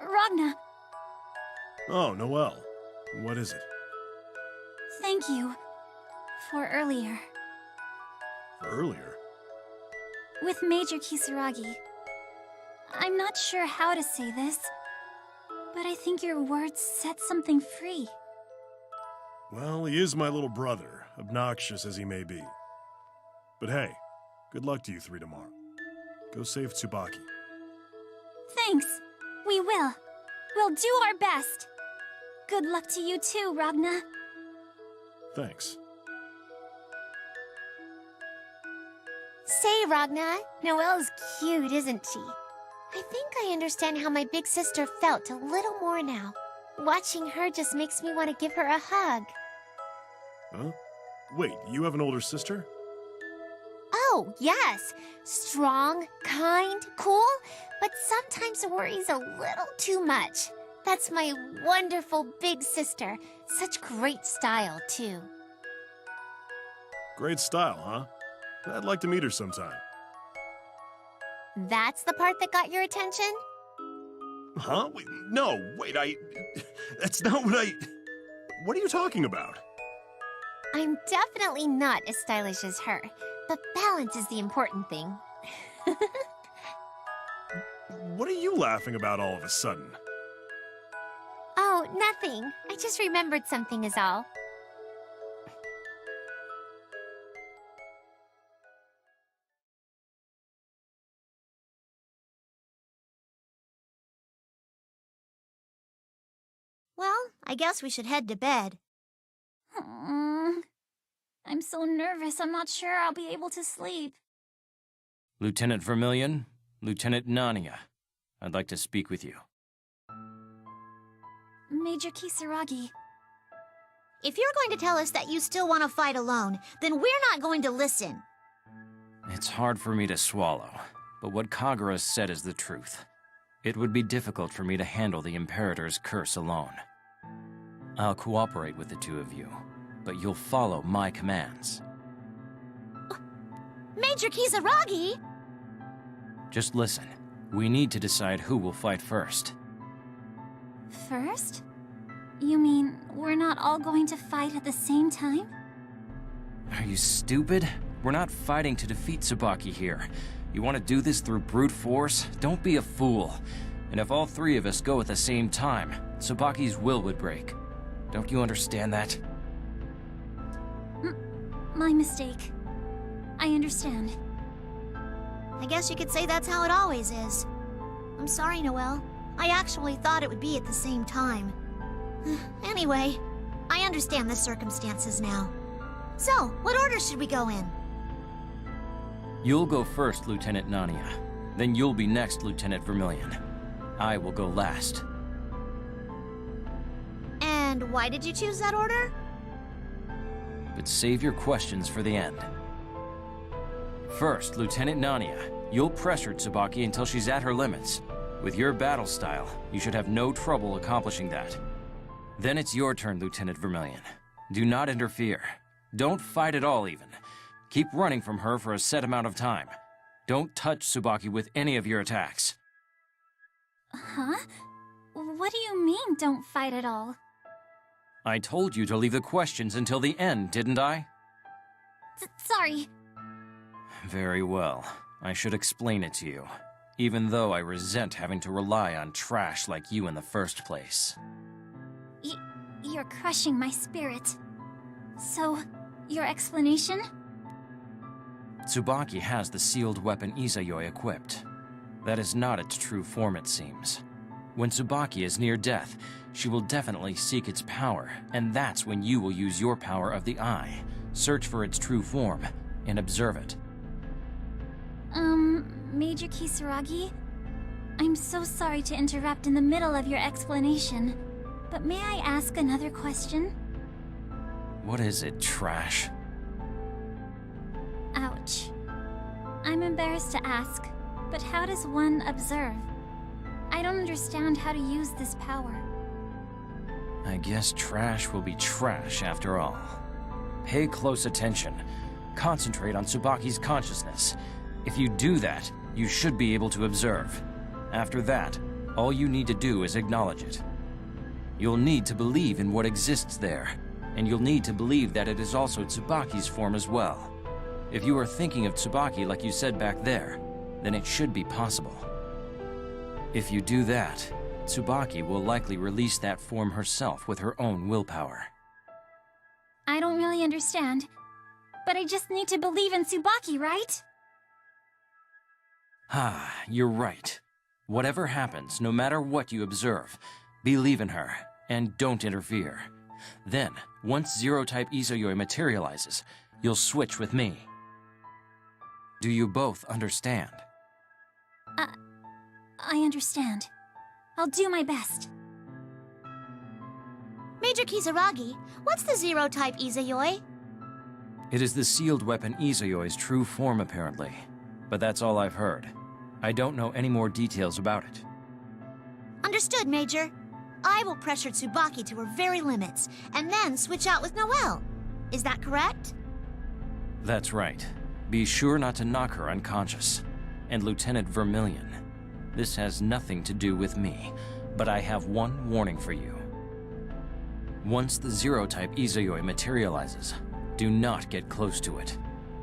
Ragna, Oh, Noelle. What is it? thank you for earlier. Earlier? With Major Kisaragi. I'm not sure how to say this, but I think your words set something free. Well, he is my little brother, obnoxious as he may be. But hey, good luck to you three tomorrow. Go save Tsubaki. Thanks. We will. We'll do our best. Good luck to you too, Ragna. Thanks. Say, Ragna, Noelle's cute, isn't she? I think I understand how my big sister felt a little more now. Watching her just makes me want to give her a hug. Huh? Wait, you have an older sister? Oh, yes. Strong, kind, cool, but sometimes worries a little too much. That's my wonderful big sister. Such great style, too. Great style, huh? I'd like to meet her sometime. That's the part that got your attention? Huh? Wait, no, wait, that's not what What are you talking about? I'm definitely not as stylish as her, but balance is the important thing. What are you laughing about all of a sudden? Oh, nothing. I just remembered something is all. Well, I guess we should head to bed. I'm so nervous, I'm not sure I'll be able to sleep. Lieutenant Vermillion, Lieutenant Nania, I'd like to speak with you. Major Kisaragi. If you're going to tell us that you still want to fight alone, then we're not going to listen. It's hard for me to swallow, but what Kagura said is the truth. It would be difficult for me to handle the Imperator's curse alone. I'll cooperate with the two of you, but you'll follow my commands. Major Kisaragi! Just listen. We need to decide who will fight first. First? You mean we're not all going to fight at the same time? Are you stupid? We're not fighting to defeat Tsubaki here. You want to do this through brute force? Don't be a fool. And if all three of us go at the same time, Tsubaki's will would break. Don't you understand that? My mistake. I understand. I guess you could say that's how it always is. I'm sorry, Noelle. I actually thought it would be at the same time. Anyway, I understand the circumstances now. So, what order should we go in? You'll go first, Lieutenant Nania. Then you'll be next, Lieutenant Vermillion. I will go last. And why did you choose that order? But save your questions for the end. First, Lieutenant Nania, you'll pressure Tsubaki until she's at her limits. With your battle style, you should have no trouble accomplishing that. Then it's your turn, Lieutenant Vermillion. Do not interfere. Don't fight at all, even. Keep running from her for a set amount of time. Don't touch Tsubaki with any of your attacks. Huh? What do you mean, don't fight at all? I told you to leave the questions until the end, didn't I? Sorry. Very well. I should explain it to you, even though I resent having to rely on trash like you in the first place. You're crushing my spirit. So, your explanation? Tsubaki has the sealed weapon Izayoi equipped. That is not its true form, it seems. When Tsubaki is near death, she will definitely seek its power, and that's when you will use your power of the Eye, search for its true form, and observe it. Major Kisaragi? I'm so sorry to interrupt in the middle of your explanation, but may I ask another question? What is it, trash? Ouch. I'm embarrassed to ask, but how does one observe? I don't understand how to use this power. I guess trash will be trash after all. Pay close attention. Concentrate on Tsubaki's consciousness. If you do that, you should be able to observe. After that, all you need to do is acknowledge it. You'll need to believe in what exists there, and you'll need to believe that it is also Tsubaki's form as well. If you are thinking of Tsubaki like you said back there, then it should be possible. If you do that, Tsubaki will likely release that form herself with her own willpower. I don't really understand, but I just need to believe in Tsubaki, right? Ah, you're right. Whatever happens, no matter what you observe, believe in her, and don't interfere. Then, once Zero-type Izayoi materializes, you'll switch with me. Do you both understand? I understand. I'll do my best. Major Kisaragi, what's the Zero-type Izayoi? It is the sealed weapon Izayoi's true form, apparently. But that's all I've heard. I don't know any more details about it. Understood, Major. I will pressure Tsubaki to her very limits, and then switch out with Noelle. Is that correct? That's right. Be sure not to knock her unconscious. And Lieutenant Vermillion, this has nothing to do with me, but I have one warning for you. Once the Zero-type Izayoi materializes, do not get close to it.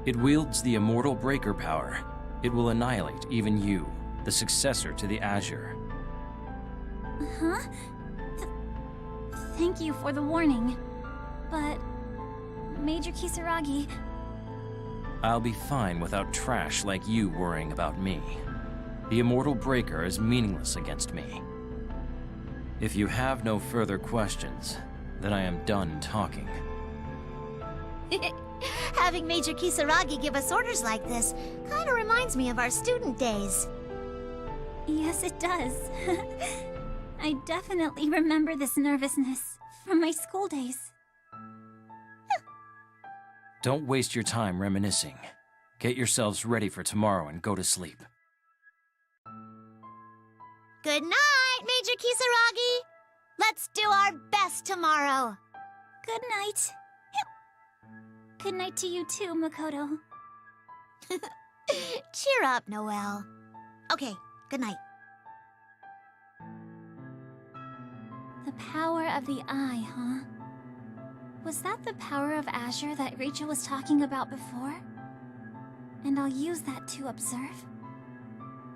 It wields the Immortal Breaker power. It will annihilate even you, the successor to the Azure. Huh? Thank you for the warning. But... Major Kisaragi... I'll be fine without trash like you worrying about me. The Immortal Breaker is meaningless against me. If you have no further questions, then I am done talking. Having Major Kisaragi give us orders like this kinda reminds me of our student days. Yes, it does. I definitely remember this nervousness from my school days. Don't waste your time reminiscing. Get yourselves ready for tomorrow and go to sleep. Good night, Major Kisaragi! Let's do our best tomorrow! Good night. Good night to you too, Makoto. Cheer up, Noelle. Okay, good night. The power of the eye, huh? Was that the power of Azure that Rachel was talking about before? And I'll use that to observe?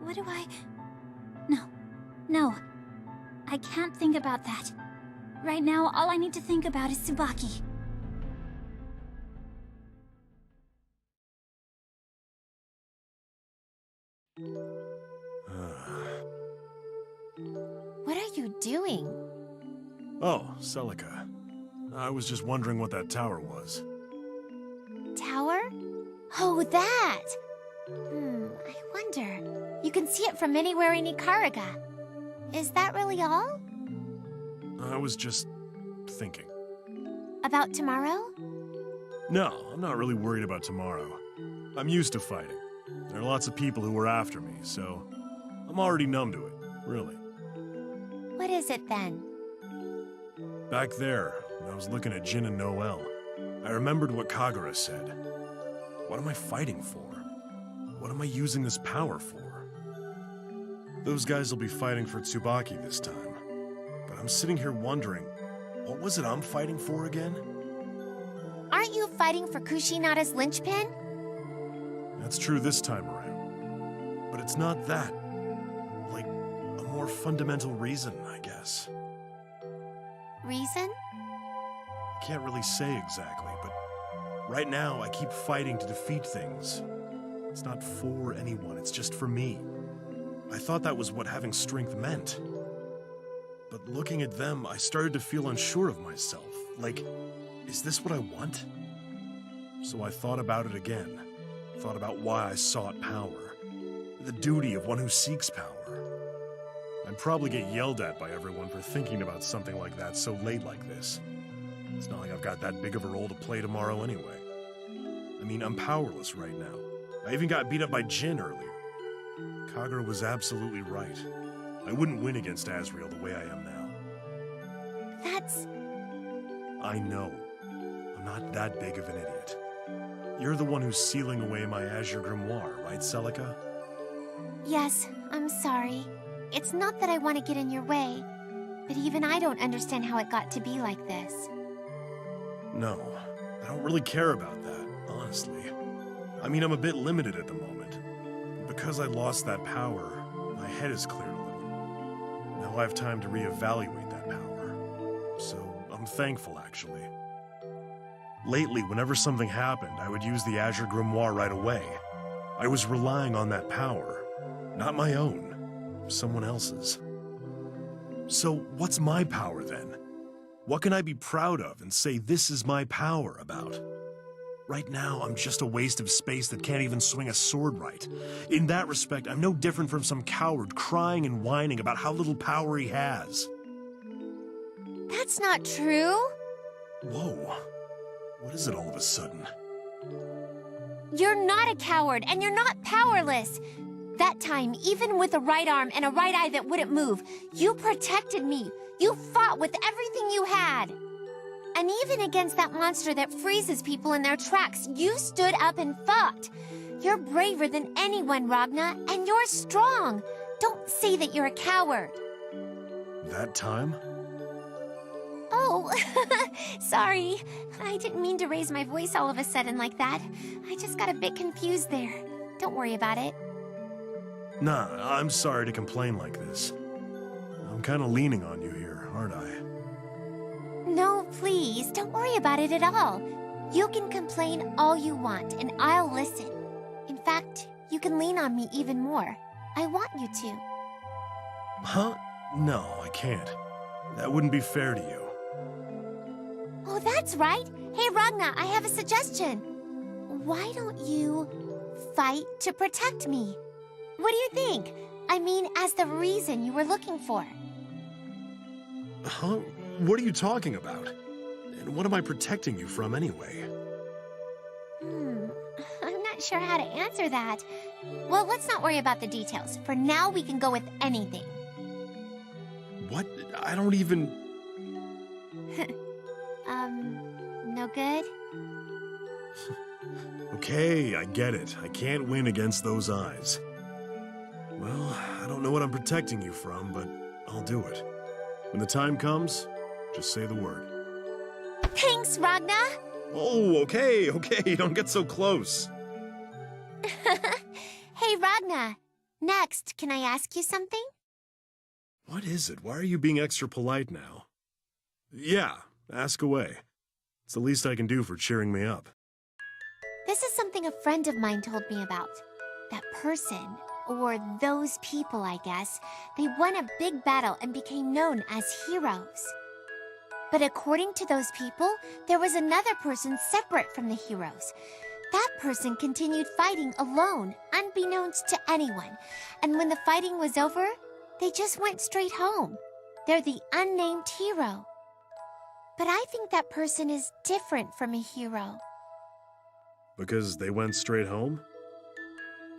What do I... No. I can't think about that. Right now, all I need to think about is Tsubaki. What are you doing? Oh, Celica. I was just wondering what that tower was. Tower? Oh, that! I wonder. You can see it from anywhere in Ikaraga. Is that really all? I was just thinking. About tomorrow? No, I'm not really worried about tomorrow. I'm used to fighting. There are lots of people who are after me, so I'm already numb to it, really. What is it then? Back there, when I was looking at Jin and Noelle, I remembered what Kagura said. What am I fighting for? What am I using this power for? Those guys will be fighting for Tsubaki this time. But I'm sitting here wondering, what was it I'm fighting for again? Aren't you fighting for Kushinada's linchpin? That's true this time around. But it's not that. Like, a more fundamental reason, I guess. Reason? Can't really say exactly, but right now I keep fighting to defeat things. It's not for anyone, it's just for me. I thought that was what having strength meant. But looking at them, I started to feel unsure of myself. Like, is this what I want? So I thought about it again. Thought about why I sought power. The duty of one who seeks power. I'd probably get yelled at by everyone for thinking about something like that so late like this. It's not like I've got that big of a role to play tomorrow anyway. I mean, I'm powerless right now. I even got beat up by Jin earlier. Kagura was absolutely right. I wouldn't win against Asriel the way I am now. That's... I know. I'm not that big of an idiot. You're the one who's sealing away my Azure Grimoire, right, Celica? Yes, I'm sorry. It's not that I want to get in your way, but even I don't understand how it got to be like this. No, I don't really care about that, honestly. I mean, I'm a bit limited at the moment. Because I lost that power, my head is cleared a little. Now I have time to reevaluate that power. So, I'm thankful, actually. Lately, whenever something happened, I would use the Azure Grimoire right away. I was relying on that power. Not my own. Someone else's. So, what's my power then? What can I be proud of and say this is my power about? Right now, I'm just a waste of space that can't even swing a sword right. In that respect, I'm no different from some coward crying and whining about how little power he has. That's not true. Whoa. What is it all of a sudden? You're not a coward, and you're not powerless. That time, even with a right arm and a right eye that wouldn't move, you protected me. You fought with everything you had. And even against that monster that freezes people in their tracks, you stood up and fought. You're braver than anyone, Ragna, and you're strong. Don't say that you're a coward. That time? Oh, sorry. I didn't mean to raise my voice all of a sudden like that. I just got a bit confused there. Don't worry about it. Nah, I'm sorry to complain like this. I'm kind of leaning on you here, aren't I? No, please, don't worry about it at all. You can complain all you want, and I'll listen. In fact, you can lean on me even more. I want you to. Huh? No, I can't. That wouldn't be fair to you. Oh, that's right. Hey, Ragna, I have a suggestion. Why don't you fight to protect me? What do you think? I mean, as the reason you were looking for. Huh? What are you talking about? And what am I protecting you from anyway? I'm not sure how to answer that. Well, let's not worry about the details. For now, we can go with anything. What? I don't even... No good? Okay, I get it. I can't win against those eyes. Well, I don't know what I'm protecting you from, but I'll do it. When the time comes, just say the word. Thanks, Ragna! Oh, okay, don't get so close. Hey, Ragna. Next, can I ask you something? What is it? Why are you being extra polite now? Yeah, ask away. It's the least I can do for cheering me up. This is something a friend of mine told me about. That person, or those people, I guess, they won a big battle and became known as heroes. But according to those people, there was another person separate from the heroes. That person continued fighting alone, unbeknownst to anyone. And when the fighting was over, they just went straight home. They're the unnamed hero. But I think that person is different from a hero. Because they went straight home?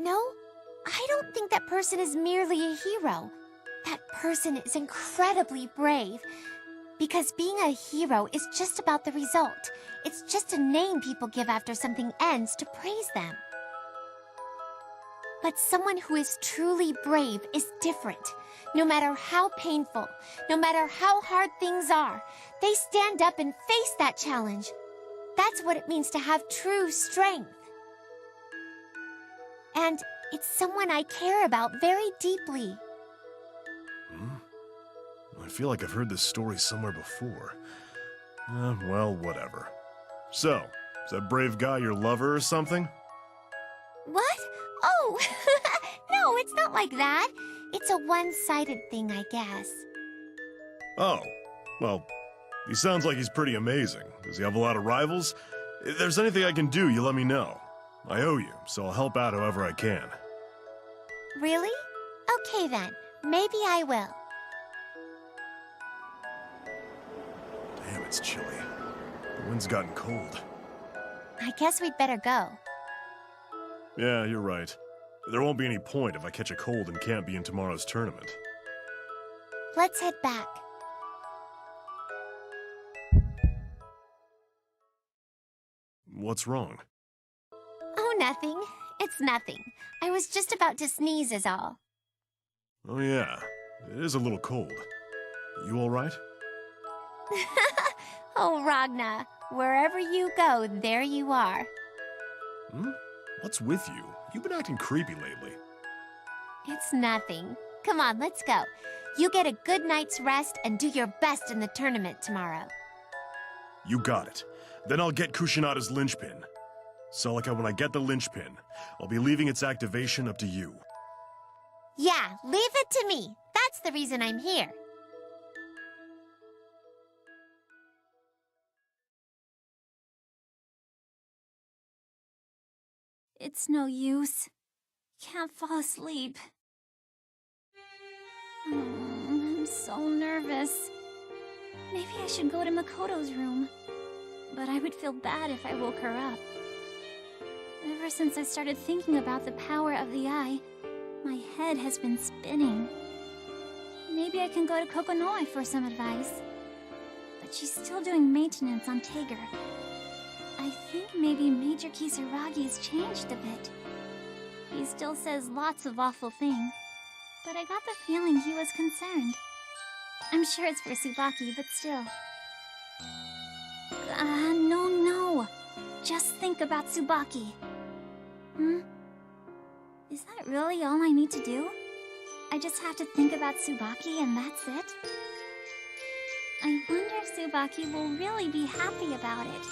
No, I don't think that person is merely a hero. That person is incredibly brave. Because being a hero is just about the result. It's just a name people give after something ends to praise them. But someone who is truly brave is different. No matter how painful, no matter how hard things are, they stand up and face that challenge. That's what it means to have true strength. And it's someone I care about very deeply. I feel like I've heard this story somewhere before. Well, whatever. So, is that brave guy your lover or something? What? Oh, no, it's not like that. It's a one-sided thing, I guess. Oh, well, he sounds like he's pretty amazing. Does he have a lot of rivals? If there's anything I can do, you let me know. I owe you, so I'll help out however I can. Really? Okay then, maybe I will. Damn, it's chilly. The wind's gotten cold. I guess we'd better go. Yeah, you're right. There won't be any point if I catch a cold and can't be in tomorrow's tournament. Let's head back. What's wrong? Oh, nothing. It's nothing. I was just about to sneeze is all. Oh yeah, it is a little cold. You alright? Oh, Ragna. Wherever you go, there you are. What's with you? You've been acting creepy lately. It's nothing. Come on, let's go. You get a good night's rest and do your best in the tournament tomorrow. You got it. Then I'll get Kushinada's linchpin. Celica, when I get the linchpin, I'll be leaving its activation up to you. Yeah, leave it to me. That's the reason I'm here. It's no use. Can't fall asleep. I'm so nervous. Maybe I should go to Makoto's room. But I would feel bad if I woke her up. Ever since I started thinking about the power of the eye, my head has been spinning. Maybe I can go to Kokonoi for some advice. But she's still doing maintenance on Tager. I think maybe Major Kisaragi has changed a bit. He still says lots of awful things, but I got the feeling he was concerned. I'm sure it's for Tsubaki, but still. No. Just think about Tsubaki. Is that really all I need to do? I just have to think about Tsubaki and that's it? I wonder if Tsubaki will really be happy about it.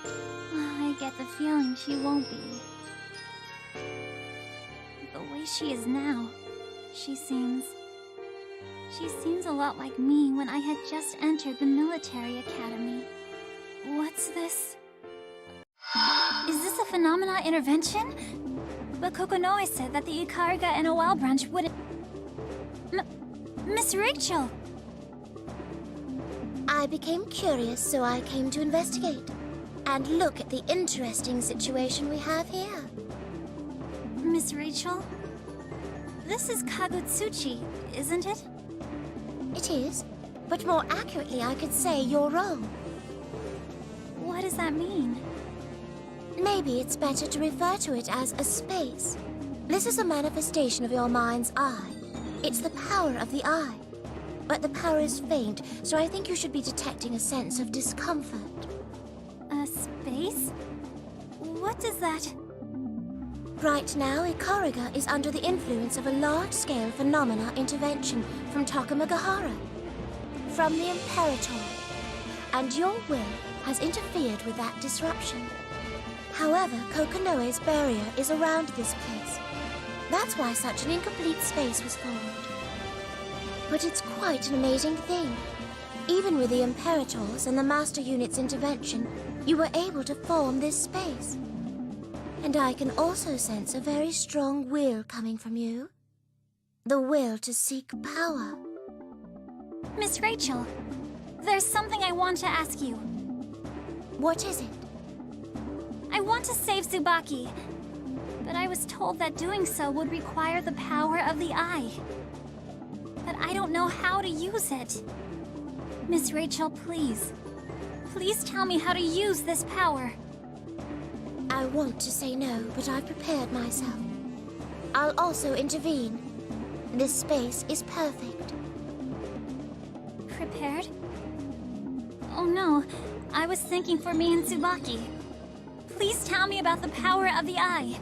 I get the feeling she won't be. The way she is now, she seems a lot like me when I had just entered the military academy. What's this? Is this a phenomena intervention? But Kokonoe said that the Ikaruga and Owl branch wouldn't... Miss Rachel! I became curious, so I came to investigate. And look at the interesting situation we have here. Miss Rachel? This is Kagutsuchi, isn't it? It is, but more accurately I could say you're wrong. What does that mean? Maybe it's better to refer to it as a space. This is a manifestation of your mind's eye. It's the power of the eye. But the power is faint, so I think you should be detecting a sense of discomfort. A space? What does that... Right now, Ikaruga is under the influence of a large-scale phenomena intervention from Takamagahara, from the Imperator, and your will has interfered with that disruption. However, Kokonoe's barrier is around this place. That's why such an incomplete space was formed. But it's quite an amazing thing. Even with the Imperators and the Master Unit's intervention, you were able to form this space. And I can also sense a very strong will coming from you. The will to seek power. Miss Rachel, there's something I want to ask you. What is it? I want to save Tsubaki, but I was told that doing so would require the power of the eye. But I don't know how to use it. Miss Rachel, please. Please tell me how to use this power. I want to say no, but I've prepared myself. I'll also intervene. This space is perfect. Prepared? Oh no, I was thinking for me and Tsubaki. Please tell me about the power of the eye.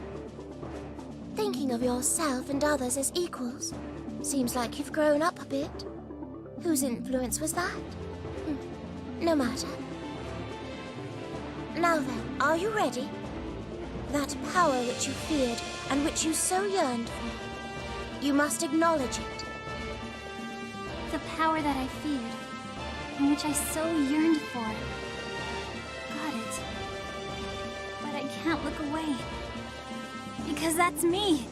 Thinking of yourself and others as equals. Seems like you've grown up a bit. Whose influence was that? No matter. Now then, are you ready? That power which you feared and which you so yearned for. You must acknowledge it. The power that I feared, and which I so yearned for. Got it. But I can't look away. Because that's me.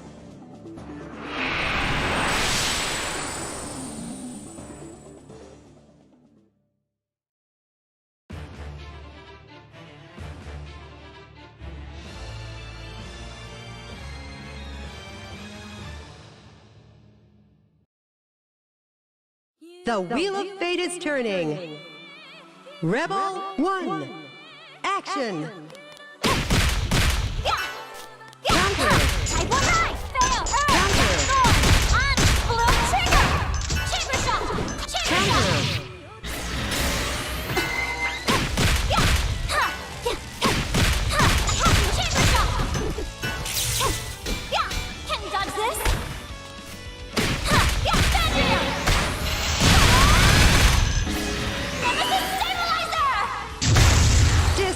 The Wheel of Fate is turning. Rebel 1. Action. Counter.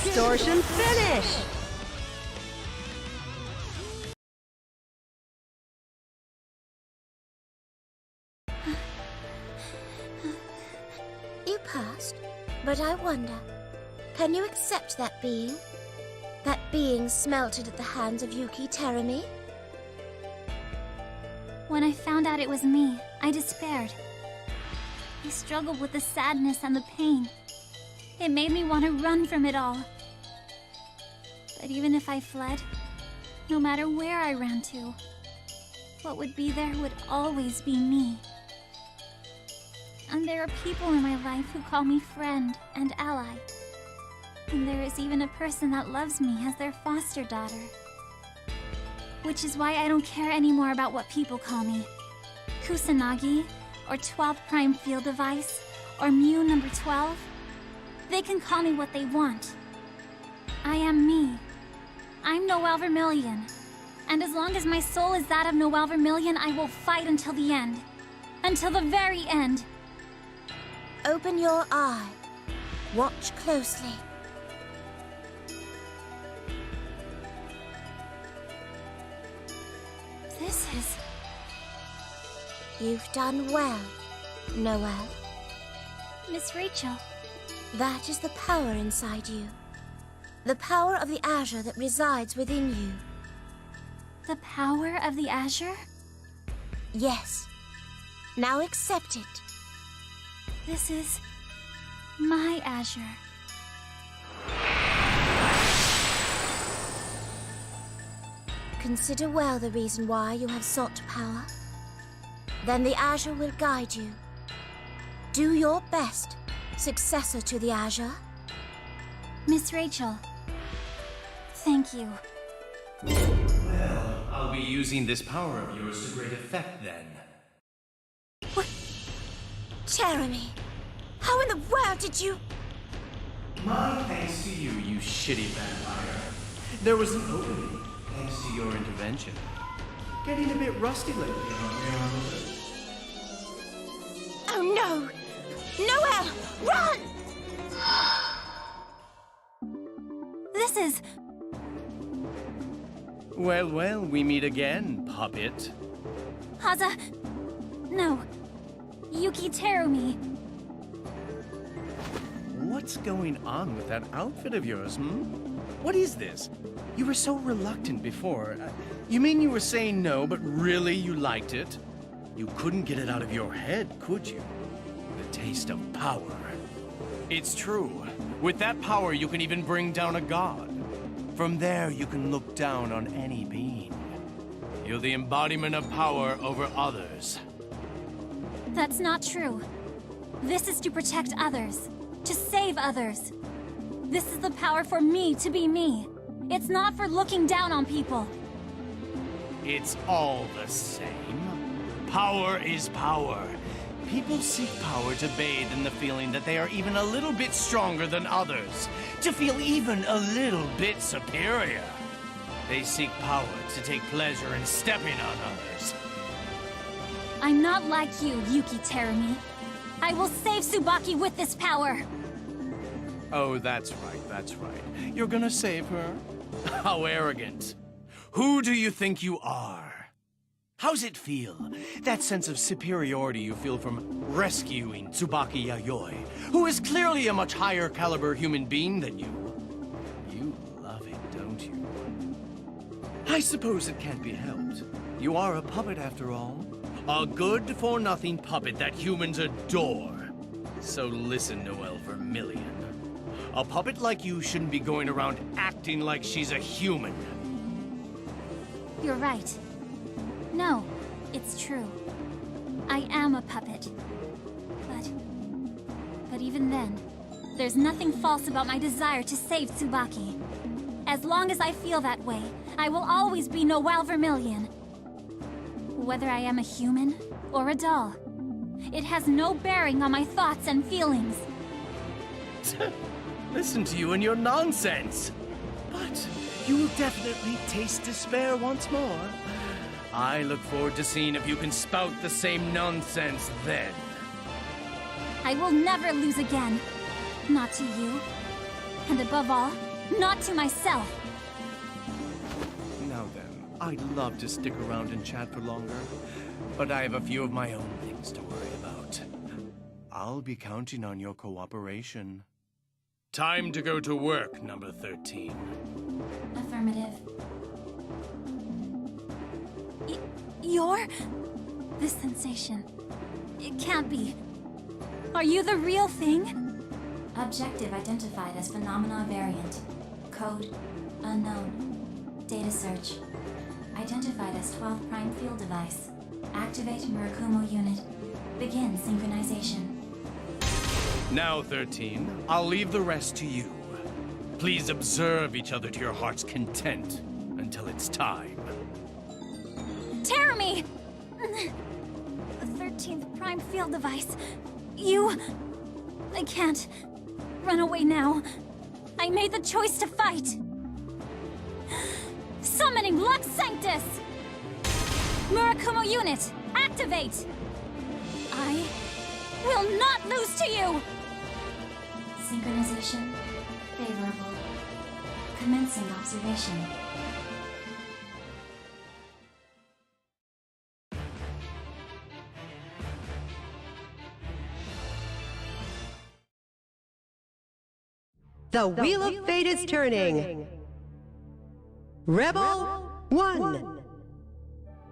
Distortion finish! You passed, but I wonder, can you accept that being? That being smelted at the hands of Yuki Terumi? When I found out it was me, I despaired. I struggled with the sadness and the pain. It made me want to run from it all. But even if I fled, no matter where I ran to, what would be there would always be me. And there are people in my life who call me friend and ally. And there is even a person that loves me as their foster daughter. Which is why I don't care anymore about what people call me. Kusanagi, or 12th Prime Field Device, or Mew number 12. They can call me what they want. I am me. I'm Noelle Vermillion. And as long as my soul is that of Noelle Vermillion, I will fight until the end. Until the very end. Open your eye. Watch closely. This is... You've done well, Noelle. Miss Rachel. That is the power inside you. The power of the Azure that resides within you. The power of the Azure? Yes. Now accept it. This is... my Azure. Consider well the reason why you have sought power. Then the Azure will guide you. Do your best, successor to the Azure. Miss Rachel. Thank you. Well, I'll be using this power of yours to great effect then. What? Jeremy, how in the world did you... My thanks to you, you shitty vampire. There was an opening, thanks to your intervention. Getting a bit rusty lately, aren't we? Oh no! Noelle, run! This is... Well, well, we meet again, puppet. Haza... No. Yuki Terumi. What's going on with that outfit of yours, hmm? What is this? You were so reluctant before. You mean you were saying no, but really you liked it? You couldn't get it out of your head, could you? The taste of power. It's true. With that power, you can even bring down a god. From there, you can look down on any being. You're the embodiment of power over others. That's not true. This is to protect others. To save others. This is the power for me to be me. It's not for looking down on people. It's all the same. Power is power. People seek power to bathe in the feeling that they are even a little bit stronger than others. To feel even a little bit superior. They seek power to take pleasure in stepping on others. I'm not like you, Yuki Terumi. I will save Tsubaki with this power! Oh, that's right, that's right. You're gonna save her? How arrogant. Who do you think you are? How's it feel? That sense of superiority you feel from rescuing Tsubaki Yayoi, who is clearly a much higher caliber human being than you. You love it, don't you? I suppose it can't be helped. You are a puppet after all. A good-for-nothing puppet that humans adore. So listen, Noelle Vermillion. A puppet like you shouldn't be going around acting like she's a human. You're right. No, it's true. I am a puppet. But even then, there's nothing false about my desire to save Tsubaki. As long as I feel that way, I will always be Noelle Vermillion. Whether I am a human or a doll, it has no bearing on my thoughts and feelings. Listen to you and your nonsense. But you will definitely taste despair once more. I look forward to seeing if you can spout the same nonsense then. I will never lose again. Not to you. And above all, not to myself. Now then, I'd love to stick around and chat for longer, but I have a few of my own things to worry about. I'll be counting on your cooperation. Time to go to work, number 13. Affirmative. You're... This sensation. It can't be. Are you the real thing? Objective identified as phenomena variant. Code unknown. Data search. Identified as 12th Prime Field Device. Activate Murakumo unit. Begin synchronization. Now, 13, I'll leave the rest to you. Please observe each other to your heart's content until it's time. Jeremy! The 13th Prime Field Device. I can't run away now. I made the choice to fight. Summoning Lux Sanctus! Murakumo unit, activate! I will not lose to you! Synchronization favorable. Commencing observation. The Wheel of Fate is turning. Rebel 1.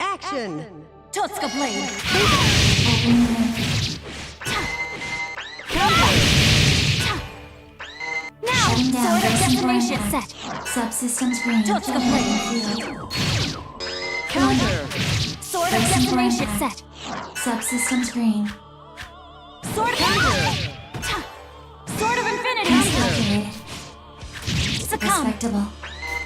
Action! Totsuka Blade! Now! Shutting down Sword of Racing Destination Brand. set! Subsystems green. Totsuka Blade! Counter! Sword of Racing Destination Brand. set! Subsystems green. Sword of Sword of Infinity! Miscalculated. Succumb! Respectable.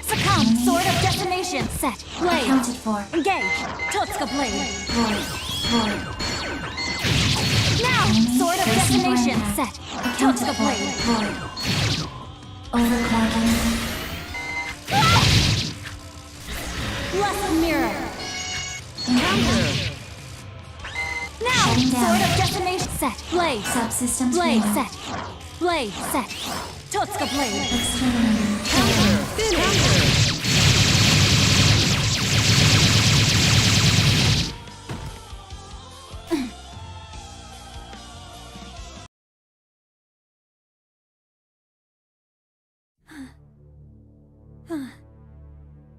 Succumb! Sword of Destination set! Blade! Accounted for. Engage! Totsuka Blade! Void. Void. Now! Sword of Racing Destination Brand. set! Accounted Totsuka for. Blade! Void. Overclocking. Blessed Mirror! Encounter. Now! Shutting down. Sword of Destination set! Blade! Subsystems Blade green. set! Blade set! Totsuka Blade! Exterminating.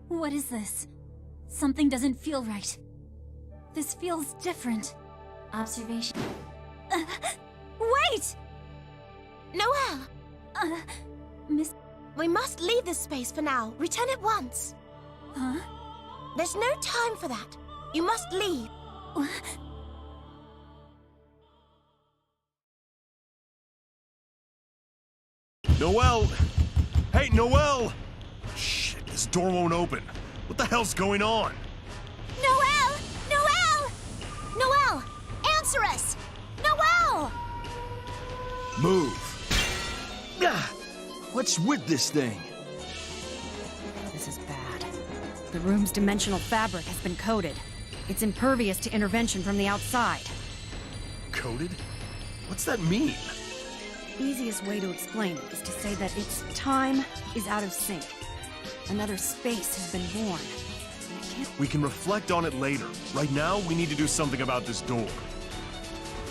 What is this? Something doesn't feel right. This feels different. Observation. Wait! Noelle! Miss... We must leave this space for now. Return at once. Huh? There's no time for that. You must leave. Noelle! Hey, Noelle! Shit, this door won't open. What the hell's going on? Noelle! Noelle! Noelle! Answer us! Noelle! Move. Ah, what's with this thing? This is bad. The room's dimensional fabric has been coated. It's impervious to intervention from the outside. Coded? What's that mean? Easiest way to explain it is to say that its time is out of sync. Another space has been born. We can reflect on it later. Right now, we need to do something about this door.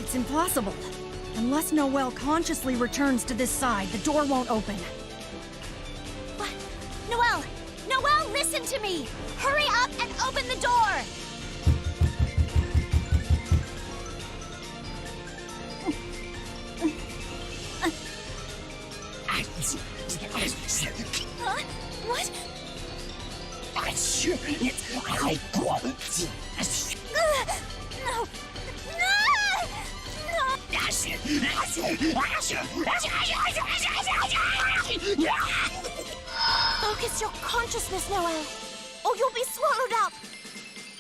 It's impossible. Unless Noelle consciously returns to this side, the door won't open. What? Noelle! Noelle, listen to me! Hurry up and open the door! Huh? What? No! Focus your consciousness, Noelle, or you'll be swallowed up!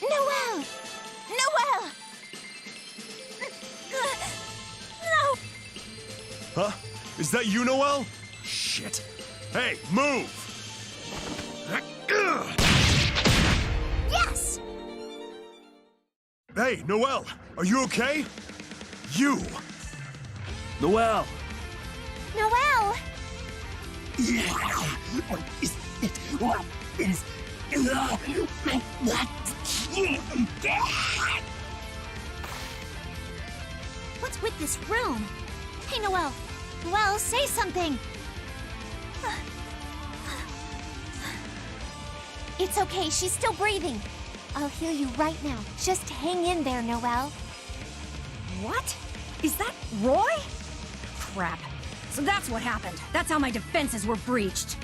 Noelle! Noelle! No! Huh? Is that you, Noelle? Shit. Hey, move! Yes! Hey, Noelle, are you okay? You! Noelle! Noelle! What's with this room? Hey, Noelle! Noelle, say something! It's okay, she's still breathing. I'll heal you right now. Just hang in there, Noelle. What? Is that Roy? Crap. So that's what happened. That's how my defenses were breached.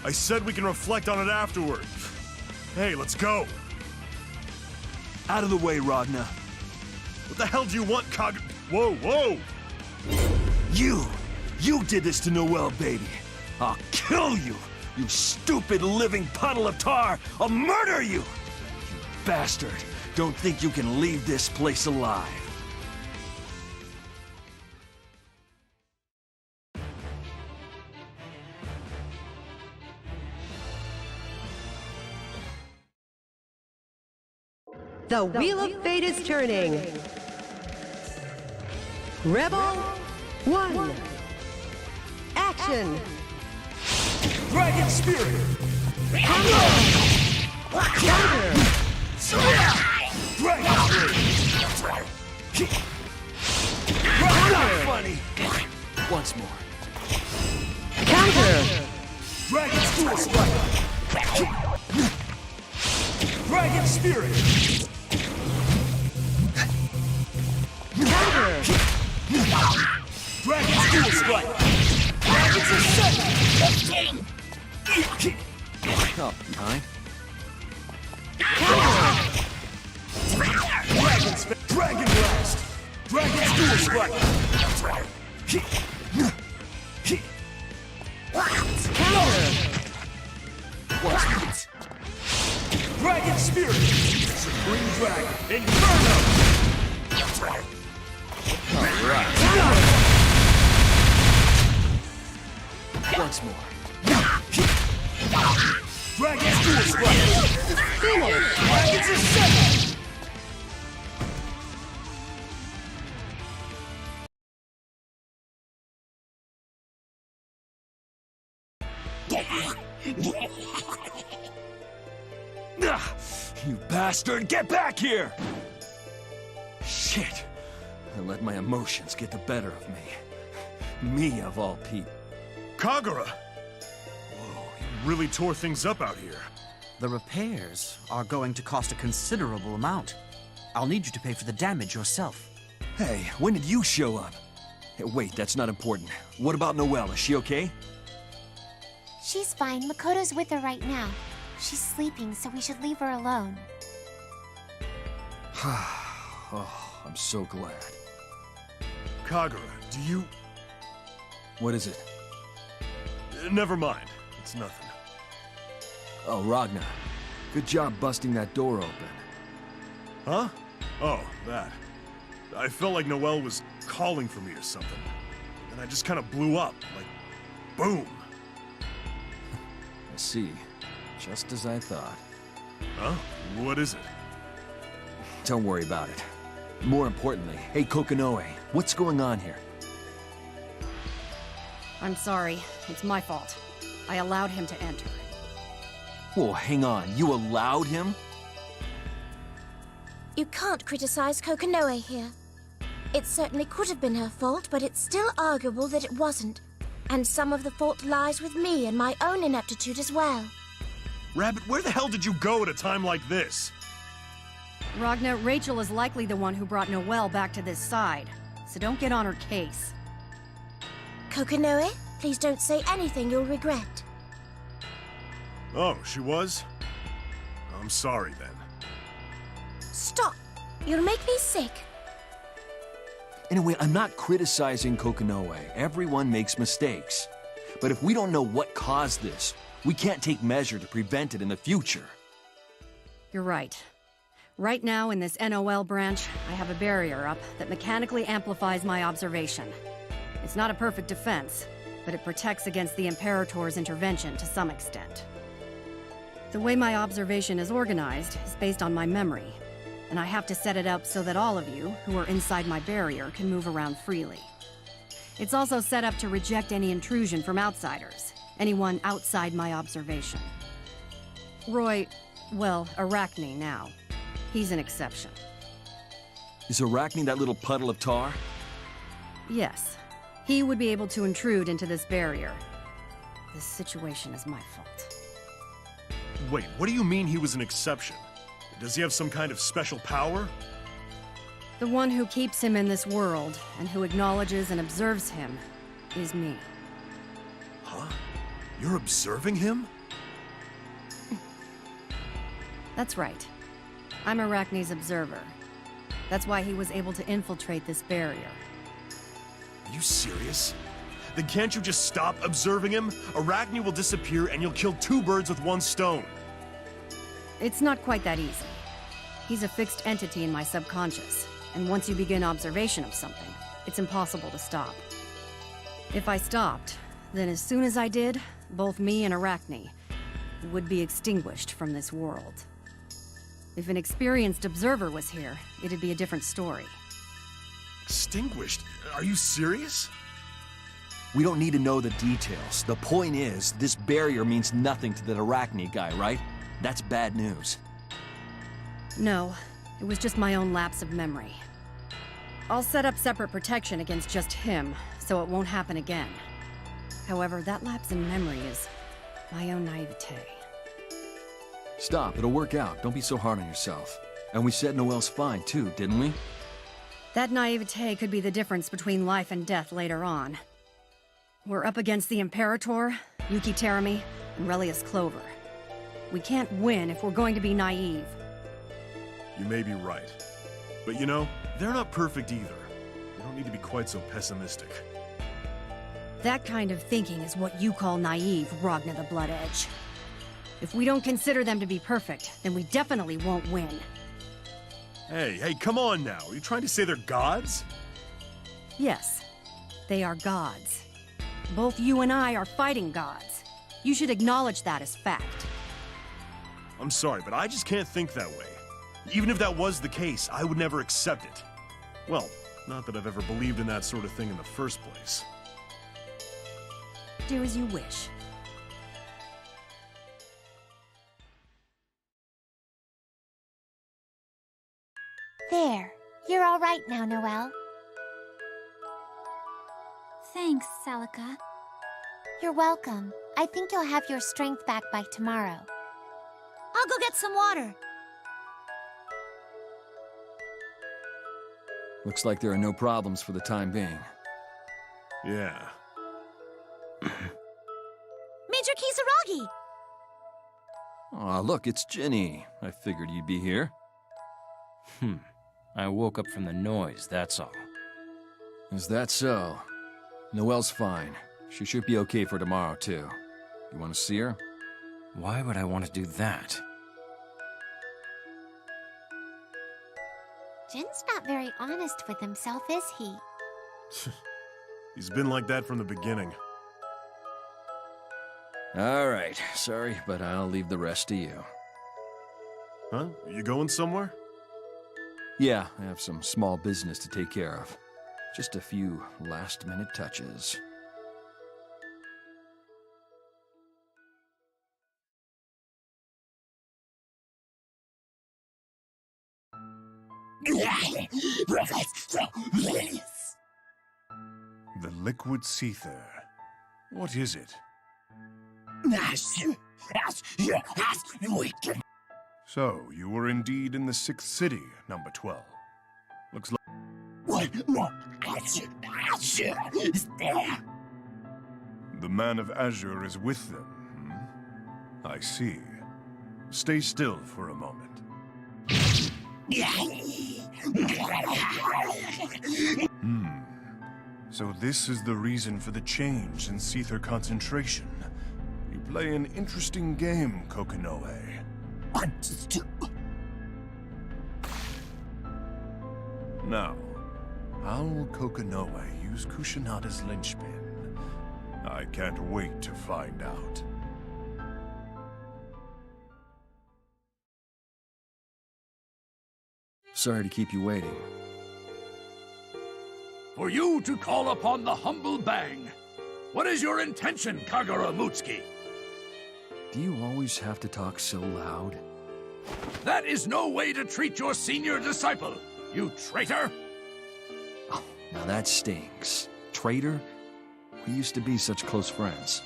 I said we can reflect on it afterward. Hey, let's go. Out of the way, Ragna. What the hell do you want, Whoa, whoa! You did this to Noelle, baby. I'll kill you, you stupid living puddle of tar. I'll murder you. You bastard. Don't think you can leave this place alive. The Wheel of Fate is turning. Rebel 1. Action! Dragon Spirit! Counter! Dragon Spirit! Not funny! Once more. Counter! Dragon Dual Strike! Dragon Spirit! Counter! Dragon's Dual Strike! Dragon's Ascent! Oh, behind. Dragon Blast! Dragon's Dual Strike! Counter! Dragon Spirit! Supreme Dragon! Inferno! Once more. Dragon's Dual Strike! Finish! Dragon's Ascent! You bastard! Get back here! Shit! I let my emotions get the better of me. Me, of all people. Kagura! Whoa, you really tore things up out here. The repairs are going to cost a considerable amount. I'll need you to pay for the damage yourself. Hey, when did you show up? Hey, wait, that's not important. What about Noelle? Is she okay? She's fine. Makoto's with her right now. She's sleeping, so we should leave her alone. Oh, I'm so glad. Kagura, do you... What is it? Never mind. It's nothing. Oh, Ragnar. Good job busting that door open. Huh? Oh, that. I felt like Noelle was calling for me or something. And I just kind of blew up, like, boom. I see. Just as I thought. Huh? What is it? Don't worry about it. More importantly, hey Kokonoe, what's going on here? I'm sorry. It's my fault. I allowed him to enter. Whoa, hang on. You allowed him? You can't criticize Kokonoe here. It certainly could have been her fault, but it's still arguable that it wasn't. And some of the fault lies with me and my own ineptitude as well. Rabbit, where the hell did you go at a time like this? Ragnar, Rachel is likely the one who brought Noelle back to this side, so don't get on her case. Kokonoe, please don't say anything you'll regret. Oh, she was? I'm sorry then. Stop! You'll make me sick. Anyway, I'm not criticizing Kokonoe. Everyone makes mistakes. But if we don't know what caused this, we can't take measure to prevent it in the future. You're right. Right now, in this NOL branch, I have a barrier up that mechanically amplifies my observation. It's not a perfect defense, but it protects against the Imperator's intervention to some extent. The way my observation is organized is based on my memory, and I have to set it up so that all of you, who are inside my barrier, can move around freely. It's also set up to reject any intrusion from outsiders, anyone outside my observation. Roy, well, Arachne now. He's an exception. Is Arachne that little puddle of tar? Yes. He would be able to intrude into this barrier. This situation is my fault. Wait, what do you mean he was an exception? Does he have some kind of special power? The one who keeps him in this world, and who acknowledges and observes him, is me. Huh? You're observing him? That's right. I'm Arachne's observer. That's why he was able to infiltrate this barrier. you serious? Then can't you just stop observing him? Arachne will disappear and you'll kill 2 birds with 1 stone. It's not quite that easy. He's a fixed entity in my subconscious, and once you begin observation of something, it's impossible to stop. If I stopped, then as soon as I did, both me and Arachne would be extinguished from this world. If an experienced observer was here, it'd be a different story. Extinguished? Are you serious? We don't need to know the details. The point is, this barrier means nothing to that Arachne guy, right? That's bad news. No, it was just my own lapse of memory. I'll set up separate protection against just him, so it won't happen again. However, that lapse in memory is my own naivete. Stop, it'll work out. Don't be so hard on yourself. And we said Noelle's fine, too, didn't we? That naivete could be the difference between life and death later on. We're up against the Imperator, Yuki Terami, and Relius Clover. We can't win if we're going to be naive. You may be right. But you know, they're not perfect either. We don't need to be quite so pessimistic. That kind of thinking is what you call naive, Ragna the Blood Edge. If we don't consider them to be perfect, then we definitely won't win. Hey, come on now. Are you trying to say they're gods? Yes, they are gods. Both you and I are fighting gods. You should acknowledge that as fact. I'm sorry, but I just can't think that way. Even if that was the case, I would never accept it. Well, not that I've ever believed in that sort of thing in the first place. Do as you wish. There. You're all right now, Noelle. Thanks, Celica. You're welcome. I think you'll have your strength back by tomorrow. I'll go get some water. Looks like there are no problems for the time being. Yeah. Major Kisaragi! Aw, look, it's Ginny. I figured you'd be here. I woke up from the noise, that's all. Is that so? Noelle's fine. She should be okay for tomorrow, too. You want to see her? Why would I want to do that? Jin's not very honest with himself, is he? He's been like that from the beginning. All right. Sorry, but I'll leave the rest to you. Huh? You going somewhere? Yeah, I have some small business to take care of. Just a few last-minute touches. The liquid Seether. What is it? So, you were indeed in the 6th city, number 12. Looks like... The Man of Azure is with them, I see. Stay still for a moment. So this is the reason for the change in Seether concentration. You play an interesting game, Kokonoe. Now, how will Kokonoe use Kushinada's linchpin? I can't wait to find out. Sorry to keep you waiting. For you to call upon the humble Bang. What is your intention, Kagura Mutsuki? Do you always have to talk so loud? That is no way to treat your senior disciple, you traitor! Oh, now that stings. Traitor? We used to be such close friends.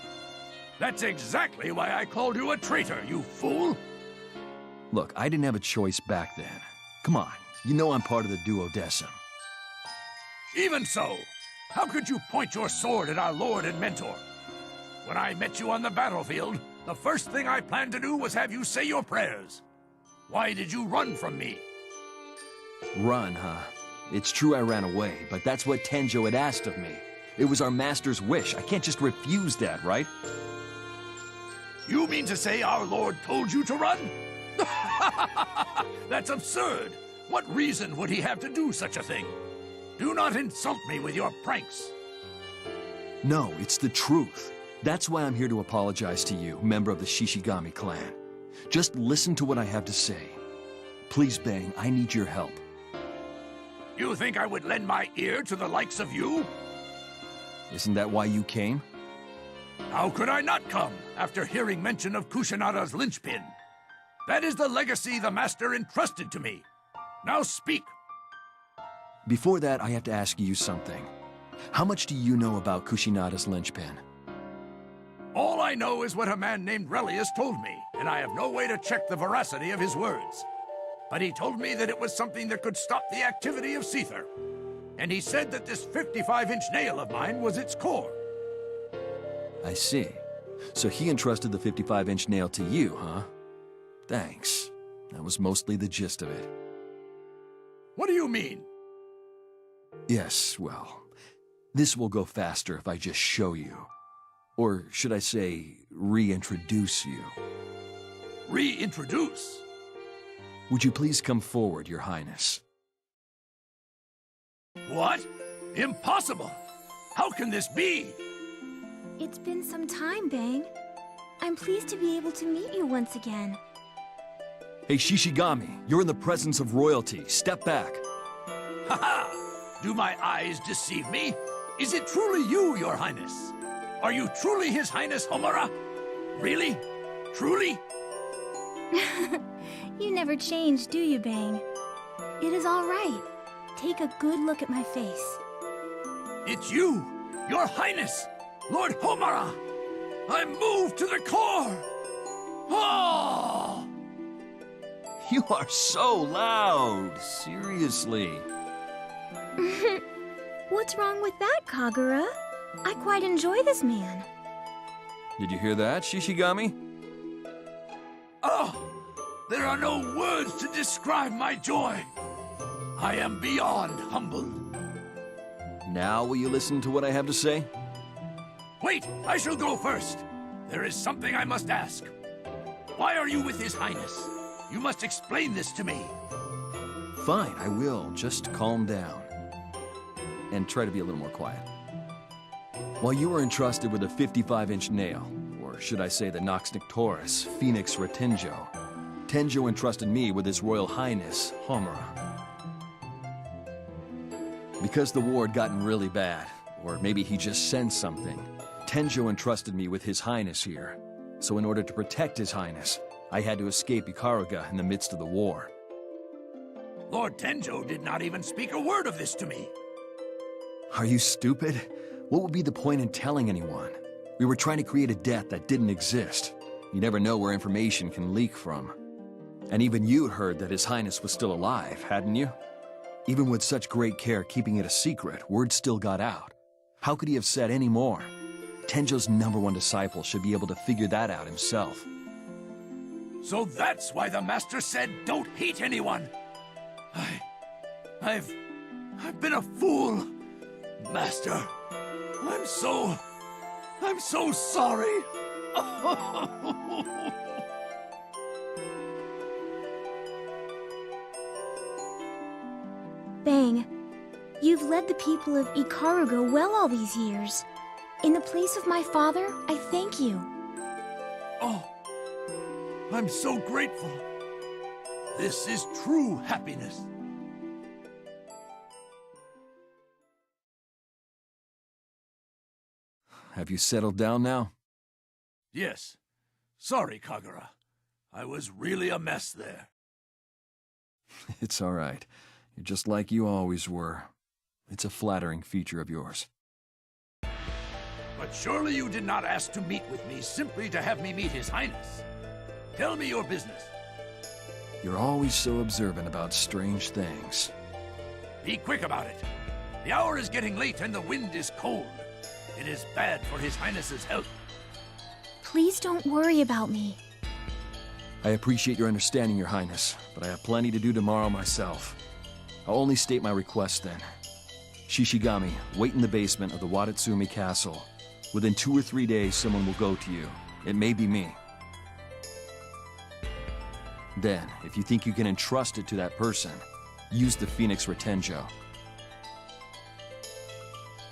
That's exactly why I called you a traitor, you fool! Look, I didn't have a choice back then. Come on, you know I'm part of the Duodecim. Even so, how could you point your sword at our lord and mentor? When I met you on the battlefield, the first thing I planned to do was have you say your prayers. Why did you run from me? Run, huh? It's true I ran away, but that's what Tenjo had asked of me. It was our master's wish. I can't just refuse that, right? You mean to say our Lord told you to run? That's absurd. What reason would he have to do such a thing? Do not insult me with your pranks. No, it's the truth. That's why I'm here to apologize to you, member of the Shishigami clan. Just listen to what I have to say. Please, Bang, I need your help. You think I would lend my ear to the likes of you? Isn't that why you came? How could I not come after hearing mention of Kushinada's linchpin? That is the legacy the master entrusted to me. Now speak. Before that, I have to ask you something. How much do you know about Kushinada's linchpin? All I know is what a man named Relius told me, and I have no way to check the veracity of his words. But he told me that it was something that could stop the activity of Seether. And he said that this 55-inch nail of mine was its core. I see. So he entrusted the 55-inch nail to you, huh? Thanks. That was mostly the gist of it. What do you mean? Yes, well, this will go faster if I just show you. Or should I say, reintroduce you? Reintroduce? Would you please come forward, Your Highness? What? Impossible! How can this be? It's been some time, Bang. I'm pleased to be able to meet you once again. Hey, Shishigami, you're in the presence of royalty. Step back. Ha-ha! Do my eyes deceive me? Is it truly you, Your Highness? Are you truly His Highness Homura? Really? Truly? You never change, do you, Bang? It is all right. Take a good look at my face. It's you, Your Highness, Lord Homura! I'm moved to the core! Oh! You are so loud. Seriously. What's wrong with that, Kagura? I quite enjoy this man. Did you hear that, Shishigami? Oh! There are no words to describe my joy. I am beyond humbled. Now will you listen to what I have to say? Wait, I shall go first. There is something I must ask. Why are you with His Highness? You must explain this to me. Fine, I will. Just calm down. And try to be a little more quiet. While you were entrusted with a 55-inch nail, or should I say the Nox Nictoris, Phoenix Retenjo, Tenjo entrusted me with His Royal Highness, Homura. Because the war had gotten really bad, or maybe he just sensed something, Tenjo entrusted me with His Highness here. So in order to protect His Highness, I had to escape Ikaruga in the midst of the war. Lord Tenjo did not even speak a word of this to me. Are you stupid? What would be the point in telling anyone? We were trying to create a death that didn't exist. You never know where information can leak from. And even you'd heard that His Highness was still alive, hadn't you? Even with such great care keeping it a secret, word still got out. How could he have said any more? Tenjo's #1 disciple should be able to figure that out himself. So that's why the Master said, don't hate anyone. I've been a fool, Master. I'm so sorry. Bang, you've led the people of Ikaruga well all these years. In the place of my father, I thank you. Oh, I'm so grateful. This is true happiness. Have you settled down now? Yes. Sorry, Kagura. I was really a mess there. It's all right. You're just like you always were. It's a flattering feature of yours. But surely you did not ask to meet with me simply to have me meet His Highness. Tell me your business. You're always so observant about strange things. Be quick about it. The hour is getting late and the wind is cold. It is bad for His Highness's health. Please don't worry about me. I appreciate your understanding, Your Highness, but I have plenty to do tomorrow myself. I'll only state my request then. Shishigami, wait in the basement of the Wadatsumi Castle. Within 2 or 3 days, someone will go to you. It may be me. Then, if you think you can entrust it to that person, use the Phoenix Retenjo.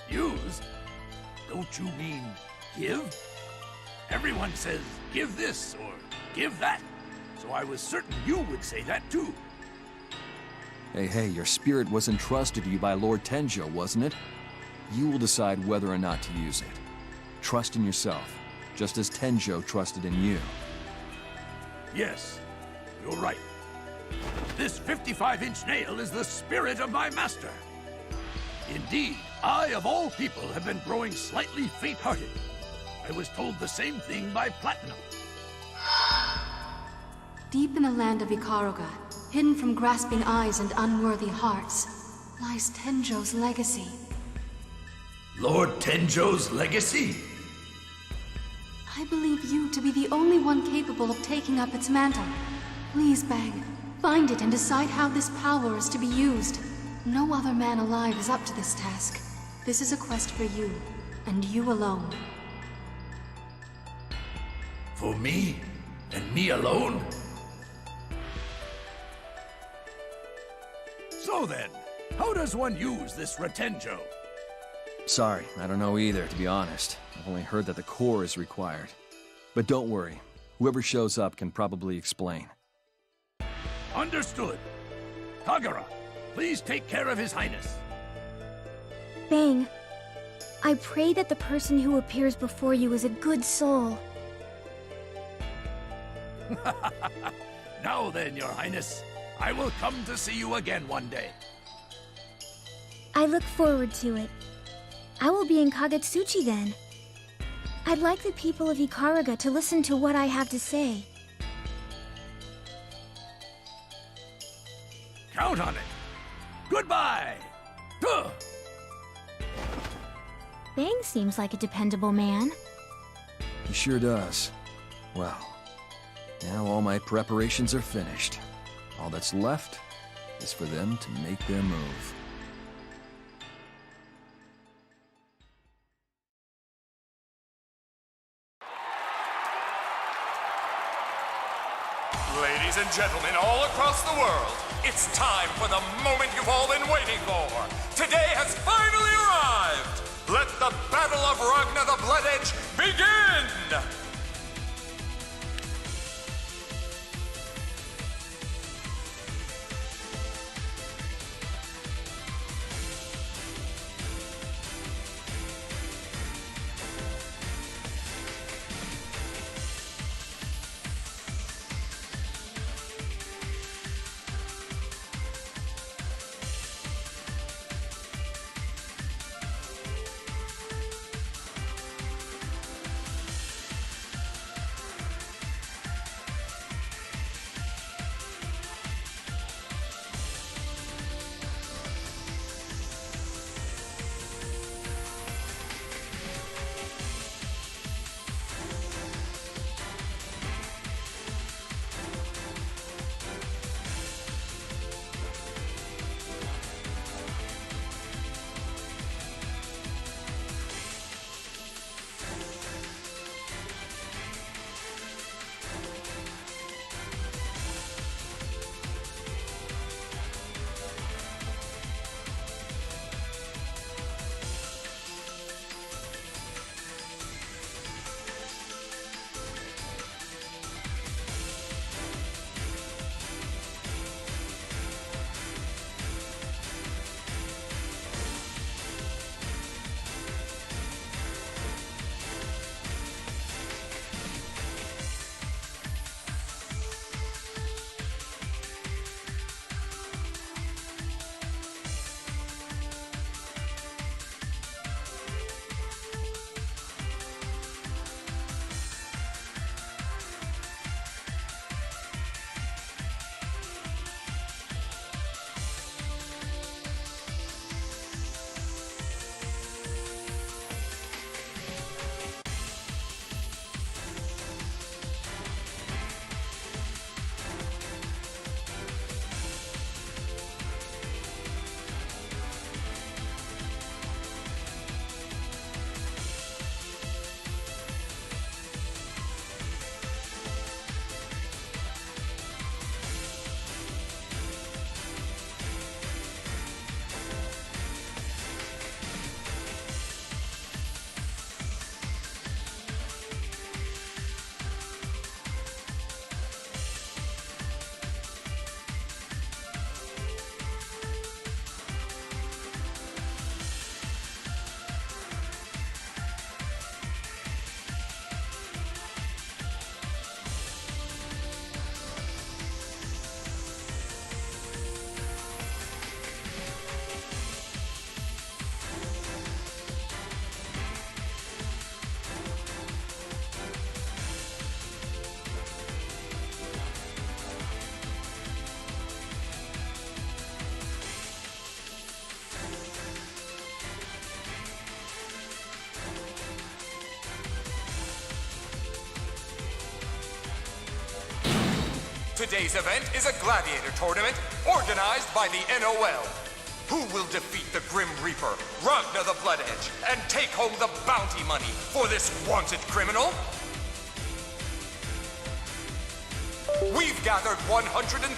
Use? Don't you mean give? Everyone says, give this or give that. So I was certain you would say that too. Hey, your spirit was entrusted to you by Lord Tenjo, wasn't it? You will decide whether or not to use it. Trust in yourself, just as Tenjo trusted in you. Yes, you're right. This 55-inch nail is the spirit of my master. Indeed, I, of all people, have been growing slightly faint-hearted. I was told the same thing by Platinum. Deep in the land of Ikaruga, hidden from grasping eyes and unworthy hearts, lies Tenjo's legacy. Lord Tenjo's legacy? I believe you to be the only one capable of taking up its mantle. Please, Bang, find it and decide how this power is to be used. No other man alive is up to this task. This is a quest for you, and you alone. For me? And me alone? So then, how does one use this Retenjo? Sorry, I don't know either, to be honest. I've only heard that the core is required. But don't worry, whoever shows up can probably explain. Understood. Kagura, please take care of His Highness. Bang, I pray that the person who appears before you is a good soul. Now then, Your Highness, I will come to see you again one day. I look forward to it. I will be in Kagetsuchi then. I'd like the people of Ikaruga to listen to what I have to say. Count on it. Goodbye! Duh. Bang seems like a dependable man. He sure does. Well, now all my preparations are finished. All that's left is for them to make their move. Ladies and gentlemen all across the world, it's time for the moment you've all been waiting for. Today has finally arrived. Let the Battle of Ragna the Blood Edge begin! Today's event is a gladiator tournament organized by the NOL. Who will defeat the Grim Reaper, Ragnar the Blood Edge, and take home the bounty money for this wanted criminal? We've gathered 130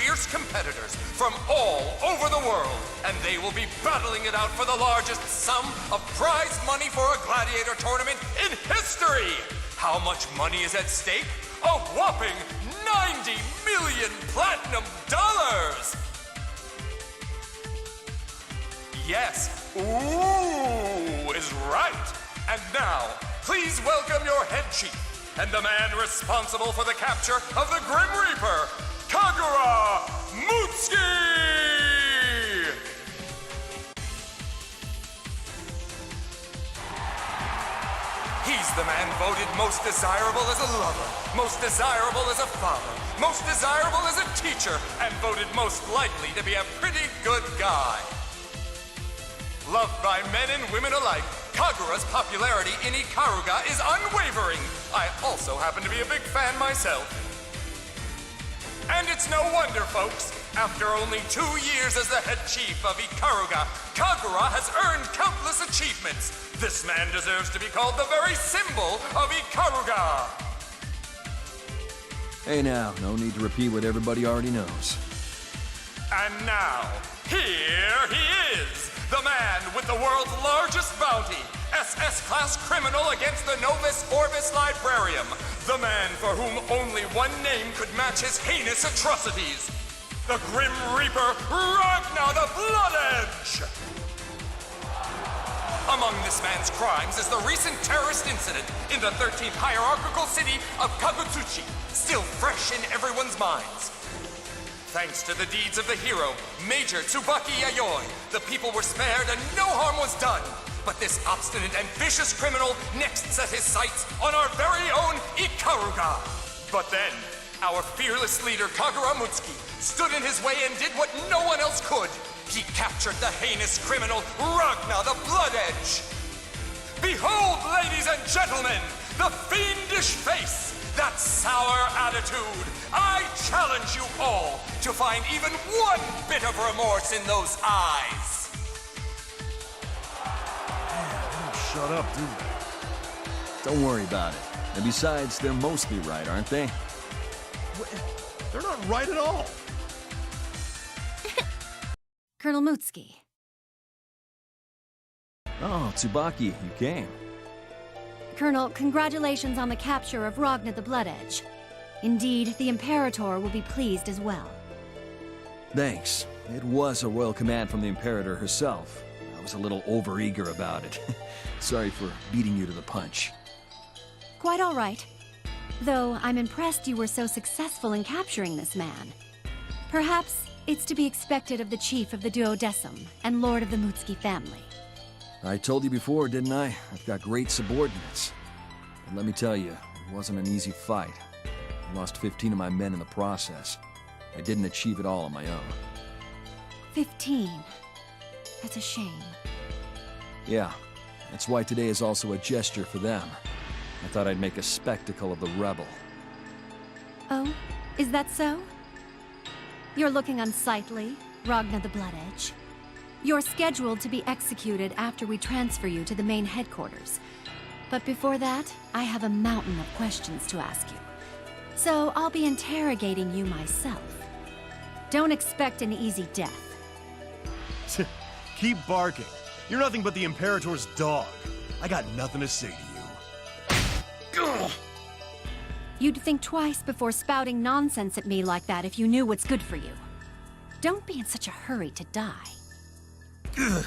fierce competitors from all over the world, and they will be battling it out for the largest sum of prize money for a gladiator tournament in history! How much money is at stake? A whopping 90 million platinum dollars! Yes, ooh is right. And now, please welcome your head chief and the man responsible for the capture of the Grim Reaper, Kagura Mutsuki! He's the man voted most desirable as a lover, most desirable as a father, most desirable as a teacher, and voted most likely to be a pretty good guy. Loved by men and women alike, Kagura's popularity in Ikaruga is unwavering. I also happen to be a big fan myself. And it's no wonder, folks. After only 2 years as the head chief of Ikaruga, Kagura has earned countless achievements. This man deserves to be called the very symbol of Ikaruga. Hey now, no need to repeat what everybody already knows. And now, here he is, the man with the world's largest bounty, SS-class criminal against the Novus Orbis Librarium, the man for whom only one name could match his heinous atrocities, the Grim Reaper, Ragnar the Blood Edge! Among this man's crimes is the recent terrorist incident in the 13th hierarchical city of Kagutsuchi, still fresh in everyone's minds. Thanks to the deeds of the hero, Major Tsubaki Yayoi, the people were spared and no harm was done. But this obstinate and vicious criminal next set his sights on our very own Ikaruga. But then, our fearless leader Kagura Mutsuki stood in his way and did what no one else could. He captured the heinous criminal Ragnar the Blood Edge. Behold, ladies and gentlemen, the fiendish face, that sour attitude. I challenge you all to find even one bit of remorse in those eyes. Shut up, do they? Don't worry about it. And besides, they're mostly right, aren't they? They're not right at all. Colonel Mutsuki. Oh, Tsubaki, you came. Colonel, congratulations on the capture of Ragnar the Blood Edge. Indeed, the Imperator will be pleased as well. Thanks. It was a royal command from the Imperator herself. I was a little overeager about it. Sorry for beating you to the punch. Quite all right. Though I'm impressed you were so successful in capturing this man. Perhaps it's to be expected of the chief of the Duodecim and lord of the Mutsuki family. I told you before, didn't I? I've got great subordinates. And let me tell you, it wasn't an easy fight. I lost 15 of my men in the process. I didn't achieve it all on my own. 15. That's a shame. Yeah, that's why today is also a gesture for them. I thought I'd make a spectacle of the rebel. Oh, is that so? You're looking unsightly, Ragnar the Blood Edge. You're scheduled to be executed after we transfer you to the main headquarters. But before that, I have a mountain of questions to ask you. So I'll be interrogating you myself. Don't expect an easy death. Keep barking. You're nothing but the Imperator's dog. I got nothing to say to you. Ugh. You'd think twice before spouting nonsense at me like that if you knew what's good for you. Don't be in such a hurry to die. Ugh.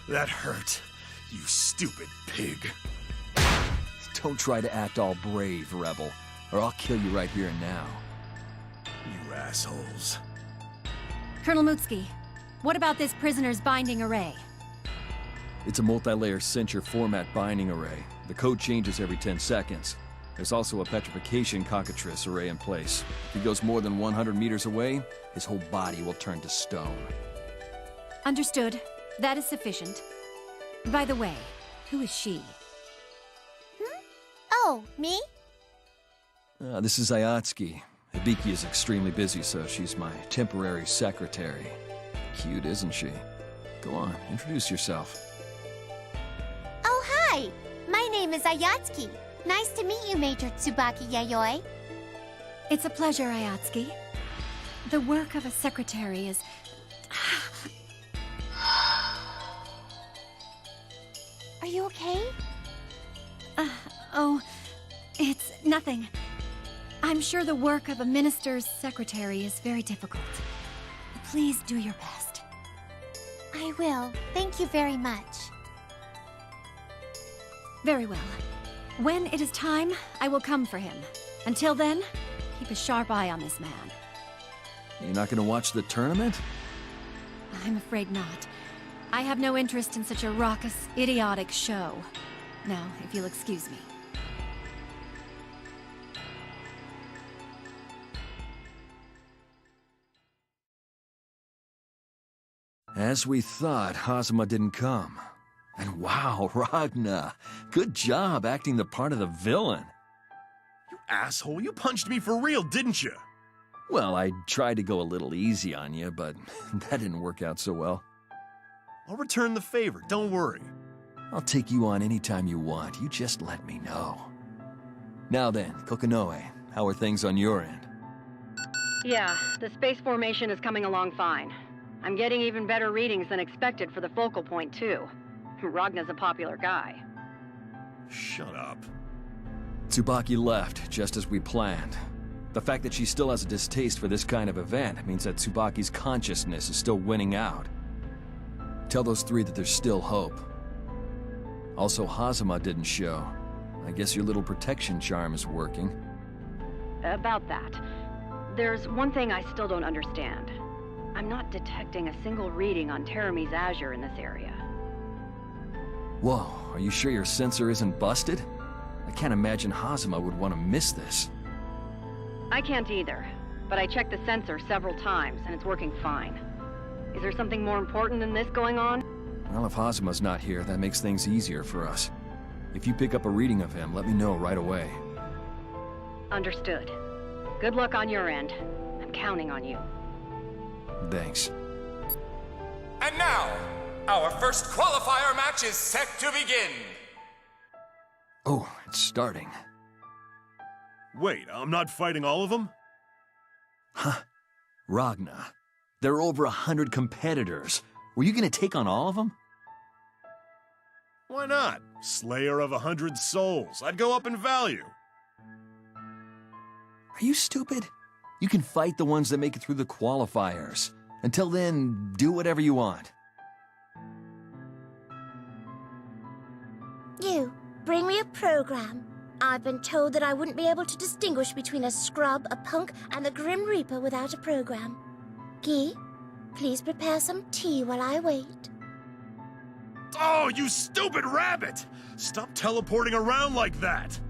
That hurt, you stupid pig. Don't try to act all brave, rebel, or I'll kill you right here and now. You assholes. Colonel Mutsuki, what about this prisoner's binding array? It's a multi-layer Cincher format binding array. The code changes every 10 seconds. There's also a petrification cockatrice array in place. If he goes more than 100 meters away, his whole body will turn to stone. Understood. That is sufficient. By the way, who is she? Oh, me? This is Ayatsuki, Hibiki is extremely busy, so she's my temporary secretary. Cute, isn't she? Go on, introduce yourself. Oh, hi! My name is Ayatsuki. Nice to meet you, Major Tsubaki Yayoi. It's a pleasure, Ayatsuki. The work of a secretary is... Are you okay? Oh, it's nothing. I'm sure the work of a minister's secretary is very difficult. Please do your best. I will. Thank you very much. Very well. When it is time, I will come for him. Until then, keep a sharp eye on this man. You're not gonna watch the tournament? I'm afraid not. I have no interest in such a raucous, idiotic show. Now, if you'll excuse me. As we thought, Hazuma didn't come. And wow, Ragna, good job acting the part of the villain. You asshole, you punched me for real, didn't you? Well, I tried to go a little easy on you, but that didn't work out so well. I'll return the favor, don't worry. I'll take you on anytime you want, you just let me know. Now then, Kokonoe, how are things on your end? Yeah, the space formation is coming along fine. I'm getting even better readings than expected for the focal point, too. Ragna's a popular guy. Shut up. Tsubaki left, just as we planned. The fact that she still has a distaste for this kind of event means that Tsubaki's consciousness is still winning out. Tell those three that there's still hope. Also, Hazuma didn't show. I guess your little protection charm is working. About that, there's one thing I still don't understand. I'm not detecting a single reading on Terami's Azure in this area. Whoa, are you sure your sensor isn't busted? I can't imagine Hazuma would want to miss this. I can't either, but I checked the sensor several times and it's working fine. Is there something more important than this going on? Well, if Hazuma's not here, that makes things easier for us. If you pick up a reading of him, let me know right away. Understood. Good luck on your end. I'm counting on you. Thanks. And now, our first qualifier match is set to begin. Oh, it's starting. Wait, I'm not fighting all of them? Huh. Ragna. There are over 100 competitors. Were you gonna take on all of them? Why not? Slayer of 100 souls. I'd go up in value. Are you stupid? You can fight the ones that make it through the qualifiers. Until then, do whatever you want. You, bring me a program. I've been told that I wouldn't be able to distinguish between a scrub, a punk, and the Grim Reaper without a program. Guy, please prepare some tea while I wait. Oh, you stupid rabbit! Stop teleporting around like that!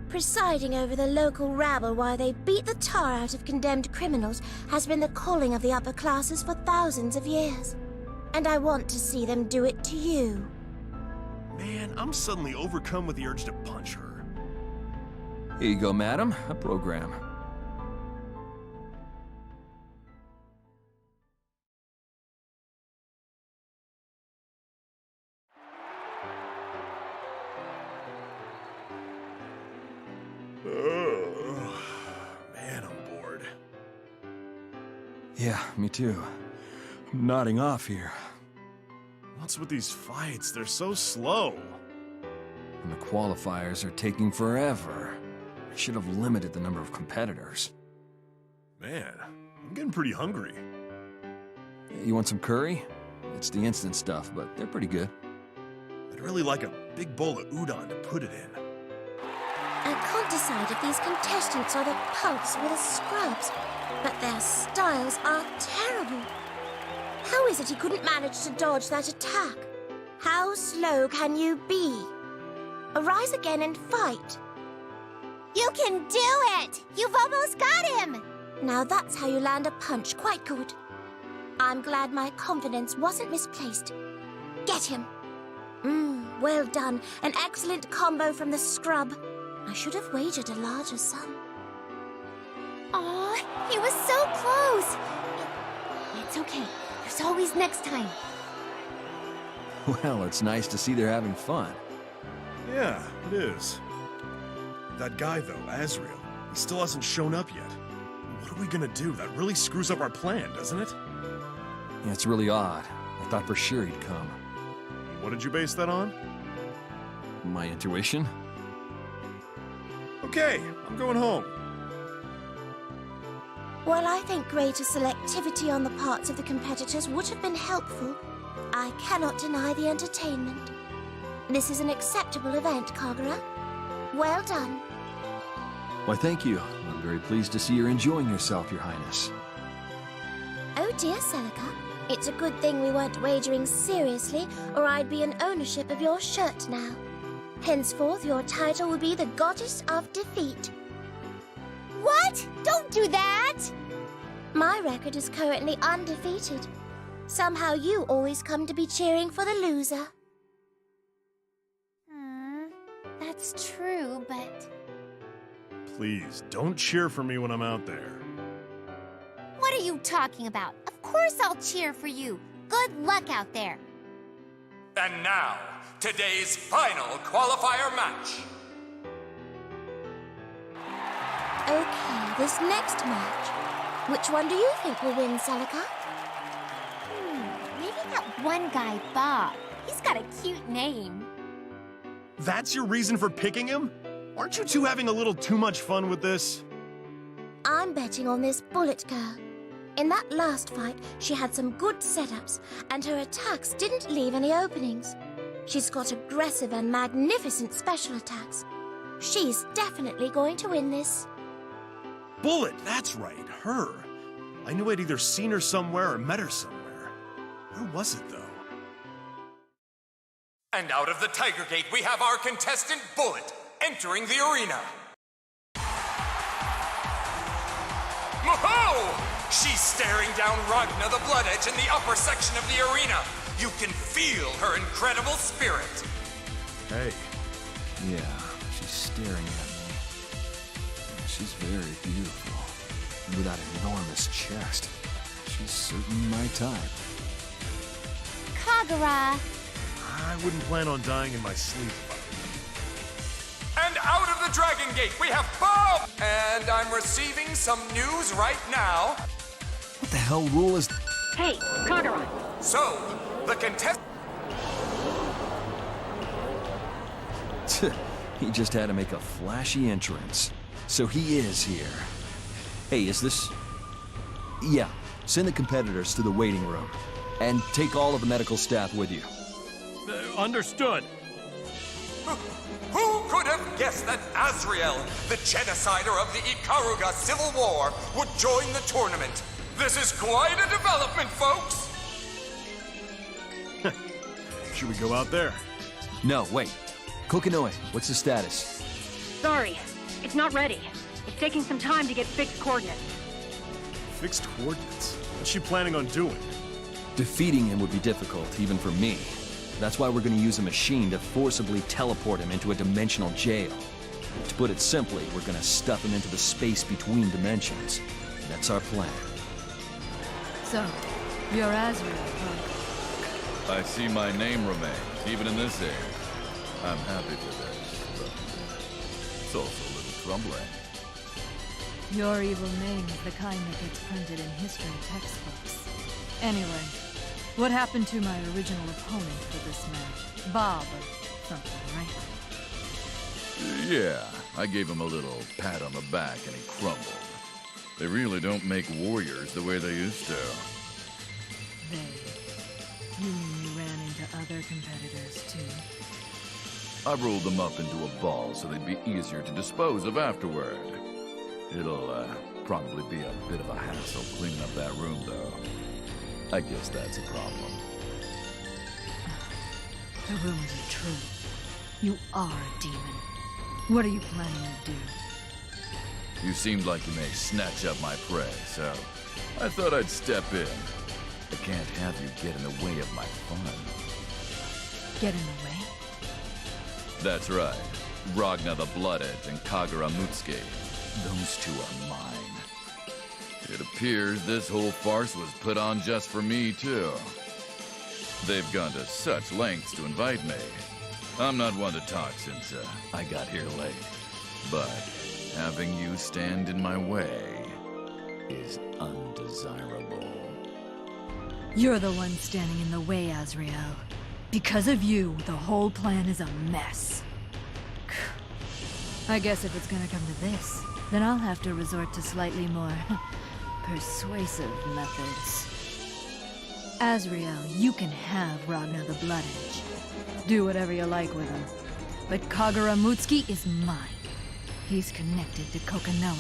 Presiding over the local rabble while they beat the tar out of condemned criminals has been the calling of the upper classes for thousands of years. And I want to see them do it to you. Man, I'm suddenly overcome with the urge to punch her. Here you go, madam. A program. Man, I'm bored. Yeah, me too. I'm nodding off here. What's with these fights? They're so slow. And the qualifiers are taking forever. I should have limited the number of competitors. Man, I'm getting pretty hungry. You want some curry? It's the instant stuff, but they're pretty good. I'd really like a big bowl of udon to put it in. I can't decide if these contestants are the punks or the scrubs, but their styles are terrible. How is it he couldn't manage to dodge that attack? How slow can you be? Arise again and fight. You can do it! You've almost got him! Now that's how you land a punch. Quite good. I'm glad my confidence wasn't misplaced. Get him. Well done. An excellent combo from the scrub. I should have wagered a larger sum. Aw, he was so close! It's okay. There's always next time. Well, it's nice to see they're having fun. Yeah, it is. That guy, though, Azrael, he still hasn't shown up yet. What are we gonna do? That really screws up our plan, doesn't it? Yeah, it's really odd. I thought for sure he'd come. What did you base that on? My intuition? Okay, I'm going home. While I think greater selectivity on the parts of the competitors would have been helpful, I cannot deny the entertainment. This is an acceptable event, Kagura. Well done. Why, thank you. I'm very pleased to see you're enjoying yourself, Your Highness. Oh dear, Celica. It's a good thing we weren't wagering seriously, or I'd be in ownership of your shirt now. Henceforth, your title will be the Goddess of Defeat. What? Don't do that! My record is currently undefeated. Somehow you always come to be cheering for the loser. That's true, but... Please, don't cheer for me when I'm out there. What are you talking about? Of course I'll cheer for you. Good luck out there. And now, today's final qualifier match. Okay, this next match. Which one do you think will win, Celica? Maybe that one guy, Bob. He's got a cute name. That's your reason for picking him? Aren't you two having a little too much fun with this? I'm betting on this Bullet Girl. In that last fight, she had some good setups, and her attacks didn't leave any openings. She's got aggressive and magnificent special attacks. She's definitely going to win this. Bullet, that's right, her. I knew I'd either seen her somewhere or met her somewhere. Where was it, though? And out of the Tiger Gate, we have our contestant Bullet entering the arena. Whoa! She's staring down Ragna the Blood Edge in the upper section of the arena. You can feel her incredible spirit. Hey. Yeah, she's staring at me. She's very beautiful. With that enormous chest. She's certainly my type. Kagura! I wouldn't plan on dying in my sleep. And out of the Dragon Gate, we have Bob! And I'm receiving some news right now. What the hell rule is... Hey, Kagura! So, the contestant... He just had to make a flashy entrance. So he is here. Hey, is this... Yeah, send the competitors to the waiting room. And take all of the medical staff with you. Understood. Who could have guessed that Azrael, the genocider of the Ikaruga Civil War, would join the tournament? This is quite a development, folks! Should we go out there? No, wait. Kokinoe, what's the status? Sorry, it's not ready. It's taking some time to get fixed coordinates. Fixed coordinates? What's she planning on doing? Defeating him would be difficult, even for me. That's why we're going to use a machine to forcibly teleport him into a dimensional jail. To put it simply, we're going to stuff him into the space between dimensions. That's our plan. So, you're Azrael, huh? I see my name remains, even in this age. I'm happy for this, but it's also a little troubling. Your evil name is the kind that gets printed in history textbooks. Anyway, what happened to my original opponent for this match? Bob or something, right? Yeah, I gave him a little pat on the back and he crumbled. They really don't make warriors the way they used to. You mean you ran into other competitors, too? I rolled them up into a ball so they'd be easier to dispose of afterward. It'll probably be a bit of a hassle cleaning up that room, though. I guess that's a problem. The rumors are true. You are a demon. What are you planning to do? You seemed like you may snatch up my prey, so I thought I'd step in. I can't have you get in the way of my fun. Get in the way? That's right. Ragna the Blood Edge and Kagura Mutsuki. Those two are mine. It appears this whole farce was put on just for me, too. They've gone to such lengths to invite me. I'm not one to talk since I got here late. But having you stand in my way is undesirable. You're the one standing in the way, Azrael. Because of you, the whole plan is a mess. I guess if it's gonna come to this, then I'll have to resort to slightly more persuasive methods. Azrael, you can have Ragnar the Blood Edge. Do whatever you like with him. But Kagura Mutsuki is mine. He's connected to Kokonoe.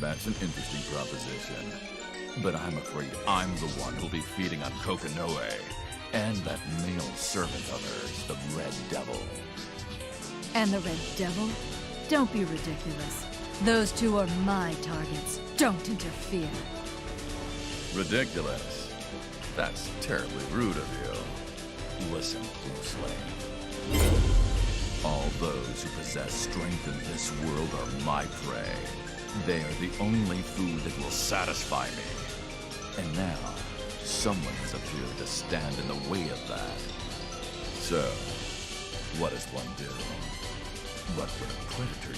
That's an interesting proposition. But I'm afraid I'm the one who'll be feeding on Kokonoe. And that male servant of hers, the Red Devil. And the Red Devil? Don't be ridiculous. Those two are my targets. Don't interfere. Ridiculous. That's terribly rude of you. Listen, Bruce. All those who possess strength in this world are my prey. They are the only food that will satisfy me. And now, someone has appeared to stand in the way of that. So, what does one do? What would a predator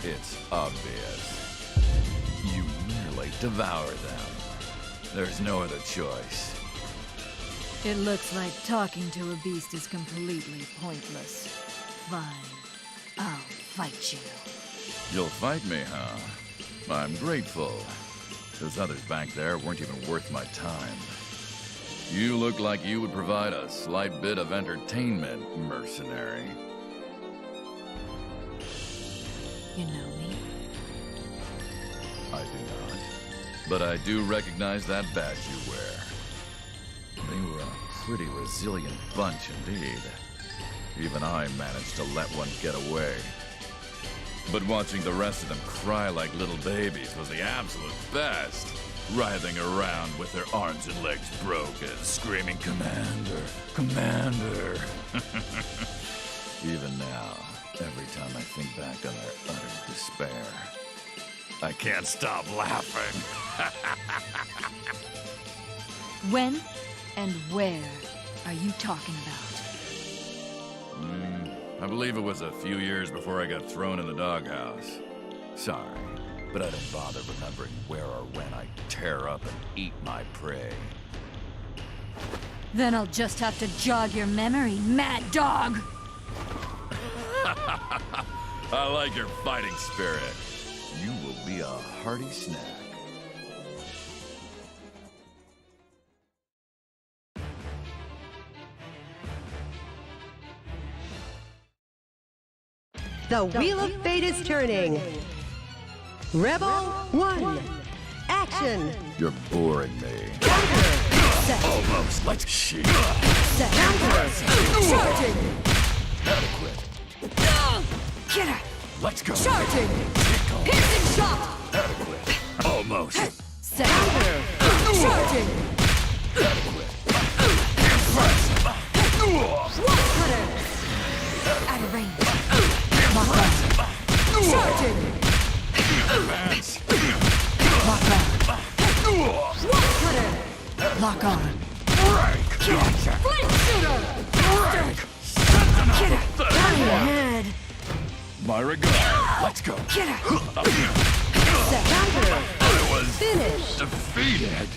do? It's obvious. You merely devour them. There's no other choice. It looks like talking to a beast is completely pointless. Fine. I'll fight you. You'll fight me, huh? I'm grateful. Those others back there weren't even worth my time. You look like you would provide a slight bit of entertainment, mercenary. You know me? I do not. But I do recognize that badge you wear. They were a pretty resilient bunch indeed. Even I managed to let one get away. But watching the rest of them cry like little babies was the absolute best. Writhing around with their arms and legs broken, screaming, "Commander! Commander!" Even now, every time I think back on their utter despair, I can't stop laughing. When and where are you talking about? I believe it was a few years before I got thrown in the doghouse. Sorry, but I don't bother remembering where or when I tear up and eat my prey. Then I'll just have to jog your memory, mad dog! I like your fighting spirit. You will be a hearty snack. The Wheel of Fate is turning. Rebel 1. Action. You're boring me. Set. Almost like shit. Set. Charging. Adequate. Get her! Let's go. Charging! Piercing shot! Adequate. Almost. Set. Charging! Adequate. Cutter! Out of range. Lock on. Charging! Advance. Lock on. Cutter! Lock on. Gotcha. Flint shooter! Get her! Out of your head! My regard. Let's go. Get her! Set. Counter. I was Finish. defeated.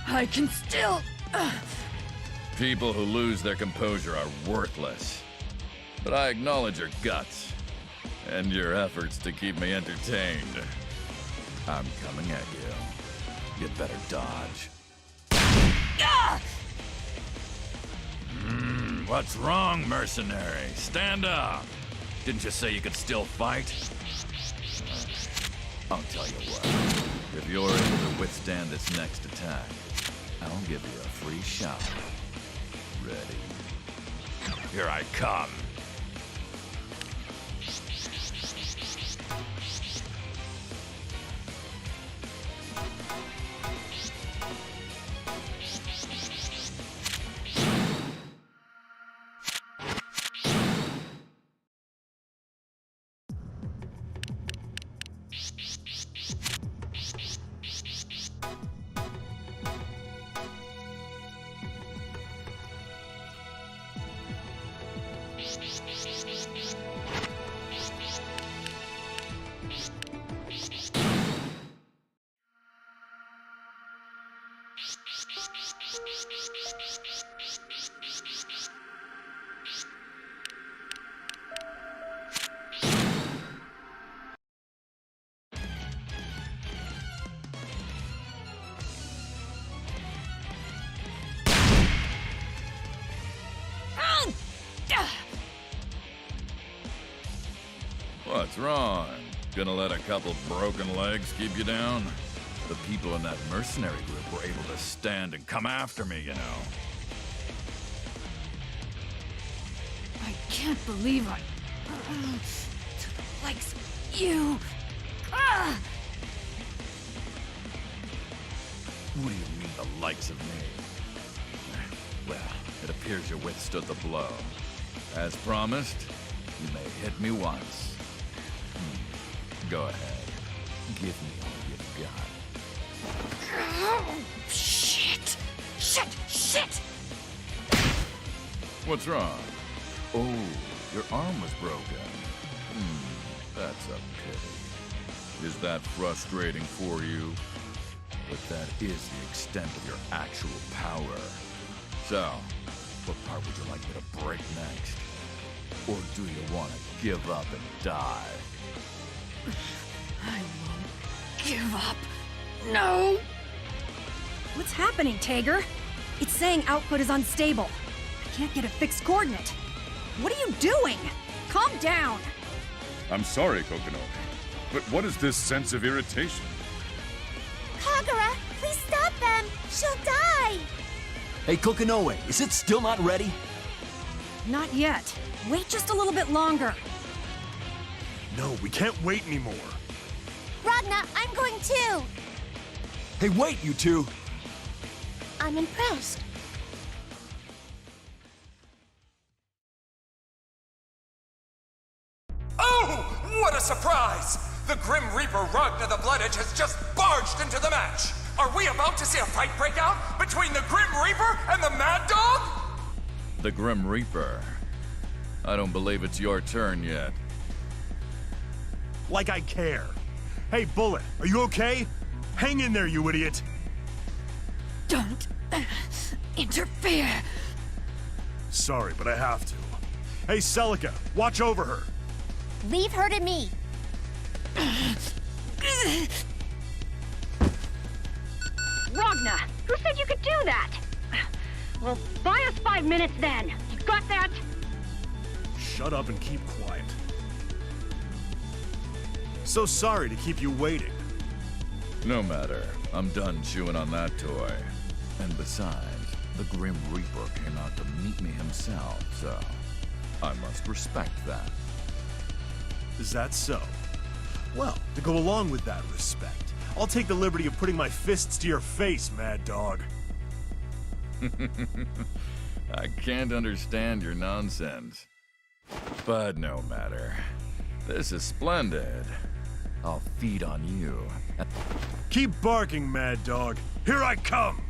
I can still... People who lose their composure are worthless. But I acknowledge your guts and your efforts to keep me entertained. I'm coming at you. You'd better dodge. What's wrong, mercenary? Stand up! Didn't you say you could still fight? I'll tell you what. If you're able to withstand this next attack, I'll give you a free shot. Ready? Here I come. What's wrong? Gonna let a couple broken legs keep you down? The people in that mercenary group were able to stand and come after me, you know. I can't believe I... to the likes of you... What do you mean, the likes of me? Well, it appears you withstood the blow. As promised, you may hit me once. Go ahead. Give me all you've got. Oh, shit! Shit! What's wrong? Oh, your arm was broken. That's a pity. Is that frustrating for you? But that is the extent of your actual power. So, what part would you like me to break next? Or do you want to give up and die? I won't give up. No! What's happening, Tager? It's saying output is unstable. I can't get a fixed coordinate. What are you doing? Calm down! I'm sorry, Kokonoe, but what is this sense of irritation? Kagura, please stop them! She'll die! Hey, Kokonoe, is it still not ready? Not yet. Wait just a little bit longer. No, we can't wait anymore. Ragna, I'm going too! Hey, wait, you two! I'm impressed. Oh, what a surprise! The Grim Reaper Ragna the Blood Edge has just barged into the match! Are we about to see a fight break out between the Grim Reaper and the Mad Dog? The Grim Reaper. I don't believe it's your turn yet. Like I care. Hey, Bullet, are you okay? Hang in there, you idiot! Don't interfere. Sorry, but I have to. Hey, Celica, watch over her. Leave her to me. Ragna, who said you could do that? Well, buy us 5 minutes then. You got that? Shut up and keep quiet. So sorry to keep you waiting. No matter. I'm done chewing on that toy. And besides, the Grim Reaper came out to meet me himself, so I must respect that. Is that so? Well, to go along with that respect, I'll take the liberty of putting my fists to your face, Mad Dog. I can't understand your nonsense. But no matter. This is splendid. I'll feed on you. Keep barking, Mad Dog. Here I come!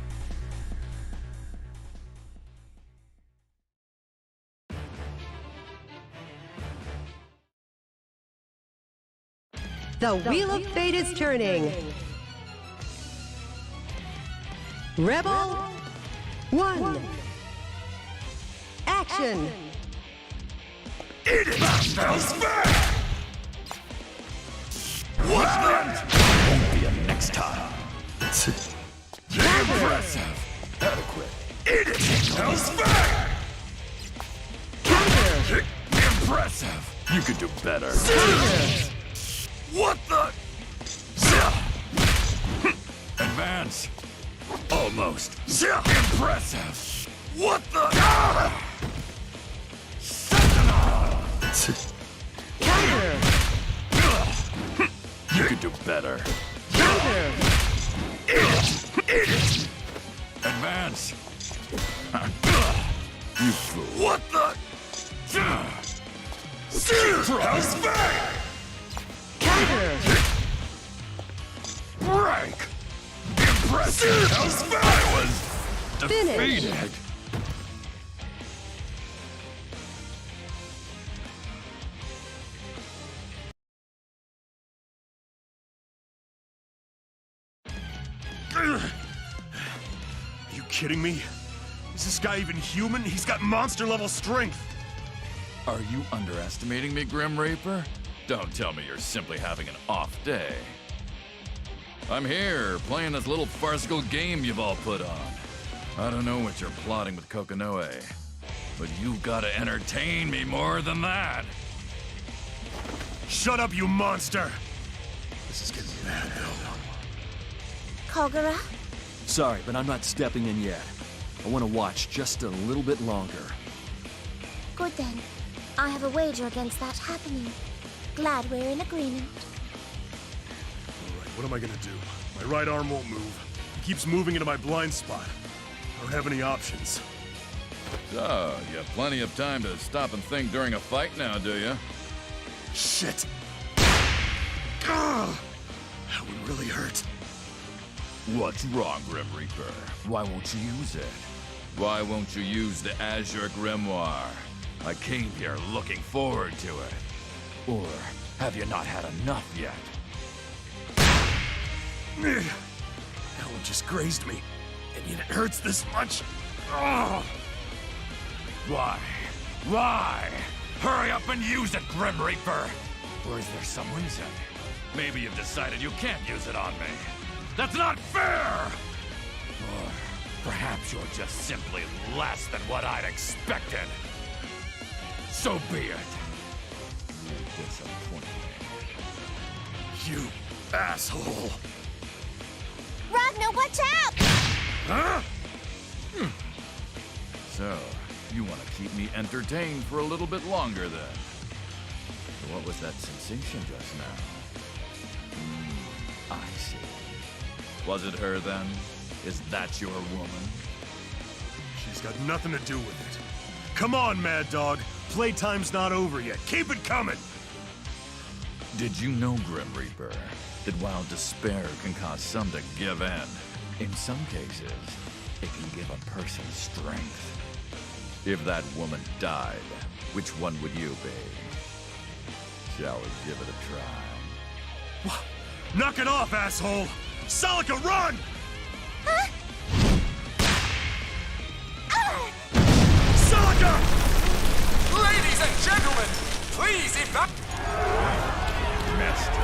The Wheel of Fate is turning. Rebel 1. Action! Eat it! What's that? Won't be a next time. Impressive. Adequate. Eat it! Counter! Impressive. You could do better. What the? Advance. Almost. Impressive. What the? Counter! You could do better. Counter! Advance. You fool. What the? Counter! Break. Impressive. I was Finish. defeated. Are you kidding me? Is this guy even human? He's got monster-level strength! Are you underestimating me, Grim Reaper? Don't tell me you're simply having an off day. I'm here, playing this little farcical game you've all put on. I don't know what you're plotting with Kokonoe, but you've got to entertain me more than that. Shut up, you monster! This is getting bad, though. Kogura? Sorry, but I'm not stepping in yet. I want to watch just a little bit longer. Good then. I have a wager against that happening. Glad we're in agreement. Alright, what am I gonna do? My right arm won't move. It keeps moving into my blind spot. I don't have any options. So, you have plenty of time to stop and think during a fight now, do you? Shit! Ugh! That would really hurt. What's wrong, Grim Reaper? Why won't you use it? Why won't you use the Azure Grimoire? I came here looking forward to it. Or have you not had enough yet? That one just grazed me, and yet it hurts this much. Ugh! Why? Why? Hurry up and use it, Grim Reaper! Or is there some reason? Maybe you've decided you can't use it on me. That's not fair! Or perhaps you're just simply less than what I'd expected. So be it. You disappoint me. You asshole! Ragnar, watch out! Huh? So, you want to keep me entertained for a little bit longer then? So what was that sensation just now? I see. Was it her then? Is that your woman? She's got nothing to do with it. Come on, Mad Dog. Playtime's not over yet. Keep it coming! Did you know, Grim Reaper, that while despair can cause some to give in some cases, it can give a person strength? If that woman died, which one would you be? Shall we give it a try? Knock it off, asshole! Celica, run! Huh? Celica! Ladies and gentlemen, please Missed.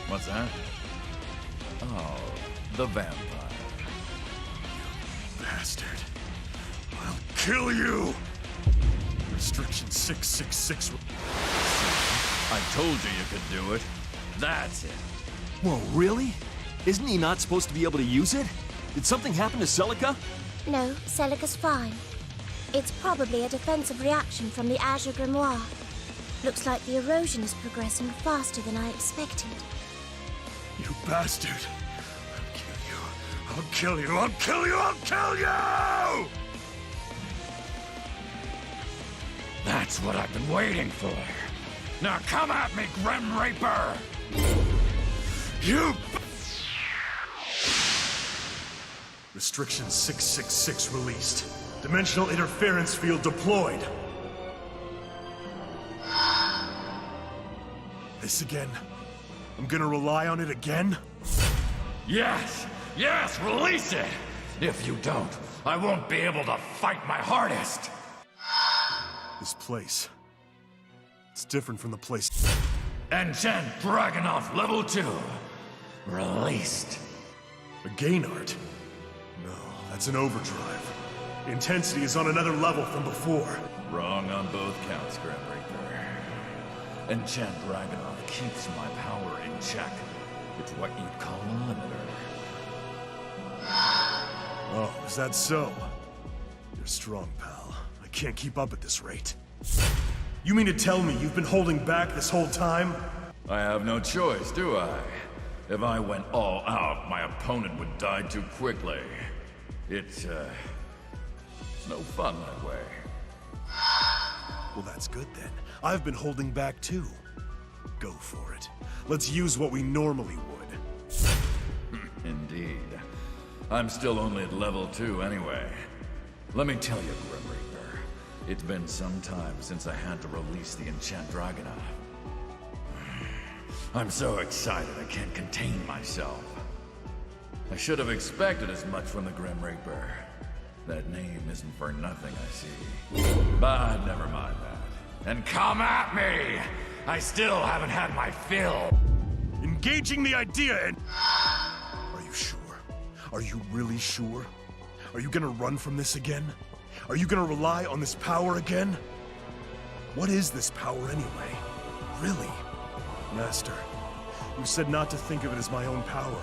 What's that? Oh, the vampire. Bastard. I'll kill you! Restriction 666. I told you could do it. That's it. Whoa, really? Isn't he not supposed to be able to use it? Did something happen to Celica? No, Celica's fine. It's probably a defensive reaction from the Azure Grimoire. Looks like the erosion is progressing faster than I expected. You bastard! I'll kill you! I'll kill you! I'll kill you! That's what I've been waiting for. Now come at me, Grim Reaper! You... Restriction 666 released. Dimensional interference field deployed. This again? I'm gonna rely on it again? Yes! Yes, release it! If you don't, I won't be able to fight my hardest! This place... it's different from the place... Enchant Dragunov Level 2. Released. A Gainart? No, that's an overdrive. Intensity is on another level from before. Wrong on both counts, Grim Reaper. Enchant Dragunov keeps my power in check. It's what you'd call a limiter. Oh, is that so? You're strong, pal. I can't keep up at this rate. You mean to tell me you've been holding back this whole time? I have no choice, do I? If I went all out, my opponent would die too quickly. It's no fun that way. Well, that's good then. I've been holding back too. Go for it. Let's use what we normally would. Indeed. I'm still only at level 2 anyway. Let me tell you, Grim Reaper, it's been some time since I had to release the Enchant Dragunov. I'm so excited I can't contain myself. I should have expected as much from the Grim Reaper. That name isn't for nothing, I see. But never mind that. And come at me! I still haven't had my fill! Engaging the idea and... Are you sure? Are you really sure? Are you gonna run from this again? Are you gonna rely on this power again? What is this power anyway? Really? Master, you said not to think of it as my own power.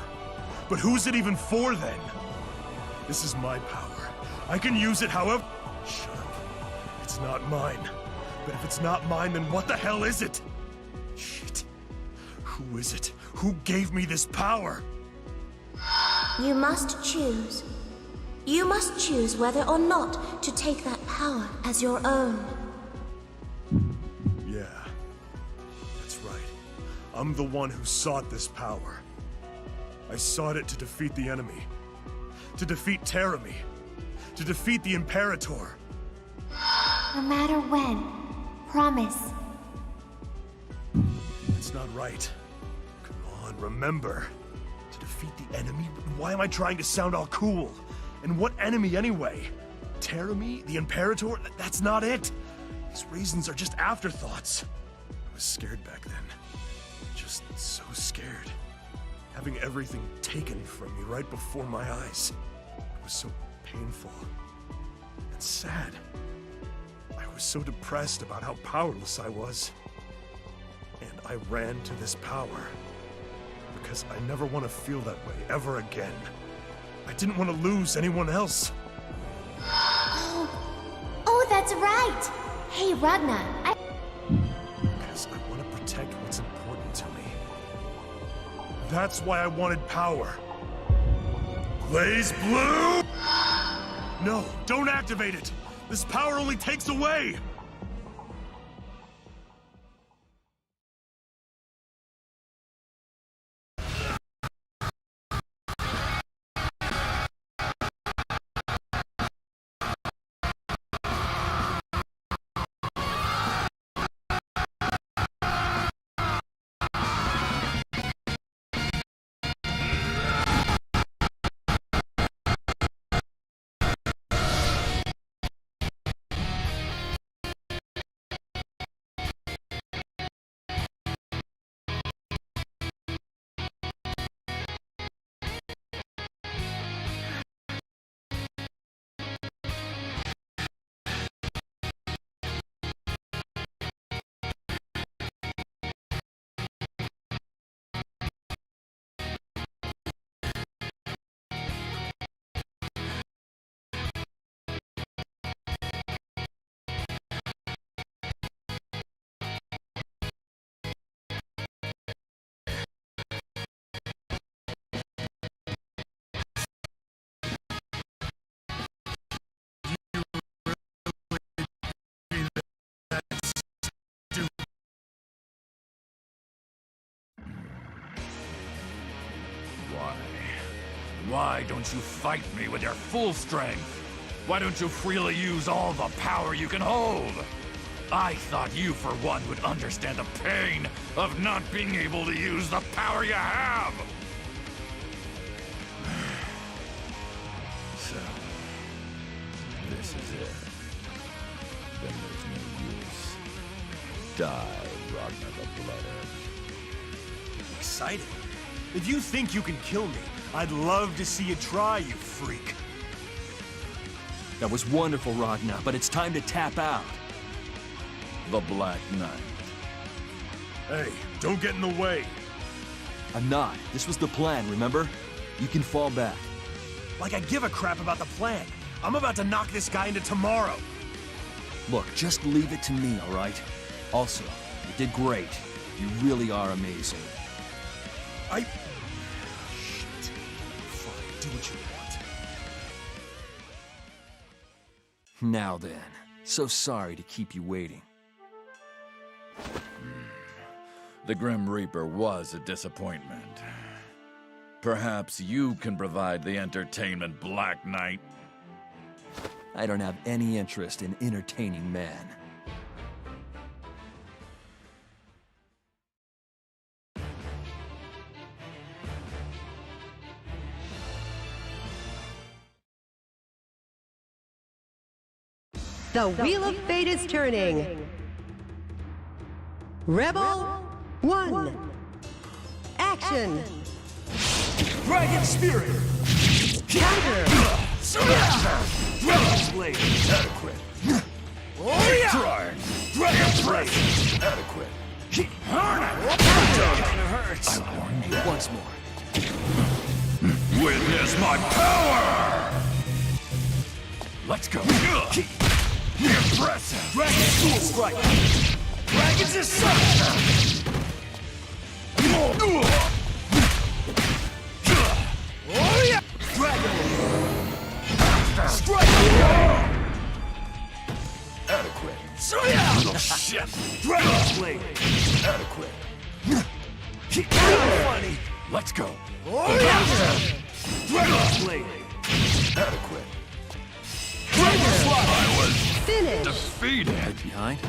But who's it even for then? This is my power. I can use it however... Shut up. It's not mine. But if it's not mine, then what the hell is it? Shit. Who is it? Who gave me this power? You must choose. You must choose whether or not to take that power as your own. Yeah. That's right. I'm the one who sought this power. I sought it to defeat the enemy. To defeat Terami. To defeat the Imperator. No matter when. Promise. That's not right. Come on, remember. To defeat the enemy? Why am I trying to sound all cool? And what enemy anyway? Terami? The Imperator? That's not it. These reasons are just afterthoughts. I was scared back then. Just so scared. Having everything taken from me right before my eyes. It was so painful. And sad. I was so depressed about how powerless I was. And I ran to this power. Because I never want to feel that way ever again. I didn't want to lose anyone else. Oh, that's right! Hey, Ragna, Because I want to protect what's important to me. That's why I wanted power. Blaze Blue! No, don't activate it! This power only takes away! Why don't you fight me with your full strength? Why don't you freely use all the power you can hold? I thought you, for one, would understand the pain of not being able to use the power you have! So, this is it. Then there's no use. Die, Ragna the Blooded. Excited? If you think you can kill me, I'd love to see you try, you freak. That was wonderful, Ragna, but it's time to tap out. The Black Knight. Hey, don't get in the way. I'm not. This was the plan, remember? You can fall back. Like I give a crap about the plan. I'm about to knock this guy into tomorrow. Look, just leave it to me, all right? Also, you did great. You really are amazing. Shit. Fine, do what you want. Now then, so sorry to keep you waiting. The Grim Reaper was a disappointment. Perhaps you can provide the entertainment, Black Knight. I don't have any interest in entertaining men. The Wheel of Fate is turning. Rebel 1. Action. Dragon Spirit! Counter. Dragon's Blade! Adequate. Oh yeah! Trying. Dragon's Blade! Adequate. Hurts. I warned you. Once more. Witness my power! Let's go. Impressive! Dragon's Dual Strike! Dragon's Assault! Oh yeah! Dragon! Strike! Adequate. Little shit! Dragon's Blade! Adequate. Funny! Let's go. Oh yeah! Dragon's Blade! Adequate. Dragon's Slide! I was Finish. defeated. Right behind.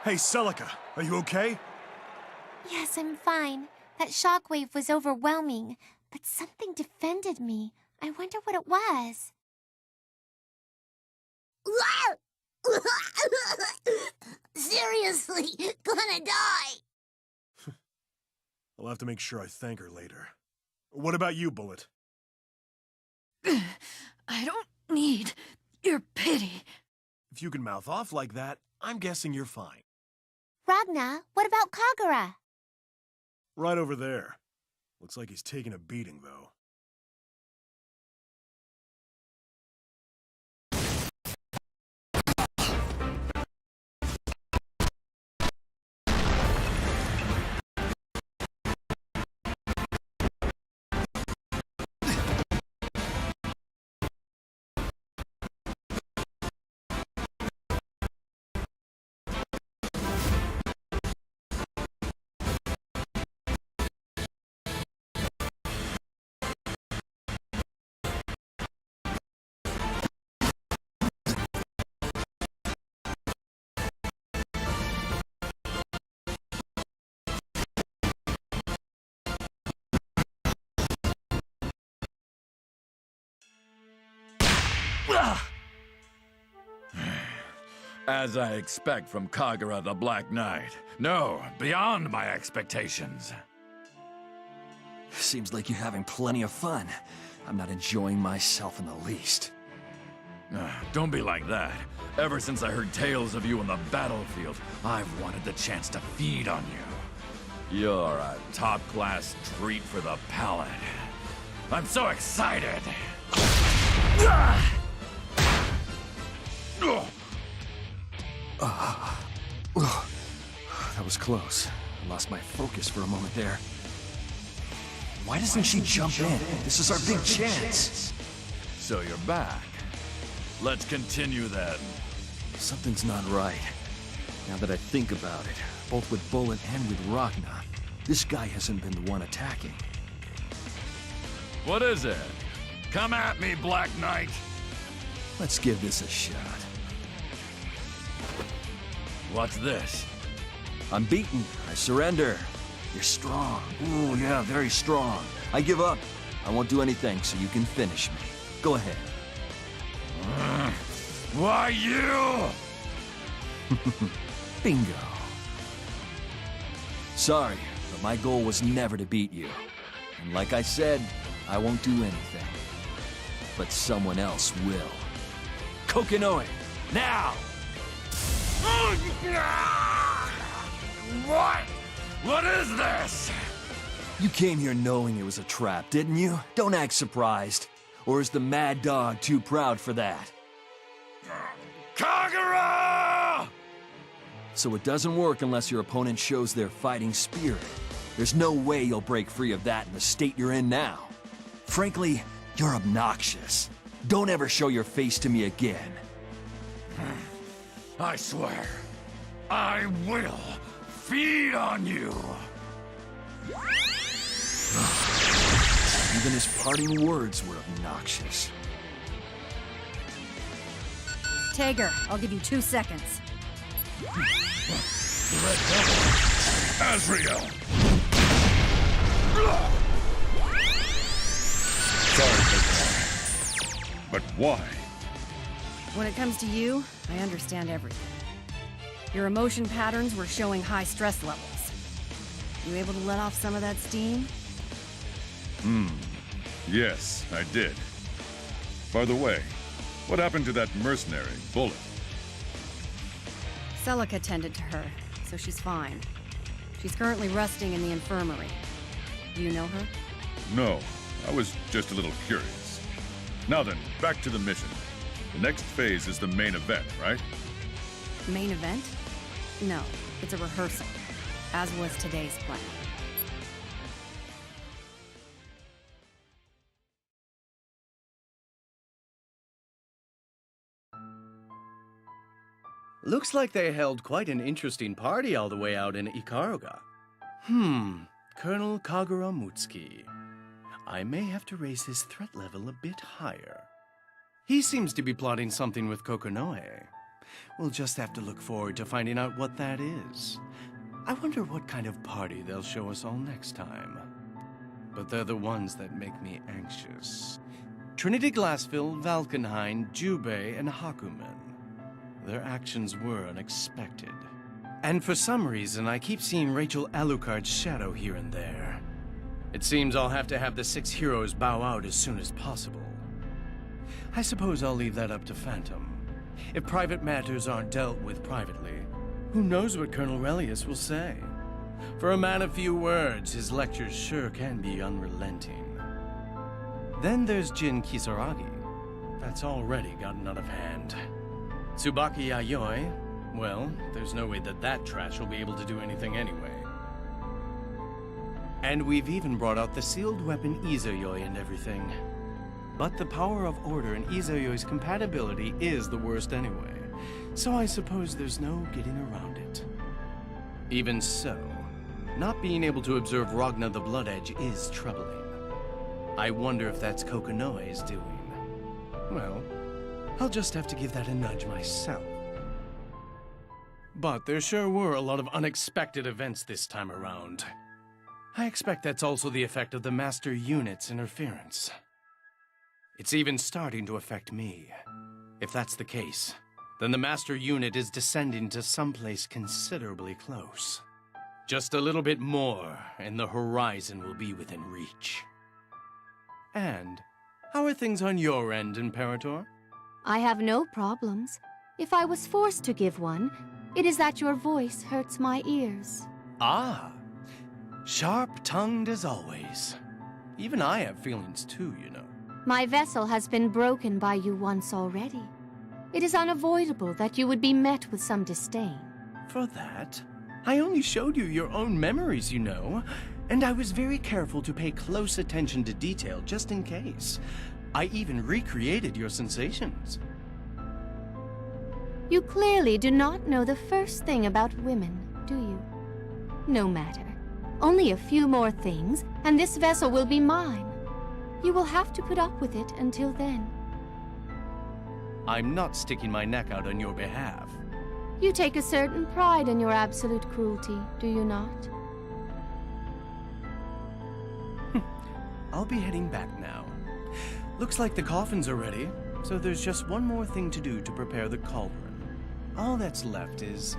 Hey, Celica, are you okay? Yes, I'm fine. That shockwave was overwhelming, but something defended me. I wonder what it was. Seriously, gonna die. I'll have to make sure I thank her later. What about you, Bullet? I don't need your pity. If you can mouth off like that, I'm guessing you're fine. Ragna, what about Kagura? Right over there. Looks like he's taking a beating, though. As I expect from Kagura the Black Knight. No, beyond my expectations. Seems like you're having plenty of fun. I'm not enjoying myself in the least. Don't be like that. Ever since I heard tales of you on the battlefield, I've wanted the chance to feed on you. You're a top-class treat for the palate. I'm so excited! That was close. I lost my focus for a moment there. Why doesn't she jump in? This is our big chance. So you're back. Let's continue then. Something's not right. Now that I think about it, both with Bullet and with Ragna, this guy hasn't been the one attacking. What is it? Come at me, Black Knight! Let's give this a shot. What's this? I'm beaten. I surrender. You're strong. Ooh, yeah, very strong. I give up. I won't do anything so you can finish me. Go ahead. Why you? Bingo. Sorry, but my goal was never to beat you. And like I said, I won't do anything. But someone else will. Kokinoe, now! What? What is this? You came here knowing it was a trap, didn't you? Don't act surprised. Or is the Mad Dog too proud for that? Kagura! So it doesn't work unless your opponent shows their fighting spirit. There's no way you'll break free of that in the state you're in now. Frankly, you're obnoxious. Don't ever show your face to me again. I swear, I will feed on you. Even his parting words were obnoxious. Tager, I'll give you 2 seconds. Red Devil. Azrael. Sorry, Pokemon. But why? When it comes to you, I understand everything. Your emotion patterns were showing high stress levels. You able to let off some of that steam? Yes, I did. By the way, what happened to that mercenary, Bullet? Celica tended to her, so she's fine. She's currently resting in the infirmary. Do you know her? No, I was just a little curious. Now then, back to the mission. The next phase is the main event, right? Main event? No, it's a rehearsal, as was today's plan. Looks like they held quite an interesting party all the way out in Ikaruga. Colonel Kagura Mutsuki. I may have to raise his threat level a bit higher. He seems to be plotting something with Kokonoe. We'll just have to look forward to finding out what that is. I wonder what kind of party they'll show us all next time. But they're the ones that make me anxious. Trinity Glassville, Valkenhayn, Jubei, and Hakumen. Their actions were unexpected. And for some reason, I keep seeing Rachel Alucard's shadow here and there. It seems I'll have to have the 6 heroes bow out as soon as possible. I suppose I'll leave that up to Phantom. If private matters aren't dealt with privately, who knows what Colonel Relius will say? For a man of few words, his lectures sure can be unrelenting. Then there's Jin Kisaragi. That's already gotten out of hand. Tsubaki Yayoi, well, there's no way that trash will be able to do anything anyway. And we've even brought out the sealed weapon Izayoi and everything. But the power of order and Izayoi's compatibility is the worst anyway, so I suppose there's no getting around it. Even so, not being able to observe Ragna the Blood Edge is troubling. I wonder if that's Kokonoe's doing. Well, I'll just have to give that a nudge myself. But there sure were a lot of unexpected events this time around. I expect that's also the effect of the Master Unit's interference. It's even starting to affect me. If that's the case, then the Master Unit is descending to someplace considerably close. Just a little bit more, and the horizon will be within reach. And how are things on your end, Imperator? I have no problems. If I was forced to give one, it is that your voice hurts my ears. Ah, sharp-tongued as always. Even I have feelings too, you know. My vessel has been broken by you once already. It is unavoidable that you would be met with some disdain. For that? I only showed you your own memories, you know. And I was very careful to pay close attention to detail just in case. I even recreated your sensations. You clearly do not know the first thing about women, do you? No matter. Only a few more things, and this vessel will be mine. You will have to put up with it until then. I'm not sticking my neck out on your behalf. You take a certain pride in your absolute cruelty, do you not? I'll be heading back now. Looks like the coffins are ready, so there's just one more thing to do to prepare the cauldron. All that's left is...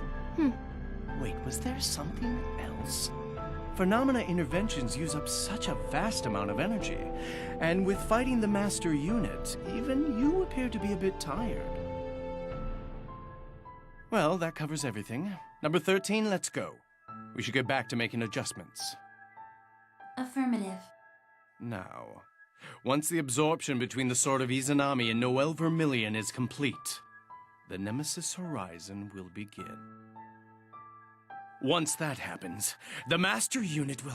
Wait, was there something else? Phenomena interventions use up such a vast amount of energy, and with fighting the Master Unit, even you appear to be a bit tired. Well, that covers everything. Number 13, let's go. We should get back to making adjustments. Affirmative. Now, once the absorption between the Sword of Izanami and Noel Vermilion is complete, the Nemesis Horizon will begin. Once that happens, the Master Unit will...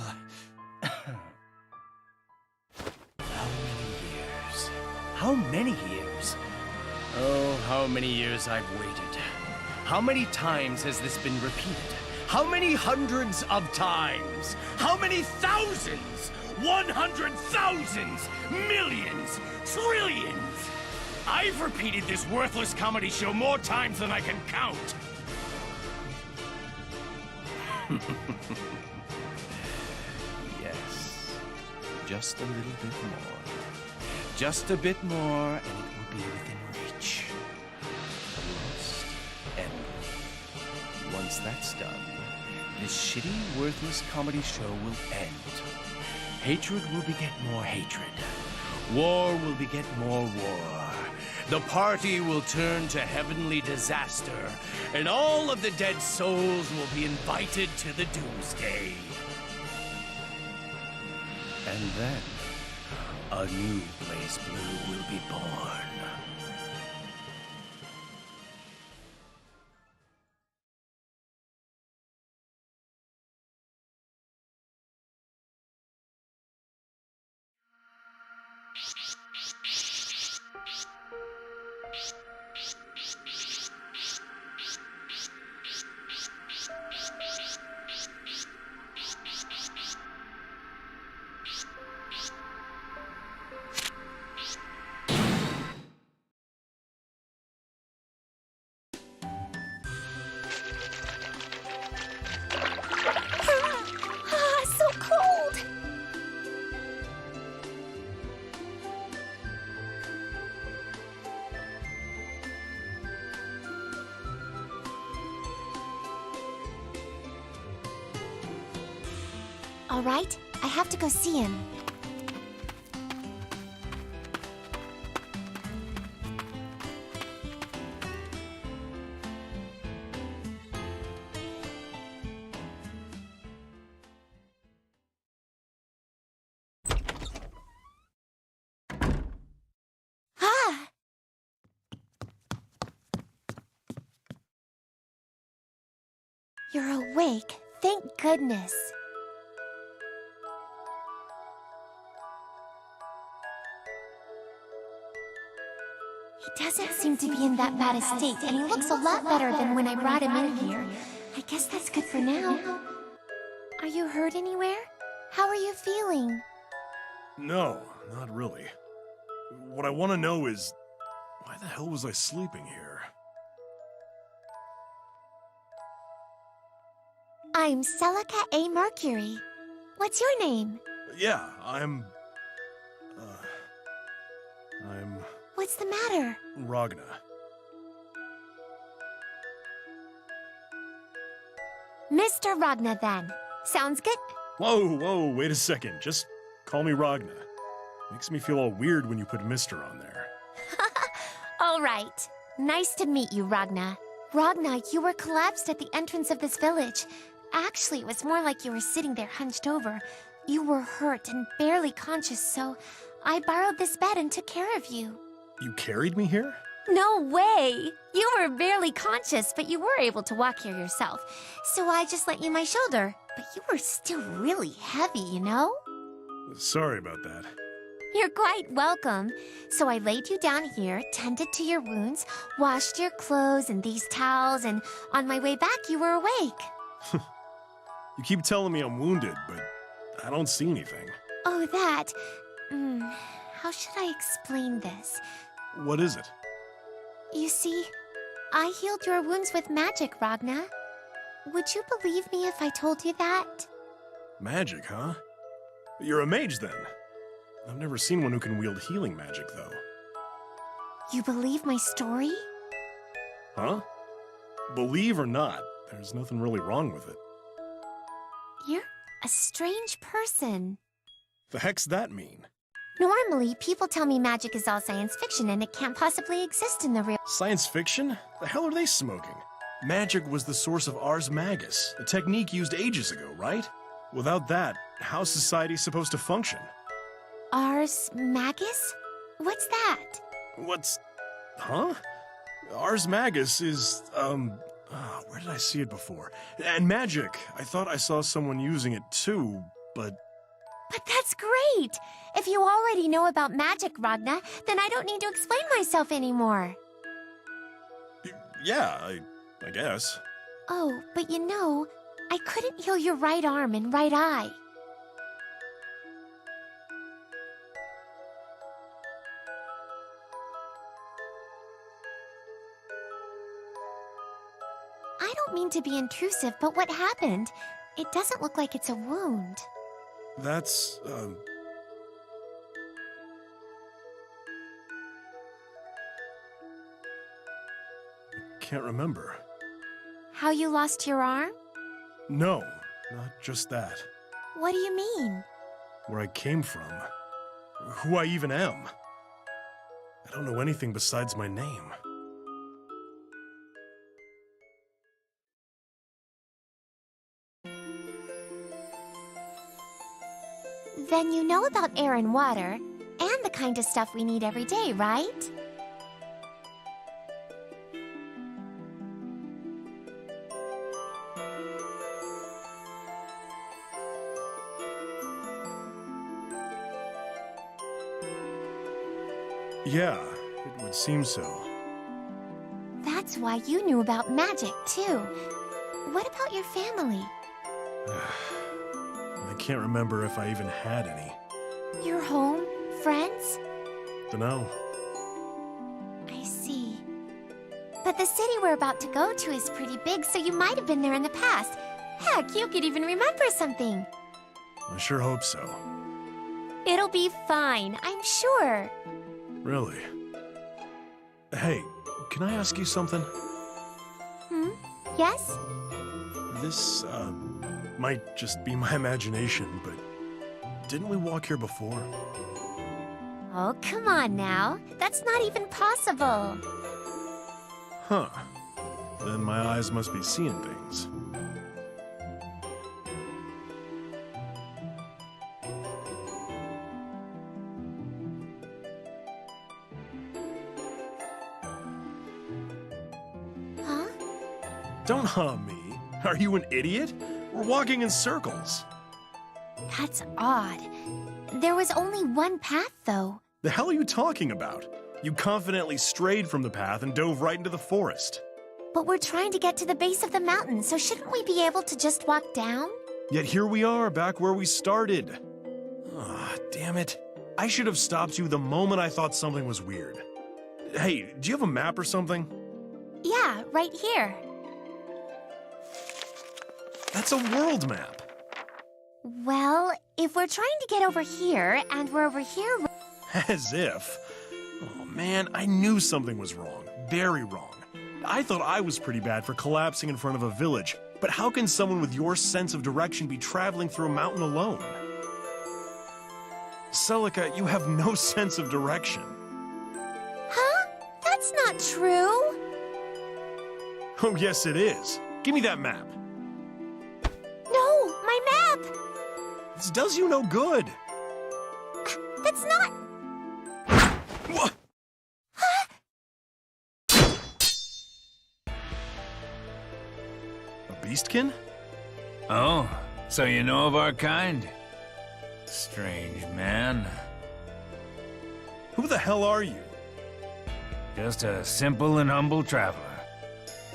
How many years? How many years? Oh, how many years I've waited. How many times has this been repeated? How many hundreds of times? How many thousands? 100,000s, millions, trillions! I've repeated this worthless comedy show more times than I can count. Yes, just a little bit more. Just a bit more, and it will be within reach. The lost that's done, this shitty, worthless comedy show will end. Hatred will beget more hatred. War will beget more war. The party will turn to heavenly disaster, and all of the dead souls will be invited to the doomsday. And then, a new Blaze Blue will be born. So cold! All right, I have to go see him. Ah! You're awake, thank goodness. He doesn't seem to be in that bad a state, and he looks a lot better than when I brought him in here. I guess that's good for now. Are you hurt anywhere? How are you feeling? No, not really. What I want to know is, why the hell was I sleeping here? I'm Celica A. Mercury. What's your name? Yeah, I'm What's the matter? Ragna. Mr. Ragna, then. Sounds good? Whoa, wait a second. Just call me Ragna. Makes me feel all weird when you put Mr. on there. All right. Nice to meet you, Ragna. Ragna, you were collapsed at the entrance of this village. Actually, it was more like you were sitting there hunched over. You were hurt and barely conscious, so I borrowed this bed and took care of you. You carried me here? No way! You were barely conscious, but you were able to walk here yourself. So I just lent you my shoulder. But you were still really heavy, you know? Sorry about that. You're quite welcome. So I laid you down here, tended to your wounds, washed your clothes and these towels, and on my way back you were awake. You keep telling me I'm wounded, but I don't see anything. Oh, that. How should I explain this? What is it? You see, I healed your wounds with magic, Ragna. Would you believe me if I told you that? Magic, huh? You're a mage, then. I've never seen one who can wield healing magic, though. You believe my story? Huh? Believe or not, there's nothing really wrong with it. You're a strange person. The heck's that mean? Normally, people tell me magic is all science fiction and it can't possibly exist in the real— Science fiction? The hell are they smoking? Magic was the source of Ars Magus, a technique used ages ago, right? Without that, how's society supposed to function? Ars Magus? What's that? What's... huh? Ars Magus is, where did I see it before? And magic. I thought I saw someone using it too, but... But that's great! If you already know about magic, Ragna, then I don't need to explain myself anymore. Yeah, I guess. Oh, but you know, I couldn't heal your right arm and right eye. I don't mean to be intrusive, but what happened? It doesn't look like it's a wound. That's, I can't remember. How you lost your arm? No, not just that. What do you mean? Where I came from. Who I even am. I don't know anything besides my name. Then you know about air and water, and the kind of stuff we need every day, right? Yeah, it would seem so. That's why you knew about magic, too. What about your family? I can't remember if I even had any. Your home? Friends? Dunno. I see. But the city we're about to go to is pretty big, so you might have been there in the past. Heck, you could even remember something. I sure hope so. It'll be fine, I'm sure. Really? Hey, can I ask you something? Yes? This, might just be my imagination, but didn't we walk here before? Oh, come on now. That's not even possible. Huh. Then my eyes must be seeing things. Huh? Don't huh me. Are you an idiot? We're walking in circles. That's odd. There was only one path, though. The hell are you talking about? You confidently strayed from the path and dove right into the forest. But we're trying to get to the base of the mountain, so shouldn't we be able to just walk down? Yet here we are, back where we started. Ah, damn it. I should have stopped you the moment I thought something was weird. Hey, do you have a map or something? Yeah, right here. That's a world map. Well, if we're trying to get over here, and we're over here... As if. Oh man, I knew something was wrong. Very wrong. I thought I was pretty bad for collapsing in front of a village, but how can someone with your sense of direction be traveling through a mountain alone? Celica, you have no sense of direction. Huh? That's not true. Oh yes it is. Give me that map. No, my map! This does you no good. That's not... What? A beastkin? Oh, so you know of our kind? Strange man. Who the hell are you? Just a simple and humble traveler.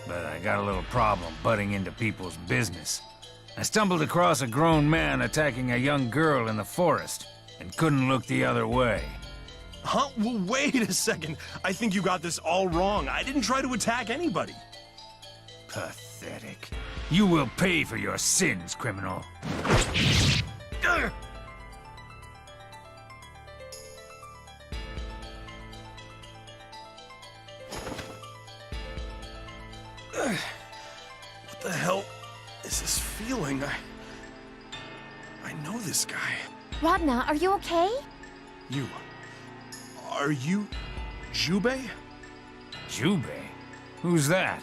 But I got a little problem butting into people's business. I stumbled across a grown man attacking a young girl in the forest, and couldn't look the other way. Huh? Well, wait a second. I think you got this all wrong. I didn't try to attack anybody. Pathetic. You will pay for your sins, criminal. What the hell is this feeling? I know this guy. Ragna, are you okay? Are you Jubei? Jubei? Who's that?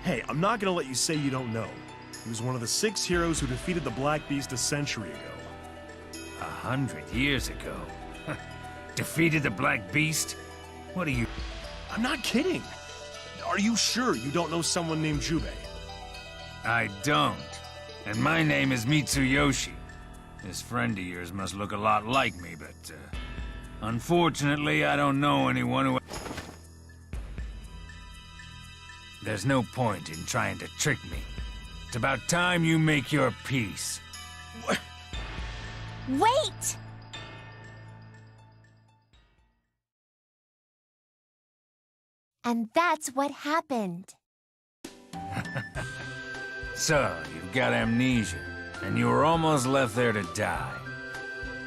Hey, I'm not gonna let you say you don't know. He was one of the 6 heroes who defeated the Black Beast a century ago. 100 years ago? Defeated the Black Beast? What are you... I'm not kidding. Are you sure you don't know someone named Jubei? I don't. And my name is Mitsuyoshi. This friend of yours must look a lot like me, but, unfortunately, I don't know anyone who... There's no point in trying to trick me. It's about time you make your peace. Wait! And that's what happened. So, you've got amnesia, and you were almost left there to die.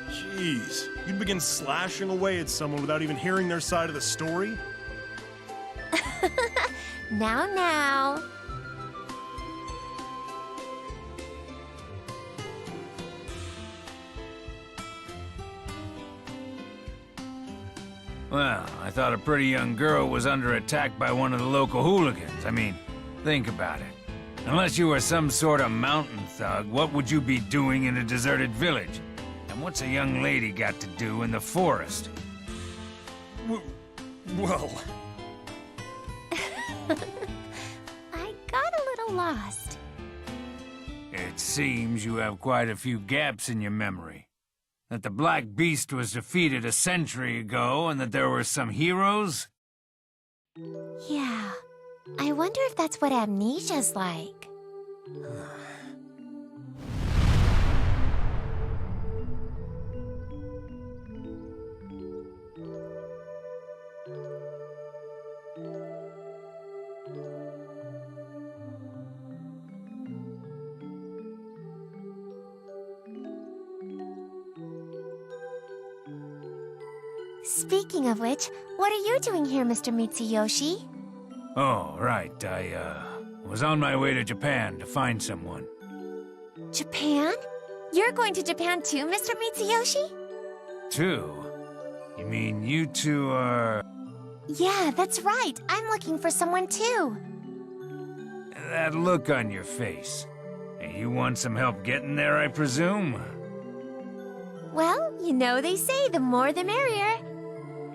Jeez, you'd begin slashing away at someone without even hearing their side of the story? Now. Well, I thought a pretty young girl was under attack by one of the local hooligans. I mean, think about it. Unless you were some sort of mountain thug, what would you be doing in a deserted village? And what's a young lady got to do in the forest? Well... I got a little lost. It seems you have quite a few gaps in your memory. That the Black Beast was defeated a century ago and that there were some heroes? Yeah. I wonder if that's what amnesia's like. Speaking of which, what are you doing here, Mr. Mitsuyoshi? Oh, right. I was on my way to Japan to find someone. Japan? You're going to Japan too, Mr. Mitsuyoshi? Two? You mean you two are... Yeah, that's right. I'm looking for someone too. That look on your face. Hey, you want some help getting there, I presume? Well, you know they say the more the merrier.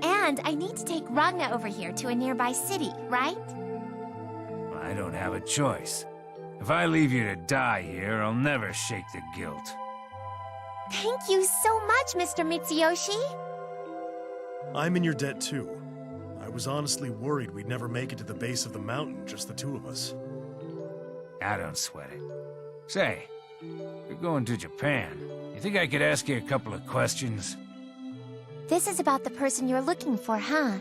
And I need to take Ragna over here to a nearby city, right? I don't have a choice. If I leave you to die here, I'll never shake the guilt. Thank you so much, Mr. Mitsuyoshi. I'm in your debt too. I was honestly worried we'd never make it to the base of the mountain, just the two of us. I don't sweat it. Say, you're going to Japan. You think I could ask you a couple of questions? This is about the person you're looking for, huh?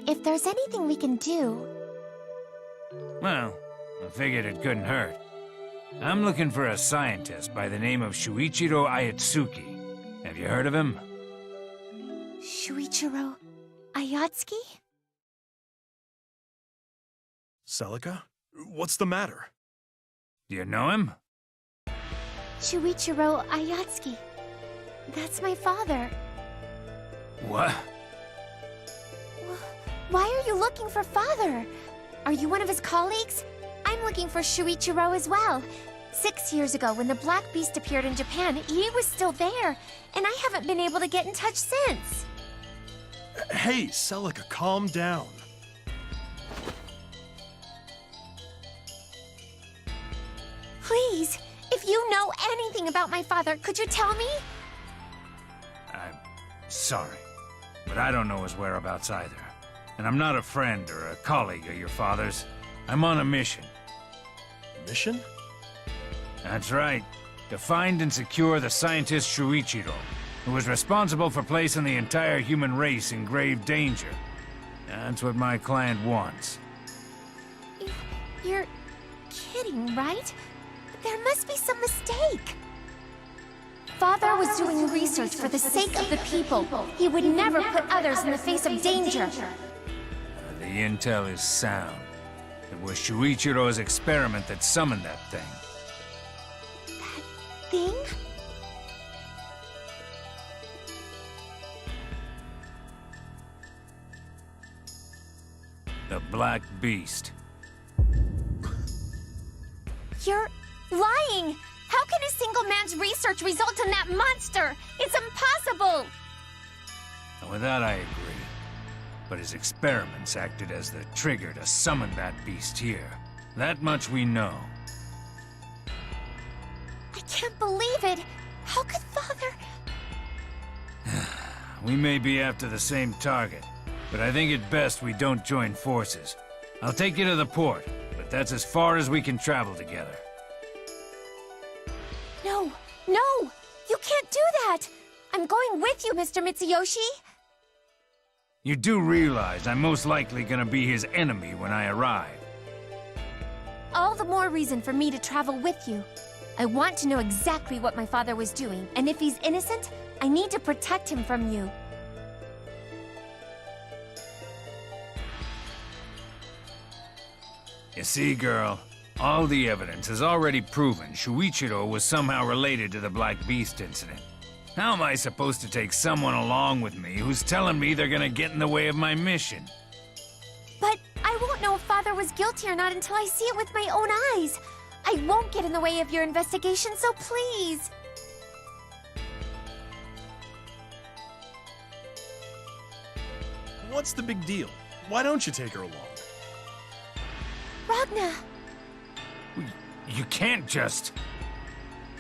If there's anything we can do... Well, I figured it couldn't hurt. I'm looking for a scientist by the name of Shuichiro Ayatsuki. Have you heard of him? Shuichiro Ayatsuki? Celica? What's the matter? Do you know him? Shuichiro Ayatsuki. That's my father. What? Why are you looking for Father? Are you one of his colleagues? I'm looking for Shuichiro as well. 6 years ago, when the Black Beast appeared in Japan, he was still there, and I haven't been able to get in touch since. Hey, Celica, calm down. Please, if you know anything about my father, could you tell me? I'm sorry, but I don't know his whereabouts either. And I'm not a friend or a colleague of your father's. I'm on a mission. Mission? That's right. To find and secure the scientist Shuichiro, who was responsible for placing the entire human race in grave danger. That's what my client wants. You're kidding, right? There must be some mistake. Father was doing research for the sake of the people. He would never put others in the face of danger. The intel is sound. It was Shuichiro's experiment that summoned that thing. Thing? The Black Beast. You're lying! How can a single man's research result in that monster? It's impossible! With that, I agree. But his experiments acted as the trigger to summon that beast here. That much we know. I can't believe it! How could Father... We may be after the same target, but I think it best we don't join forces. I'll take you to the port, but that's as far as we can travel together. No! No! You can't do that! I'm going with you, Mr. Mitsuyoshi! You do realize I'm most likely gonna be his enemy when I arrive. All the more reason for me to travel with you. I want to know exactly what my father was doing, and if he's innocent, I need to protect him from you. You see, girl, all the evidence has already proven Shuichiro was somehow related to the Black Beast incident. How am I supposed to take someone along with me who's telling me they're gonna get in the way of my mission? But I won't know if Father was guilty or not until I see it with my own eyes. I won't get in the way of your investigation, so please. What's the big deal? Why don't you take her along? Ragna! You can't just...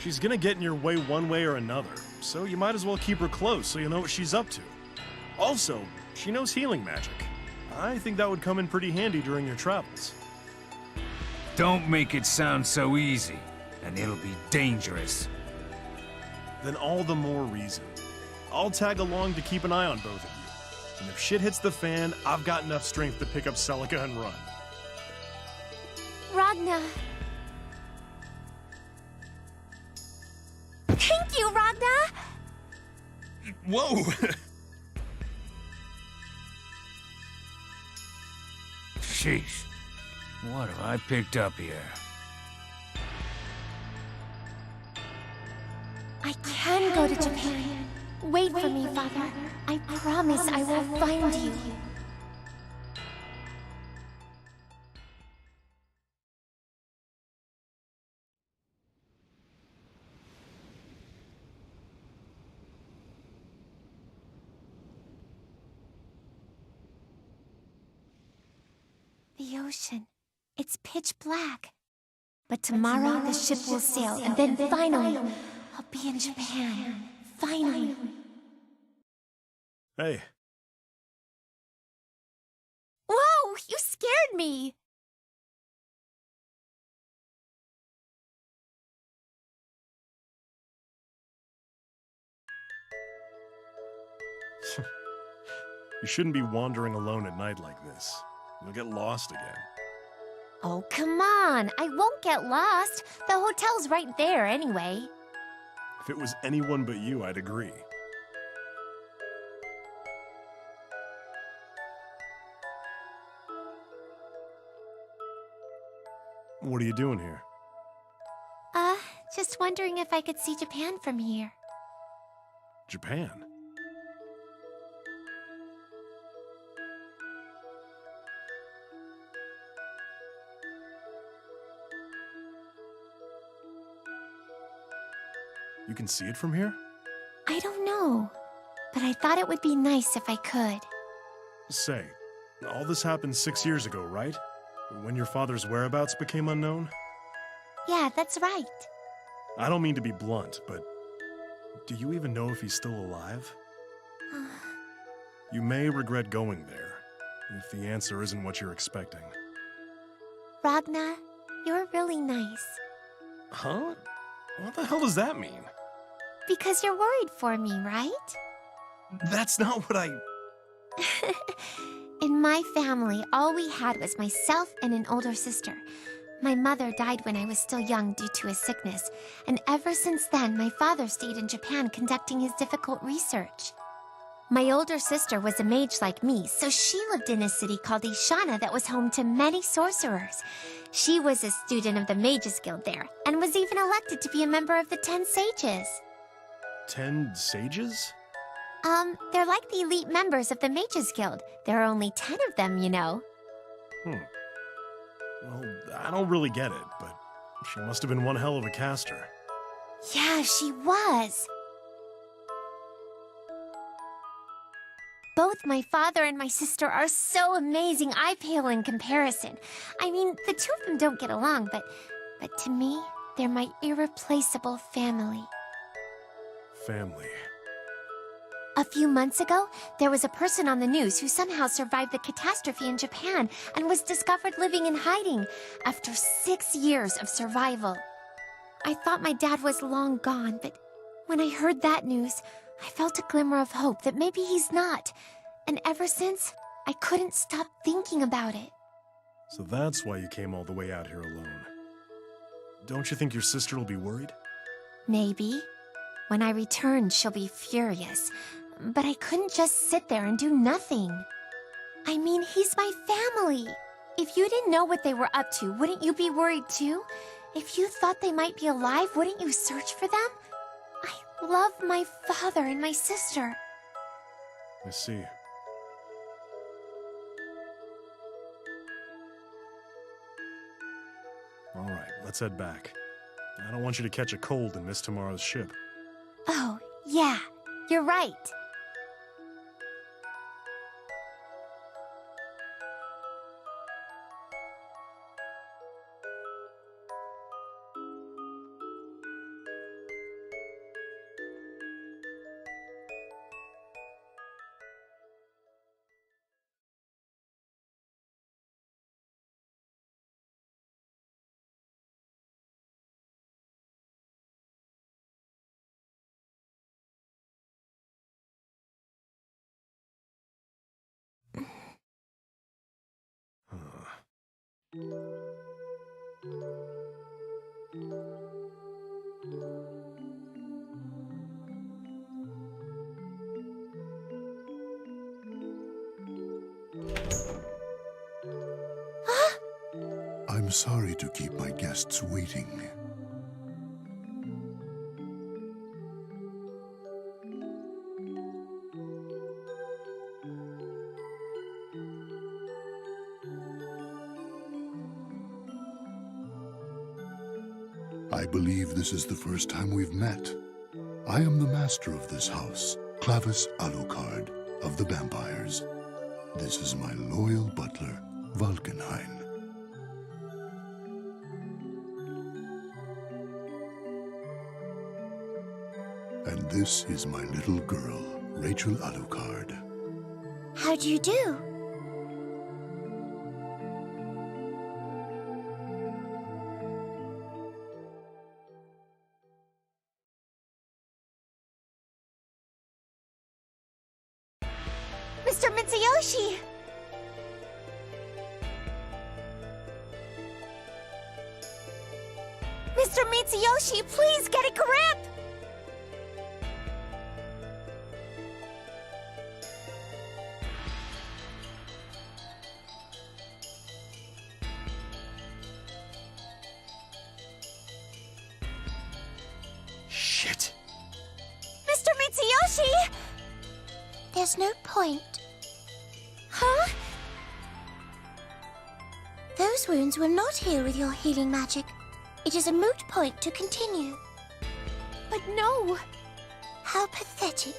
She's gonna get in your way one way or another, so you might as well keep her close so you know what she's up to. Also, she knows healing magic. I think that would come in pretty handy during your travels. Don't make it sound so easy, and it'll be dangerous. Then all the more reason. I'll tag along to keep an eye on both of you. And if shit hits the fan, I've got enough strength to pick up Celica and run. Ragna. Thank you, Ragna! Whoa! Sheesh. What have I picked up here? I can go to Japan. Wait for me, Father. I promise I will find you. The ocean. It's pitch black. But tomorrow the ship will sail, and then finally, I'll be in Japan. Finally. Hey. Whoa! You scared me! You shouldn't be wandering alone at night like this. You'll get lost again. Oh, come on! I won't get lost. The hotel's right there anyway. If it was anyone but you, I'd agree. What are you doing here? Just wondering if I could see Japan from here. Japan? You can see it from here? I don't know, but I thought it would be nice if I could. Say, all this happened 6 years ago, right? When your father's whereabouts became unknown? Yeah, that's right. I don't mean to be blunt, but do you even know if he's still alive? You may regret going there, if the answer isn't what you're expecting. Ragna, you're really nice. Huh? What the hell does that mean? Because you're worried for me, right? That's not what I... In my family, all we had was myself and an older sister. My mother died when I was still young due to a sickness, and ever since then, my father stayed in Japan conducting his difficult research. My older sister was a mage like me, so she lived in a city called Ishana that was home to many sorcerers. She was a student of the Mages Guild there, and was even elected to be a member of the 10 Sages. 10 sages? They're like the elite members of the Mages Guild. There are only 10 of them, you know. Well, I don't really get it, but she must have been one hell of a caster. Yeah, she was. Both my father and my sister are so amazing, I pale in comparison. I mean, the two of them don't get along, but to me, they're my irreplaceable family. Family. A few months ago, there was a person on the news who somehow survived the catastrophe in Japan and was discovered living in hiding after 6 years of survival. I thought my dad was long gone, but when I heard that news, I felt a glimmer of hope that maybe he's not. And ever since, I couldn't stop thinking about it. So that's why you came all the way out here alone. Don't you think your sister will be worried? Maybe. When I return, she'll be furious. But I couldn't just sit there and do nothing. I mean, he's my family. If you didn't know what they were up to, wouldn't you be worried too? If you thought they might be alive, wouldn't you search for them? I love my father and my sister. I see. All right, let's head back. I don't want you to catch a cold and miss tomorrow's ship. Oh, yeah, you're right. I'm sorry to keep my guests waiting. I believe this is the first time we've met. I am the master of this house, Clavis Alucard of the Vampires. This is my loyal butler, Valkenhayn. And this is my little girl, Rachel Alucard. How do you do? Mr. Mitsuyoshi! Mr. Mitsuyoshi, please get a grip! Shit! Mr. Mitsuyoshi! There's no point. Huh? Those wounds will not heal with your healing magic. It is a moot point to continue. But no! How pathetic.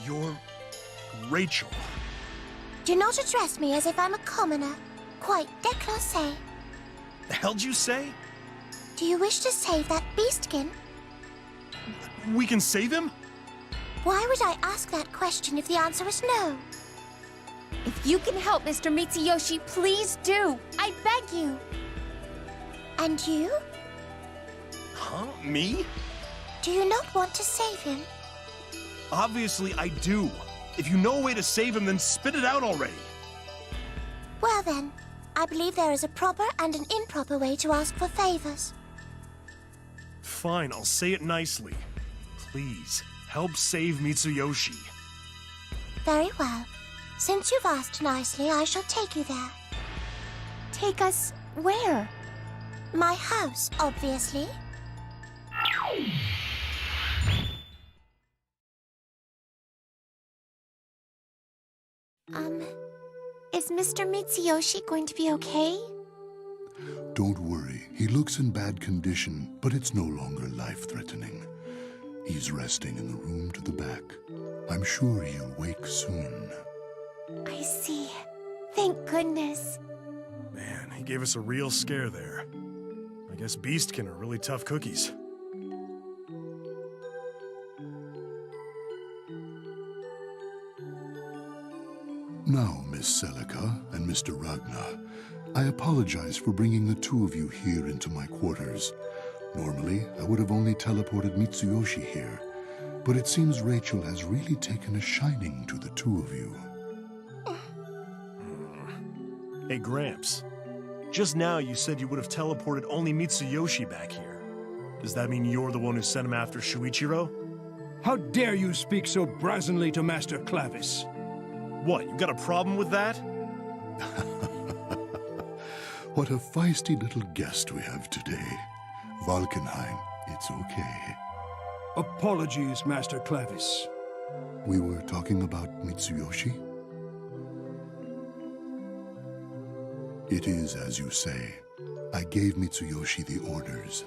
You're Rachel. Do not address me as if I'm a commoner. Quite déclassé. The hell'd you say? Do you wish to save that beastkin? We can save him? Why would I ask that question if the answer is no? If you can help Mr. Mitsuyoshi, please do. I beg you. And you? Huh? Me? Do you not want to save him? Obviously I do. If you know a way to save him, then spit it out already. Well then, I believe there is a proper and an improper way to ask for favors. Fine, I'll say it nicely. Please, help save Mitsuyoshi. Very well. Since you've asked nicely, I shall take you there. Take us where? My house, obviously. Is Mr. Mitsuyoshi going to be okay? Don't worry, he looks in bad condition, but it's no longer life-threatening. He's resting in the room to the back. I'm sure he'll wake soon. I see. Thank goodness. Man, he gave us a real scare there. I guess Beastkin are really tough cookies. Now, Miss Celica and Mr. Ragnar, I apologize for bringing the two of you here into my quarters. Normally, I would have only teleported Mitsuyoshi here, but it seems Rachel has really taken a shining to the two of you. Hey, Gramps. Just now you said you would have teleported only Mitsuyoshi back here. Does that mean you're the one who sent him after Shuichiro? How dare you speak so brazenly to Master Clavis? What, you got a problem with that? What a feisty little guest we have today. Valkenhayn, It's okay. Apologies, Master Clavis. We were talking about Mitsuyoshi? It is as you say. I gave Mitsuyoshi the orders.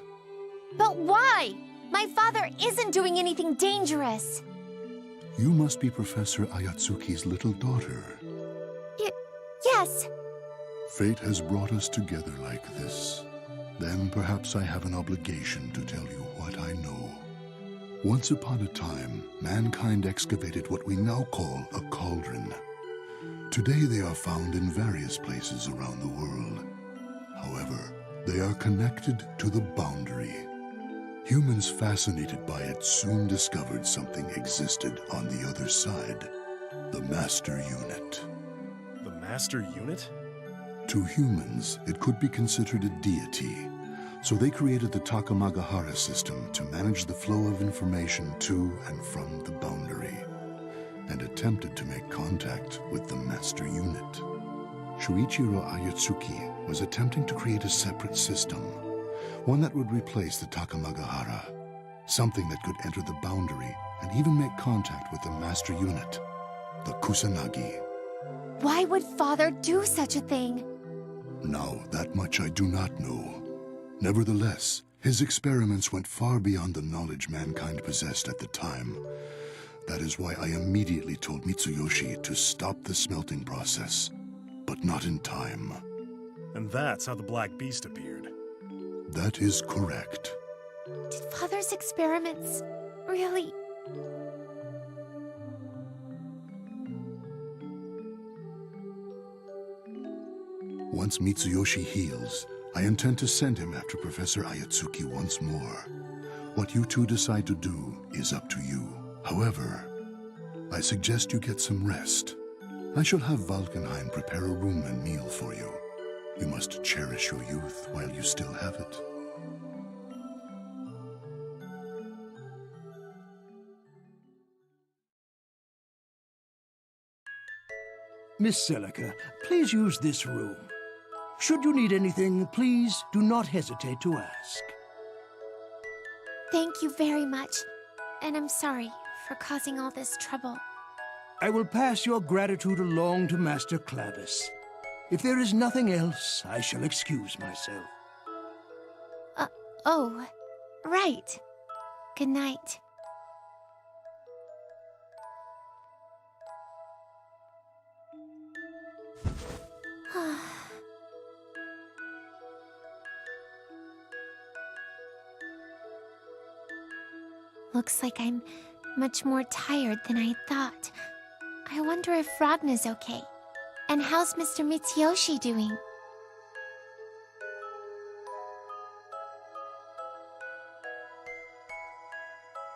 But why? My father isn't doing anything dangerous. You must be Professor Ayatsuki's little daughter. Yes. Fate has brought us together like this. Then perhaps I have an obligation to tell you what I know. Once upon a time, mankind excavated what we now call a cauldron. Today they are found in various places around the world. However, they are connected to the boundary. Humans fascinated by it soon discovered something existed on the other side. The Master Unit. The Master Unit? To humans, it could be considered a deity. So they created the Takamagahara system to manage the flow of information to and from the boundary, and attempted to make contact with the Master Unit. Shuichiro Ayatsuki was attempting to create a separate system, one that would replace the Takamagahara, something that could enter the boundary and even make contact with the Master Unit, the Kusanagi. Why would Father do such a thing? Now, that much I do not know. Nevertheless, his experiments went far beyond the knowledge mankind possessed at the time. That is why I immediately told Mitsuyoshi to stop the smelting process, but not in time. And that's how the Black Beast appeared. That is correct. Did Father's experiments really... Once Mitsuyoshi heals, I intend to send him after Professor Ayatsuki once more. What you two decide to do is up to you. However, I suggest you get some rest. I shall have Valkenhayn prepare a room and meal for you. You must cherish your youth while you still have it. Miss Celica, please use this room. Should you need anything, please do not hesitate to ask. Thank you very much. And I'm sorry for causing all this trouble. I will pass your gratitude along to Master Clavis. If there is nothing else, I shall excuse myself. Oh, right. Good night. Looks like I'm much more tired than I thought. I wonder if Ragna's okay. And how's Mr. Mitsuyoshi doing?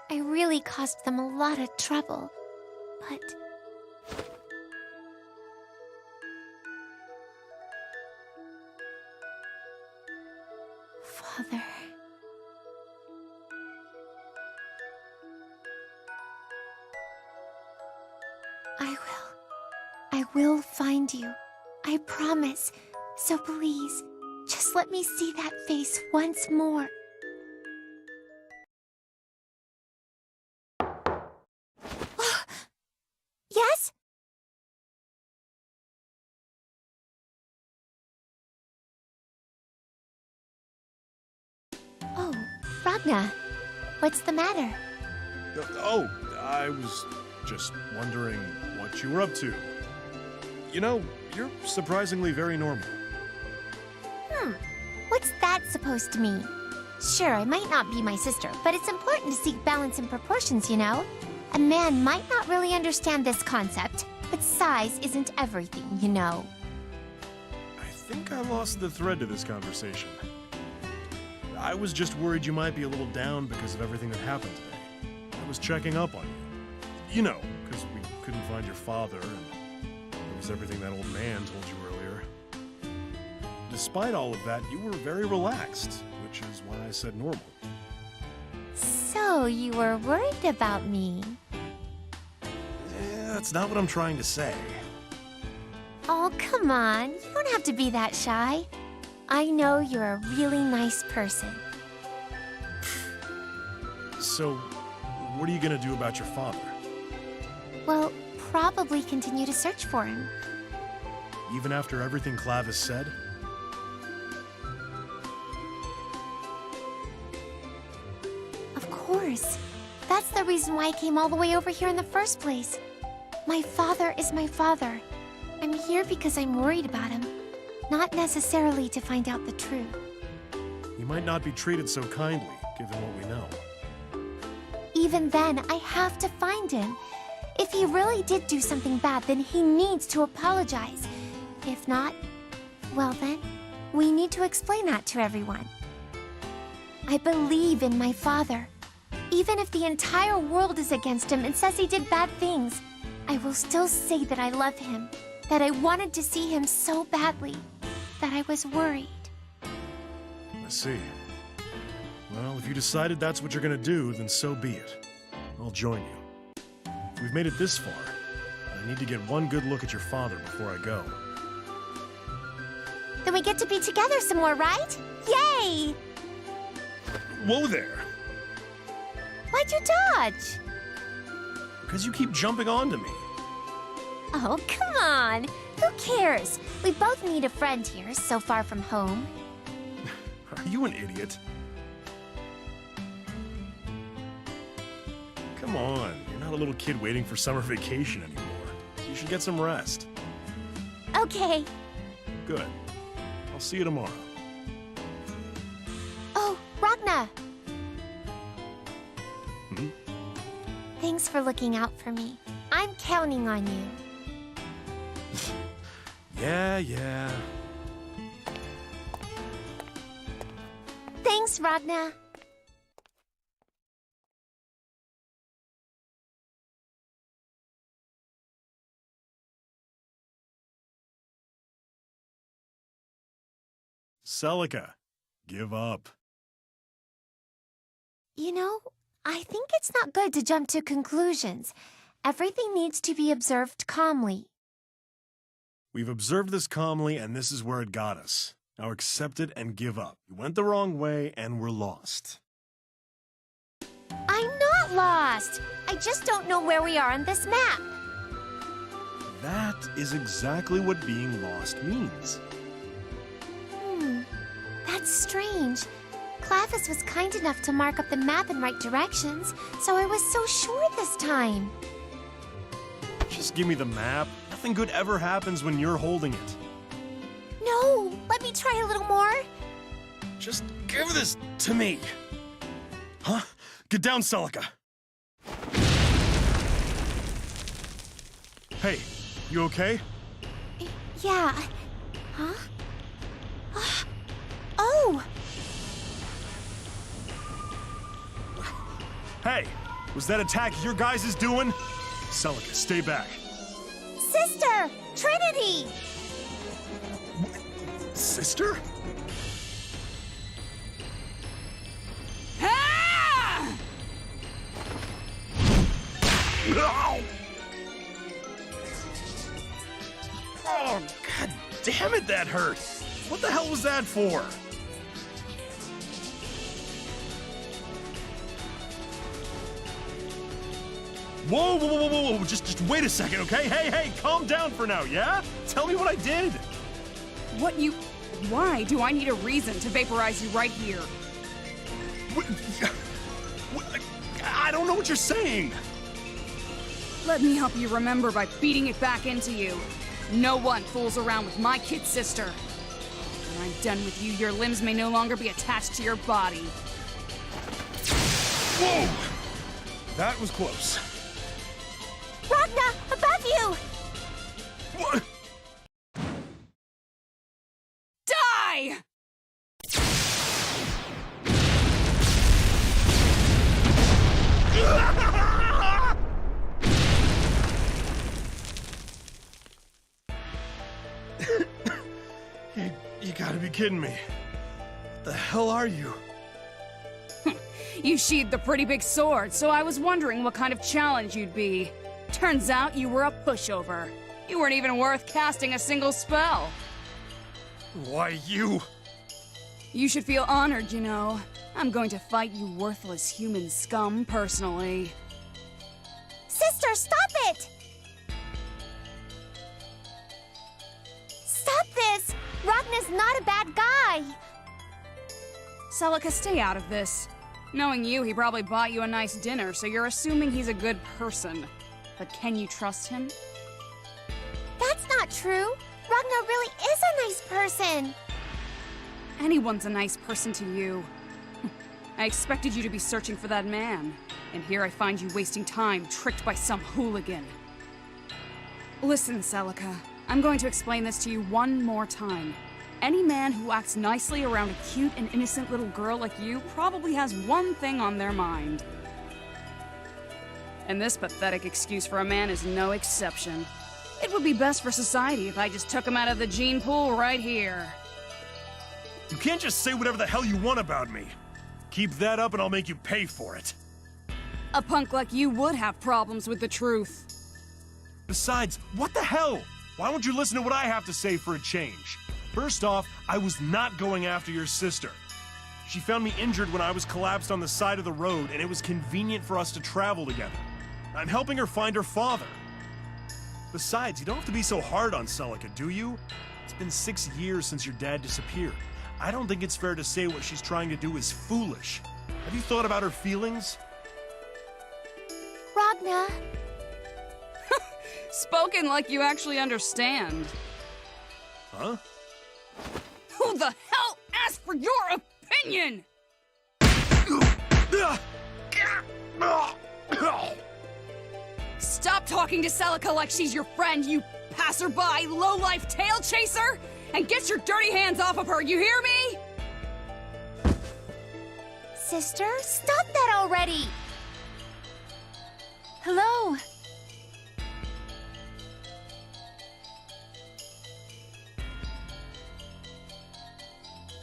I really caused them a lot of trouble, but... Father... I will find you. I promise. So please, just let me see that face once more. Yes? Oh, Ragna. What's the matter? Oh, I was just wondering what you were up to. You know, you're surprisingly very normal. What's that supposed to mean? Sure, I might not be my sister, but it's important to seek balance and proportions, you know? A man might not really understand this concept, but size isn't everything, you know. I think I lost the thread to this conversation. I was just worried you might be a little down because of everything that happened today. I was checking up on you. You know, because we couldn't find your father, and there was everything that old man told you earlier. Despite all of that, you were very relaxed, which is why I said normal. So, you were worried about me? That's not what I'm trying to say. Oh, come on. You don't have to be that shy. I know you're a really nice person. So, what are you gonna do about your father? Well, probably continue to search for him. Even after everything Clavis said? Of course. That's the reason why I came all the way over here in the first place. My father is my father. I'm here because I'm worried about him, not necessarily to find out the truth. He might not be treated so kindly, given what we know. Even then, I have to find him. If he really did do something bad, then he needs to apologize. If not, well then, we need to explain that to everyone. I believe in my father. Even if the entire world is against him and says he did bad things, I will still say that I love him, that I wanted to see him so badly, that I was worried. I see. Well, if you decided that's what you're gonna do, then so be it. I'll join you. If we've made it this far, I need to get one good look at your father before I go. Then we get to be together some more, right? Yay! Whoa there! Why'd you dodge? Because you keep jumping onto me. Oh, come on! Who cares? We both need a friend here, so far from home. Are you an idiot? Come on, you're not a little kid waiting for summer vacation anymore. You should get some rest. Okay. Good. I'll see you tomorrow. Oh, Ragna! Hmm? Thanks for looking out for me. I'm counting on you. Yeah. Thanks, Ragna. Celica, give up. You know, I think it's not good to jump to conclusions. Everything needs to be observed calmly. We've observed this calmly, and this is where it got us. Now accept it and give up. You went the wrong way, and we're lost. I'm not lost. I just don't know where we are on this map. That is exactly what being lost means. That's strange. Clavis was kind enough to mark up the map in right directions, so I was so sure this time. Just give me the map. Nothing good ever happens when you're holding it. No, let me try a little more. Just give this to me. Huh? Get down, Celica. Hey, you okay? Yeah. Huh? Oh! Hey, was that attack your guys' doing? Celica, stay back. Sister! Trinity! Sister? Ah! No! Oh, god damn it, that hurt! What the hell was that for? Whoa, just wait a second, okay? Hey, calm down for now, yeah? Tell me what I did. Why do I need a reason to vaporize you right here? I don't know what you're saying. Let me help you remember by feeding it back into you. No one fools around with my kid sister. When I'm done with you, your limbs may no longer be attached to your body. Whoa! That was close. Ragna, above you! What? Die! You gotta be kidding me. What the hell are you? You sheathed the pretty big sword, so I was wondering what kind of challenge you'd be. Turns out you were a pushover. You weren't even worth casting a single spell. Why, you... You should feel honored, you know. I'm going to fight you worthless human scum personally. Sister, stop it! Stop this! Ragna's not a bad guy! Celica, stay out of this. Knowing you, he probably bought you a nice dinner, so you're assuming he's a good person. But can you trust him? That's not true. Ragna really is a nice person. Anyone's a nice person to you. I expected you to be searching for that man, and here I find you wasting time, tricked by some hooligan. Listen, Celica, I'm going to explain this to you one more time. Any man who acts nicely around a cute and innocent little girl like you probably has one thing on their mind. And this pathetic excuse for a man is no exception. It would be best for society if I just took him out of the gene pool right here. You can't just say whatever the hell you want about me. Keep that up and I'll make you pay for it. A punk like you would have problems with the truth. Besides, what the hell? Why won't you listen to what I have to say for a change? First off, I was not going after your sister. She found me injured when I was collapsed on the side of the road, and it was convenient for us to travel together. I'm helping her find her father. Besides, you don't have to be so hard on Celica, do you? It's been 6 years since your dad disappeared. I don't think it's fair to say what she's trying to do is foolish. Have you thought about her feelings? Ragna. Spoken like you actually understand. Huh? Who the hell asked for your opinion? Stop talking to Celica like she's your friend, you passerby, low-life tail chaser! And get your dirty hands off of her, you hear me? Sister, stop that already! Hello.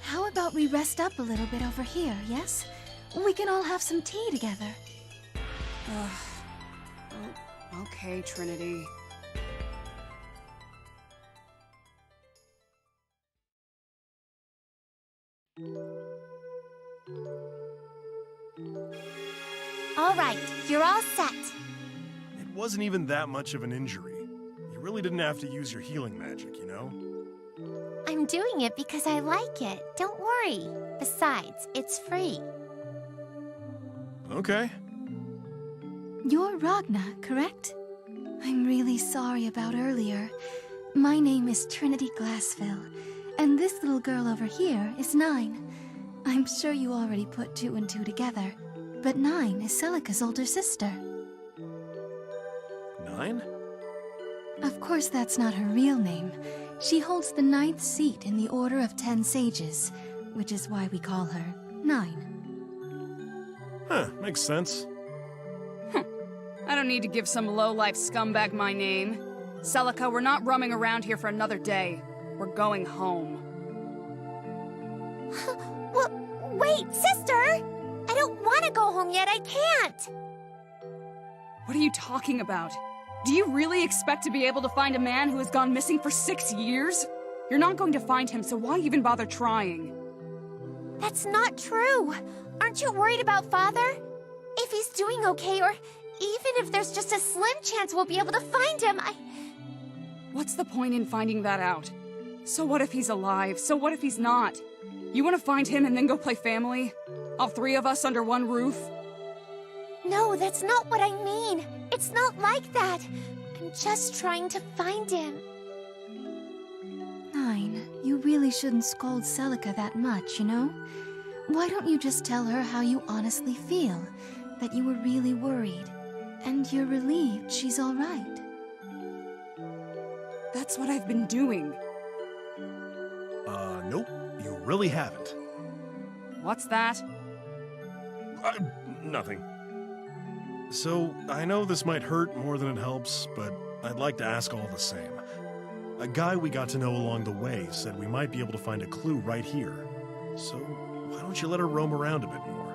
How about we rest up a little bit over here, yes? We can all have some tea together. Okay, Trinity. All right, you're all set. It wasn't even that much of an injury. You really didn't have to use your healing magic, you know? I'm doing it because I like it. Don't worry. Besides, it's free. Okay. You're Ragna, correct? I'm really sorry about earlier. My name is Trinity Glassville, and this little girl over here is 9. I'm sure you already put 2 and 2 together, but 9 is Celica's older sister. 9? Of course that's not her real name. She holds the 9th seat in the Order of 10 Sages, which is why we call her 9. Huh, makes sense. I don't need to give some low-life scumbag my name. Celica, we're not roaming around here for another day. We're going home. Wait, sister! I don't want to go home yet, I can't! What are you talking about? Do you really expect to be able to find a man who has gone missing for 6 years? You're not going to find him, so why even bother trying? That's not true! Aren't you worried about Father? If he's doing okay, or even if there's just a slim chance we'll be able to find him, What's the point in finding that out? So what if he's alive? So what if he's not? You want to find him and then go play family? All 3 of us under one roof? No, that's not what I mean. It's not like that. I'm just trying to find him. 9, you really shouldn't scold Celica that much, you know? Why don't you just tell her how you honestly feel? That you were really worried, and you're relieved she's all right. That's what I've been doing. Nope, you really haven't. What's that? Nothing. So, I know this might hurt more than it helps, but I'd like to ask all the same. A guy we got to know along the way said we might be able to find a clue right here. So, why don't you let her roam around a bit more?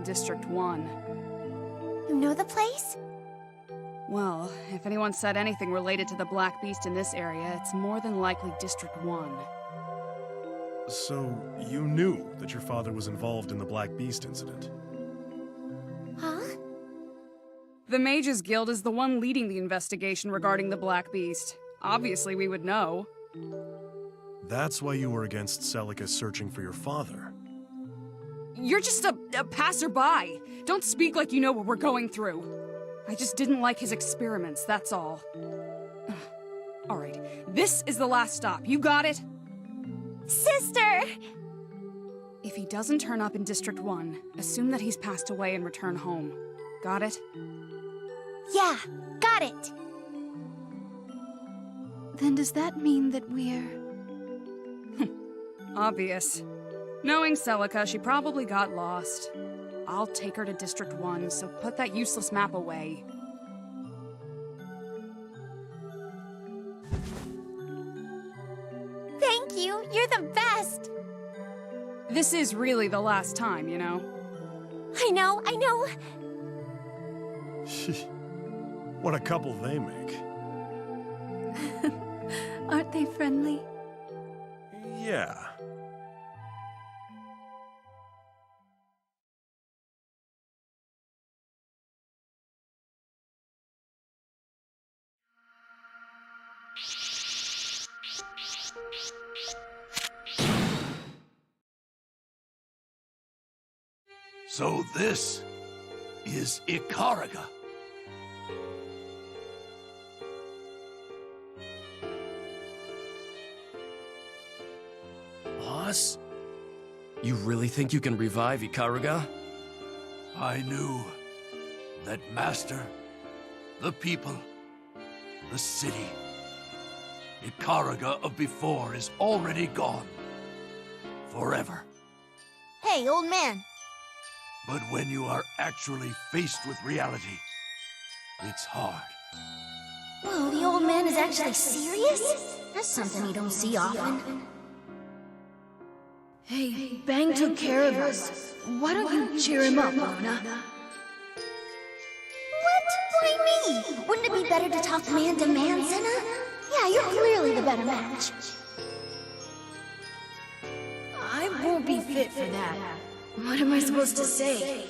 District 1. You know the place? Well, if anyone said anything related to the Black Beast in this area, it's more than likely District 1. So, you knew that your father was involved in the Black Beast incident? Huh? The Mages Guild is the one leading the investigation regarding the Black Beast. Obviously, we would know. That's why you were against Celica searching for your father. You're just a passerby. Don't speak like you know what we're going through. I just didn't like his experiments, that's all. All right, this is the last stop. You got it? Sister! If he doesn't turn up in District 1, assume that he's passed away and return home. Got it? Yeah, got it. Then does that mean that we're... Obvious. Knowing Celica, she probably got lost. I'll take her to District 1, so put that useless map away. Thank you, you're the best! This is really the last time, you know? I know. What a couple they make. Aren't they friendly? Yeah. So this is Ikaruga. Boss? You really think you can revive Ikaruga? I knew that Master, the people, the city, Ikaruga of before is already gone. Forever. Hey, old man. But when you are actually faced with reality, it's hard. Whoa, the old man is actually serious? That's something you don't see often. Hey, Bang took care of us. Why don't you cheer him up, Luna? What? Why me? Wouldn't it be better to talk man to man, Senna? Yeah, you're clearly the better match. I won't be fit for that. What am I supposed to say?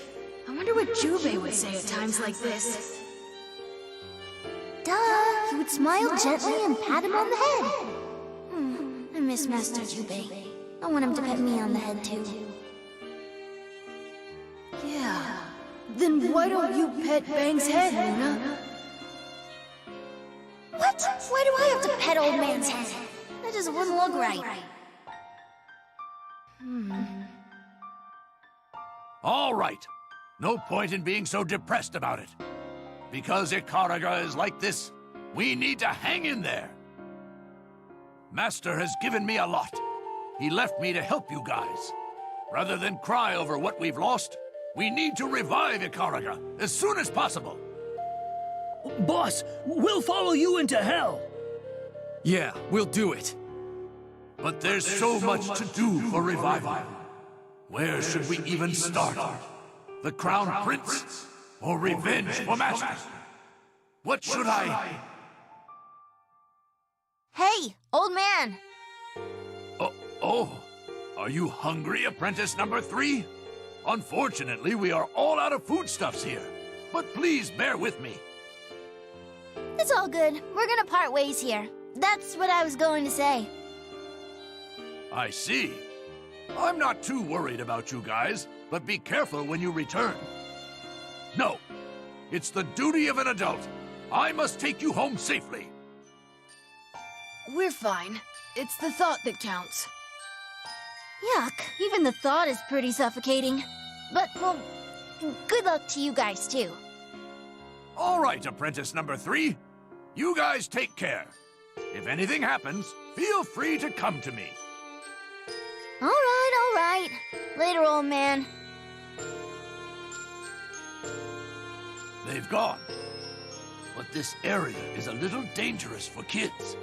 I wonder what Jubei would say at times like this. Duh, he would smile gently and pat him on the head. I miss Master Jubei. I want him to pet me on the head too. Yeah. Then why don't you pet Bang's head, Luna? What? Why do I have to pet old man's head? That just wouldn't look right. All right. No point in being so depressed about it. Because Ikaruga is like this, we need to hang in there. Master has given me a lot. He left me to help you guys. Rather than cry over what we've lost, we need to revive Ikaruga as soon as possible. Boss, we'll follow you into hell. Yeah, we'll do it. But there's so much to do for revival. Where should we even start? The Crown Prince? Or revenge for Master? What should I... Hey, old man! Oh, are you hungry, apprentice number 3? Unfortunately, we are all out of foodstuffs here. But please bear with me. It's all good. We're gonna part ways here. That's what I was going to say. I see. I'm not too worried about you guys, but be careful when you return. No, it's the duty of an adult. I must take you home safely. We're fine. It's the thought that counts. Yuck, even the thought is pretty suffocating. But, well, good luck to you guys, too. All right, apprentice number 3. You guys take care. If anything happens, feel free to come to me. All right. Later, old man. They've gone. But this area is a little dangerous for kids.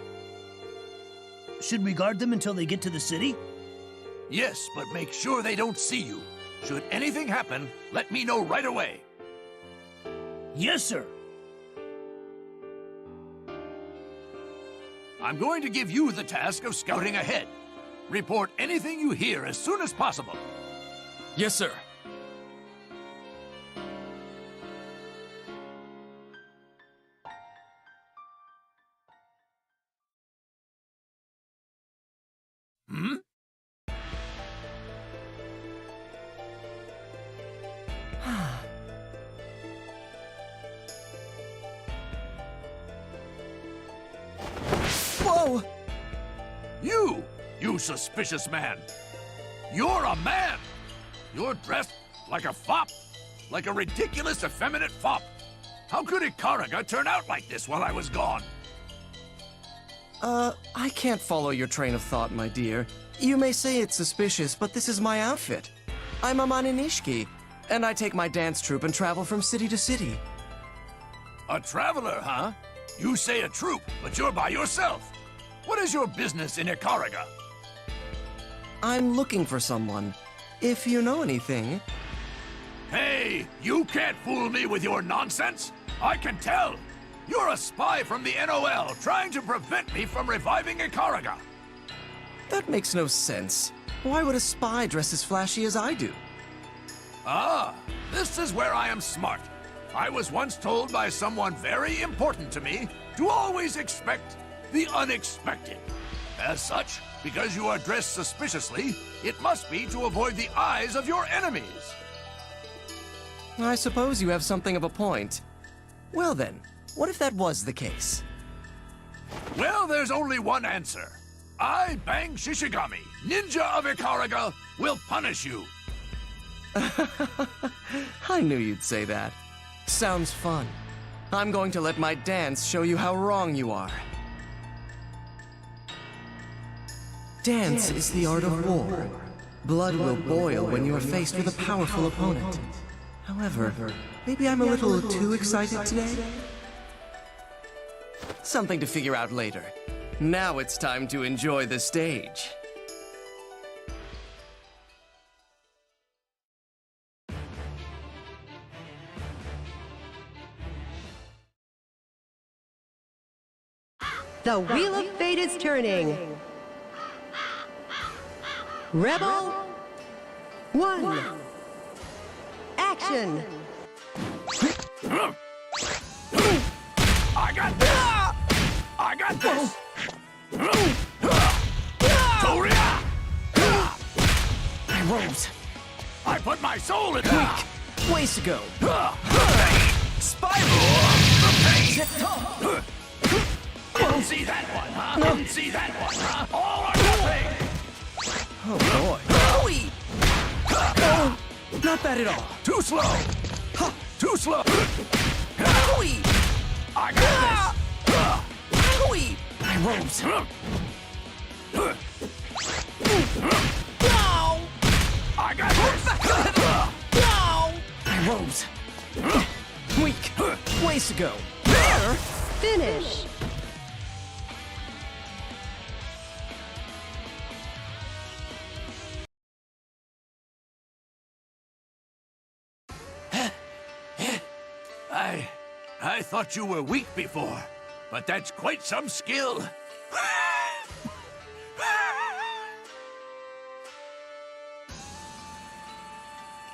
Should we guard them until they get to the city? Yes, but make sure they don't see you. Should anything happen, let me know right away. Yes, sir. I'm going to give you the task of scouting ahead. Report anything you hear as soon as possible. Yes, sir. Hmm? Whoa! You suspicious man! You're a man! You're dressed like a fop! Like a ridiculous, effeminate fop! How could Ikaraga turn out like this while I was gone? I can't follow your train of thought, my dear. You may say it's suspicious, but this is my outfit. I'm Amane Nishiki, and I take my dance troupe and travel from city to city. A traveler, huh? You say a troupe, but you're by yourself. What is your business in Ikaraga? I'm looking for someone. If you know anything... Hey, you can't fool me with your nonsense! I can tell! You're a spy from the NOL trying to prevent me from reviving Ikaraga! That makes no sense. Why would a spy dress as flashy as I do? Ah, this is where I am smart. I was once told by someone very important to me to always expect the unexpected. As such, because you are dressed suspiciously, it must be to avoid the eyes of your enemies. I suppose you have something of a point. Well then, what if that was the case? Well, there's only one answer. I, Bang Shishigami, ninja of Ikaraga, will punish you. I knew you'd say that. Sounds fun. I'm going to let my dance show you how wrong you are. Dance is the art of war. Blood will boil when you are faced with a powerful opponent. However, maybe I'm a little too excited today? Something to figure out later. Now it's time to enjoy the stage. The Wheel of Fate is turning. Rebel 1. Action. I got this! I got this! Toria! I rose. I put my soul in it! Ways to go. Spiral! Didn't see that one, huh? Didn't see that one, huh? All or nothing! Oh boy. Oh, not bad at all. Too slow! Too slow! I got this! I rose. I got this! I rose. Weak. Ways to go. There! Finish. I thought you were weak before, but that's quite some skill.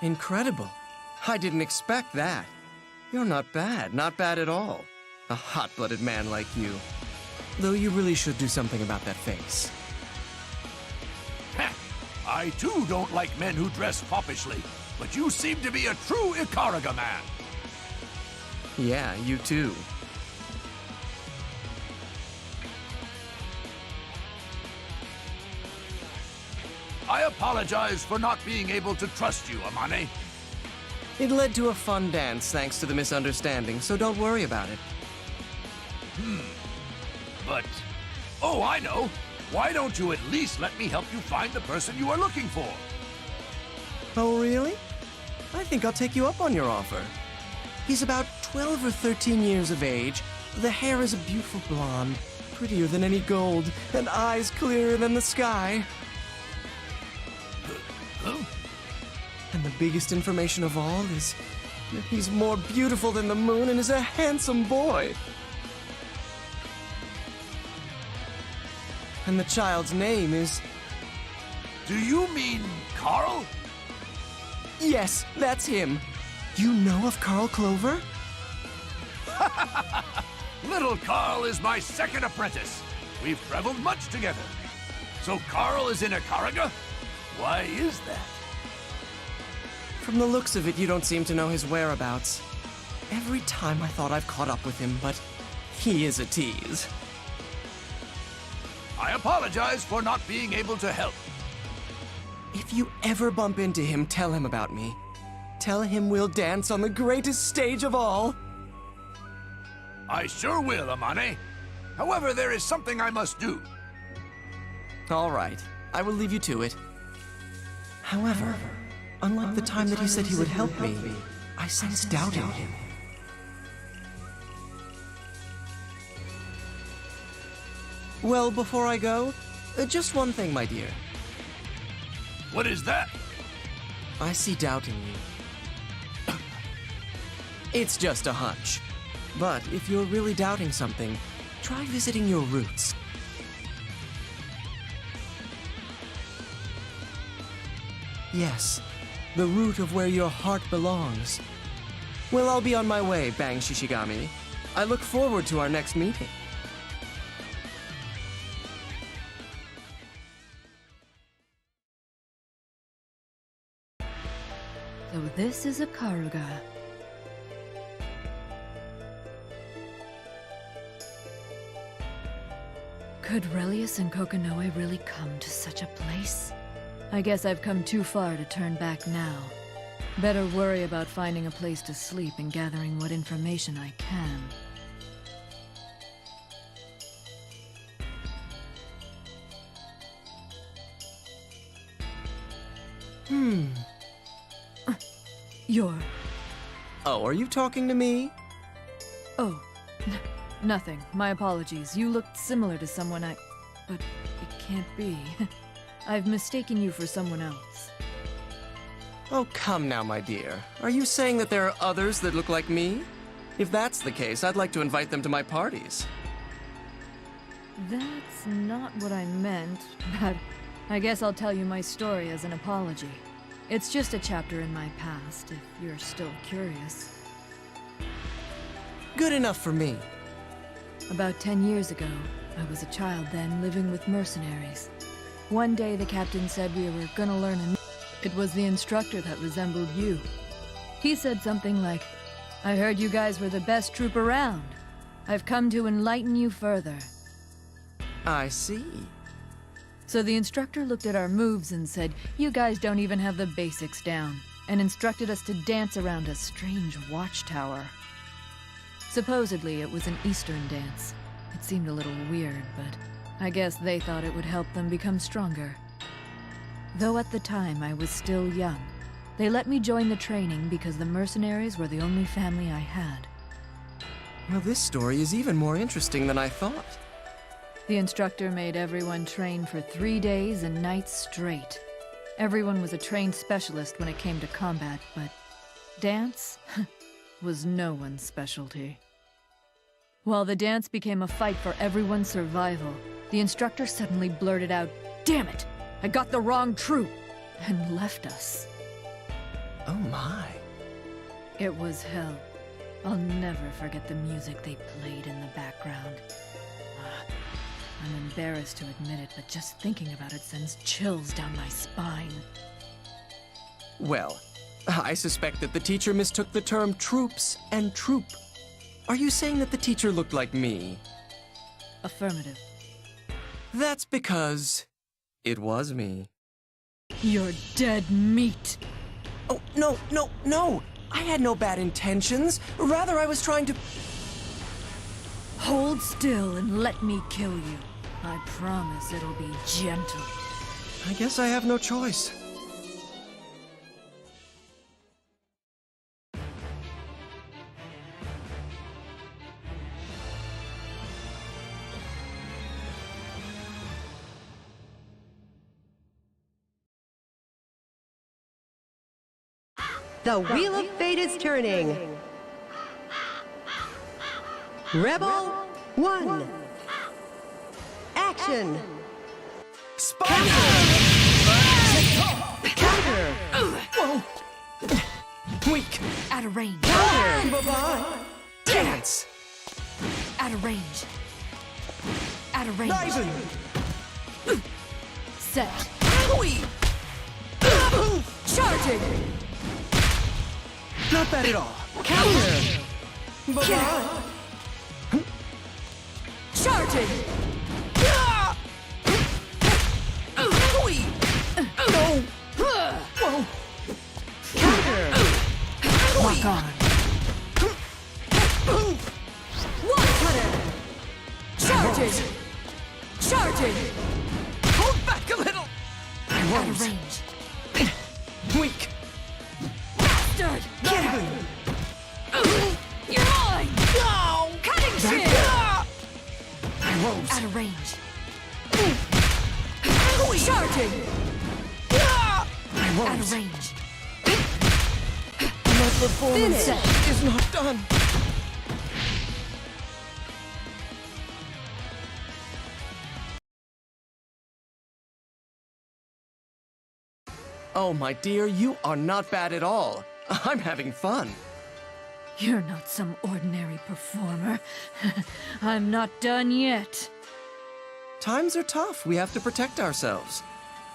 Incredible. I didn't expect that. You're not bad. Not bad at all. A hot-blooded man like you. Though you really should do something about that face. I too don't like men who dress foppishly, but you seem to be a true Ikaraga man. Yeah, you too. I apologize for not being able to trust you, Amane. It led to a fun dance thanks to the misunderstanding, so don't worry about it. But... oh, I know. Why don't you at least let me help you find the person you are looking for? Oh, really? I think I'll take you up on your offer. He's about 12 or 13 years of age. The hair is a beautiful blonde, prettier than any gold, and eyes clearer than the sky. And the biggest information of all is that he's more beautiful than the moon and is a handsome boy. And the child's name is Do you mean Carl? Yes, that's him. You know of Carl Clover? Little Carl is my second apprentice. We've traveled much together. So Carl is in Akaraga? Why is that? From the looks of it, you don't seem to know his whereabouts. Every time I thought I've caught up with him, but he is a tease. I apologize for not being able to help. If you ever bump into him, tell him about me. Tell him we'll dance on the greatest stage of all. I sure will, Amane. However, there is something I must do. All right, I will leave you to it. However, unlike the time that he said he would help me, I sense doubt in him. Well, before I go, just one thing, my dear. What is that? I see doubt in you. It's just a hunch. But if you're really doubting something, try visiting your roots. Yes, the root of where your heart belongs. Well, I'll be on my way, Bang Shishigami. I look forward to our next meeting. So this is Akaraga. Could Relius and Kokonoe really come to such a place? I guess I've come too far to turn back now. Better worry about finding a place to sleep and gathering what information I can. You're... Oh, are you talking to me? Oh, nothing. My apologies. You looked similar to someone I... But it can't be. I've mistaken you for someone else. Oh, come now, my dear. Are you saying that there are others that look like me? If that's the case, I'd like to invite them to my parties. That's not what I meant, but I guess I'll tell you my story as an apology. It's just a chapter in my past, if you're still curious. Good enough for me. About 10 years ago, I was a child then, living with mercenaries. One day the captain said we were gonna learn a... It was the instructor that resembled you. He said something like, "I heard you guys were the best troop around. I've come to enlighten you further." I see. So the instructor looked at our moves and said, "You guys don't even have the basics down," and instructed us to dance around a strange watchtower. Supposedly it was an Eastern dance. It seemed a little weird, but I guess they thought it would help them become stronger. Though at the time I was still young, they let me join the training because the mercenaries were the only family I had. Well, this story is even more interesting than I thought. The instructor made everyone train for 3 days and nights straight. Everyone was a trained specialist when it came to combat, but dance was no one's specialty. While the dance became a fight for everyone's survival, the instructor suddenly blurted out, "Damn it! I got the wrong troop!" and left us. Oh my. It was hell. I'll never forget the music they played in the background. I'm embarrassed to admit it, but just thinking about it sends chills down my spine. Well, I suspect that the teacher mistook the term troops and troop. Are you saying that the teacher looked like me? Affirmative. That's because it was me. You're dead meat. Oh, no, no, no! I had no bad intentions. Rather, I was trying to... Hold still and let me kill you. I promise it'll be gentle. I guess I have no choice. The Wheel of Fate is turning. Rebel 1. Action! Spider! Counter! Whoa! Weak! Out of range. Bye-bye! Dance! Out of range. Out of range. Ivan! Set. Owie! Charging! Not bad at all. Counter! Bye-bye! Charging! Owie! No! Whoa! Counter! Lock on. One cutter! Charging! Charging! Hold back a little! Out of range. Weak! Bastard! You're mine! No! Cutting chin! Rose! Out of range. Charging! Out of range. My performance is not done. Oh, my dear, you are not bad at all. I'm having fun. You're not some ordinary performer. I'm not done yet. Times are tough. We have to protect ourselves.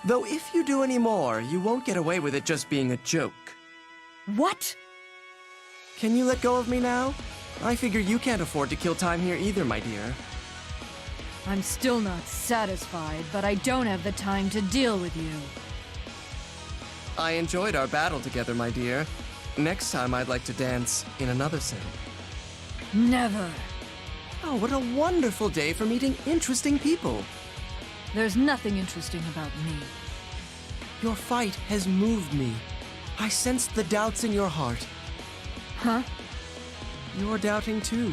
Though if you do any more, you won't get away with it just being a joke. What? Can you let go of me now? I figure you can't afford to kill time here either, my dear. I'm still not satisfied, but I don't have the time to deal with you. I enjoyed our battle together, my dear. Next time I'd like to dance in another scene. Never. Oh, what a wonderful day for meeting interesting people. There's nothing interesting about me. Your fight has moved me. I sensed the doubts in your heart. Huh? You're doubting too.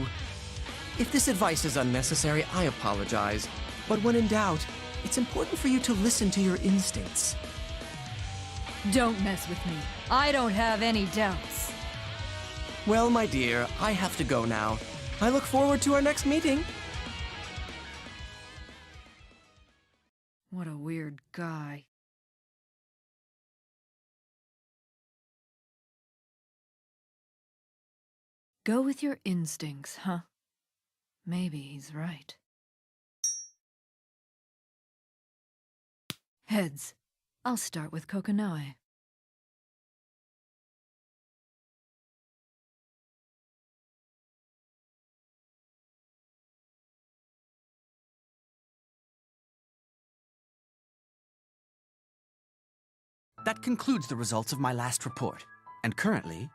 If this advice is unnecessary, I apologize. But when in doubt, it's important for you to listen to your instincts. Don't mess with me. I don't have any doubts. Well, my dear, I have to go now. I look forward to our next meeting. What a weird guy. Go with your instincts, huh? Maybe he's right. Heads. I'll start with Kokonoe. That concludes the results of my last report. And currently,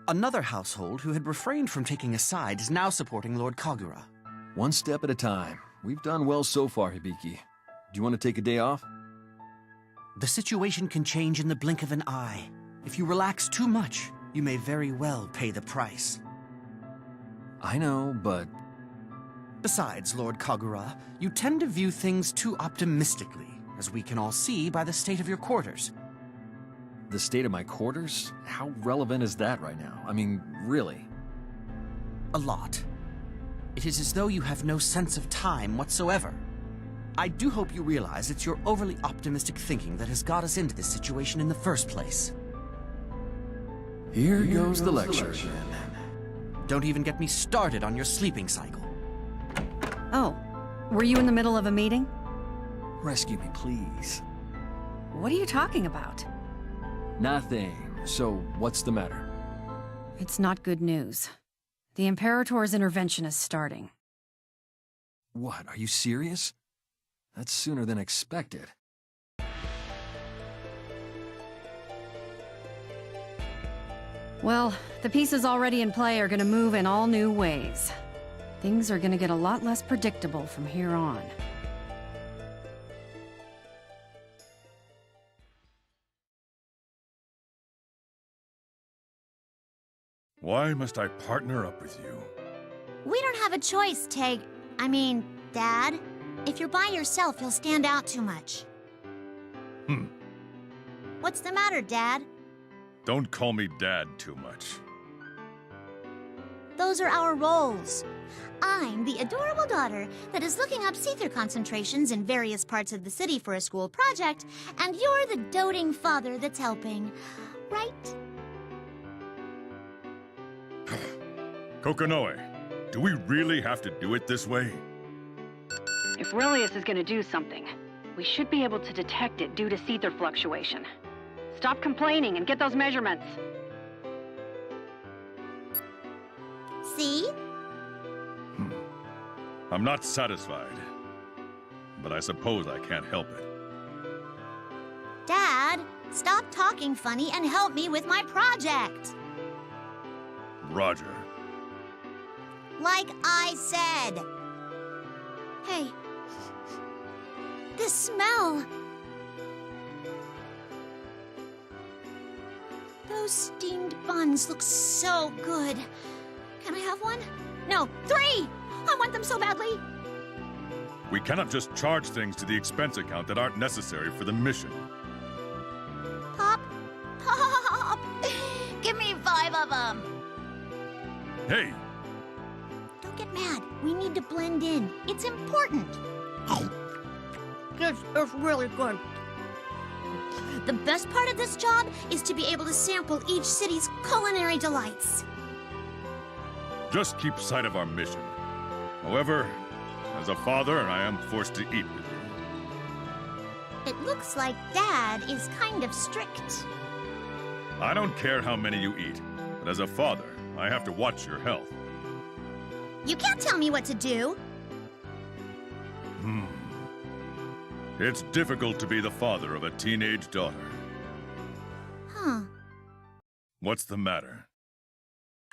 another household who had refrained from taking a side is now supporting Lord Kagura. One step at a time. We've done well so far, Hibiki. Do you want to take a day off? The situation can change in the blink of an eye. If you relax too much, you may very well pay the price. I know, but... Besides, Lord Kagura, you tend to view things too optimistically, as we can all see by the state of your quarters. The state of my quarters? How relevant is that right now? I mean, really? A lot. It is as though you have no sense of time whatsoever. I do hope you realize it's your overly optimistic thinking that has got us into this situation in the first place. Here goes the lecture again. Don't even get me started on your sleeping cycle. Oh, were you in the middle of a meeting? Rescue me, please. What are you talking about? Nothing. So, what's the matter? It's not good news. The Imperator's intervention is starting. What, are you serious? That's sooner than expected. Well, the pieces already in play are gonna move in all new ways. Things are gonna get a lot less predictable from here on. Why must I partner up with you? We don't have a choice, Dad. If you're by yourself, you'll stand out too much. What's the matter, Dad? Don't call me Dad too much. Those are our roles. I'm the adorable daughter that is looking up Seether concentrations in various parts of the city for a school project, and you're the doting father that's helping. Right? Kokonoe, do we really have to do it this way? If Relius is gonna do something, we should be able to detect it due to Seether fluctuation. Stop complaining and get those measurements. See? I'm not satisfied, but I suppose I can't help it. Dad, stop talking funny and help me with my project. Roger. Like I said. Hey. This smell. Those steamed buns look so good. Can I have one? No, 3! I want them so badly. We cannot just charge things to the expense account that aren't necessary for the mission. Pop. Pop. Give me 5 of them. Hey! Don't get mad. We need to blend in. It's important. This is really good. The best part of this job is to be able to sample each city's culinary delights. Just keep sight of our mission. However, as a father, I am forced to eat with you. It looks like Dad is kind of strict. I don't care how many you eat, but as a father, I have to watch your health. You can't tell me what to do. It's difficult to be the father of a teenage daughter. Huh. What's the matter?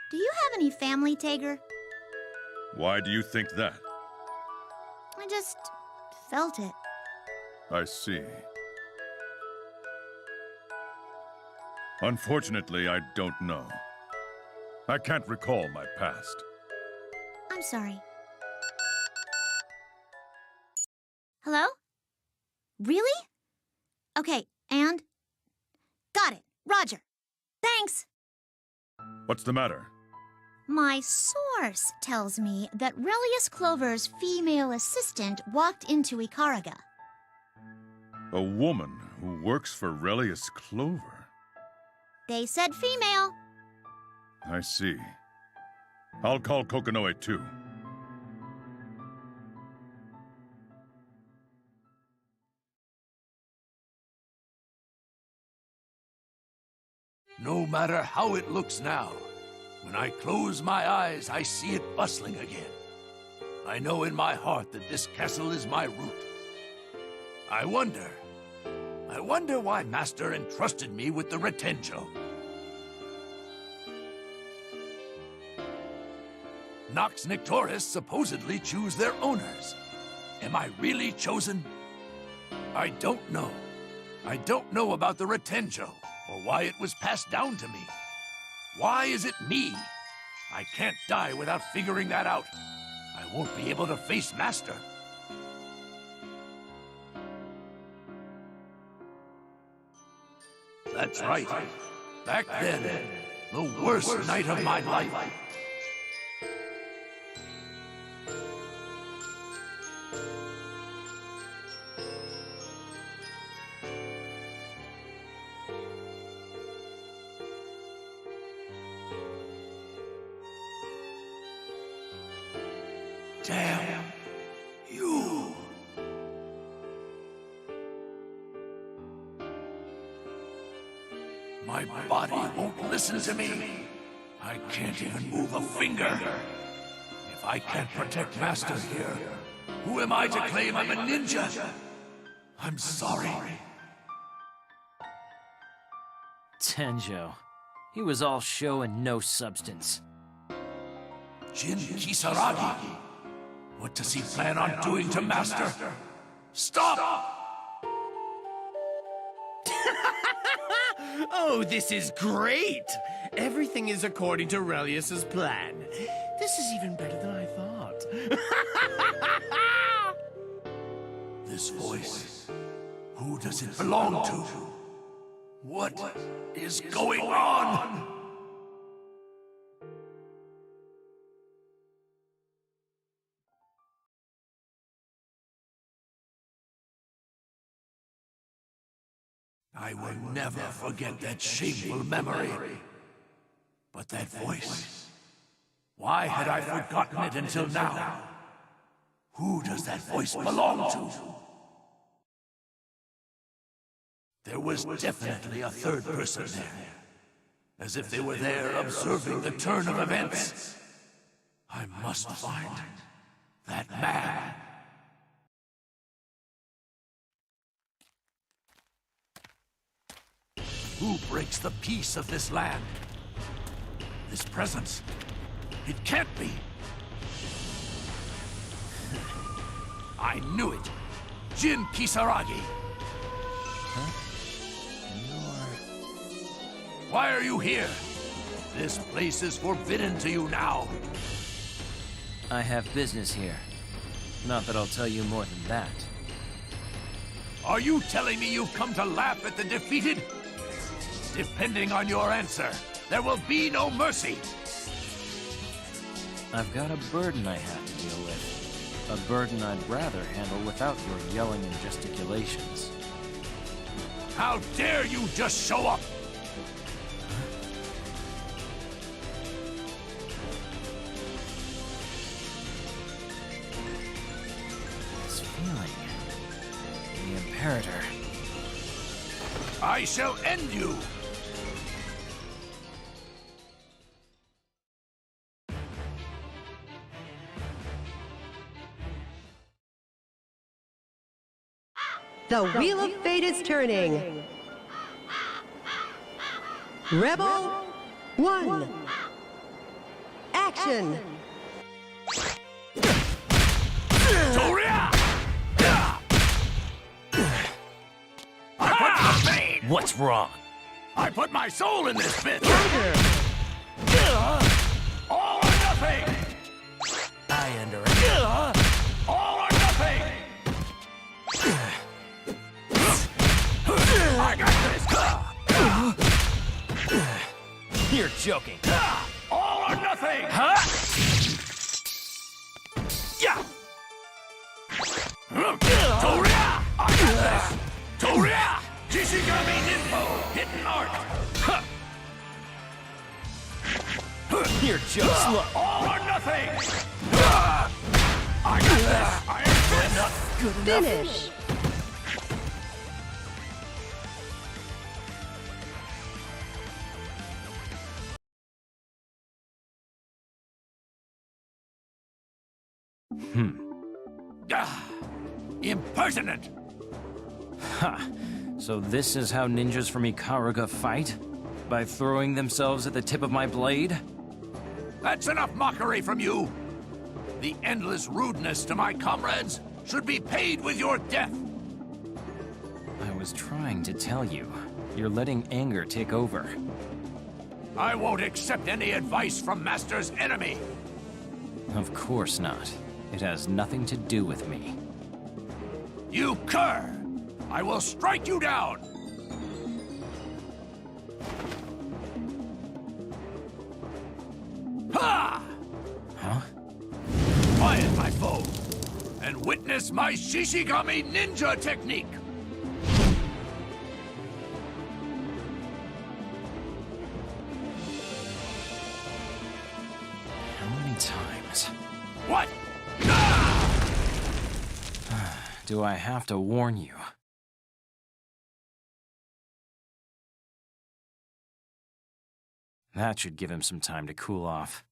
Do you have any family, Tager? Why do you think that? I just felt it. I see. Unfortunately, I don't know. I can't recall my past. I'm sorry. Hello? Really? Okay, and? Got it. Roger. Thanks. What's the matter? My source tells me that Relius Clover's female assistant walked into Ikaraga. A woman who works for Relius Clover? They said female. I see. I'll call Kokonoe too. No matter how it looks now, when I close my eyes, I see it bustling again. I know in my heart that this castle is my root. I wonder why Master entrusted me with the Retenjo. Nox Nictoris supposedly choose their owners. Am I really chosen? I don't know. I don't know about the Retenjo, or why it was passed down to me. Why is it me? I can't die without figuring that out. I won't be able to face Master. That's right. Back then, the worst night of my life. Damn you! My body won't listen to me. I can't even move a finger. If I can't protect Master here, who am I to claim I'm a ninja? I'm sorry. Tenjo. He was all show and no substance. Jin Kisaragi. What does he plan on doing to Master? Stop! Oh, this is great! Everything is according to Relius's plan. This is even better than I thought. This voice, who does it belong to? What is going on? I will never forget that shameful memory. But that voice, why had I forgotten it until now? Who does that voice belong to? There was definitely a third person there, as if they were there observing the turn of events. I must find that man. Who breaks the peace of this land? This presence. It can't be. I knew it. Jin Kisaragi. Why are you here? This place is forbidden to you now. I have business here. Not that I'll tell you more than that. Are you telling me you've come to laugh at the defeated? Depending on your answer, there will be no mercy. I've got a burden I have to deal with. A burden I'd rather handle without your yelling and gesticulations. How dare you just show up? This feeling. The Imperator. I shall end you! The Wheel of Fate is turning. Rebel 1. Action! What's wrong? I put my soul in this bitch! All or nothing! I underestimate. All or nothing! I got this! You're joking. All or nothing! Huh? Yeah! Toria! I got this! Toria! Shishigami Ninpo! Hidden art! You're just slow. All or nothing! I got this! I am not good enough. Finish! Impertinent! Ha! So this is how ninjas from Ikaruga fight? By throwing themselves at the tip of my blade? That's enough mockery from you! The endless rudeness to my comrades should be paid with your death! I was trying to tell you. You're letting anger take over. I won't accept any advice from Master's enemy! Of course not. It has nothing to do with me. You cur! I will strike you down! Ha! Huh? Quiet, my foe, and witness my Shishigami ninja technique! How many times? What? Do I have to warn you? That should give him some time to cool off.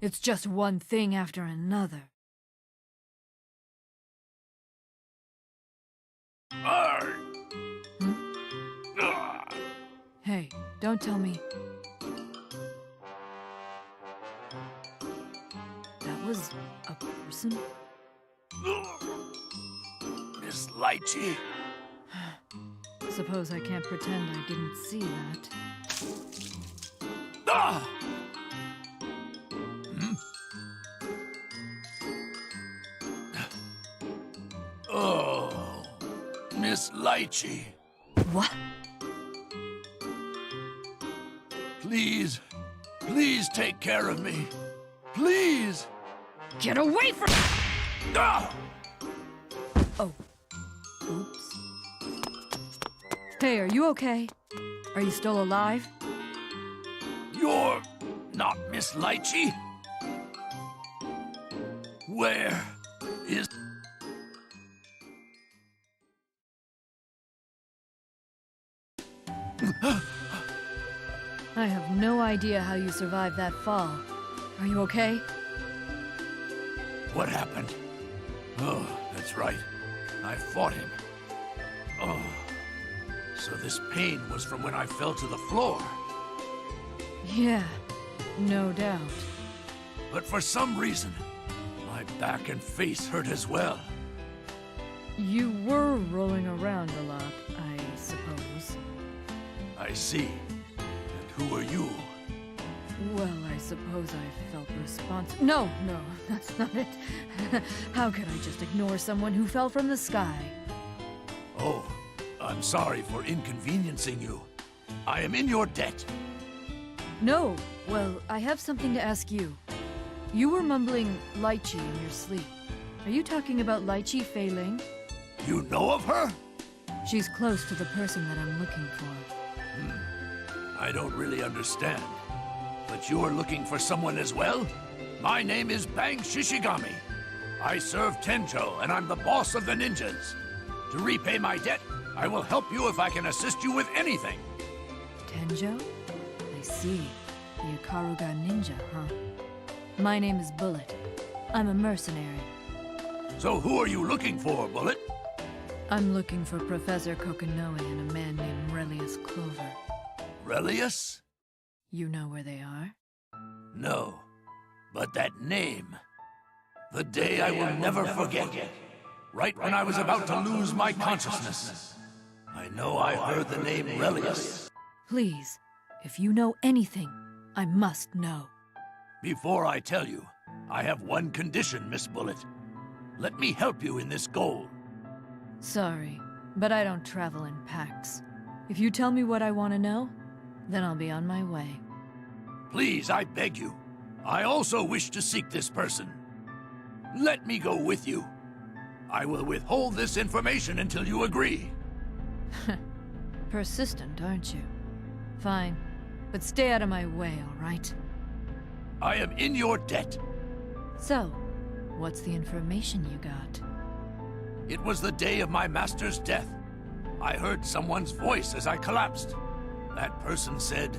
It's just one thing after another. Hey, don't tell me. That was a person? Miss Lychee. Suppose I can't pretend I didn't see that. Ah! Oh, Miss Lychee. What? Please, please take care of me. Please! Get away from... Ah! Oh. Oops. Hey, are you okay? Are you still alive? You're not Miss Lychee? Where is... I have no idea how you survived that fall. Are you okay? What happened? Oh, that's right. I fought him. Oh, so this pain was from when I fell to the floor. Yeah, no doubt. But for some reason, my back and face hurt as well. You were rolling around a lot, I suppose. I see. And who are you? Well, I suppose I felt responsible. No, that's not it. How could I just ignore someone who fell from the sky? Oh, I'm sorry for inconveniencing you. I am in your debt. No, well, I have something to ask you. You were mumbling Lychee in your sleep. Are you talking about Lychee Fei-Ling? You know of her? She's close to the person that I'm looking for. I don't really understand. But you're looking for someone as well? My name is Bang Shishigami. I serve Tenjo, and I'm the boss of the ninjas. To repay my debt, I will help you if I can assist you with anything. Tenjo? I see. The Ikaruga ninja, huh? My name is Bullet. I'm a mercenary. So who are you looking for, Bullet? I'm looking for Professor Kokonoe and a man named Relius Clover. Relius? You know where they are? No. But that name... The day I will never forget. Right when I was about to lose my consciousness. I know I heard the name Relius. Please, if you know anything, I must know. Before I tell you, I have one condition, Miss Bullet. Let me help you in this goal. Sorry, but I don't travel in packs. If you tell me what I want to know, then I'll be on my way. Please, I beg you. I also wish to seek this person. Let me go with you. I will withhold this information until you agree. Persistent, aren't you? Fine, but stay out of my way, all right? I am in your debt. So, what's the information you got? It was the day of my master's death. I heard someone's voice as I collapsed. That person said,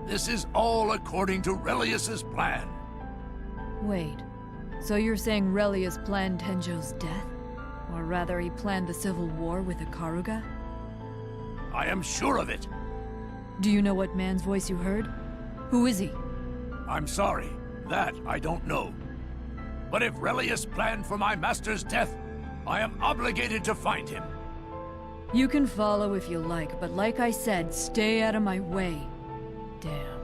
"This is all according to Relius's plan." Wait, so you're saying Relius planned Tenjo's death? Or rather, he planned the civil war with Ikaruga? I am sure of it. Do you know what man's voice you heard? Who is he? I'm sorry, that I don't know. But if Relius planned for my master's death, I am obligated to find him. You can follow if you like, but like I said, stay out of my way. Damn,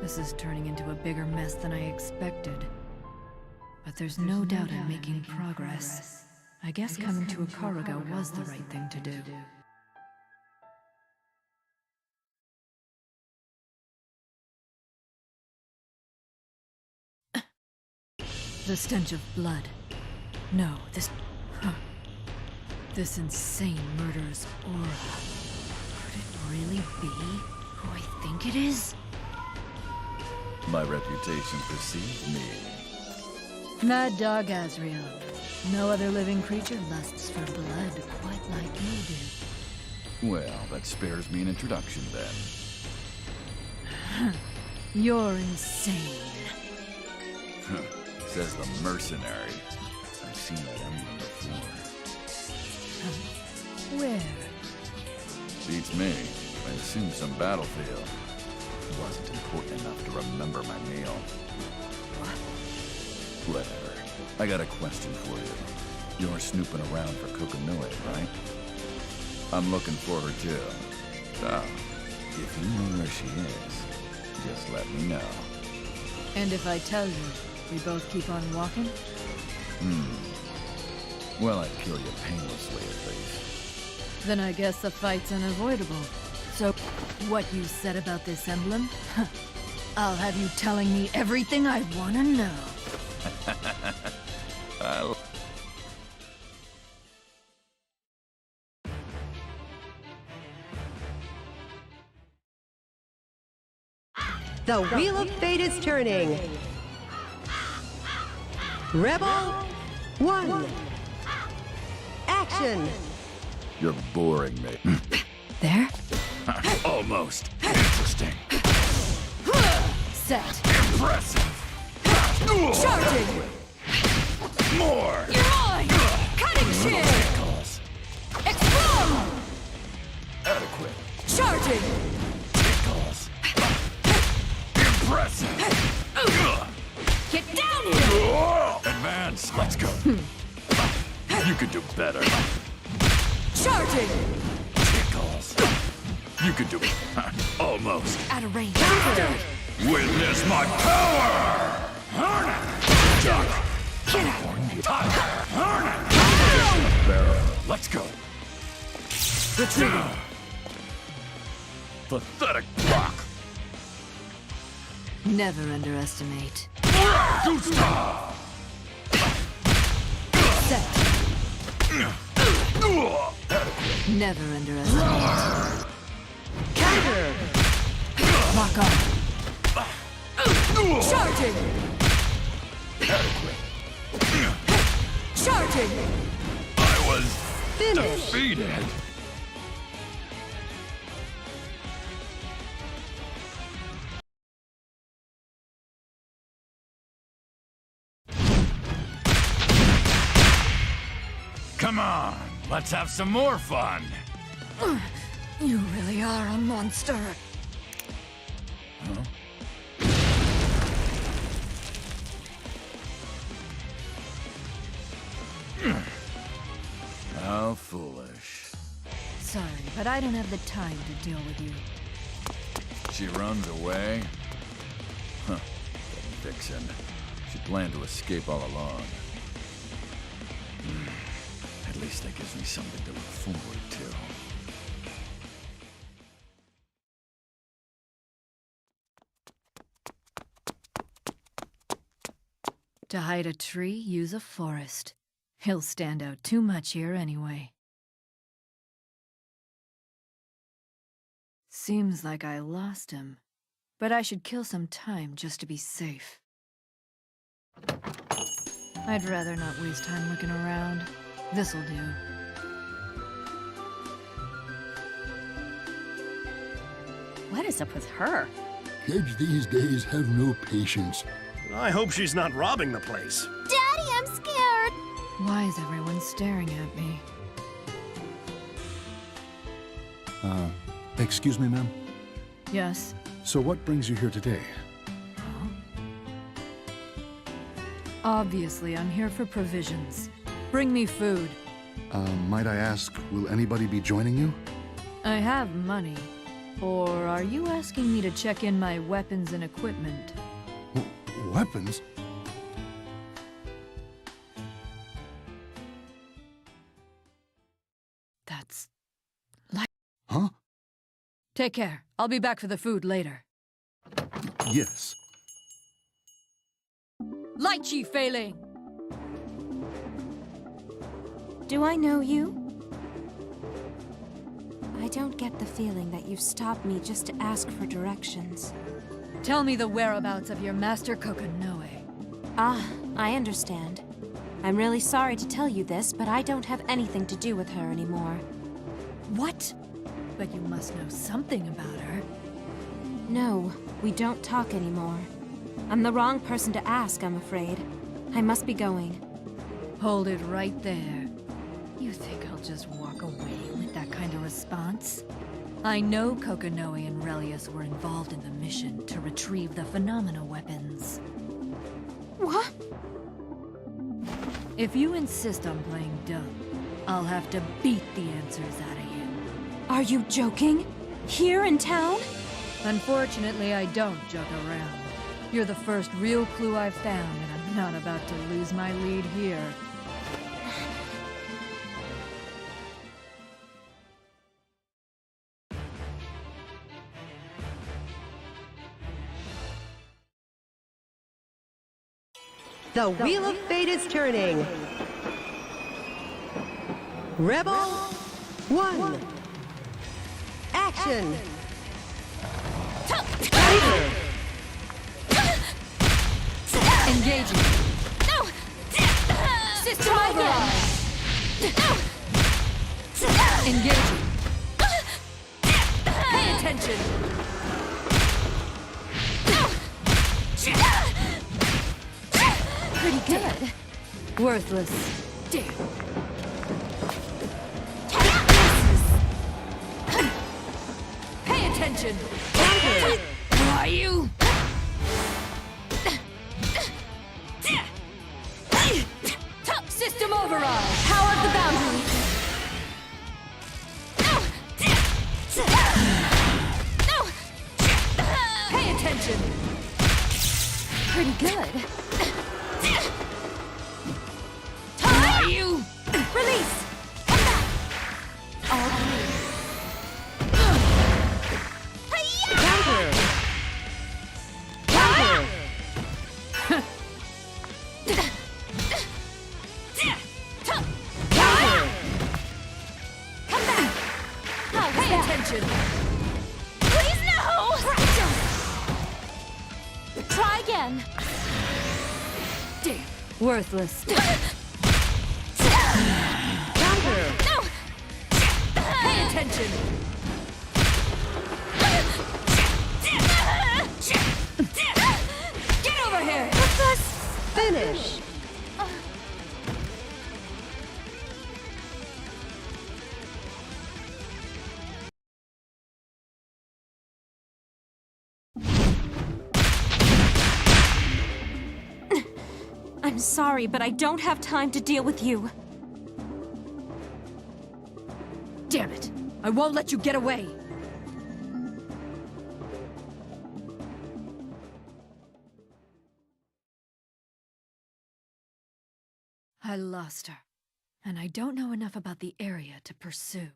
this is turning into a bigger mess than I expected. But there's no doubt I'm making progress. I guess coming to Ikaruga was the right thing to do. The stench of blood. No, this insane murderous aura. Could it really be who I think it is? My reputation precedes me. Mad Dog Azrael. No other living creature lusts for blood quite like you do. Well, that spares me an introduction then. You're insane. Says the mercenary. I've seen that emblem before. Where? Beats me. I assume some battlefield. Wasn't important enough to remember my meal. Whatever. I got a question for you. You're snooping around for Kokonoe, right? I'm looking for her too. So, if you know where she is, just let me know. And if I tell you, we both keep on walking? Well, I'd kill you painlessly at least. Then I guess the fight's unavoidable. So, what you said about this emblem? I'll have you telling me everything I want to know. The Wheel of Fate is turning. Rebel 1. Action. You're boring me. There? Almost. Interesting. Set. Impressive. Charging. More. You're mine. Cutting chin. Tickles. Explode. Adequate. Charging. Tickles. Impressive. Get down here. Advance. Let's go. You could do better. Charging. Tickles. You could do almost. Out of range. Witness my power! Duck. Barrel. Let's go. Retreating. Pathetic rock. Never underestimate. Gustav! Set. Never underestimate. Counter. Lock on. Charging. Charging. I was Finish. defeated. Come on, let's have some more fun. You really are a monster. Huh? How foolish. Sorry, but I don't have the time to deal with you. She runs away? Huh. That vixen. She planned to escape all along. At least that gives me something to look forward to. To hide a tree, use a forest. He'll stand out too much here anyway. Seems like I lost him. But I should kill some time just to be safe. I'd rather not waste time looking around. This'll do. What is up with her? Kids these days have no patience. I hope she's not robbing the place. Daddy, I'm scared. Why is everyone staring at me? Excuse me, ma'am? Yes? So what brings you here today? Obviously, I'm here for provisions. Bring me food. Might I ask, will anybody be joining you? I have money. Or are you asking me to check in my weapons and equipment? Weapons? That's... like... Huh? Take care. I'll be back for the food later. Yes. Lychee failing. Do I know you? I don't get the feeling that you've stopped me just to ask for directions. Tell me the whereabouts of your master Kokonoe. Ah, I understand. I'm really sorry to tell you this, but I don't have anything to do with her anymore. What? But you must know something about her. No, we don't talk anymore. I'm the wrong person to ask, I'm afraid. I must be going. Hold it right there. You think I'll just walk away with that kind of response? I know Kokonoe and Relius were involved in the mission to retrieve the Phenomena weapons. What? If you insist on playing dumb, I'll have to beat the answers out of you. Are you joking? Here in town? Unfortunately, I don't joke around. You're the first real clue I've found, and I'm not about to lose my lead here. The Wheel of Fate is turning. Rebel 1. Action. Tiger. Engaging. No! System override. Engaging. Pay attention. Pretty good. Worthless. Damn. Pay attention. Who are you? System override. Power of the boundary. Pay attention. Pretty good. Who are you? Release. Come back. All three. Counter. Counter. Pay attention. Please no! Try again. Damn. Worthless. Counter. No! Pay attention. Get over here. Finish. I'm sorry, but I don't have time to deal with you. Damn it. I won't let you get away. I lost her, and I don't know enough about the area to pursue.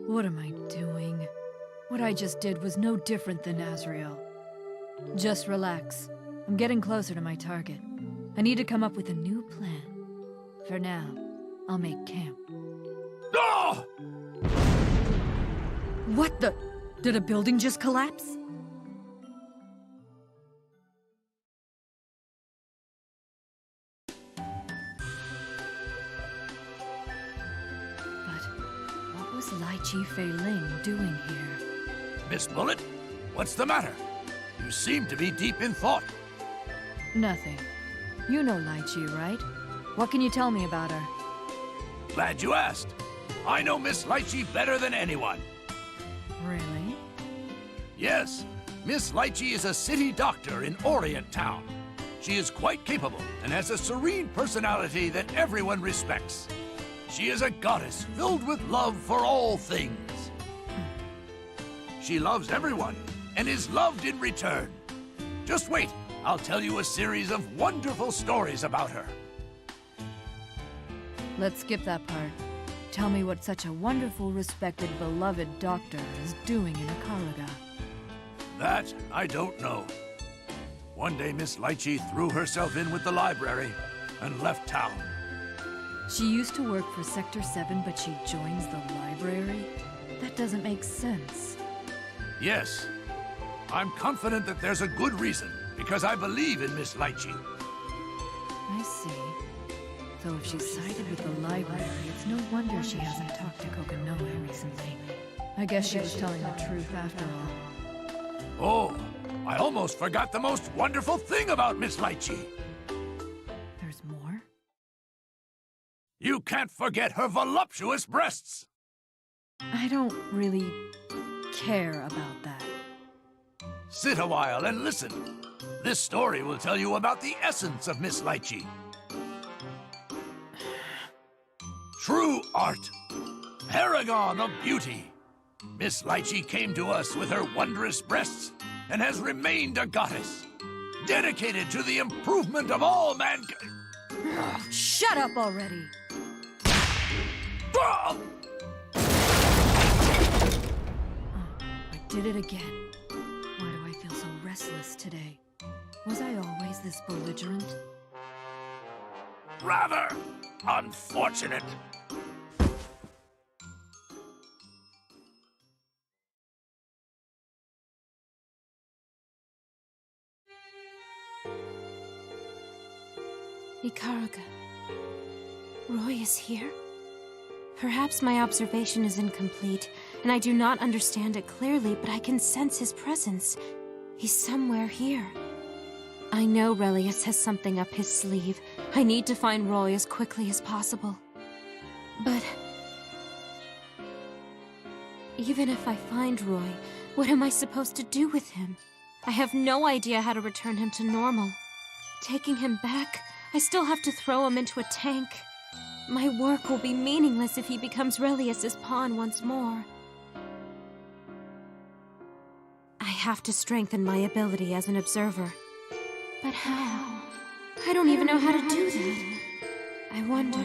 What am I doing? What I just did was no different than Azrael. Just relax. I'm getting closer to my target. I need to come up with a new plan. For now, I'll make camp. No! What the? Did a building just collapse? But what was Lai Chi Fei Ling doing here? Miss Bullet, what's the matter? You seem to be deep in thought. Nothing. You know Lai Chi, right? What can you tell me about her? Glad you asked. I know Miss Lychee better than anyone. Really? Yes, Miss Lychee is a city doctor in Orient Town. She is quite capable and has a serene personality that everyone respects. She is a goddess filled with love for all things. She loves everyone and is loved in return. Just wait, I'll tell you a series of wonderful stories about her. Let's skip that part. Tell me what such a wonderful, respected, beloved doctor is doing in Akaraga. That I don't know. One day Miss Lychee threw herself in with the library and left town. She used to work for Sector 7, but she joins the library? That doesn't make sense. Yes, I'm confident that there's a good reason, because I believe in Miss Lychee. I see. So if she's sided with the library, it's no wonder she hasn't talked to Kokonoe recently. I guess she was telling the truth after all. Oh, I almost forgot the most wonderful thing about Miss Lychee. There's more? You can't forget her voluptuous breasts. I don't really care about that. Sit a while and listen. This story will tell you about the essence of Miss Lychee. True art. Paragon of beauty. Miss Lychee came to us with her wondrous breasts and has remained a goddess, dedicated to the improvement of all mankind. Shut up already! I did it again. Why do I feel so restless today? Was I always this belligerent? Rather unfortunate. Ikaruga. Roy is here? Perhaps my observation is incomplete, and I do not understand it clearly, but I can sense his presence. He's somewhere here. I know Relius has something up his sleeve. I need to find Roy as quickly as possible. But even if I find Roy, what am I supposed to do with him? I have no idea how to return him to normal. Taking him back, I still have to throw him into a tank. My work will be meaningless if he becomes Relius's pawn once more. I have to strengthen my ability as an observer. But how? I don't even know how to do that. I wonder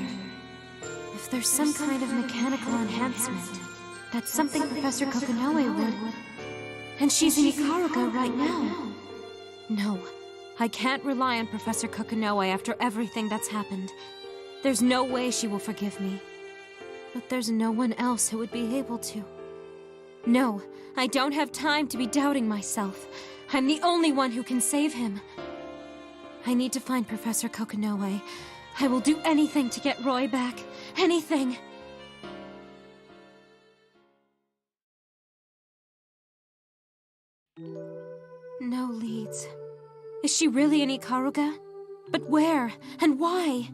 if there's some kind of mechanical enhancement. That's something Professor Kokonoe would. And she's in Ikaruga right now. No, I can't rely on Professor Kokonoe after everything that's happened. There's no way she will forgive me. But there's no one else who would be able to. No, I don't have time to be doubting myself. I'm the only one who can save him. I need to find Professor Kokonoe. I will do anything to get Roy back. Anything! No leads. Is she really in Ikaruga? But where? And why?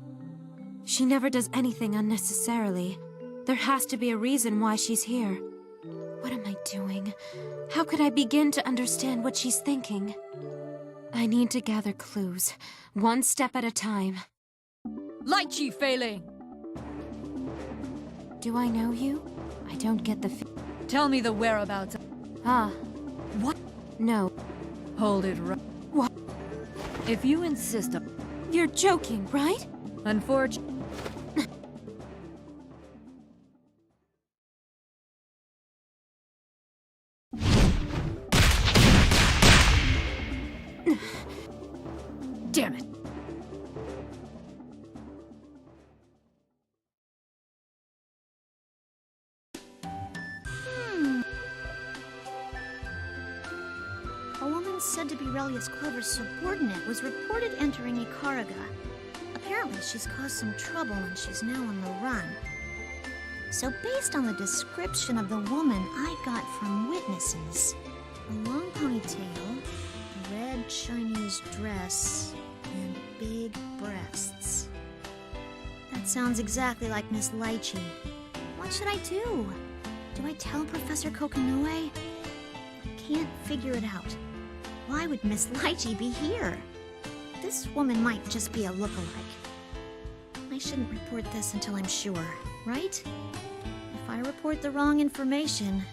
She never does anything unnecessarily. There has to be a reason why she's here. What am I doing? How could I begin to understand what she's thinking? I need to gather clues, one step at a time. Lychee Fei-Ling! Do I know you? I don't get the Tell me the whereabouts. Ah. What? No. Hold it right. What? If you insist on... You're joking, right? Unfortunately... Damn it. A woman said to be Relius Clover's subordinate was reported entering Ikaruga. Apparently, she's caused some trouble and she's now on the run. So based on the description of the woman I got from witnesses, a long ponytail, a red Chinese dress, and big breasts. That sounds exactly like Miss Lychee. What should I do? Do I tell Professor Kokonoe? I can't figure it out. Why would Miss Lychee be here? This woman might just be a lookalike. I shouldn't report this until I'm sure, right? If I report the wrong information,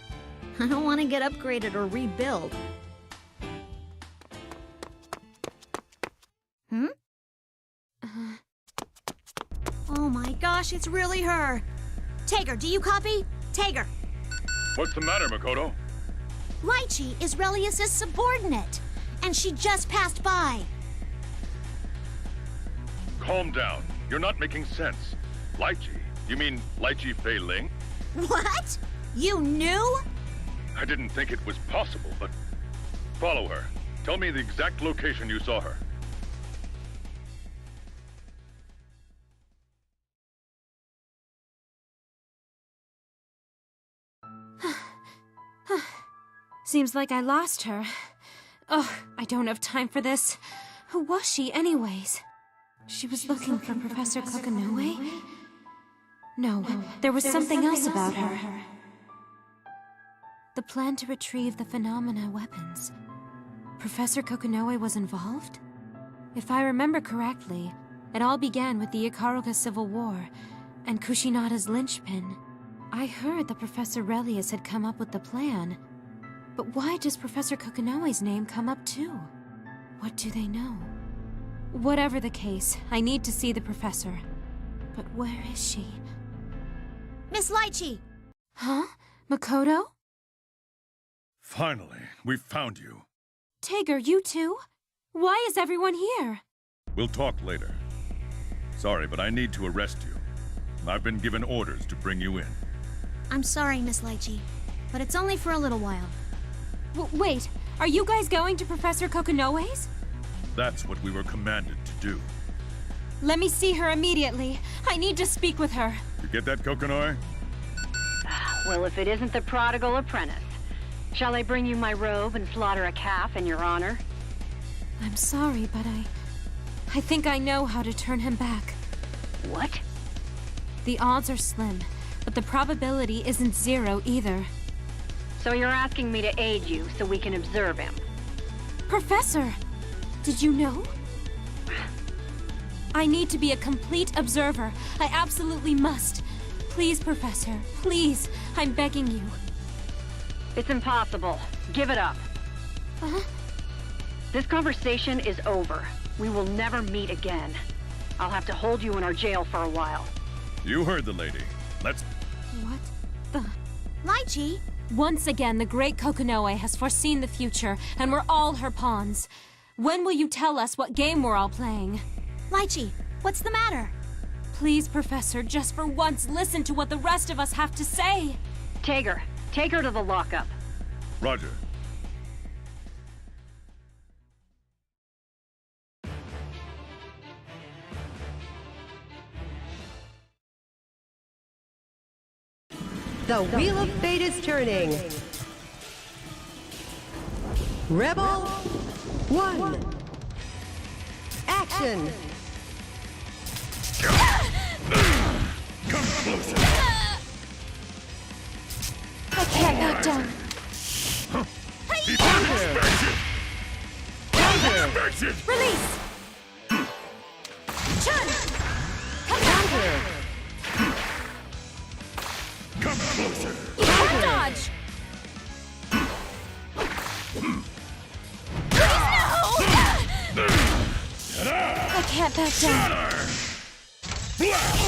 I don't want to get upgraded or rebuild. Oh my gosh, it's really her! Tager, do you copy? Tager! What's the matter, Makoto? Lychee is Relius's subordinate, and she just passed by. Calm down. You're not making sense. Lychee? You mean Lychee Fei-Ling? What? You knew? I didn't think it was possible, but... Follow her. Tell me the exact location you saw her. Seems like I lost her. Ugh, I don't have time for this. Who was she, anyways? She was looking for Professor Kokonoe? No, there was something else about her. The plan to retrieve the phenomena weapons. Professor Kokonoe was involved? If I remember correctly, it all began with the Ikaruga Civil War and Kushinada's linchpin. I heard that Professor Relius had come up with the plan. But why does Professor Kokonoe's name come up too? What do they know? Whatever the case, I need to see the professor. But where is she? Miss Lychee! Huh? Makoto? Finally, we found you. Tager, you too? Why is everyone here? We'll talk later. Sorry, but I need to arrest you. I've been given orders to bring you in. I'm sorry, Miss Lychee, but it's only for a little while. Wait, are you guys going to Professor Kokonoe's? That's what we were commanded to do. Let me see her immediately. I need to speak with her. You get that, Kokonoe? Well, if it isn't the prodigal apprentice. Shall I bring you my robe and slaughter a calf in your honor? I'm sorry, but I think I know how to turn him back. What? The odds are slim, but the probability isn't zero either. So you're asking me to aid you so we can observe him? Professor! Did you know? I need to be a complete observer. I absolutely must. Please, Professor. Please. I'm begging you. It's impossible. Give it up. Huh? This conversation is over. We will never meet again. I'll have to hold you in our jail for a while. You heard the lady. Let's... What the... Lychee! Once again, the great Kokonoe has foreseen the future, and we're all her pawns. When will you tell us what game we're all playing? Lychee, what's the matter? Please, Professor, just for once, listen to what the rest of us have to say. Tager, take her to the lockup. Roger. The Wheel of Fate is turning. Rebel 1. Action! Come closer. I can't back down. Release! Chun! Counter! Come closer. You can't dodge! I can't back down.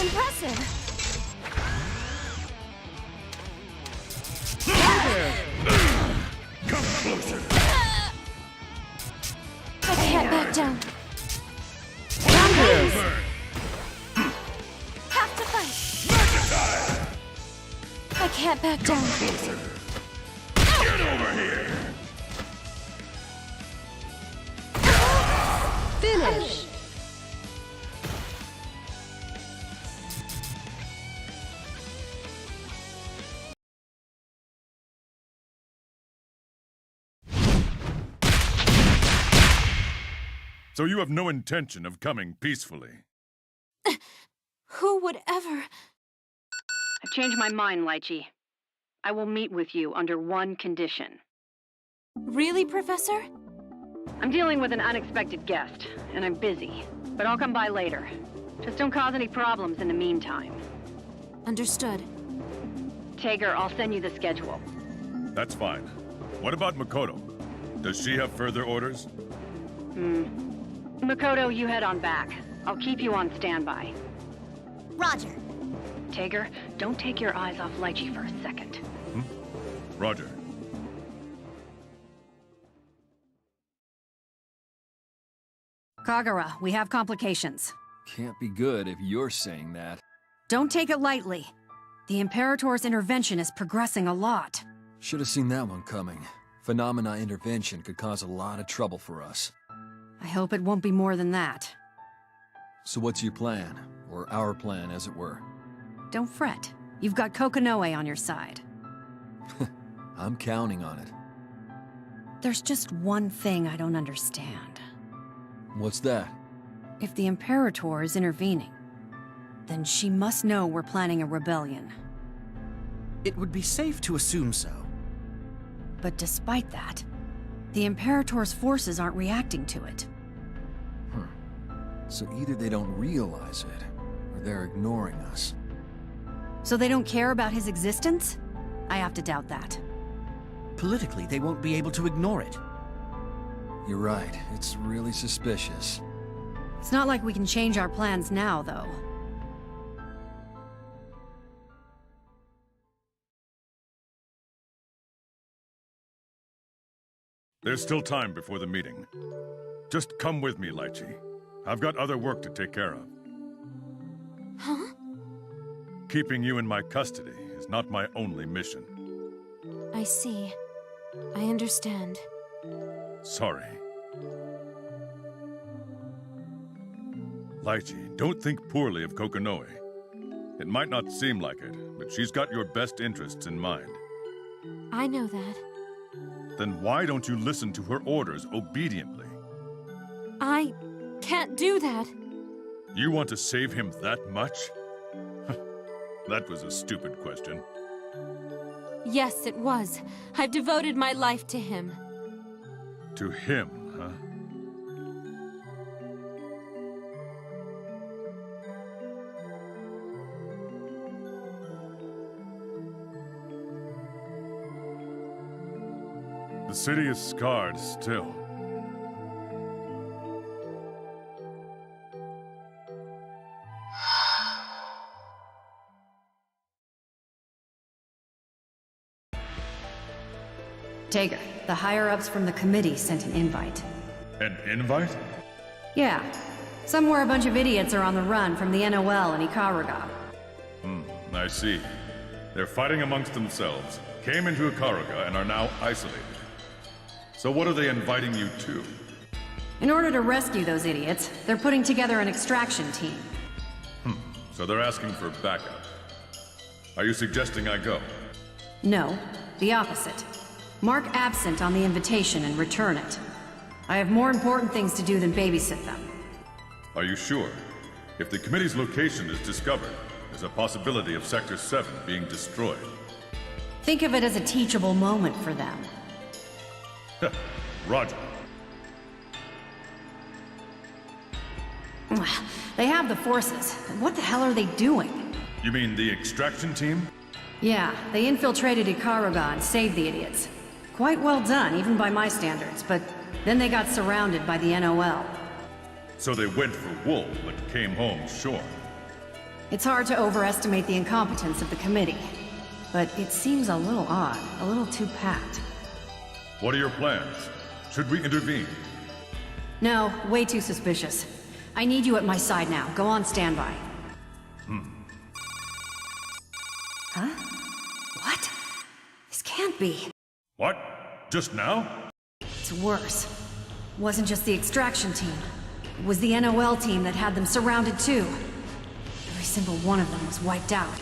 Impressive. Come closer. I can't back down. Have to fight. I can't back down. Closer. Get over here. Finish! So you have no intention of coming peacefully? Who would ever... I've changed my mind, Lychee. I will meet with you under one condition. Really, Professor? I'm dealing with an unexpected guest, and I'm busy. But I'll come by later. Just don't cause any problems in the meantime. Understood. Tager, I'll send you the schedule. That's fine. What about Makoto? Does she have further orders? Makoto, you head on back. I'll keep you on standby. Roger. Tager, don't take your eyes off Lychee for a second. Roger. Kagura, we have complications. Can't be good if you're saying that. Don't take it lightly. The Imperator's intervention is progressing a lot. Should have seen that one coming. Phenomena intervention could cause a lot of trouble for us. I hope it won't be more than that. So what's your plan? Or our plan, as it were? Don't fret. You've got Kokonoe on your side. I'm counting on it. There's just one thing I don't understand. What's that? If the Imperator is intervening, then she must know we're planning a rebellion. It would be safe to assume so. But despite that, the Imperator's forces aren't reacting to it. So either they don't realize it, or they're ignoring us. So they don't care about his existence? I have to doubt that. Politically, they won't be able to ignore it. You're right, it's really suspicious. It's not like we can change our plans now, though. There's still time before the meeting. Just come with me, Lychee. I've got other work to take care of. Huh? Keeping you in my custody is not my only mission. I see. I understand. Sorry. Lychee, don't think poorly of Kokonoe. It might not seem like it, but she's got your best interests in mind. I know that. Then why don't you listen to her orders obediently? I can't do that. You want to save him that much? That was a stupid question. Yes, it was. I've devoted my life to him. To him, huh? The city is scarred still. Tager, the higher-ups from the committee sent an invite. An invite? Yeah. Somewhere a bunch of idiots are on the run from the NOL in Ikaruga. I see. They're fighting amongst themselves, came into Ikaruga, and are now isolated. So what are they inviting you to? In order to rescue those idiots, they're putting together an extraction team. So they're asking for backup. Are you suggesting I go? No, the opposite. Mark absent on the invitation and return it. I have more important things to do than babysit them. Are you sure? If the committee's location is discovered, there's a possibility of Sector 7 being destroyed. Think of it as a teachable moment for them. Roger. They have the forces. What the hell are they doing? You mean the extraction team? Yeah, they infiltrated Ikaruga and saved the idiots. Quite well done, even by my standards, but then they got surrounded by the NOL. So they went for wool, but came home shorn. It's hard to overestimate the incompetence of the committee, but it seems a little odd, a little too packed. What are your plans? Should we intervene? No, way too suspicious. I need you at my side now. Go on standby. Huh? What? This can't be. What? Just now? It's worse. It wasn't just the extraction team. It was the NOL team that had them surrounded too. Every single one of them was wiped out.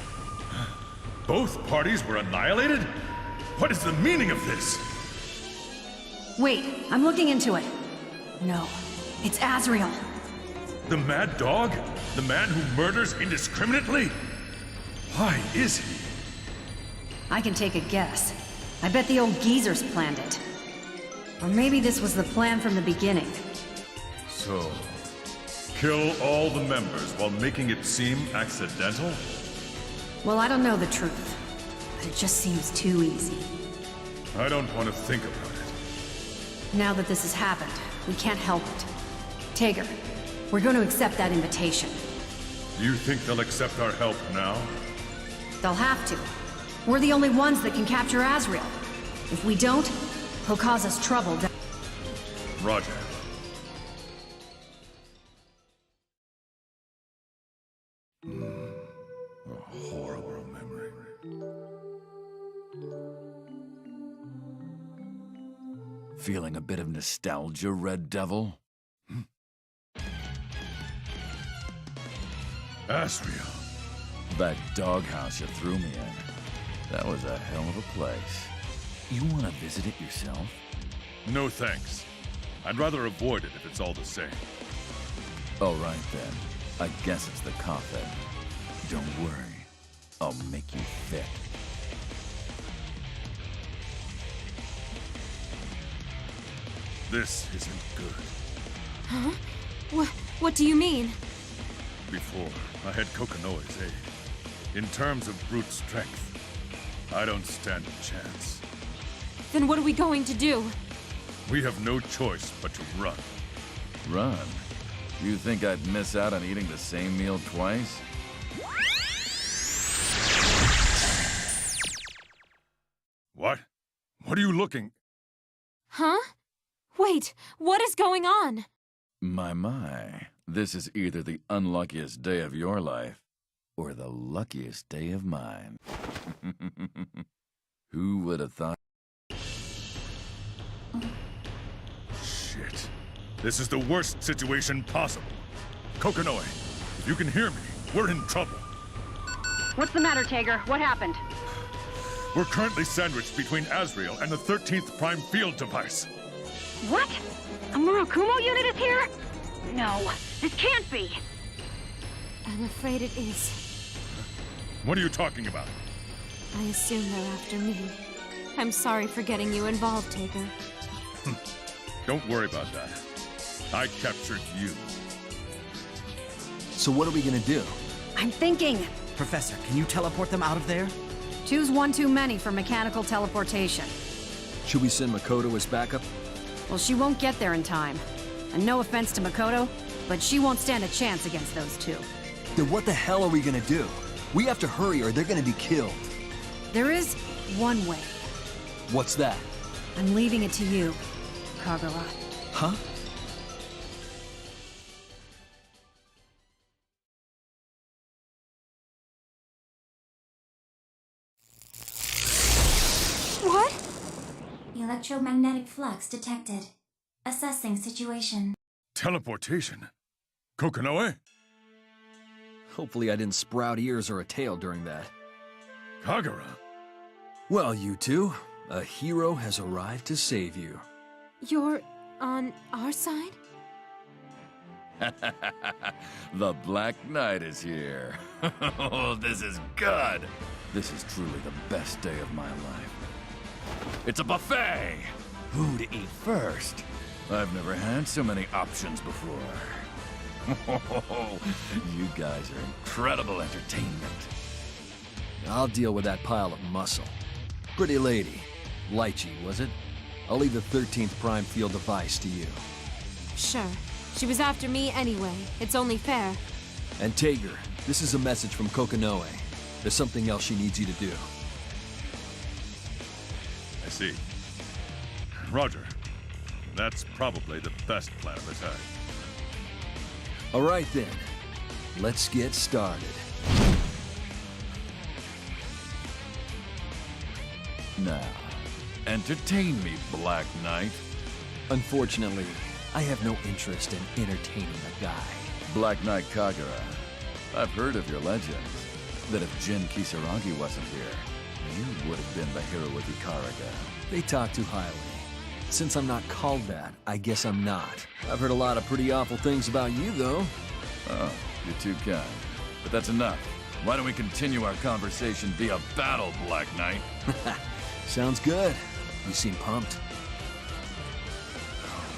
Both parties were annihilated? What is the meaning of this? Wait, I'm looking into it. No, it's Azrael. The mad dog? The man who murders indiscriminately? Why is he? I can take a guess. I bet the old geezers planned it. Or maybe this was the plan from the beginning. So, kill all the members while making it seem accidental? Well, I don't know the truth, but it just seems too easy. I don't want to think about it. Now that this has happened, we can't help it. Tager, we're going to accept that invitation. Do you think they'll accept our help now? They'll have to. We're the only ones that can capture Azrael. If we don't, he'll cause us trouble. Roger. A horrible memory. Feeling a bit of nostalgia, Red Devil? Azrael. That doghouse you threw me in. That was a hell of a place. You want to visit it yourself? No thanks. I'd rather avoid it if it's all the same. All right then. I guess it's the coffin. Don't worry. I'll make you fit. This isn't good. Huh? What do you mean? Before, I had Kokonoe's aid. In terms of brute strength, I don't stand a chance. Then what are we going to do? We have no choice but to run. Run? You think I'd miss out on eating the same meal twice? What? What are you looking? Huh? Wait, what is going on? My. This is either the unluckiest day of your life, or the luckiest day of mine. Who would have thought? Shit. This is the worst situation possible. Kokonoe, if you can hear me, we're in trouble. What's the matter, Tager? What happened? We're currently sandwiched between Asriel and the 13th Prime Field device. What? A Murakumo unit is here? No, this can't be. I'm afraid it is. What are you talking about? I assume they're after me. I'm sorry for getting you involved, Tager. Don't worry about that. I captured you. So what are we gonna do? I'm thinking. Professor, can you teleport them out of there? Choose one too many for mechanical teleportation. Should we send Makoto as backup? Well, she won't get there in time. And no offense to Makoto, but she won't stand a chance against those two. Then what the hell are we gonna do? We have to hurry or they're gonna be killed. There is one way. What's that? I'm leaving it to you, Kagura. Huh? What? Electromagnetic flux detected. Assessing situation. Teleportation? Kokonoe? Hopefully I didn't sprout ears or a tail during that. Kagura? Well, you two, a hero has arrived to save you. You're on our side? The Black Knight is here. Oh, this is good. This is truly the best day of my life. It's a buffet! Who to eat first? I've never had so many options before. You guys are incredible entertainment. I'll deal with that pile of muscle. Pretty lady. Lychee, was it? I'll leave the 13th Prime Field device to you. Sure. She was after me anyway. It's only fair. And Tager, this is a message from Kokonoe. There's something else she needs you to do. I see. Roger. That's probably the best plan of attack. All right then. Let's get started. Now, entertain me, Black Knight. Unfortunately, I have no interest in entertaining a guy. Black Knight Kagura, I've heard of your legends. That if Jin Kisaragi wasn't here, you would have been the hero of Ikaraga. They talk too highly. Since I'm not called that, I guess I'm not. I've heard a lot of pretty awful things about you, though. Oh, you're too kind. But that's enough. Why don't we continue our conversation via battle, Black Knight? Sounds good. You seem pumped.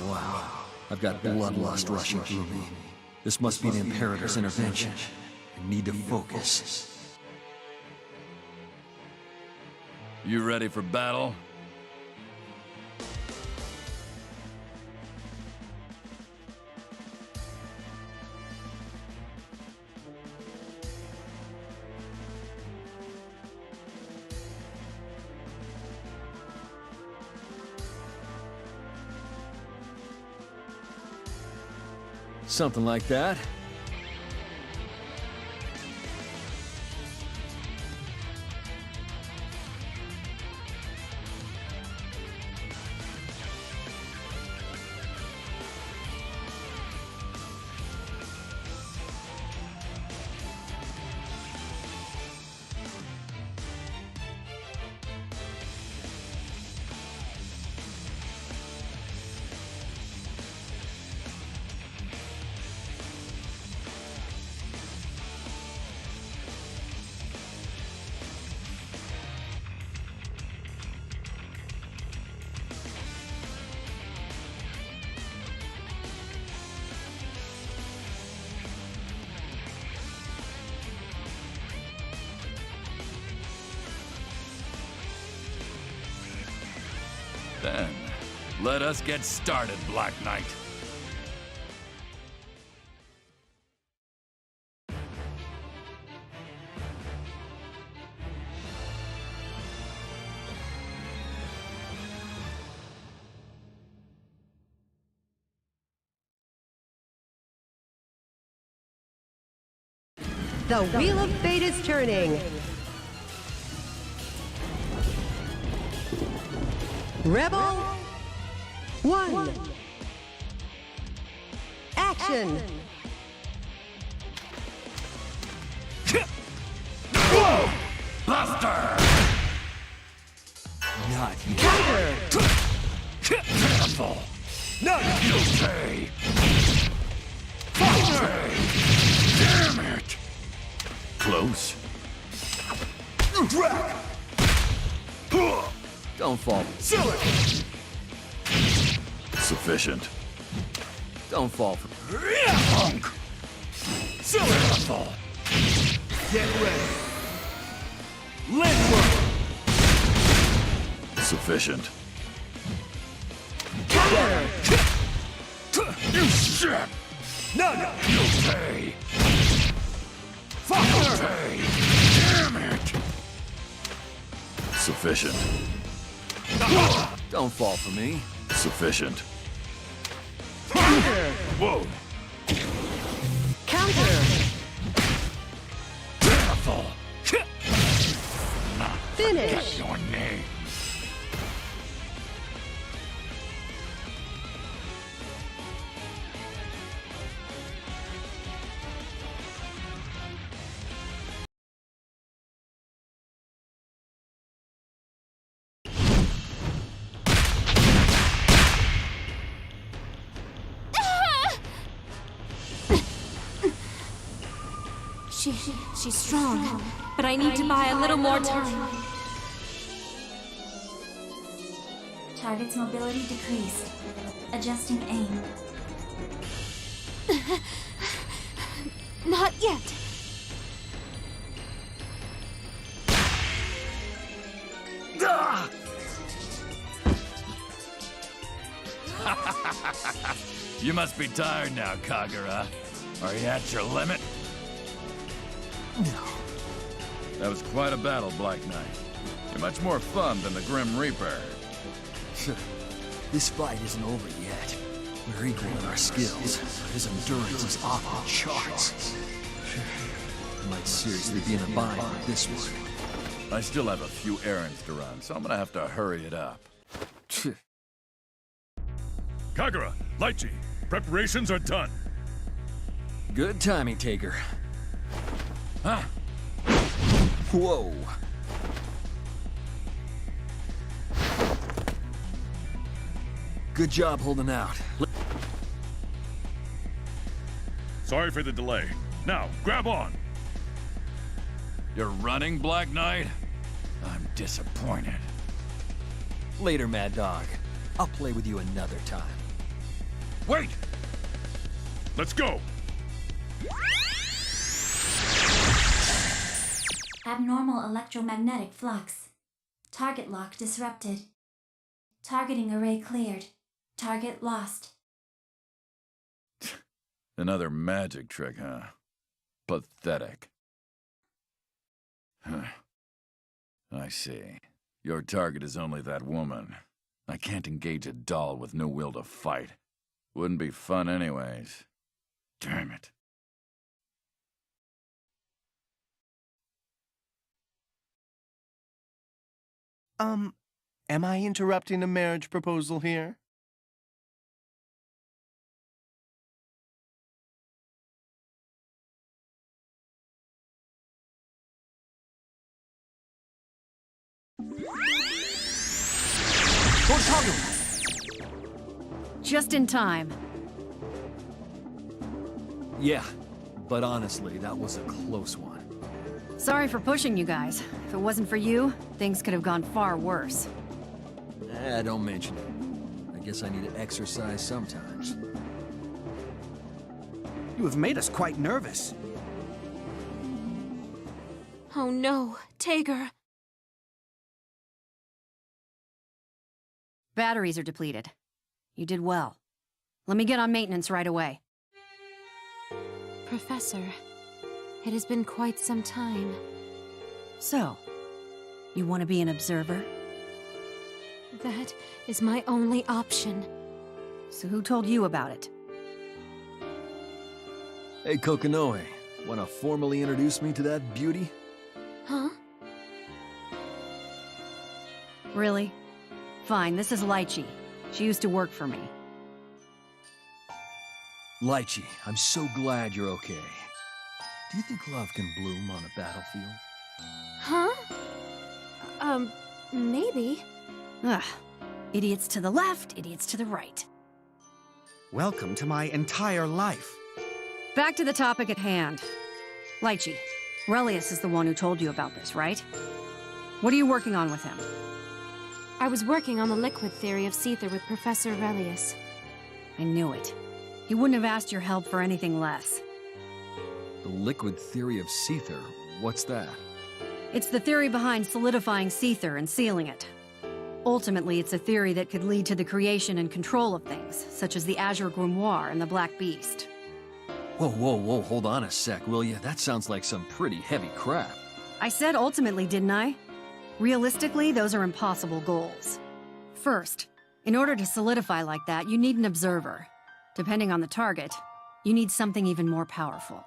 Wow. I've got bloodlust rushing through me. This must be the Imperator's intervention. I need to focus. You ready for battle? Something like that. Then, let us get started, Black Knight. The Wheel of Fate is turning. Rebel 1. Action. Buster! Not yet. Counter. Careful! Not guilty! Damn it! Close. Drag! Don't fall. Silly! Sufficient. Don't fall for Punk! Silly! Careful! Get ready. Let's work. Sufficient. Counter. You shit! No. Guilty! Guilty! Damn it! Sufficient. Don't fall for me. Sufficient. Counter. Whoa! Counter. Careful! Finish. Your name. She's strong, but I need to buy a little more time. Target's mobility decreased. Adjusting aim. Not yet. You must be tired now, Kagura. Are you at your limit? No. That was quite a battle, Black Knight. You're much more fun than the Grim Reaper. This fight isn't over yet. We're equal in our skills, but his endurance is off the charts. I might seriously be in a bind with this one. I still have a few errands to run, so I'm gonna have to hurry it up. Kagura, Lighty, preparations are done. Good timing, Taker. Huh? Whoa. Good job holding out. Sorry for the delay. Now, grab on. You're running, Black Knight? I'm disappointed. Later, Mad Dog. I'll play with you another time. Wait! Let's go! Abnormal electromagnetic flux. Target lock disrupted. Targeting array cleared. Target lost. Another magic trick, huh? Pathetic. Huh. I see. Your target is only that woman. I can't engage a doll with no will to fight. Wouldn't be fun anyways. Damn it. Am I interrupting a marriage proposal here? Just in time. Yeah, but honestly, that was a close one. Sorry for pushing you guys. If it wasn't for you, things could have gone far worse. Don't mention it. I guess I need to exercise sometimes. You have made us quite nervous. Oh no, Tager. Batteries are depleted. You did well. Let me get on maintenance right away. Professor, it has been quite some time. So, you want to be an observer? That is my only option. So who told you about it? Hey, Kokonoe. wanna formally introduce me to that beauty? Huh? Really? Fine, this is Lychee. She used to work for me. Lychee, I'm so glad you're okay. Do you think love can bloom on a battlefield? Huh? Maybe. Ugh. Idiots to the left, idiots to the right. Welcome to my entire life. Back to the topic at hand. Lychee, Relius is the one who told you about this, right? What are you working on with him? I was working on the liquid theory of Seether with Professor Relius. I knew it. He wouldn't have asked your help for anything less. The liquid theory of Seether? What's that? It's the theory behind solidifying Seether and sealing it. Ultimately, it's a theory that could lead to the creation and control of things, such as the Azure Grimoire and the Black Beast. Whoa, whoa, whoa, hold on a sec, will ya? That sounds like some pretty heavy crap. I said ultimately, didn't I? Realistically, those are impossible goals. First, in order to solidify like that, you need an observer. Depending on the target, you need something even more powerful.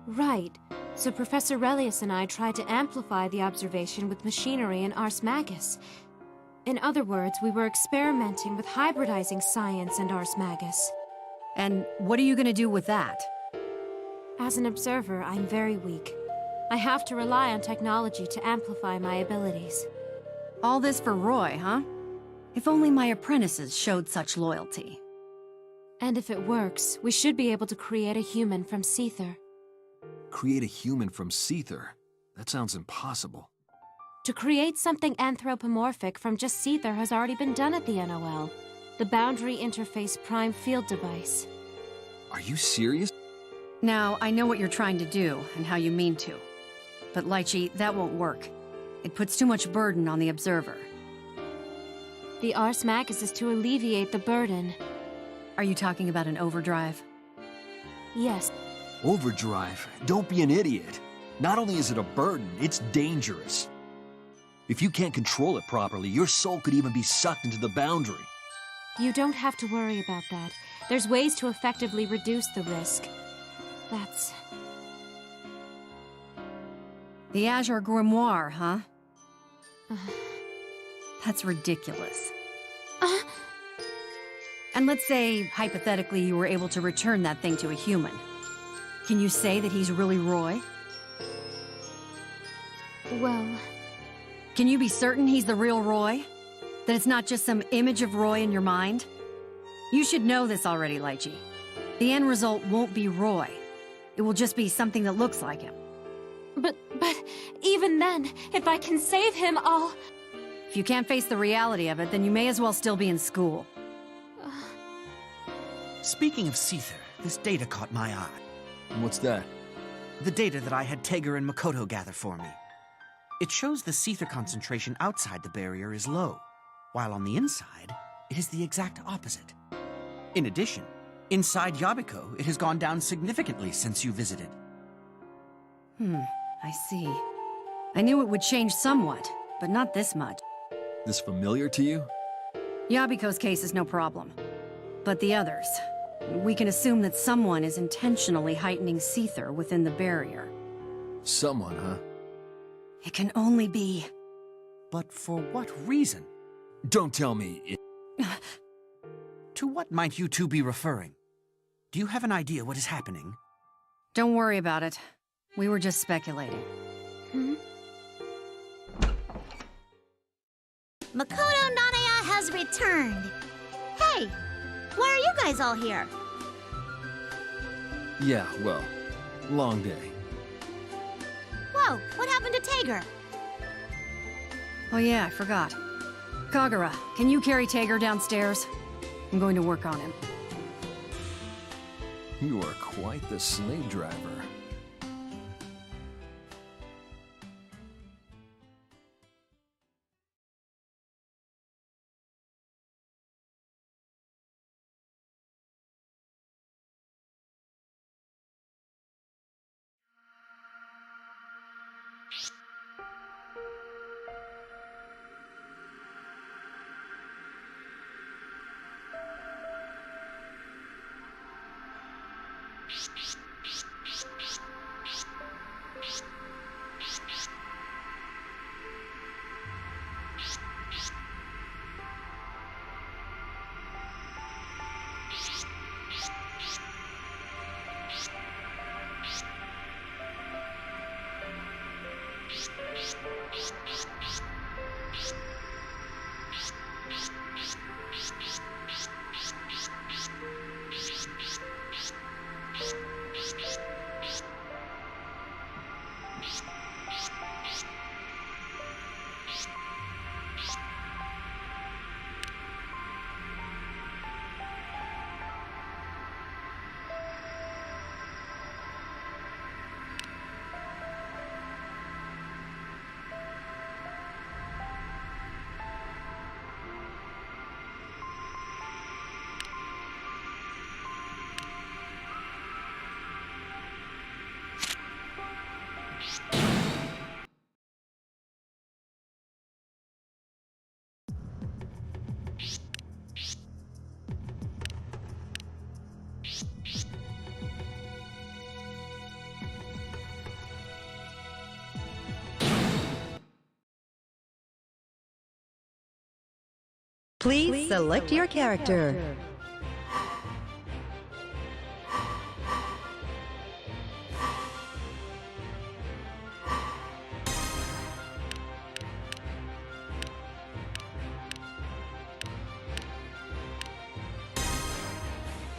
Right. So Professor Relius and I tried to amplify the observation with machinery and Ars Magus. In other words, we were experimenting with hybridizing science and Ars Magus. And what are you gonna do with that? As an observer, I'm very weak. I have to rely on technology to amplify my abilities. All this for Roy, huh? If only my apprentices showed such loyalty. And if it works, we should be able to create a human from Seether. Create a human from Seether? That sounds impossible. To create something anthropomorphic from just Seether has already been done at the NOL. The Boundary Interface Prime Field Device. Are you serious? Now, I know what you're trying to do, and how you mean to. But Lychee, that won't work. It puts too much burden on the observer. The Ars Magus is to alleviate the burden. Are you talking about an overdrive? Yes. Overdrive? Don't be an idiot. Not only is it a burden, it's dangerous. If you can't control it properly, your soul could even be sucked into the boundary. You don't have to worry about that. There's ways to effectively reduce the risk. That's... The Azure Grimoire, huh? That's ridiculous. And let's say, hypothetically, you were able to return that thing to a human. Can you say that he's really Roy? Well... Can you be certain he's the real Roy? That it's not just some image of Roy in your mind? You should know this already, Lychee. The end result won't be Roy. It will just be something that looks like him. But even then, if I can save him, I'll... If you can't face the reality of it, then you may as well still be in school. Speaking of Seether, this data caught my eye. What's that? The data that I had Tager and Makoto gather for me. It shows the Seether concentration outside the barrier is low, while on the inside, it is the exact opposite. In addition, inside Yabiko, it has gone down significantly since you visited. I see. I knew it would change somewhat, but not this much. This familiar to you? Yabiko's case is no problem. But the others, we can assume that someone is intentionally heightening Seether within the barrier. Someone, huh? It can only be... But for what reason? Don't tell me it... To what might you two be referring? Do you have an idea what is happening? Don't worry about it. We were just speculating. Makoto Nanaya has returned. Hey, why are you guys all here? Yeah, well, long day. Whoa, what happened to Tager? Oh yeah, I forgot. Kagura, can you carry Tager downstairs? I'm going to work on him. You are quite the slave driver. Please select your character.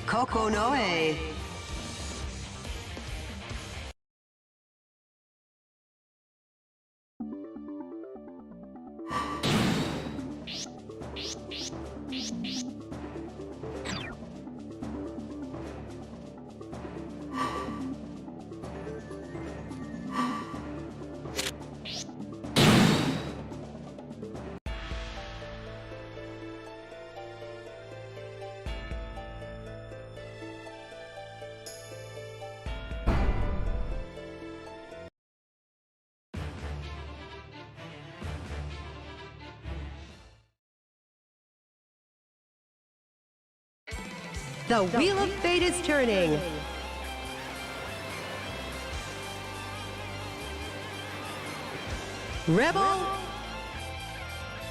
Kokonoe. The Wheel of Fate is turning. Rebel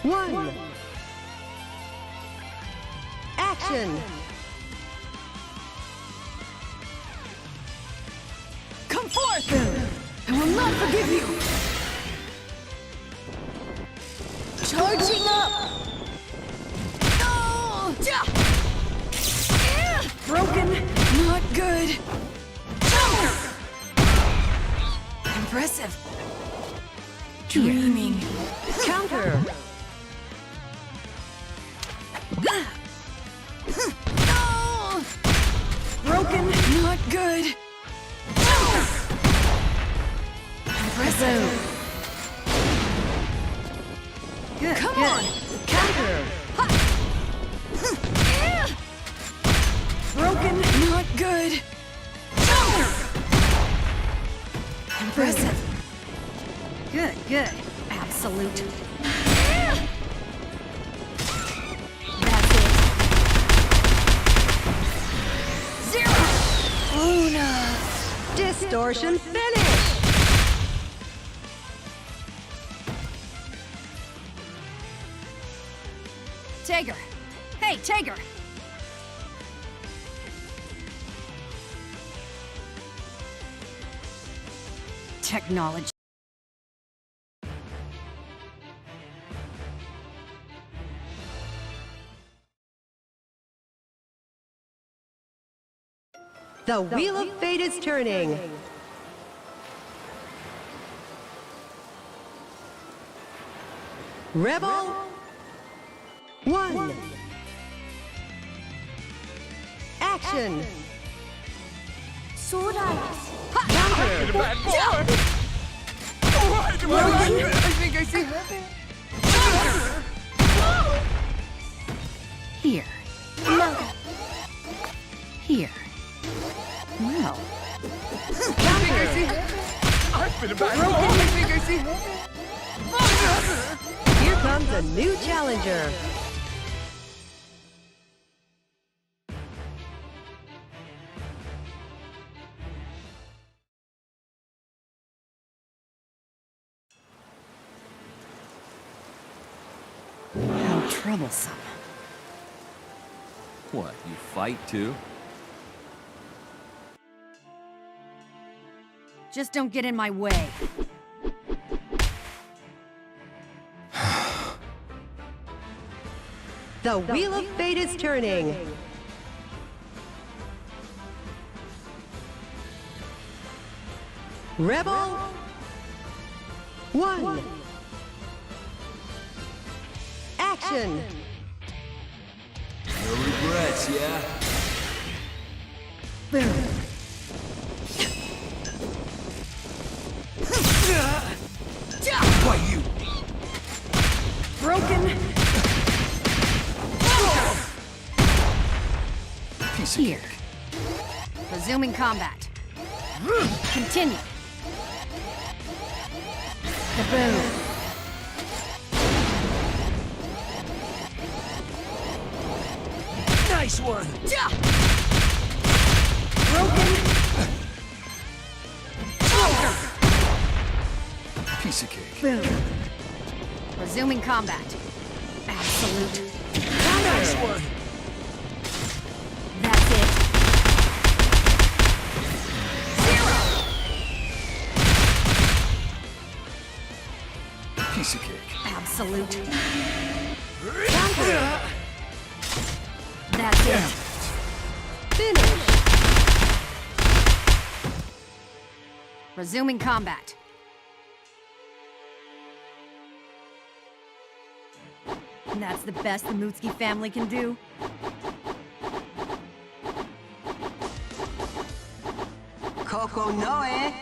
1. Action. Come forth! I will not forgive you! Charging up! Oh! Broken, not good. Impressive. Dreaming. Counter. Oh! Broken, not good. Impressive. Good. Come good. on. Counter. Broken, not good. Impressive. Good, good. Absolute. That's it. Zero. Luna. Distortion finish. Tager! Hey, Tager! Technology. The Wheel of Fate is turning. Rebel 1. Action. Sword Iris. Counter. Bad boy. I think I see. Here. Naga. Here. Well. I've been a bad boy. Here comes a new challenger. troublesome. What, you fight too? Just don't get in my way. The Wheel of Fate is turning. Rebel 1. Action. No regrets, yeah? Boom. Why you? Broken. Piece of Here. Resuming combat. Continue. Kaboom. Nice one. Broken. piece of cake. Boom. Resuming combat. Absolute. Nice one. That's it. Piece of cake. Absolute. Counter. That's it. Finish. Resuming combat. And that's the best the Mutsuki family can do. Kokonoe